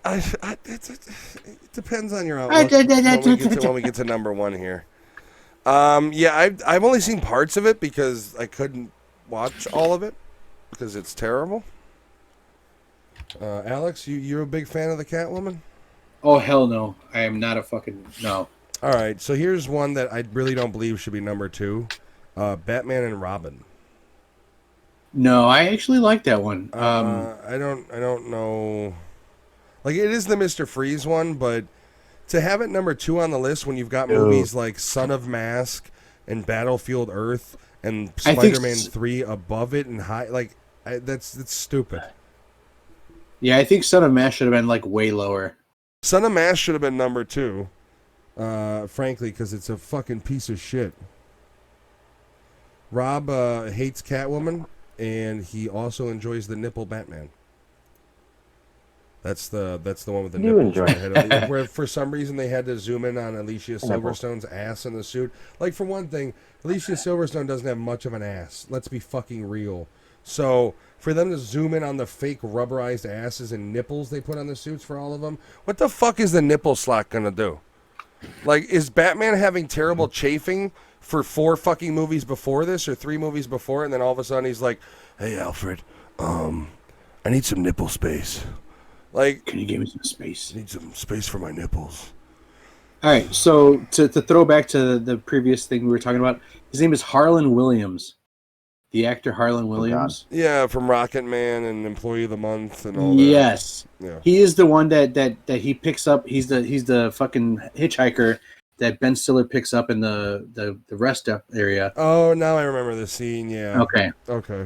depends on your outlook when we get to number 1 here. Yeah, I've only seen parts of it because I couldn't watch all of it because it's terrible. Alex, you're a big fan of the Catwoman? Oh hell no! I am not a fucking no. All right, so here's one that I really don't believe should be number 2, Batman and Robin. No, I actually like that one. I don't know. Like, it is the Mr. Freeze one, but to have it number 2 on the list when you've got movies like Son of Mask and Battlefield Earth and Spider-Man 3 above it and high, like, that's stupid. Yeah, I think Son of Mask should have been like way lower. Son of Mask should have been number 2, frankly, because it's a fucking piece of shit. Rob hates Catwoman, and he also enjoys the nipple Batman. That's the one with the nipples. Enjoy it. Where for some reason they had to zoom in on Alicia Silverstone's ass in the suit. Like, for one thing, Alicia Silverstone doesn't have much of an ass. Let's be fucking real. So for them to zoom in on the fake rubberized asses and nipples they put on the suits for all of them, what the fuck is the nipple slot gonna do? Like, is Batman having terrible chafing for 4 fucking movies before this or 3 movies before, and then all of a sudden he's like, "Hey Alfred, I need some nipple space. Like, can you give me some space? I need some space for my nipples." All right, so to throw back to the previous thing we were talking about, his name is Harlan Williams, the actor Harlan Williams. Yeah, from Rocket Man and Employee of the Month and all that. Yes, yeah. He is the one that he picks up. He's the fucking hitchhiker that Ben Stiller picks up in the rest area. Oh, now I remember the scene. Yeah. Okay.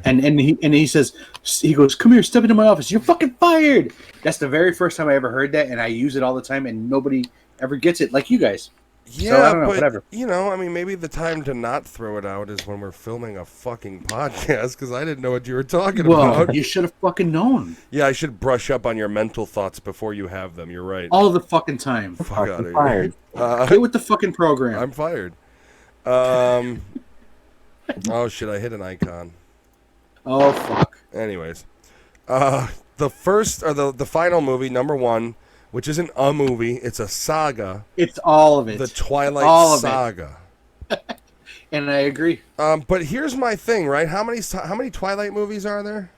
And he says, he goes, "Come here, step into my office. You're fucking fired." That's the very first time I ever heard that, and I use it all the time, and nobody ever gets it like you guys. Yeah, so, I don't know, but whatever. I mean, maybe the time to not throw it out is when we're filming a fucking podcast, because I didn't know what you were talking about. You should have fucking known. Yeah, I should brush up on your mental thoughts before you have them. You're right. All the fucking time. Fuck out of fired. here. Get with the fucking program. I'm fired. Oh shit! I hit an icon. Oh fuck. Anyways, the first or the final movie, number 1. Which isn't a movie, it's a saga. It's all of it. The Twilight Saga. And I agree. But here's my thing, right? How many Twilight movies are there?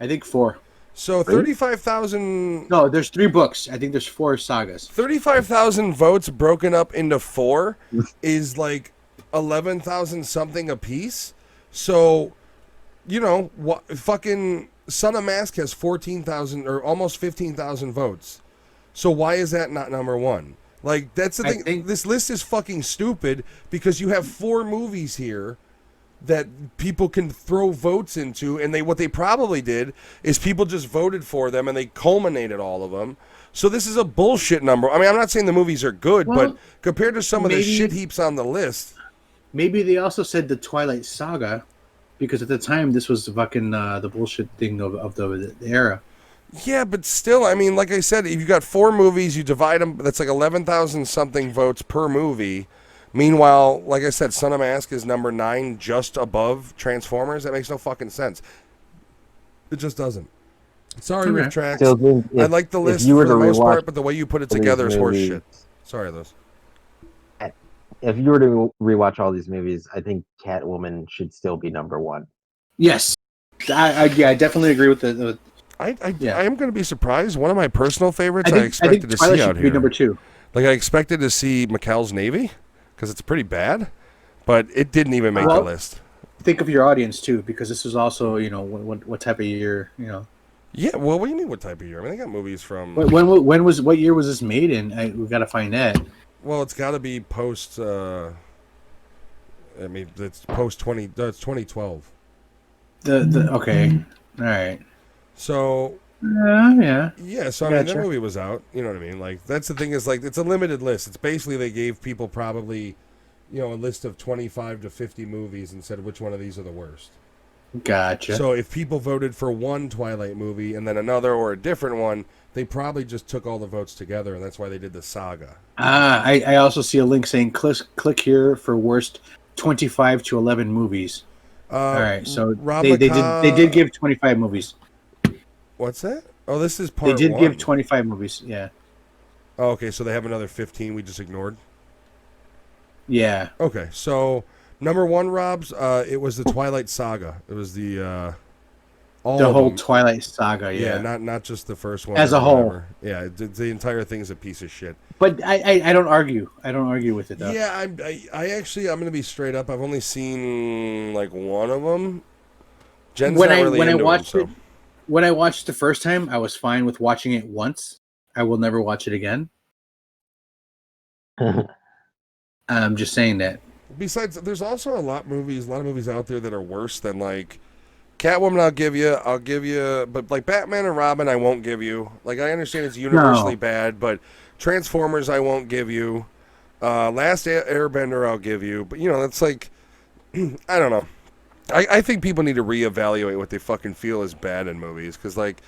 I think 4. So 35,000... No, there's 3 books. I think there's 4 sagas. 35,000 votes broken up into 4 is like 11,000 something a piece. So, fucking... Son of Mask has 14,000 or almost 15,000 votes. So why is that not number 1? Like, that's the thing. This list is fucking stupid because you have 4 movies here that people can throw votes into, and what they probably did is people just voted for them and they culminated all of them. So this is a bullshit number. I mean, I'm not saying the movies are good, but compared to some of the shit heaps on the list. Maybe they also said the Twilight Saga. Because at the time, this was fucking the bullshit thing of the era. Yeah, but still, I mean, like I said, if you got 4 movies, you divide them, that's like 11,000 something votes per movie. Meanwhile, like I said, Son of Mask is number 9, just above Transformers. That makes no fucking sense. It just doesn't. Sorry, Riff Tracks. I like the list for the most part, but the way you put it together is horse shit. Sorry, Liz. If you were to rewatch all these movies, I think Catwoman should still be number 1. Yes, I definitely agree with the. I am going to be surprised. One of my personal favorites I expected to see out here. Number 2. Like, I expected to see McCall's Navy because it's pretty bad, but it didn't even make the list. Think of your audience too, because this is also what type of year Yeah, well, what do you mean what type of year? I mean, they got movies from. What year was this made in? We got to find that. Well, it's got to be post. I mean, it's post 20. It's 2012. Okay, all right. So. Yeah. So I mean, that movie was out. You know what I mean? Like, that's the thing is, like, it's a limited list. It's basically they gave people probably, a list of 25 to 50 movies and said which one of these are the worst. Gotcha. So if people voted for one Twilight movie and then another or a different one, they probably just took all the votes together, and that's why they did the saga. I also see a link saying click here for worst 25 to 11 movies. All right, so they did give 25 movies. What's that? Oh, this is part 1. They did give 25 movies, yeah. Oh, okay, so they have another 15 we just ignored? Yeah. Okay, so number one, Rob's, it was the Twilight Saga. It was the whole Twilight Saga. Yeah, Yeah. not just the first one. As a whole. Whatever. Yeah, the entire thing's a piece of shit. But I don't argue. I don't argue with it though. Yeah, I'm going to be straight up. I've only seen like one of them. Jen's not really when I into watched them, so. it, when I watched the first time, I was fine with watching it once. I will never watch it again. I'm just saying that. Besides, there's also a lot of movies out there that are worse than like Catwoman. I'll give you, but like Batman and Robin, I won't give you. Like I understand it's universally bad, but Transformers, I won't give you. Last Airbender, I'll give you, but it's like I don't know. I think people need to reevaluate what they fucking feel is bad in movies because, like,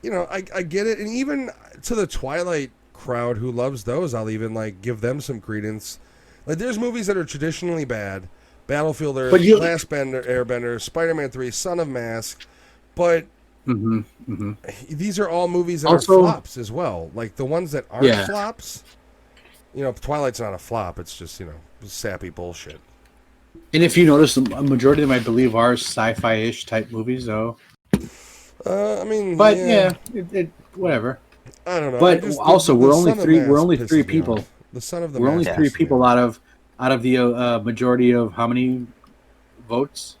I get it, and even to the Twilight crowd who loves those, I'll even like give them some credence. Like, there's movies that are traditionally bad, Battlefield Earth, Last Airbender, Spider-Man 3, Son of Mask, but these are all movies that are flops as well. Like the ones that aren't flops, Twilight's not a flop. It's just sappy bullshit. And if you notice, a majority of them, I believe, are sci-fi-ish type movies, though. Whatever. I don't know. But we're only three people. The Son of the We're only three people out of the majority of how many votes?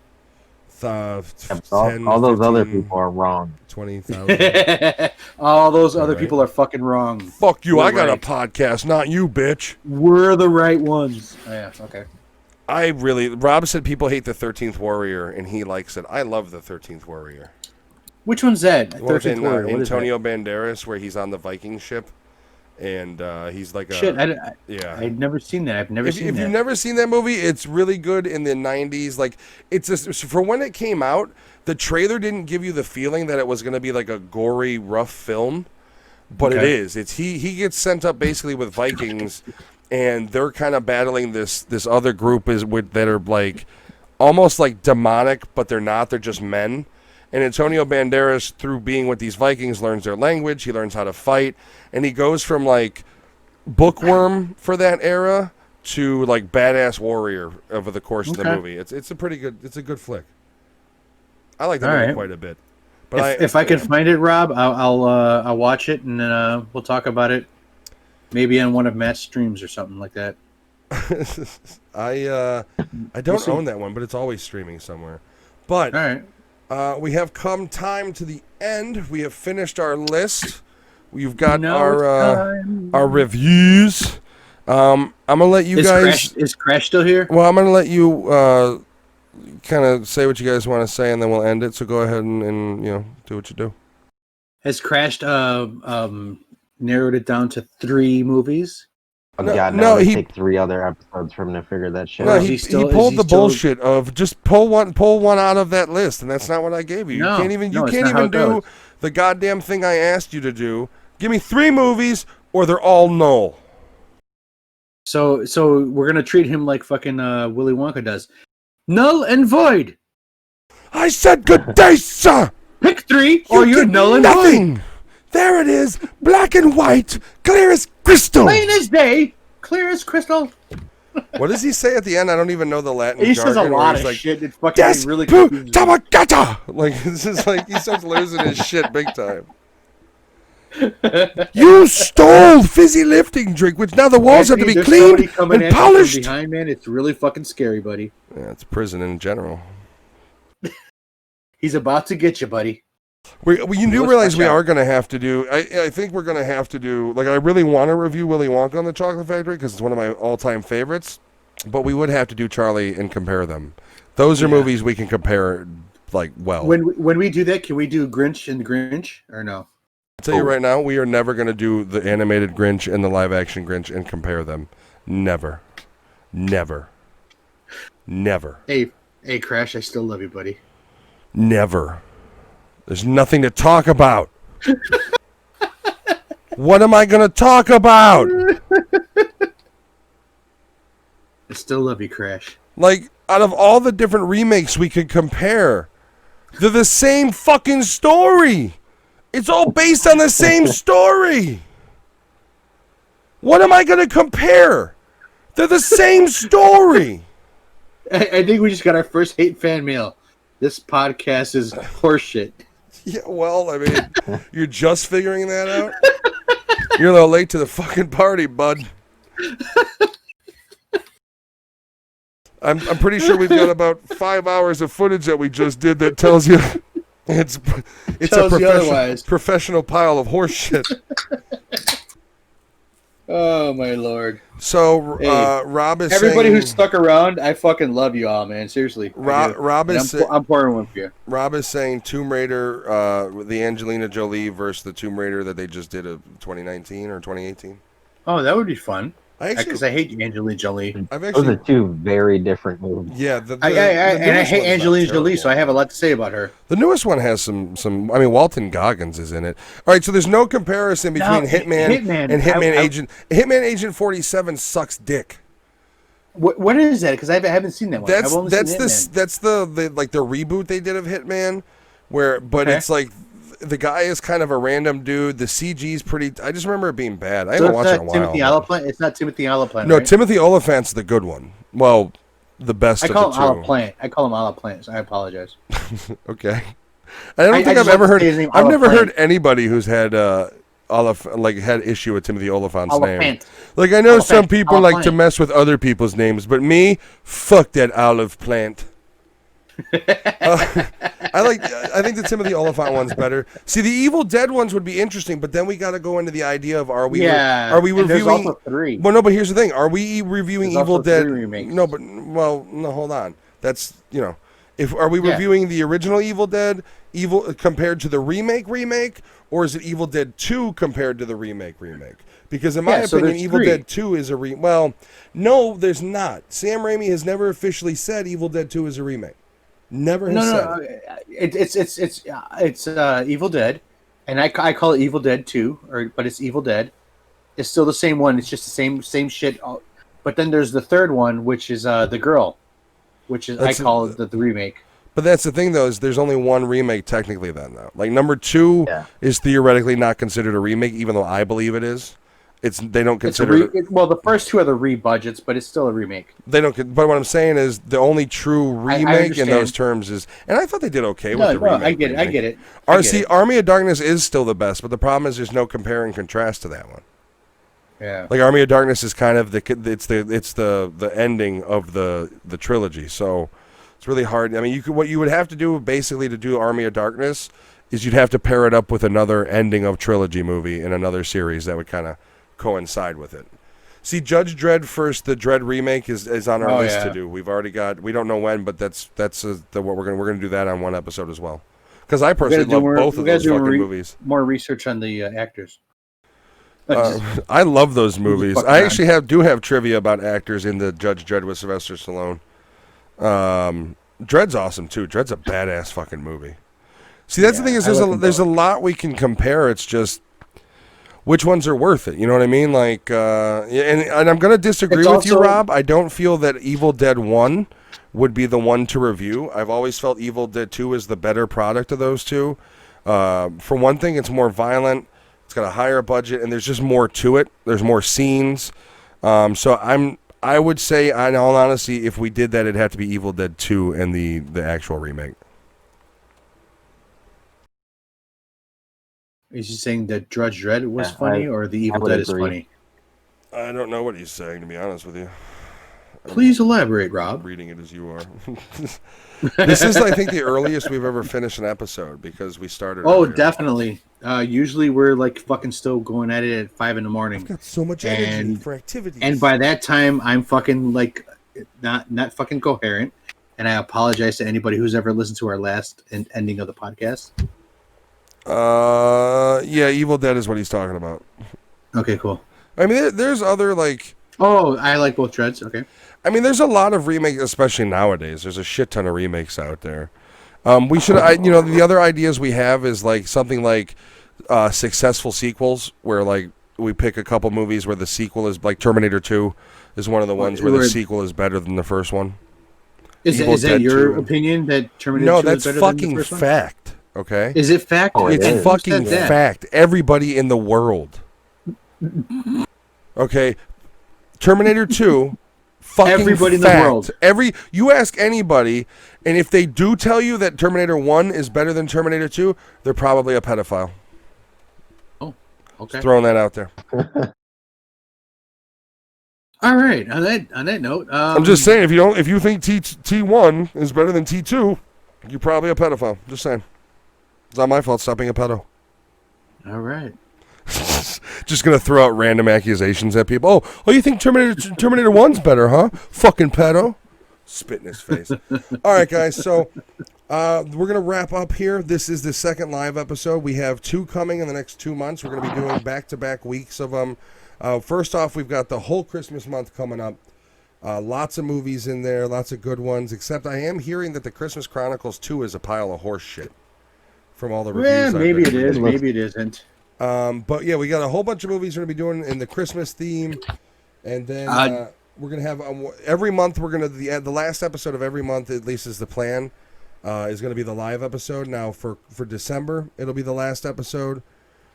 10, all those 15, other people are wrong. 20,000. All those other people are fucking wrong. Fuck you! I got a podcast, not you, bitch. We're the right ones. Oh, yeah. Okay. Rob said people hate the 13th Warrior, and he likes it. I love the 13th Warrior. Which one's that? 13th Warrior. Antonio Banderas, where he's on the Viking ship, and he's like I've never seen that. If you've never seen that movie, it's really good in the 90s. Like, for when it came out, the trailer didn't give you the feeling that it was going to be like a gory, rough film, but it is. He gets sent up basically with Vikings. And they're kind of battling this other group that are like almost like demonic, but they're not. They're just men. And Antonio Banderas, through being with these Vikings, learns their language. He learns how to fight, and he goes from like bookworm for that era to like badass warrior over the course of the movie. It's a good flick. I like that movie quite a bit. But if I can find it, Rob, I'll watch it, and then we'll talk about it. Maybe on one of Matt's streams or something like that. I don't own that one, but it's always streaming somewhere. But all right. We have come time to the end. We have finished our list. We've got our reviews. I'm gonna let you guys. Is Crash still here? Well, I'm gonna let you kind of say what you guys want to say, and then we'll end it. So go ahead and do what you do. Has Crash narrowed it down to 3 movies? No, he take 3 other episodes for him to figure that shit out. He pulled the bullshit of just pull one out of that list, and that's not what I gave you. You can't even do the goddamn thing I asked you to do. Give me 3 movies, or they're all null. So we're gonna treat him like fucking Willy Wonka does. Null and void. I said good day, sir. Pick 3, or you're null and void. There it is, black and white, clear as crystal. Plain as day, clear as crystal. What does he say at the end? I don't even know the Latin jargon. He says a lot of shit. It's fucking really confusing. Tamagata! Like, this is like, he starts losing his shit big time. You stole fizzy lifting drink, which now the walls have to be cleaned and polished. Behind, man, it's really fucking scary, buddy. Yeah, it's prison in general. He's about to get you, buddy. You do realize we are going to have to do, I think we're going to have to do, like, I really want to review Willy Wonka and the Chocolate Factory because it's one of my all-time favorites, but we would have to do Charlie and compare them. Those are movies we can compare, like, well. When we do that, can we do Grinch and the Grinch, or no? I'll tell you right now, we are never going to do the animated Grinch and the live-action Grinch and compare them. Never. Never. Never. Hey, Crash, I still love you, buddy. Never. There's nothing to talk about. What am I going to talk about? I still love you, Crash. Like, out of all the different remakes we could compare, they're the same fucking story. It's all based on the same story. What am I going to compare? They're the same story. I think we just got our first hate fan mail. This podcast is horseshit. Yeah, well, I mean, you're just figuring that out? You're a little late to the fucking party, bud. I'm pretty sure we've got about 5 hours of footage that we just did that tells you it's a professional pile of horse shit. Oh my lord! So hey, Rob is everybody saying, who stuck around. I fucking love you all, man. Seriously, Rob is I'm pouring one for you. Rob is saying Tomb Raider, the Angelina Jolie versus the Tomb Raider that they just did of 2019 or 2018. Oh, that would be fun. Because I hate Angelina Jolie. Those are two very different movies. Yeah, I hate Angelina Jolie, so I have a lot to say about her. The newest one has some. I mean, Walton Goggins is in it. All right, so there's no comparison between Hitman and Hitman Agent 47 sucks dick. What is that? Because I haven't seen that one. That's the like the reboot they did of Hitman, it's like. The guy is kind of a random dude. The CG's pretty. I just remember it being bad. I haven't watched it in a while. It's not Timothy Olyphant. No, right? Timothy Olyphant's the good one. Well, the best. I call him Olyphant. I call him Olyphant. So I apologize. Okay. I don't think I've ever heard. I've never heard anybody who's had had issue with Timothy Olyphant's name. Like I know some people like to mess with other people's names, but me, fuck that olive plant. I think the Timothy Olyphant one's better. See, the Evil Dead ones would be interesting, but then we got to go into the idea of are we reviewing? There's also 3. Well, no, but here's the thing: are we reviewing Evil Dead? No, hold on. That's are we reviewing the original Evil Dead compared to the remake, or is it Evil Dead 2 compared to the remake? Because in my opinion, Evil Dead 2 is a Well, no, there's not. Sam Raimi has never officially said Evil Dead 2 is a remake. Never has said. It's Evil Dead, and I call it Evil Dead 2, but it's Evil Dead. It's still the same one. It's just the same shit. But then there's the third one, which is the girl, which is I call it the remake. But that's the thing, though, is there's only one remake technically. Then, though, like number 2 is theoretically not considered a remake, even though I believe it is. They don't consider well, the first 2 are the rebudgets, but it's still a remake. They don't. But what I'm saying is the only true remake in those terms is, and I thought they did okay with the remake. I get it. Army of Darkness is still the best, but the problem is there's no compare and contrast to that one. Yeah. Like Army of Darkness is kind of the ending of the trilogy, so it's really hard. I mean, what you would have to do basically to do Army of Darkness is you'd have to pair it up with another ending of trilogy movie in another series that would kind of coincide with it. See, Judge Dredd first, the Dredd remake is on our list to do. We've already got. We don't know when, but that's what we're gonna do that on one episode as well. Because I personally love both of those fucking movies. More research on the actors. I love those movies. I actually do have trivia about actors in the Judge Dredd with Sylvester Stallone. Dredd's awesome too. Dredd's a badass fucking movie. See, that's the thing is there's a lot we can compare. It's just which ones are worth it. You know what I mean? Like, and I'm going to disagree with you, Rob. I don't feel that Evil Dead 1 would be the one to review. I've always felt Evil Dead 2 is the better product of those two. For one thing, it's more violent. It's got a higher budget, and there's just more to it. There's more scenes. So I would say, in all honesty, if we did that, it'd have to be Evil Dead 2 and the actual remake. Is he saying that Judge Dredd was funny or the Evil Dead is funny? I don't know what he's saying, to be honest with you. Please elaborate, Rob. Reading it as you are. This is, I think, the earliest we've ever finished an episode because we started. Oh, definitely. Usually we're like fucking still going at it at 5 a.m. I've got so much energy for activities. And by that time, I'm fucking like not fucking coherent. And I apologize to anybody who's ever listened to our last ending of the podcast. Yeah, Evil Dead is what he's talking about. Okay, cool. I mean, there's other like. Oh, I like both Dreads. Okay. I mean, there's a lot of remakes, especially nowadays. There's a shit ton of remakes out there. We should, the other ideas we have is like something like successful sequels, where like we pick a couple movies where the sequel is like Terminator 2 is one of the ones where the sequel is better than the first one. Is that your opinion that Terminator 2 is better than the first one? No, that's fucking fact. Okay. Is it fact? It's fucking fact. Everybody in the world. Okay. Terminator 2 fucking everybody fact. in the world. You ask anybody, and if they do tell you that Terminator 1 is better than Terminator 2, they're probably a pedophile. Oh, okay. Just throwing that out there. All right. On that note, I'm just saying, if you think T1 is better than T2, you're probably a pedophile. Just saying. It's not my fault. Stop being a pedo. All right. Just gonna throw out random accusations at people. Oh, you think Terminator 1's better, huh? Fucking pedo. Spit in his face. All right, guys. So we're gonna wrap up here. This is the second live episode. We have 2 coming in the next 2 months. We're gonna be doing back-to-back weeks of them. First off, we've got the whole Christmas month coming up. Lots of movies in there, lots of good ones. Except I am hearing that the Christmas Chronicles 2 is a pile of horse shit. From all the reviews. Yeah, maybe it is. Maybe it isn't. But yeah, we got a whole bunch of movies we're gonna be doing in the Christmas theme, and then we're gonna have every month. We're gonna the last episode of every month, at least is the plan, is gonna be the live episode. Now for December, it'll be the last episode.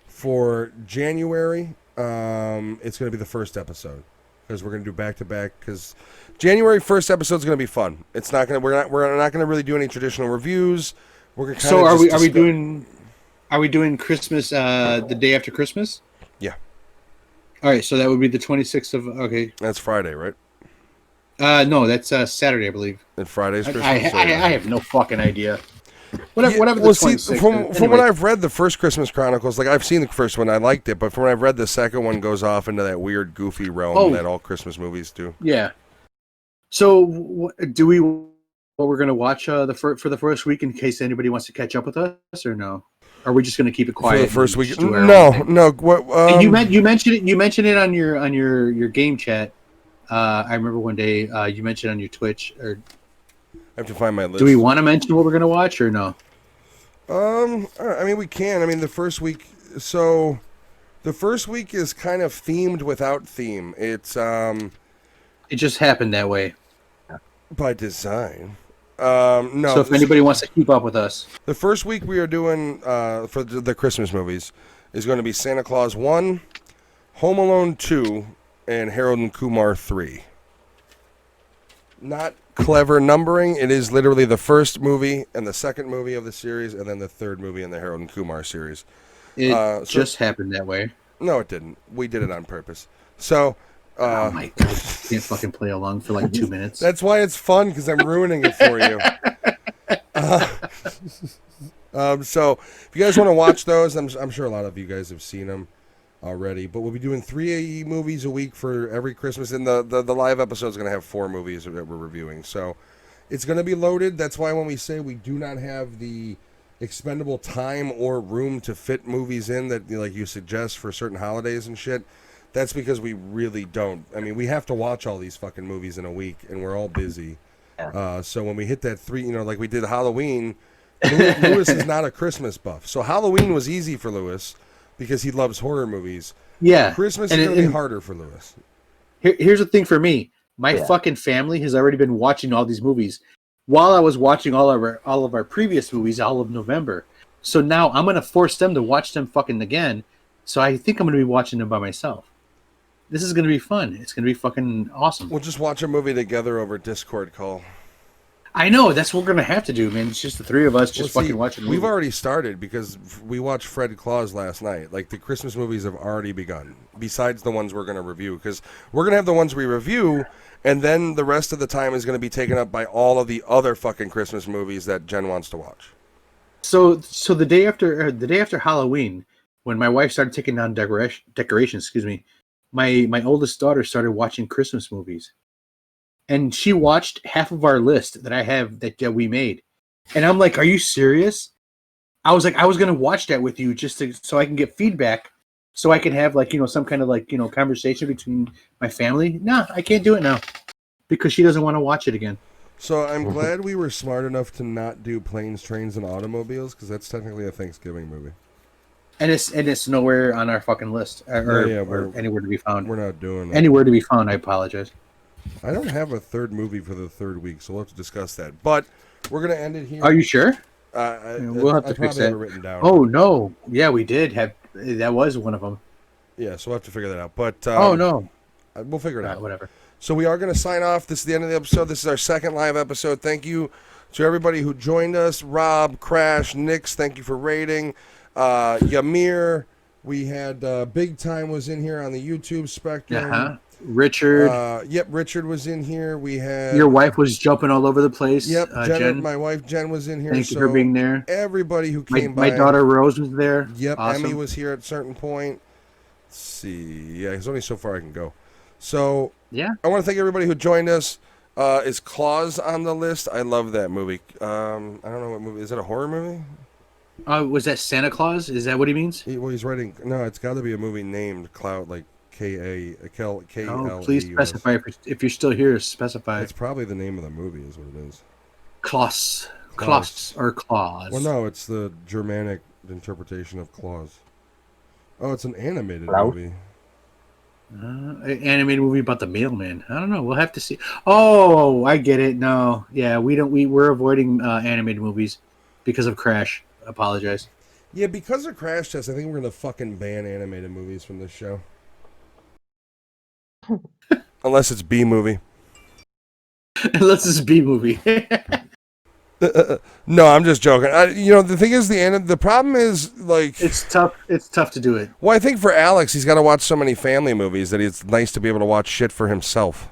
For January, it's gonna be the first episode because we're gonna do back to back. Because January 1st episode is gonna be fun. It's not gonna we're not gonna really do any traditional reviews. We're gonna so are we doing Christmas the day after Christmas? Yeah. All right, so that would be the 26th of okay. That's Friday, right? No, that's Saturday, I believe. And Friday's Christmas. I have no fucking idea. Whatever. Well, see, from what I've read, the first Christmas Chronicles, like I've seen the first one, I liked it, but from what I've read, the second one goes off into that weird, goofy realm that all Christmas movies do. Yeah. So, do we? What we're gonna watch for the first week in case anybody wants to catch up with us, or no? Or are we just gonna keep it quiet for the first week? No. What, you mentioned it. You mentioned it on your game chat. I remember one day you mentioned on your Twitch. Or I have to find my list. Do we want to mention what we're gonna watch or no? I mean, we can. I mean, the first week. So, the first week is kind of themed without theme. It's It just happened that way. By design. No. So if anybody wants to keep up with us, the first week we are doing for the Christmas movies is going to be Santa Claus 1, Home Alone 2, and Harold and Kumar 3. Not clever numbering. It is literally the first movie and the second movie of the series, and then the third movie in the Harold and Kumar series. It just happened that way. No, it didn't. We did it on purpose. So. Oh my god! Can't fucking play along for like 2 minutes. That's why it's fun because I'm ruining it for you. So if you guys want to watch those, I'm sure a lot of you guys have seen them already. But we'll be doing 3 movies a week for every Christmas, and the live episode is going to have 4 movies that we're reviewing. So it's going to be loaded. That's why when we say we do not have the expendable time or room to fit movies in that like you suggest for certain holidays and shit. That's because we really don't. I mean, we have to watch all these fucking movies in a week, and we're all busy. So when we hit that 3, like we did Halloween, Lewis is not a Christmas buff. So Halloween was easy for Lewis because he loves horror movies. Yeah. Christmas is going to be harder for Lewis. Here's the thing for me. My fucking family has already been watching all these movies while I was watching all of our previous movies all of November. So now I'm going to force them to watch them fucking again. So I think I'm going to be watching them by myself. This is going to be fun. It's going to be fucking awesome. We'll just watch a movie together over Discord call. I know. That's what we're going to have to do, man. It's just the 3 of us just fucking watching movies. We've already started because we watched Fred Claus last night. Like, the Christmas movies have already begun, besides the ones we're going to review. Because we're going to have the ones we review, and then the rest of the time is going to be taken up by all of the other fucking Christmas movies that Jen wants to watch. So the day after Halloween, when my wife started taking down decorations, my oldest daughter started watching Christmas movies, and she watched half of our list that I have that we made, and I'm like, "Are you serious?" I was like, "I was gonna watch that with you just so I can get feedback, so I can have some kind of conversation between my family." Nah, I can't do it now because she doesn't want to watch it again. So I'm glad we were smart enough to not do Planes, Trains, and Automobiles because that's technically a Thanksgiving movie. And it's nowhere on our fucking list or anywhere to be found. We're not doing that. Anywhere to be found. I apologize. I don't have a third movie for the third week, so we'll have to discuss that. But we're gonna end it here. Are you sure? We'll have to fix that. Have it written down. Oh no! Yeah, we did have. That was one of them. Yeah, so we'll have to figure that out. But oh no! We'll figure it out. Whatever. So we are going to sign off. This is the end of the episode. This is our second live episode. Thank you to everybody who joined us. Rob, Crash, Nix, thank you for rating. Yamir, we had Big Time was in here on the YouTube spectrum. Richard. Yep, Richard was in here. We had your wife was jumping all over the place. Yep, Jen. my wife Jen was in here. Thank you for being there. Everybody who came by. My daughter Rose was there. Yep, awesome. Emmy was here at a certain point. Let's see. Yeah, there's only so far I can go. So yeah, I want to thank everybody who joined us. Is Claus on the list? I love that movie. I don't know what movie. Is it a horror movie? Was that Santa Claus? Is that what he means? He's writing. No, it's got to be a movie named Cloud, like K-L. Oh, please specify if you're still here. Specify. It's probably the name of the movie, is what it is. Klaus or Claus. Well, no, it's the Germanic interpretation of Claus. Oh, it's an animated movie. An animated movie about the mailman. I don't know. We'll have to see. Oh, I get it. No, yeah, we're avoiding animated movies because of Crash. Apologize. Yeah, because of Crash Test, I think we're gonna fucking ban animated movies from this show. Unless it's B movie. Unless it's B movie. No, I'm just joking. The thing is, the problem is, like... It's tough to do it. Well, I think for Alex, he's got to watch so many family movies that it's nice to be able to watch shit for himself.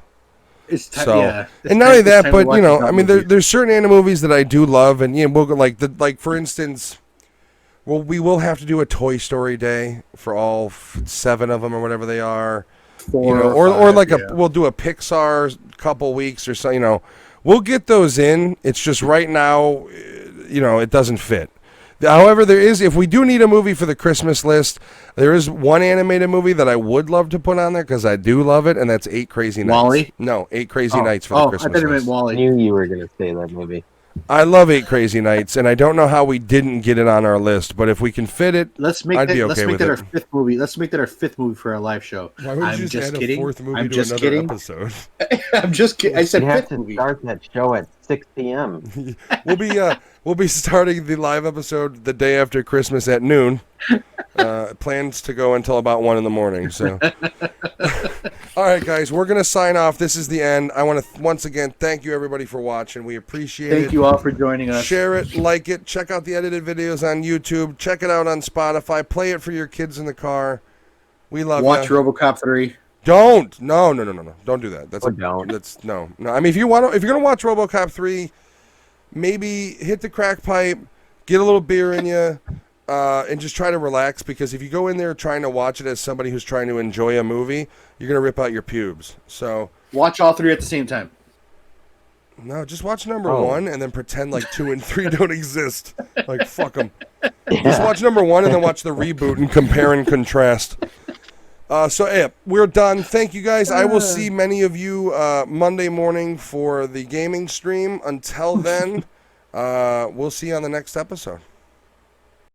Yeah. And not only that, but, I mean, there's certain anime movies that I do love, and, we'll go, like, for instance... Well, we will have to do a Toy Story day for all 7 of them or whatever they are. 4 or like we'll do a Pixar couple weeks or so, We'll get those in. It's just right now, it doesn't fit. However, if we do need a movie for the Christmas list, there is one animated movie that I would love to put on there because I do love it, and that's 8 Crazy Nights. Wall-E? No, 8 Crazy Nights for the Christmas list. I thought you list. meant Wall-E. I knew you were going to say that movie. I love 8 Crazy Nights, and I don't know how we didn't get it on our list, but if we can fit it, I'd be okay with it. Our 5th movie. Let's make that our 5th movie for our live show. Why would you just add a 4th movie to another episode? I'm just kidding. I said 5th movie. movie. Start that show at 6 p.m. We'll be starting the live episode the day after Christmas at noon. Plans to go until about 1 in the morning. So, all right, guys, we're gonna sign off. This is the end. I want to once again thank you everybody for watching. We appreciate it. Thank you all for joining us. Share it, like it, check out the edited videos on YouTube, check it out on Spotify, play it for your kids in the car. We love you. Watch Robocop 3. Don't. No. Don't do that. Don't. No. I mean, if you're gonna watch RoboCop 3, maybe hit the crack pipe, get a little beer in you, and just try to relax. Because if you go in there trying to watch it as somebody who's trying to enjoy a movie, you're gonna rip out your pubes. So watch all 3 at the same time. No, just watch number 1 and then pretend like 2 and 3 don't exist. Like fuck them. Yeah. Just watch number 1 and then watch the reboot and compare and contrast. We're done. Thank you guys. I will see many of you Monday morning for the gaming stream. Until then, we'll see you on the next episode.